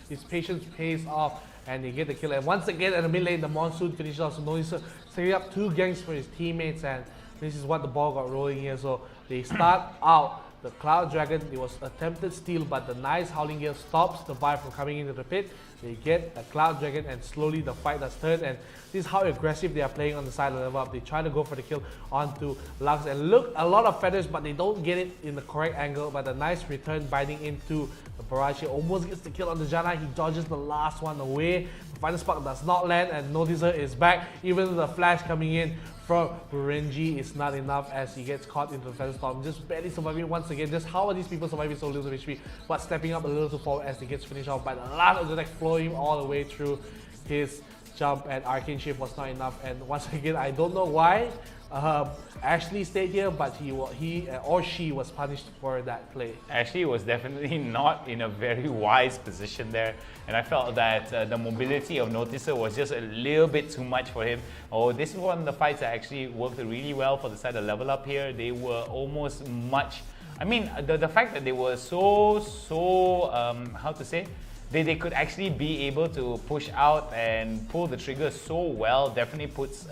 S3: his patience pays off, and they get the kill. And once again, at the mid lane, the Monsoon finishes off. So Odysseys setting up 2 ganks for his teammates, and this is what the ball got rolling here. So they start out the Cloud Dragon. It was attempted steal, but the nice Howling Gale stops the Vi from coming into the pit. They get a Cloud Dragon, and slowly the fight does turn, and this is how aggressive they are playing on the side of the Level Up. They try to go for the kill onto Lux, and look, a lot of feathers, but they don't get it in the correct angle. But a nice return binding into the barrage. He almost gets the kill on the Janna. He dodges the last one away. The final spark does not land, and Odysseys is back. Even the flash coming in from Burenji is not enough, as he gets caught into the Feather Storm, just barely surviving once again. Just how are these people surviving so little HP, but stepping up a little too forward as he gets finished off by the last of the deck, flowing all the way through his jump, and Arcane Shift was not enough. And once again, I don't know why Ashley stayed here, but he or she was punished for that play.
S9: Ashley was definitely not in a very wise position there, and I felt that the mobility of Noticer was just a little bit too much for him. Oh, this is one of the fights that actually worked really well for the side of Level Up here. They were almost much, I mean, the fact that they were so how to say, they could actually be able to push out and pull the trigger so well definitely puts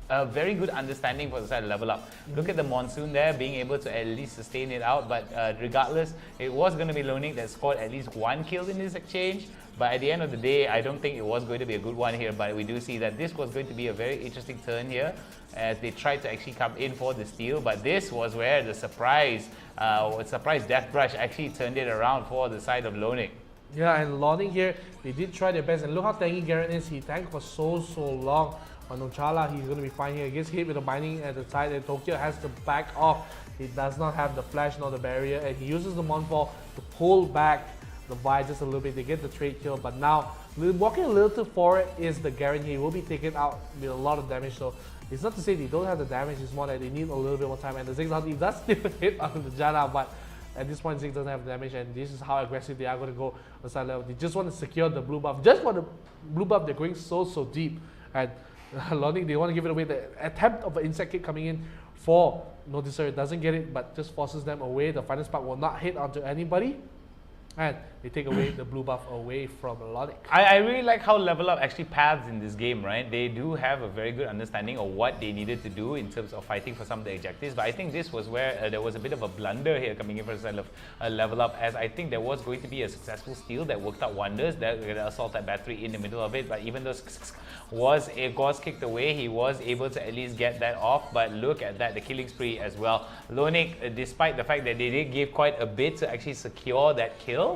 S9: a very good understanding for the side of Level Up. Look at the Monsoon there, being able to at least sustain it out, but regardless, it was going to be Lonic that scored at least 1 kill in this exchange. But at the end of the day, I don't think it was going to be a good one here, but we do see that this was going to be a very interesting turn here as they tried to actually come in for the steal, but this was where the surprise Death Brush actually turned it around for the side of Lonic.
S3: Yeah, and Lonic here, they did try their best, and look how tanky Garen is. He tanked for so long. On Nochala, he's going to be fine here. He gets hit with a binding at the side, and Tokyo has to back off. He does not have the flash nor the barrier, and he uses the Monfall to pull back the Vi just a little bit. They get the trade kill, but now walking a little too forward is the Garen. He will be taken out with a lot of damage, so it's not to say they don't have the damage, it's more that they need a little bit more time. And the Ziggs he does still hit on the Janna, but at this point Ziggs doesn't have damage, and this is how aggressive they are going to go on side level. They just want to secure the blue buff. Just want the blue buff, they're going so deep. And Lonic, they want to give it away. The attempt of an insect kick coming in for Noticer doesn't get it, but just forces them away. The final spark will not hit onto anybody. And they take away the blue buff away from Lonic.
S9: I really like how Level Up actually paths in this game, right? They do have a very good understanding of what they needed to do in terms of fighting for some of the objectives. But I think this was where there was a bit of a blunder here coming in for the side of Level Up, as I think there was going to be a successful steal that worked out wonders. That assault that battery in the middle of it, but even though was kicked away, he was able to at least get that off. But look at that, the killing spree as well. Lonic, despite the fact that they did give quite a bit to actually secure that kill,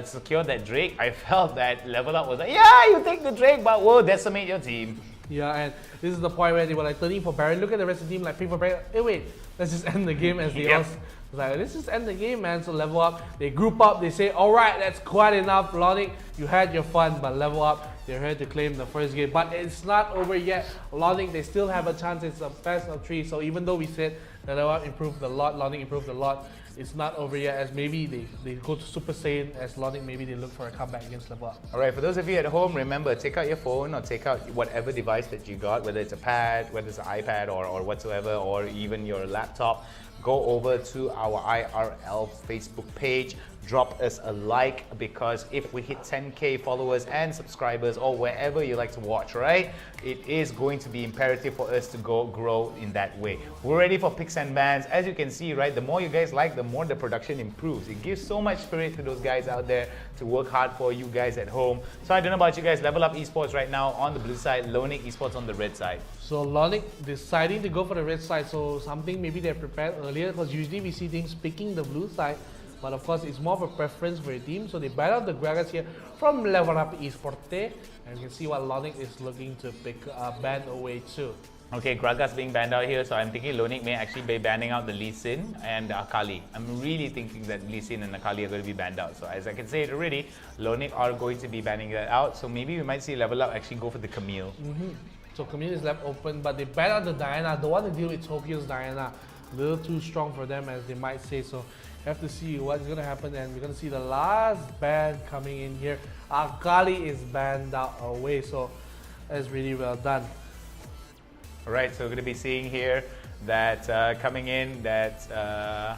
S9: secure that Drake, I felt that Level Up was like, yeah, you take the Drake, but we'll decimate your team.
S3: Yeah, and this is the point where they were like turning for Baron. Look at the rest of the team, like playing for Baron. Hey, wait, let's just end the game as they all. Like, let's just end the game, man. So Level Up, they group up, they say, alright, that's quite enough. Lonic, you had your fun, but Level Up, they're here to claim the first game. But it's not over yet. Lonic, they still have a chance. It's a best of 3. So even though we said that Level Up improved a lot, Lonic improved a lot, it's not over yet, as maybe they go to Super Saiyan, as Lonic maybe they look for a comeback against Level Up.
S9: Alright, for those of you at home, remember, take out your phone or take out whatever device that you got, whether it's a pad, whether it's an iPad or whatsoever, or even your laptop. Go over to our IRL Facebook page, drop us a like, because if we hit 10K followers and subscribers or wherever you like to watch, right, it is going to be imperative for us to grow in that way. We're ready for picks and bans. As you can see, right, the more you guys like, the more the production improves. It gives so much spirit to those guys out there to work hard for you guys at home. So I don't know about you guys, Level Up Esports right now on the blue side, Lonic Esports on the red side.
S3: So Lonic deciding to go for the red side, so something maybe they prepared earlier, because usually we see teams picking the blue side, but of course it's more of a preference for a team. So they ban out the Gragas here from Level Up Esports, and you can see what Lonic is looking to pick ban away too.
S9: Okay, Gragas being banned out here, so I'm thinking Lonic may actually be banning out the Lee Sin and Akali. I'm really thinking that Lee Sin and Akali are going to be banned out. So as I can say it already, Lonic are going to be banning that out. So maybe we might see Level Up actually go for the Camille.
S3: So Camille is left open, but they ban out the Diana. Don't want to deal with Tokyo's Diana. A little too strong for them, as they might say. So have to see what's going to happen, and we're going to see the last ban coming in here. Akali is banned out away, so that's really well done.
S9: Alright, so we're going to be seeing here that coming in, that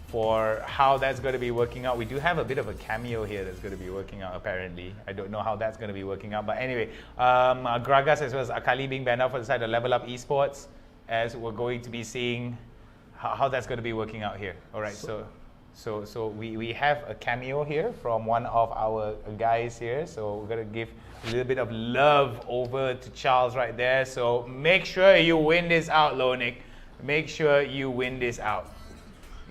S9: for how that's going to be working out. We do have a bit of a cameo here that's going to be working out apparently. I don't know how that's going to be working out, but anyway, Gragas as well as Akali being banned out for the side of Level Up Esports, as we're going to be seeing how that's going to be working out here. Alright, so we have a cameo here from one of our guys here, so we're going to give a little bit of love over to Charles right there. So make sure you win this out, Lonic. Make sure you win this out.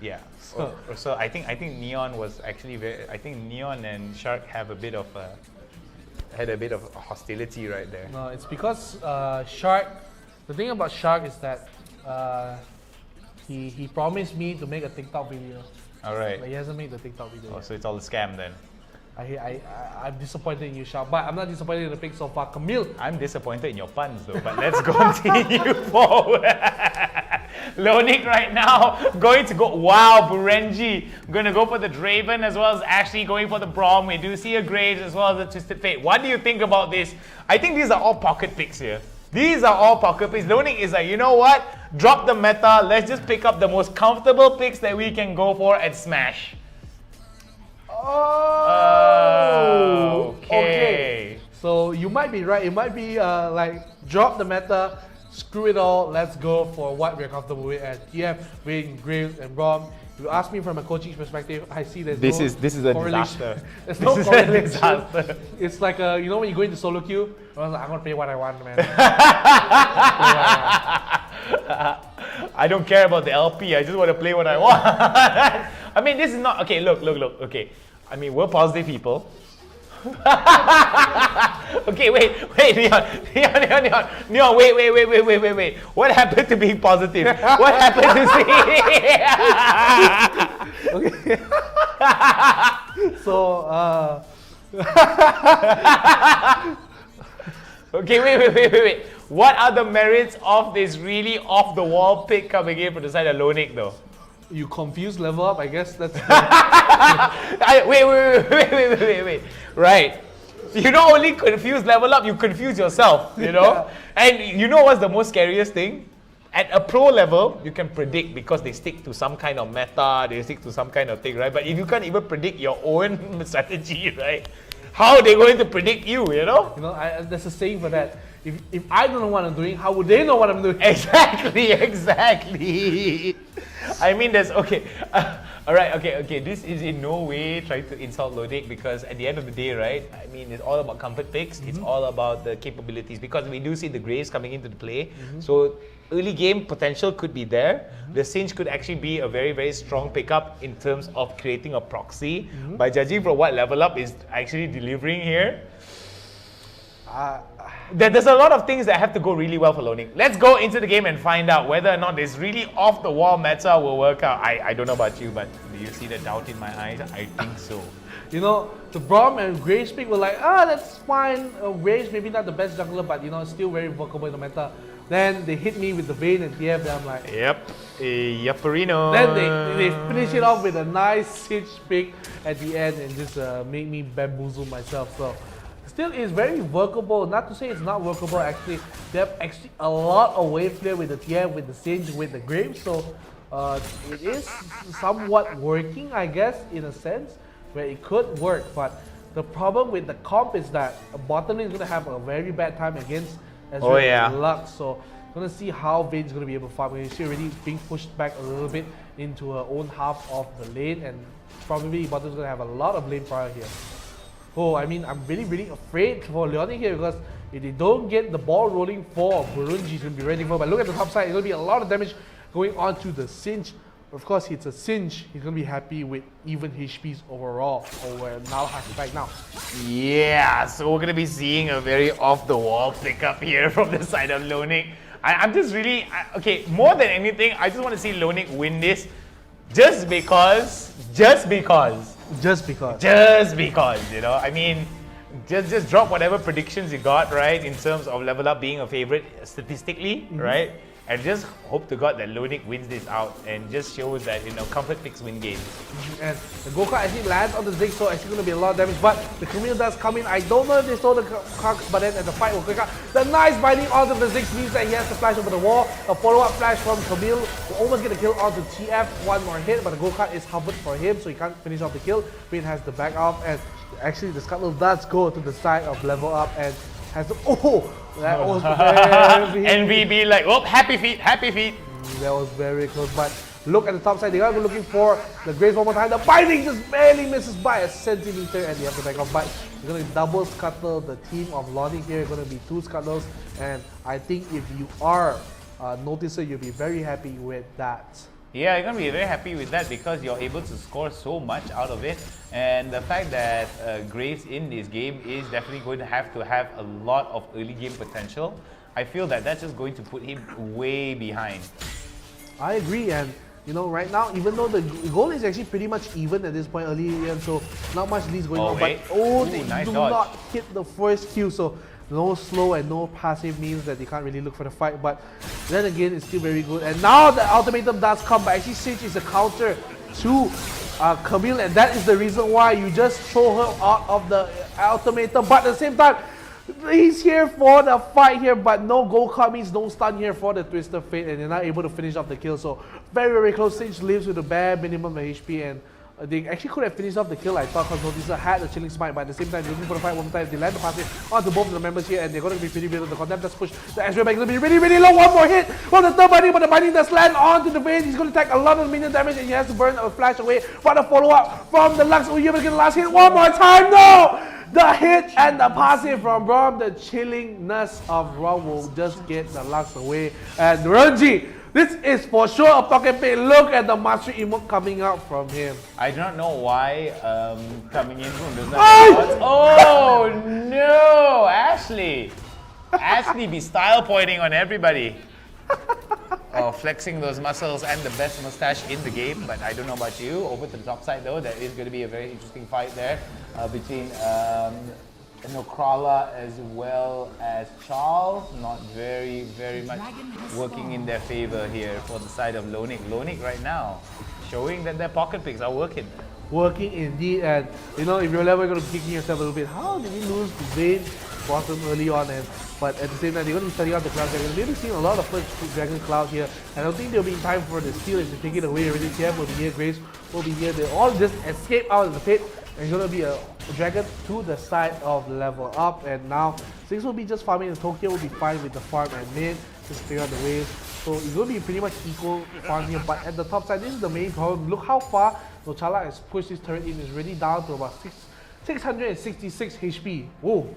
S9: Yeah. So I think Neon was actually very. I think Neon and Shark have a bit of had a bit of hostility right there.
S3: No, it's because Shark. The thing about Shark is that he promised me to make a TikTok video.
S9: All right.
S3: But he hasn't made the TikTok video.
S9: Oh, so it's all a scam then.
S3: I'm disappointed in you, Shark, but I'm not disappointed in the pick so far. Camille.
S9: I'm disappointed in your puns though, but let's continue forward. Lonic right now going to go, wow, Burenji going to go for the Draven as well as Ashley going for the Braum. We do see a Graves as well as the Twisted Fate. What do you think about this? I think these are all pocket picks here. These are all pocket picks. Lonic is like, you know what? Drop the meta. Let's just pick up the most comfortable picks that we can go for and smash.
S3: Oh,
S9: okay.
S3: So you might be right. It might be like drop the meta, screw it all. Let's go for what we're comfortable with. And you have Wayne, Graves, and Braum. If you ask me from a coaching perspective, I see there's
S9: this
S3: no
S9: is a
S3: correlation.
S9: disaster.
S3: There's no correlation. It's like you know when you go into solo queue, I was like, I'm gonna play what I want, man.
S9: I don't care about the LP. I just want to play what I want. I mean, this is not okay. Look. Okay, I mean, we're positive people. Okay, wait, Neon, wait. What happened to being positive? What happened to see?
S3: Okay. So,
S9: okay, wait. What are the merits of this really off-the-wall pick coming in from the side of Lonic though?
S3: You confused Level Up, I guess that's...
S9: Wait. Right. You not only confuse level up, you confuse yourself, you know? And you know what's the most scariest thing? At a pro level, you can predict because they stick to some kind of meta, they stick to some kind of thing, right? But if you can't even predict your own strategy, right? How are they going to predict you, you know?
S3: You know, there's a saying for that. If I don't know what I'm doing, how would they know what I'm doing?
S9: Exactly. I mean, there's okay. Alright, okay. This is in no way trying to insult Lodik because at the end of the day, right? I mean, it's all about comfort picks. It's all about the capabilities because we do see the Graves coming into the play. So early game potential could be there. The Singe could actually be a very, very strong pickup in terms of creating a proxy. By judging from what level up is actually delivering here, there's a lot of things that have to go really well for Lonik. Let's go into the game and find out whether or not this really off-the-wall meta will work out. I don't know about you, but do you see the doubt in my eyes? I think so.
S3: You know, the Braum and Graves pick were like, that's fine. Graves maybe not the best jungler, but you know, still very workable in the meta. Then they hit me with the Vayne and TF, then I'm like...
S9: Yep, Yaparino.
S3: Then they finish it off with a nice Singe pick at the end and just make me bamboozle myself. So still is very workable. Not to say it's not workable actually. They have actually a lot of wave clear with the TF, with the Singe, with the Graves. So it is somewhat working, I guess, in a sense, where it could work. But the problem with the comp is that bottom lane is going to have a very bad time against Lux. So gonna see how Vayne's gonna be able to farm. You see already being pushed back a little bit into her own half of the lane, and probably bottom's gonna have a lot of lane power here. Oh, I mean, I'm really afraid for Leonie here because if they don't get the ball rolling for Burunji, he's gonna be ready for. But look at the top side, it's gonna be a lot of damage going on to the Singe. Of course, it's a Singe. He's gonna be happy with even HPs overall over now hashtag now.
S9: Yeah, so we're gonna be seeing a very off-the-wall pickup here from the side of Lonik. I'm just really okay. More than anything, I just want to see Lonik win this, just because, you know. I mean, just drop whatever predictions you got, right, in terms of level up being a favorite statistically, right? And just hope to God that Lonik wins this out and just shows that, you know, comfort picks win games.
S3: And the Go-Kart actually lands on the Ziggs, so actually going to be a lot of damage. But the Camille does come in. I don't know if they saw the Cucks, but then as the fight will quick up, the nice binding onto the Ziggs means that he has to flash over the wall. A follow-up flash from Camille will almost get a kill onto TF. One more hit, but the Go-Kart is hovered for him, so he can't finish off the kill. Vayne has the back off, and actually the Scuttle does go to the side of level up and has the... Oh! That was very...
S9: NVB like, oh, happy feet.
S3: That was very close, but look at the top side. They are looking for the Graves one more time. The binding just barely misses by a centimeter, and they have to back off. But you're going to double scuttle the team of Lonnie here. Going to be 2 scuttles, and I think if you are a noticer, you'll be very happy with that.
S9: Yeah, you're going to be very happy with that because you're able to score so much out of it. And the fact that Graves in this game is definitely going to have a lot of early game potential. I feel that that's just going to put him way behind.
S3: I agree, and you know, right now, even though the goal is actually pretty much even at this point early, and so not much leads going on, but they
S9: nice
S3: do
S9: dodge.
S3: not hit the first Q, so no slow and no passive means that they can't really look for the fight, but then again, it's still very good. And now the ultimatum does come, but actually Singe is a counter to Camille, and that is the reason why you just throw her out of the ultimatum, but at the same time, he's here for the fight here, but no go-kart means no stun here for the Twisted Fate, and they're not able to finish off the kill, so very close. Singe lives with a bare minimum of HP, and they actually could have finished off the kill, I thought, because Odysseys had a chilling smite, but at the same time, they're looking for the fight one more time. They land the passive onto both of the members here, and they're going to be pretty good. The Contempt just push the Ezreal back. It's going to be really low. One more hit from the third binding, but the binding does land onto the Vayne. He's going to take a lot of minion damage, and he has to burn a flash away. But a follow-up from the Lux. Oh, you're going to get the last hit one more time. No! The hit and the passive from Braum, the chillingness of Braum will just get the Lux away. And Renji, this is for sure a pocket pick. Look at the master emote coming out from him.
S9: I do not know why coming in from the side. Oh no, Ashley! Ashley be style pointing on everybody. Oh, flexing those muscles and the best mustache in the game, but I don't know about you. Over to the top side though, there is going to be a very interesting fight there between Nokrala as well as Charles. Not very much working in their favor here for the side of Lonik. Lonik right now showing that their pocket picks are working.
S3: working indeed. And you know, if you're never going to be kicking yourself a little bit, how did we lose to Zane bottom early on? But at the same time, they're going to be studying out the Cloud Dragon. Maybe seeing a lot of first Dragon Cloud here. I don't think they'll be in time for the steal if they take it away already. TF will be here, Grace will be here. They all just escape out of the pit. And it's going to be a Dragon to the side of level up. And now, Six will be just farming, and Tokyo will be fine with the farm and mid. Just figure out the ways. So it's going to be pretty much equal farm here. But at the top side, this is the main problem. Look how far Nochala has pushed his turret in. It's already down to about 666 HP. Whoa.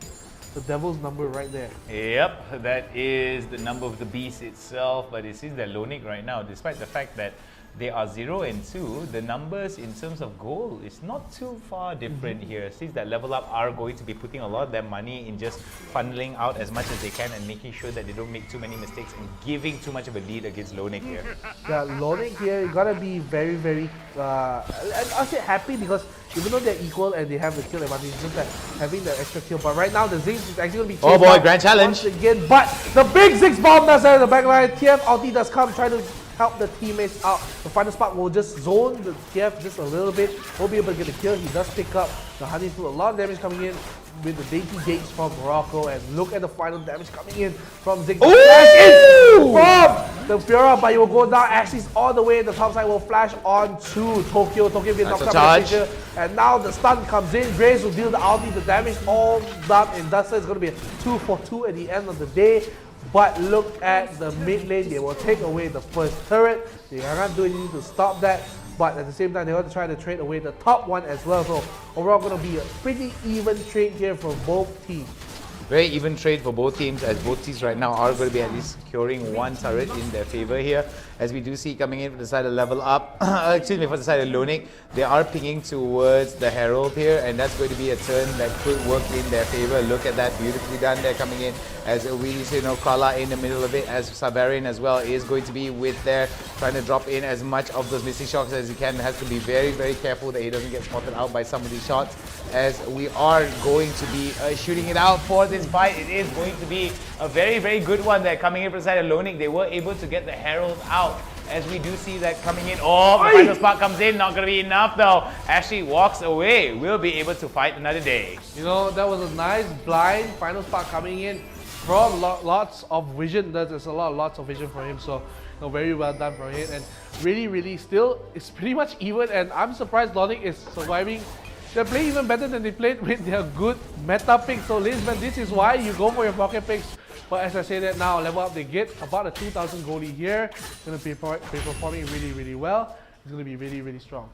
S3: The devil's number right there.
S9: Yep, that is the number of the beast itself, but it seems that Lonik right now, despite the fact that they are 0 and 2, the numbers in terms of gold is not too far different here. It seems that Level Up are going to be putting a lot of their money in just funneling out as much as they can and making sure that they don't make too many mistakes and giving too much of a lead against Lonik here.
S3: Yeah, Lonik here, you gotta be very, very, I'll say happy, because even though they're equal and they have the kill advantage, it's just that having the extra kill. But right now, the Ziggs is actually going to be chased
S9: boy, grand challenge
S3: once again. But the big Ziggs bomb does out of the backline. TF ulti does come, try to help the teammates out. The final spot will just zone the TF just a little bit. Won't be able to get a kill. He does pick up the honey food. A lot of damage coming in with the dainty gates from Morocco. And look at the final damage coming in from Ziggs. Flash in from the Fiora, but he will go down. Axis all the way. The top side will flash on to Tokyo. Tokyo will knock out. And now the stun comes in. Grace will deal the ulti, the damage all done in Duster. It's going to be a 2-for-2 at the end of the day. But look at the mid lane. They will take away the first turret. They cannot do anything to stop that. But at the same time, they want to try to trade away the top one as well. So overall, going to be a pretty even trade here from both teams.
S9: Very even trade for both teams, as both teams right now are going to be at least securing one turret in their favor here. As we do see coming in for the side of Level Up, excuse me, for the side of Lonik, they are pinging towards the Herald here, and that's going to be a turn that could work in their favor. Look at that, beautifully done there coming in, as we see Kala in the middle of it, as Savarian as well is going to be with there, trying to drop in as much of those missing shots as he can. Has to be very, very careful that he doesn't get spotted out by some of these shots, as we are going to be shooting it out for this fight. It is going to be a very, very good one there coming in from the side of Lonik. They were able to get the Herald out, as we do see that coming in. Oh, the final spot comes in, not going to be enough though. Ashley walks away. We'll be able to fight another day.
S3: You know, that was a nice blind final spot coming in from lots of vision. There's lots of vision for him, so you know, very well done for him. And really, really still, it's pretty much even, and I'm surprised Lonik is surviving. They're playing even better than they played with their good meta picks. So Lisbon, this is why you go for your pocket picks. But as I say that now, Level Up, they get about a 2,000 goalie here. Going to be performing really, really well. It's going to be really, really strong.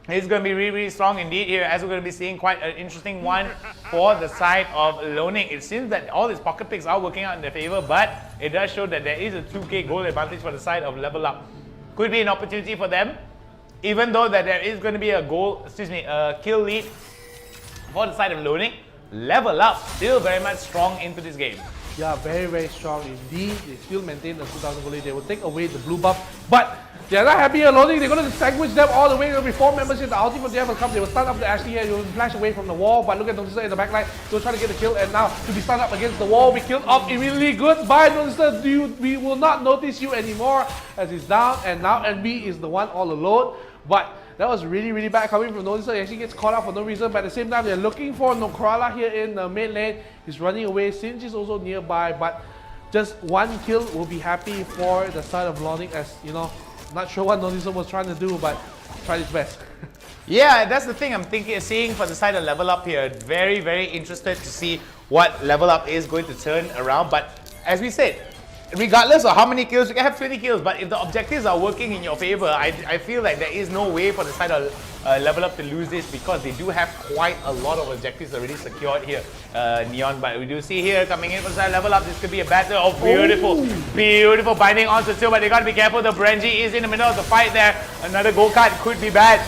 S9: It's going to be really, really strong indeed here, as we're going to be seeing quite an interesting one for the side of Lonik. It seems that all these pocket picks are working out in their favor, but it does show that there is a 2k goal advantage for the side of Level Up. Could be an opportunity for them, even though that there is going to be a kill lead for the side of Lonik. Level Up still very much strong into this game.
S3: Yeah, very, very strong indeed. They still maintain the 2,000 goalie. They will take away the blue buff, but they're not happy alone. They're going to sandwich them all the way. There will be 4 members here. The ulti from them will come. They will stun up the Ashley here. They will flash away from the wall, but look at Nocista in the backline. They'll try to get the kill, and now to be stunned up against the wall. We killed up immediately. Goodbye, Nocista. We will not notice you anymore, as he's down, and now NB is the one all alone. But that was really, really bad coming from Nocista. He actually gets caught out for no reason, but at the same time, they're looking for Nokrala here in the mid lane. He's running away. Singe is also nearby, but just one kill will be happy for the side of Lonik, as you know. Not sure what Nocista was trying to do, but tried his best.
S9: Yeah, that's the thing I'm seeing for the side of Level Up here. Very, very interested to see what Level Up is going to turn around. But as we said, regardless of how many kills, you can have 20 kills, but if the objectives are working in your favor, I feel like there is no way for the side of Level Up to lose this, because they do have quite a lot of objectives already secured here, Neon. But we do see here coming in for the side of Level Up, this could be a battle of beautiful binding onto Two, but they got to be careful. The Brenji is in the middle of the fight there. Another gold card could be bad.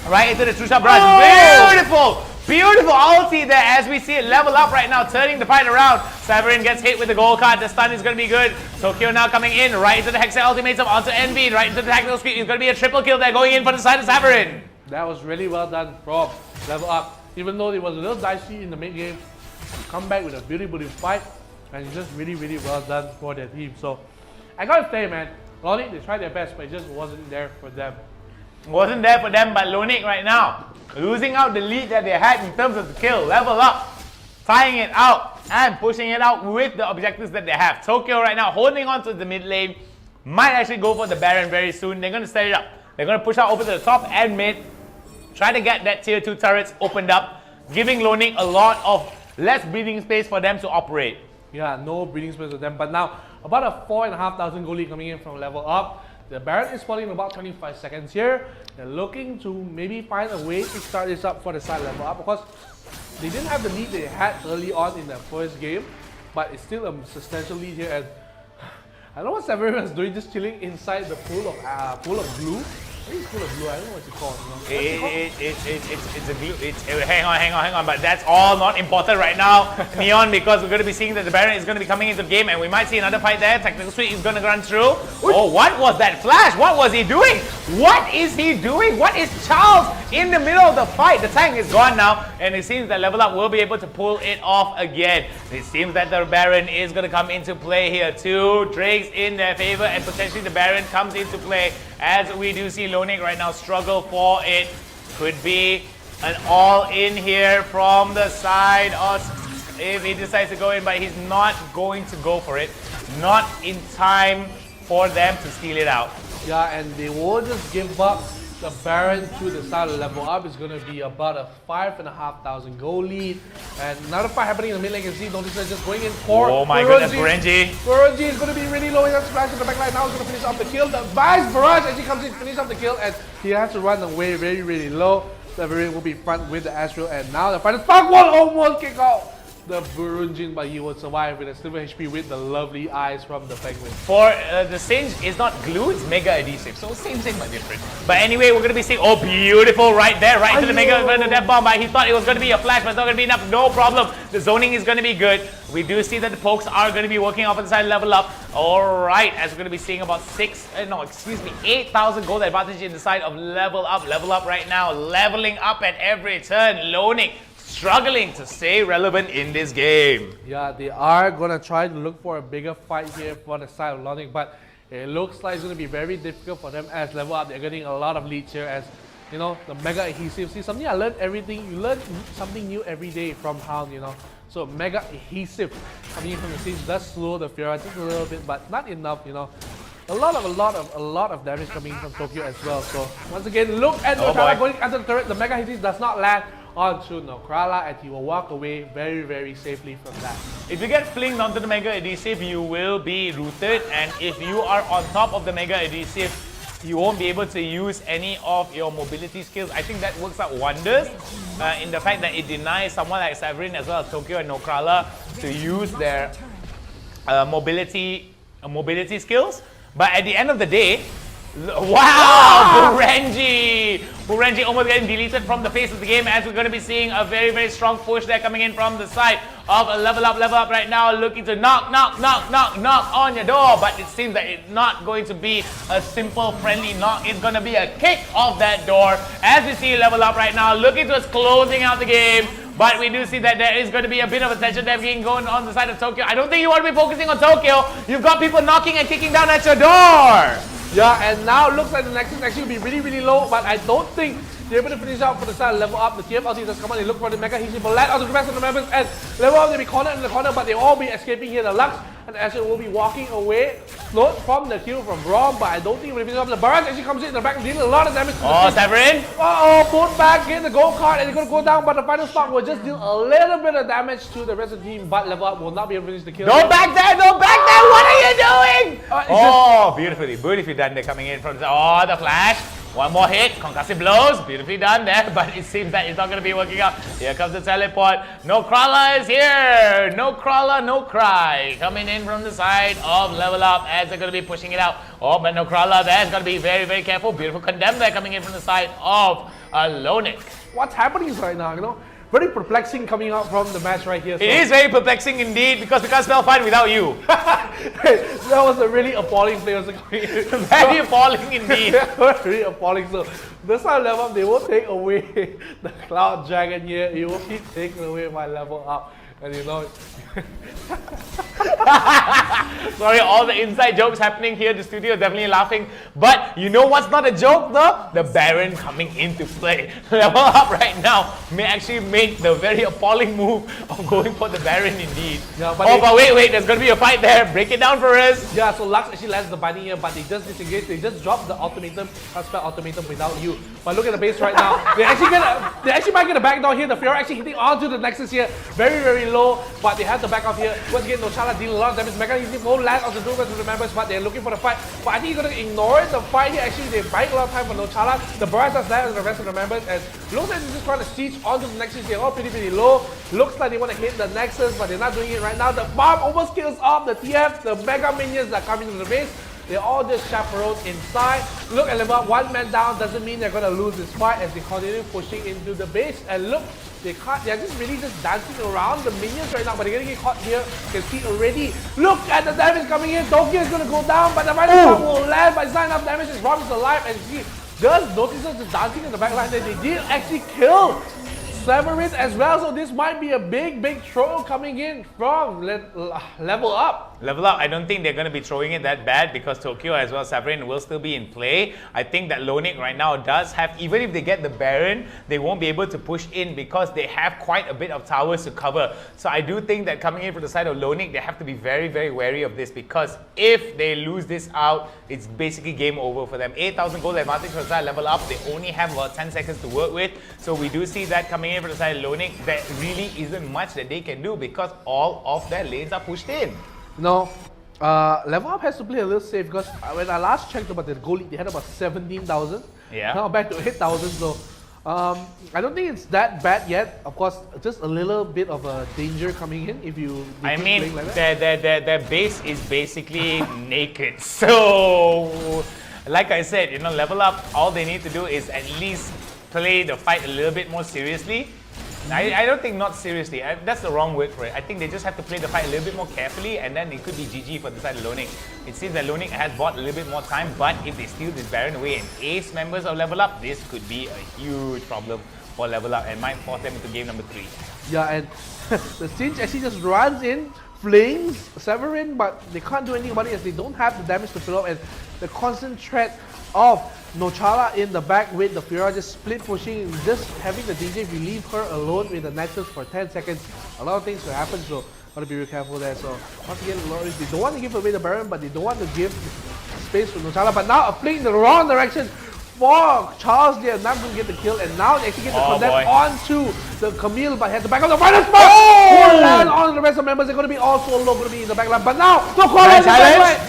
S9: Right into the Trusha brush. Beautiful ulti there, as we see it Level Up right now, turning the fight around. Severin gets hit with the gold card. The stun is going to be good. Tokyo now coming in, right into the Hexa ultimates up onto Envy, right into the tactical screen. It's going to be a triple kill there, going in for the side of Severin.
S3: That was really well done from Level Up. Even though it was a little dicey in the mid game, come back with a beautiful fight, and it's just really, really well done for their team. So I gotta say, man, Lonik, they tried their best, but it just wasn't there for them.
S9: wasn't there for them, but Lonik right now, losing out the lead that they had in terms of the kill, level up, tying it out, and pushing it out with the objectives that they have. Tokyo right now holding on to the mid lane, might actually go for the Baron very soon. They're going to set it up. They're going to push out over to the top and mid, try to get that tier 2 turrets opened up, giving Lonik a lot of less breathing space for them to operate.
S3: Yeah, no breathing space for them. But now, about a 4,500 gold lead coming in from level up. The Baron is spawning in about 25 seconds here. They're looking to maybe find a way to start this up for the side level up, because they didn't have the lead they had early on in their first game, but it's still a substantial lead here. And I don't know what Severin was doing, just chilling inside the pool of glue. I think it's pool of glue. I don't know what it's called.
S9: It's a glue. Hang on. But that's all not important right now, Neon, because we're going to be seeing that the Baron is going to be coming into the game, and we might see another fight there. Technical Suite is going to run through. Oh, what was that flash? What was he doing? What is he doing? What is Charles in the middle of the fight? The tank is gone now, and it seems that Level Up will be able to pull it off again. It seems that the Baron is going to come into play here too. Drake's in their favor, and potentially the Baron comes into play, as we do see Lonik right now struggle for it. Could be an all-in here from the side of if he decides to go in, but he's not going to go for it. Not in time for them to steal it out.
S3: Yeah, and they will just give up the Baron to the side of level up. Is going to be about a 5,500 gold lead. And another fight happening in the mid lane. You can see Odysseys just going in for
S9: oh my goodness, Burenji.
S3: Burenji is going to be really low. He has to splash in the back line. Now he's going to finish off the kill. The Vice Barrage actually comes in to finish off the kill, and he has to run away very, really low. Severin will be front with the Astral, and now the final spark wall almost kick out the Burunjin, but he will survive with a silver HP with the lovely eyes from the Penguin.
S9: For the Singe is not glue, it's mega adhesive, so same but different. But anyway, we're going to be seeing, oh beautiful right there, right into the mega death bomb. But he thought it was going to be a flash, but it's not going to be enough, no problem. The zoning is going to be good. We do see that the pokes are going to be working off on the side level up. Alright, as we're going to be seeing about 8,000 gold advantage in the side of level up right now, leveling up at every turn. Lonik struggling to stay relevant in this game.
S3: Yeah, they are going to try to look for a bigger fight here for the side of Lonik, but it looks like it's going to be very difficult for them as level up. They're getting a lot of leads here, as you know, the mega adhesive. See, something I learned everything. You learn something new every day from Hound, you know. So mega adhesive coming in from the siege does slow the Fiora just a little bit, but not enough, you know. A lot of damage coming in from Tokyo as well. So once again, look at Nokrala going under the turret. The mega adhesive does not land onto Nokrala, and he will walk away very, very safely from that.
S9: If you get flinged onto the mega adhesive, you will be rooted, and if you are on top of the mega adhesive, you won't be able to use any of your mobility skills. I think that works out wonders in the fact that it denies someone like Severin as well as Tokyo and Nokrala to use their mobility skills. But at the end of the day, wow! Burenji almost getting deleted from the face of the game, as we're going to be seeing a very, very strong push there coming in from the side of a level up right now, looking to knock on your door. But it seems that it's not going to be a simple friendly knock. It's going to be a kick of that door, as we see level up right now, looking towards closing out the game. But we do see that there is going to be a bit of a tension there being going on the side of Tokyo. I don't think you want to be focusing on Tokyo. You've got people knocking and kicking down at your door.
S3: Yeah, and now it looks like the Nexus actually will be really, really low, but I don't think they're able to finish out for the side level up. The TFLT does come on, they look for the Mega Heat will land out the rest of the members, and level up, they'll be cornered in the corner, but they'll all be escaping here. The Lux and Asher will be walking away, slowed from the kill from Braum, but I don't think we'll finish up. The Barrage actually comes in the back and dealing a lot of damage to the
S9: Severin!
S3: Put back, get the gold card, and they're going to go down, but the final spark will just deal a little bit of damage to the rest of the team, but level up will not be able to finish the kill.
S9: Don't back there! Don't back there! What are you doing? Beautifully done. They're coming in from the the flash. One more hit, concussive blows, beautifully done there, but it seems that it's not going to be working out. Here comes the teleport. Nokrala is here. No crawler, no cry. Coming in from the side of level up as they're going to be pushing it out. Oh, but Nokrala there is going to be very, very careful. Beautiful condemn there coming in from the side of Lonik.
S3: What's happening right now, you know? Very perplexing coming out from the match right here. So.
S9: It is very perplexing indeed, because we can't spell fine without you.
S3: That was a really appalling play.
S9: Very appalling indeed.
S3: Very appalling. So this side level up, they will take away the Cloud Dragon here. It will be taken away by level up. And you know,
S9: sorry, all the inside jokes happening here in the studio, definitely laughing. But you know what's not a joke though? The Baron coming into play. Level Up right now may actually make the very appalling move of going for the Baron indeed.
S3: Yeah,
S9: but wait, there's gonna be a fight there. Break it down for us.
S3: Yeah, so Lux actually lands the bunny here, but they just disengage. They just drop the ultimatum, spell ultimatum without you. But look at the base right now. They actually might get a back down here. The Fiora actually hitting onto the Nexus here. Very, very low, but they have the back off here. Once again, Nochala dealing a lot of damage. Mega using whole land of the Doom as remembers, but they're looking for the fight. But I think you're gonna ignore the fight here. Actually, they bite a lot of time for Nochala. The Barrage does that as the rest of the members, and looks like they're just trying to siege onto the Nexus. They're all pretty low. Looks like they want to hit the Nexus, but they're not doing it right now. The bomb almost kills off the TF, the Mega Minions that come into the base. They're all just chaperones inside. Look at Level Up, one man down doesn't mean they're gonna lose this fight as they continue pushing into the base. And look, they're just really dancing around the minions right now, but they're gonna get caught here. You can see already. Look at the damage coming in. Tokyo is gonna go down, but the Mighty Storm will land, but it's not enough damage. As Rob is alive, and you see, just notices just dancing in the back line that they did actually kill Severin as well, so this might be a big throw coming in from Level Up.
S9: Level Up, I don't think they're going to be throwing it that bad because Tokyo as well as Severin will still be in play. I think that Lonic right now does have, even if they get the Baron, they won't be able to push in because they have quite a bit of towers to cover. So I do think that coming in from the side of Lonic, they have to be very wary of this, because if they lose this out, it's basically game over for them. 8,000 gold advantage for the side Level Up. They only have about 10 seconds to work with. So we do see that coming in from the side of Lonic, there really isn't much that they can do because all of their lanes are pushed in.
S3: No, Level Up has to play a little safe because when I last checked about the goal lead, they had about 17,000.
S9: Yeah.
S3: Now back to 8,000, so I don't think it's that bad yet. Of course, just a little bit of a danger coming in if you.
S9: I mean, like their base is basically naked. So, like I said, you know, Level Up, all they need to do is at least play the fight a little bit more seriously. I don't think not seriously. That's the wrong word for it. I think they just have to play the fight a little bit more carefully, and then it could be GG for the side of Lonic. It seems that Lonic has bought a little bit more time, but if they steal this Baron away and ace members of Level Up, this could be a huge problem for Level Up and might force them into game number 3.
S3: Yeah, and the Singe actually just runs in, flings Severin, but they can't do anything about it as they don't have the damage to fill up, and the constant threat of Nochala in the back with the Fiora just split pushing, just having the DJ, if you leave her alone with the Nexus for 10 seconds, a lot of things will happen, so gotta be real careful there. So once again, they don't want to give away the Baron, but they don't want to give space to Nochala, but now a fling in the wrong direction for Charles there, not going to get the kill, and now they actually get the connect onto the Camille, but had the back of the final spot! Will land on the rest of the members. They're going to be all solo, going to be in the back line, but now the corner is the back line.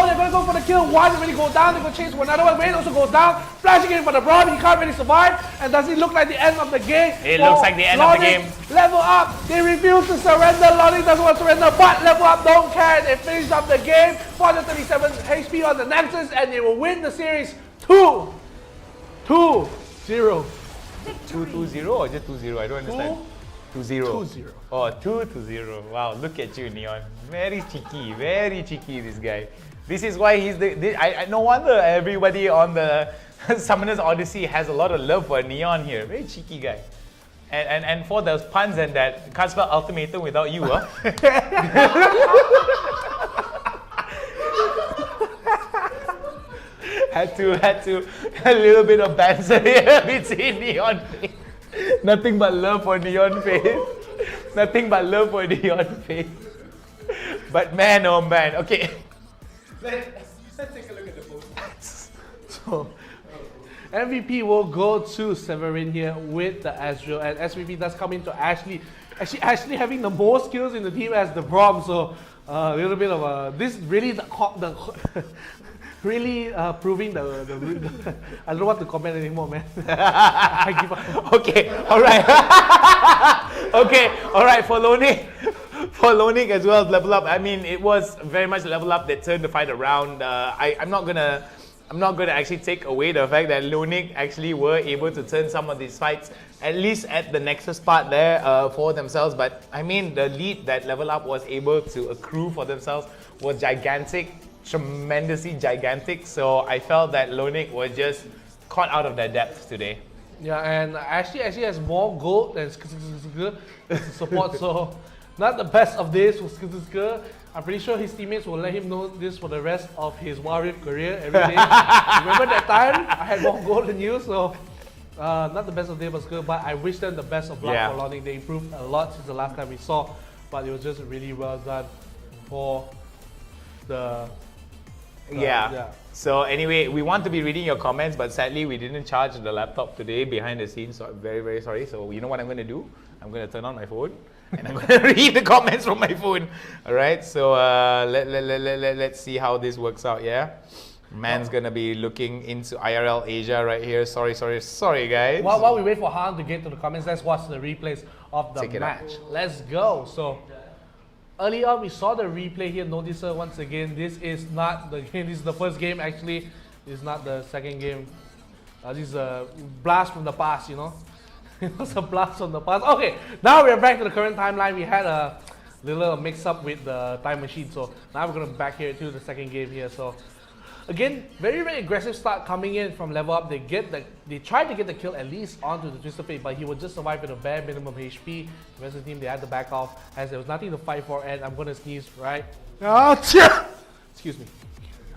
S3: They're going to go for the kill. One already go down, they're going to chase for another one. Wayne also goes down, flashing in for the Braum. He can't really survive, and does it look like the end of the game?
S9: It looks like the end of the game.
S3: Level Up, they refuse to surrender. Lonic doesn't want to surrender, but Level Up don't care. They finish up the game, 437 HP on the Nexus, and they will win the series 2-0.
S9: 2-2-0 or just 2-0? I don't understand. 2-0.
S3: 2-0.
S9: Oh, 2-0. Wow, look at you, Neon. Very cheeky, this guy. This is why he's no wonder everybody on the Summoners Odyssey has a lot of love for Neon here. Very cheeky guy. And for those puns and that, can't spell ultimatum without you, huh? had to a little bit of banter here between NeonFaith. Nothing but love for NeonFaith. Nothing but love for NeonFaith. But man, oh man, okay. Let's take a look at the votes.
S3: So MVP will go to Severin here with the Azrael, and SVP does come into Ashley having the most kills in the team as the Braum, so a little bit of a, this really really proving the I don't know what to comment anymore, man. I give up.
S9: Okay, alright. Okay, alright, for Lonic as well as Level Up, I mean, it was very much Level Up that turned the fight around. I'm not gonna actually take away the fact that Lonic actually were able to turn some of these fights, at least at the Nexus part there, for themselves. But I mean, the lead that Level Up was able to accrue for themselves was gigantic, tremendously gigantic. So I felt that Lonic was just caught out of their depth today.
S3: Yeah, and Ashley actually has more gold than support, so not the best of days for Skr. I'm pretty sure his teammates will let him know this for the rest of his Warrior career every day. Remember that time? I had more gold than you, so not the best of days for Skr, but I wish them the best of luck for Lonic. They improved a lot since the last time we saw, but it was just really well done for the...
S9: So anyway, we want to be reading your comments, but sadly we didn't charge the laptop today behind the scenes, so I'm very, very sorry. So you know what I'm going to do? I'm going to turn on my phone and I'm going to read the comments from my phone. All right, so let's see how this works out, yeah? Man's going to be looking into IRL Asia right here. Sorry, guys.
S3: While we wait for Han to get to the comments, let's watch the replays of the match. Let's go. So early on, we saw the replay here. Notice once again, this is not the game. This is the first game, actually. This is not the second game. This is a blast from the past, you know. It was a blast from the past. Okay, now we're back to the current timeline. We had a little mix-up with the time machine. So now we're going to back here to the second game here. So again, very, very aggressive start coming in from level up. They tried to get the kill at least onto the Twisted Fate, but he would just survive with a bare minimum HP. The rest of the team, they had to back off as there was nothing to fight for, and I'm gonna sneeze, right? Excuse me.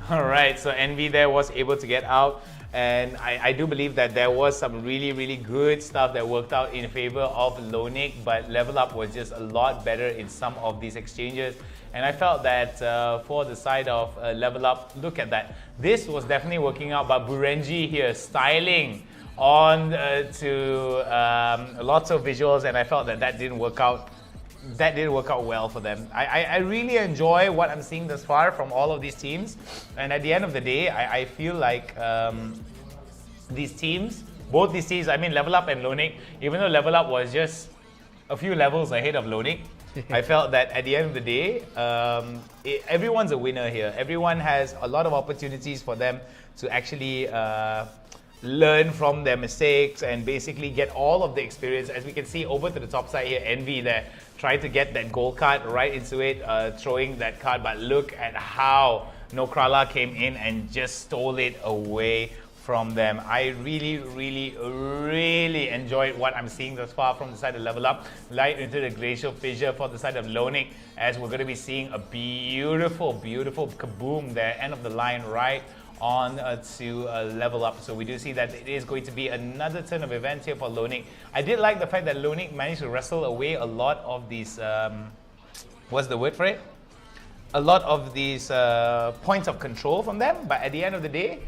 S9: All right, so Envy there was able to get out, and I do believe that there was some really, really good stuff that worked out in favor of Lonic, but Level Up was just a lot better in some of these exchanges. And I felt that for the side of Level Up, look at that. This was definitely working out, but Burenji here styling on to lots of visuals, and I felt that that didn't work out. That didn't work out well for them. I really enjoy what I'm seeing thus far from all of these teams, and at the end of the day, I feel like these teams, both these teams, I mean Level Up and Lonic, even though Level Up was just a few levels ahead of Lonic, I felt that at the end of the day, everyone's a winner here. Everyone has a lot of opportunities for them to actually learn from their mistakes and basically get all of the experience. As we can see over to the top side here, Envy there tried to get that gold card right into it, throwing that card, but look at how Nokrala came in and just stole it away from them. I really, really, really enjoyed what I'm seeing thus far from the side of Level Up. Light into the Glacial Fissure for the side of Lonic, as we're going to be seeing a beautiful, beautiful kaboom there, end of the line right on to Level Up. So we do see that it is going to be another turn of events here for Lonic. I did like the fact that Lonic managed to wrestle away a lot of these, what's the word for it? A lot of these points of control from them, but at the end of the day,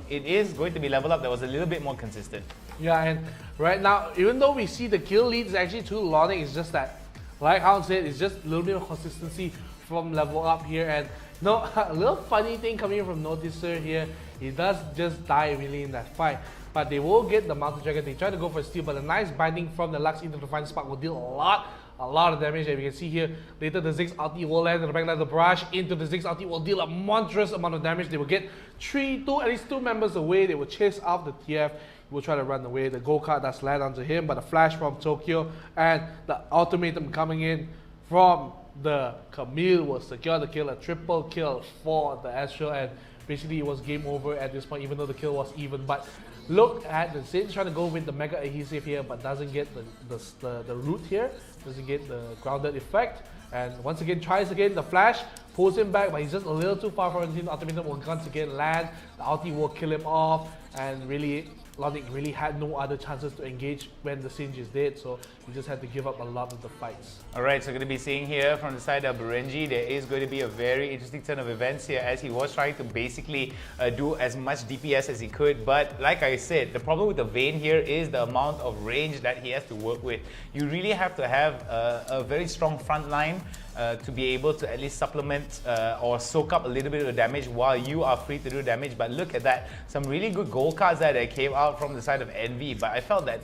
S9: it is going to be Level Up that was a little bit more consistent.
S3: Yeah, and right now, even though we see the kill leads actually to Lonic, it's just that, like Hound said, it's just a little bit of consistency from Level Up here. And no, a little funny thing coming from Noticer here, he does just die really in that fight. But they will get the Mountain Dragon. They try to go for a steal, but a nice binding from the Lux into the Final Spark will deal a lot of damage. As we can see here, later the Ziggs ulti will land in the backline. The barrage into the Ziggs ulti will deal a monstrous amount of damage. They will get at least two members away. They will chase out the TF. He will try to run away. The gold card does land onto him, but a flash from Tokyo and the ultimatum coming in from the Camille will secure the kill. A triple kill for the Astral, and basically it was game over at this point, even though the kill was even. But look at the Zin trying to go with the Mega Adhesive here, but doesn't get the root here, doesn't get the grounded effect. And once again, tries again, the flash pulls him back, but he's just a little too far from him. Ultimatum will once again land, the ulti will kill him off, and really, Lonic really had no other chances to engage when the Singe is dead, so he just had to give up a lot of the fights.
S9: Alright, so we're going to be seeing here from the side of Burenji, there is going to be a very interesting turn of events here, as he was trying to basically do as much DPS as he could. But like I said, the problem with the Vayne here is the amount of range that he has to work with. You really have to have a very strong front line to be able to at least supplement or soak up a little bit of damage while you are free to do damage. But look at that, some really good gold cards that came out from the side of Envy, but I felt that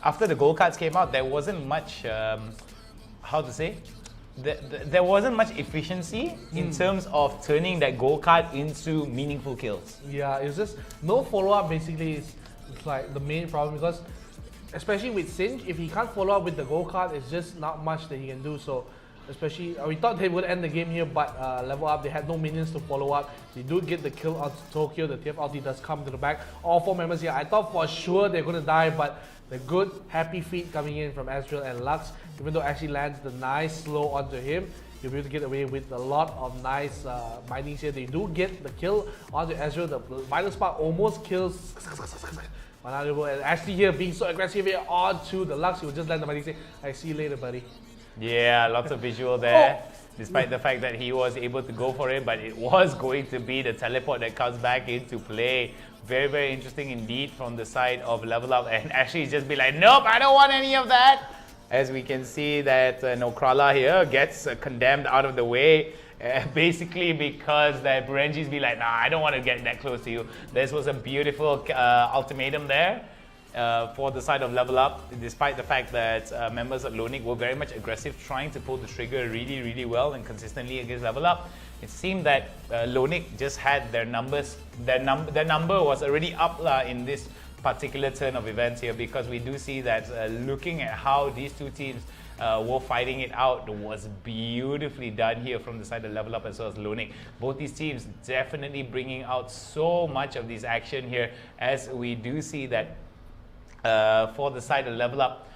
S9: after the gold cards came out, there wasn't much, how to say, there wasn't much efficiency in terms of turning that gold card into meaningful kills.
S3: Yeah, it's just no follow-up basically is like the main problem, because especially with Singe, if he can't follow up with the gold card, it's just not much that he can do. So especially we thought they would end the game here, but level up, they had no minions to follow up. They do get the kill on Tokyo. The TF ulti does come to the back. All 4 members here, I thought for sure they're going to die, but the good happy feet coming in from Ezreal and Lux, even though Ashley lands the nice slow onto him, you'll be able to get away with a lot of nice minings here. They do get the kill onto Ezreal. The Vital Spark almost kills and Ashley here being so aggressive here onto the Lux. He will just land the mining, say, I see you later, buddy.
S9: Yeah, lots of visual there. Despite the fact that he was able to go for it, but it was going to be the teleport that comes back into play. Very, very interesting indeed from the side of Level Up, and Ashley's just be like, nope, I don't want any of that. As we can see that Nokrala here gets condemned out of the way, basically because that Berenji's be like, nah, I don't want to get that close to you. This was a beautiful ultimatum there. For the side of Level Up, despite the fact that members of Lonic were very much aggressive, trying to pull the trigger really, really well and consistently against Level Up. It seemed that Lonic just had their numbers, their number was already up in this particular turn of events here, because we do see that looking at how these two teams were fighting it out was beautifully done here from the side of Level Up as well as Lonic. Both these teams definitely bringing out so much of this action here, as we do see that for the side of Level Up,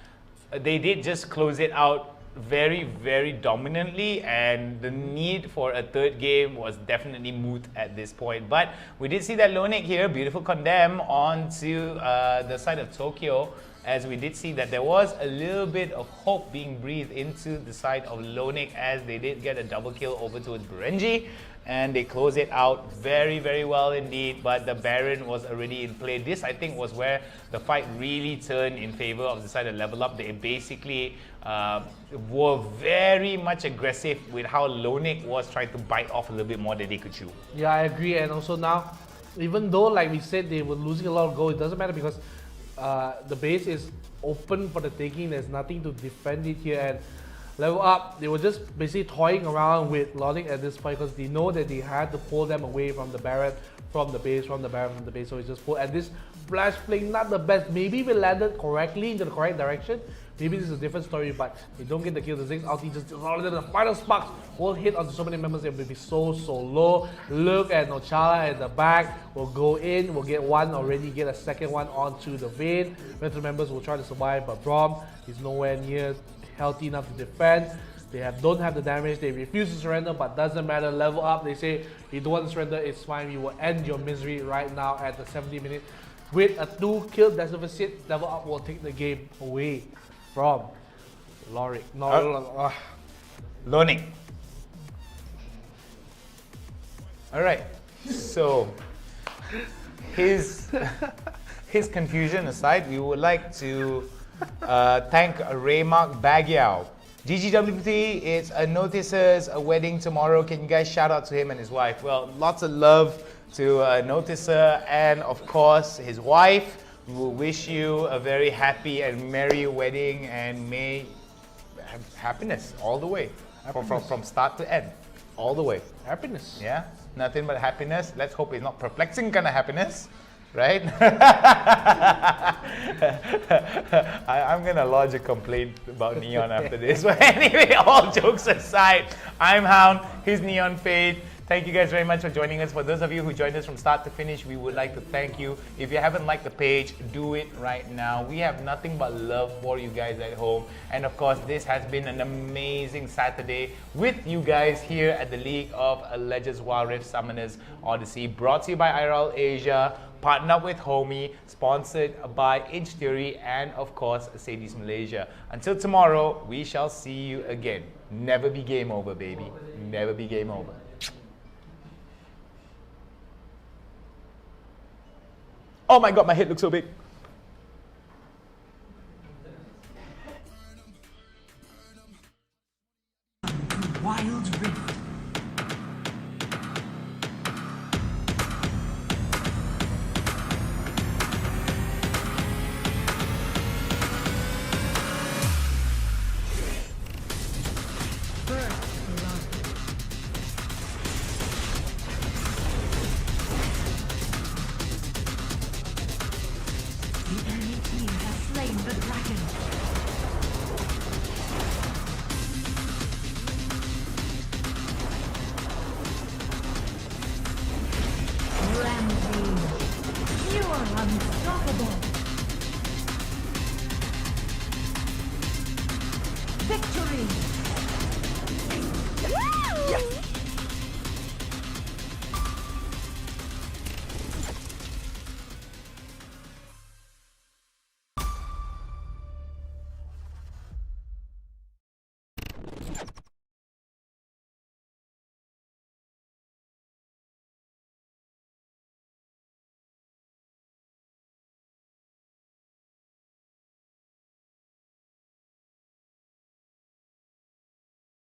S9: they did just close it out very, very dominantly, and the need for a third game was definitely moot at this point. But we did see that Lonic here, beautiful condemn onto the side of Tokyo, as we did see that there was a little bit of hope being breathed into the side of Lonic, as they did get a double kill over towards Berenji, and they close it out very, very well indeed. But the Baron was already in play. This, I think, was where the fight really turned in favor of the side of Level Up. They basically were very much aggressive with how Lonic was trying to bite off a little bit more than they could chew.
S3: Yeah, I agree. And also now, even though, like we said, they were losing a lot of gold, it doesn't matter, because the base is open for the taking. There's nothing to defend it here. And Level Up, they were just basically toying around with Lonic at this point, because they know that they had to pull them away from the Baron, from the base, from the Baron, from the base. So it's just pulled. And this flash fling, not the best. Maybe we landed correctly into the correct direction. Maybe this is a different story, but they don't get the kill. The Ziggs ulti just the final sparks will hit onto so many members. It will be so low. Look at Nochala at the back. Will go in. We'll get one already. Get a second one onto the Vayne. Metro members will try to survive, but Braum is nowhere near healthy enough to defend. They don't have the damage. They refuse to surrender, but doesn't matter. Level Up, they say, you don't want to surrender, it's fine. We will end your misery right now at the 70th minute. With a 2-kill deficit, Level Up will take the game away from Loric.
S9: Lonic. Alright, so his confusion aside, we would like to thank Raymark Bagyao. GGWT, it's a Notices a wedding tomorrow. Can you guys shout out to him and his wife? Well, lots of love to Noticer and of course his wife. We will wish you a very happy and merry wedding, and may have happiness all the way, from start to end, all the way.
S3: Happiness.
S9: Yeah, nothing but happiness. Let's hope it's not perplexing kind of happiness, right? I'm gonna lodge a complaint about Neon after this. But anyway, all jokes aside, I'm Hound, he's NeonFaith. Thank you guys very much for joining us. For those of you who joined us from start to finish, we would like to thank you. If you haven't liked the page, do it right now. We have nothing but love for you guys at home. And of course, this has been an amazing Saturday with you guys here at the League of Legends Wild Rift Summoners Odyssey, brought to you by IRL Asia, partnered up with HOMIEE, sponsored by Inch Theory, and of course, Odysseys Malaysia. Until tomorrow, we shall see you again. Never be game over, baby. Never be game over. Oh my god, my head looks so big.
S10: Wild Rift.
S14: unstoppable.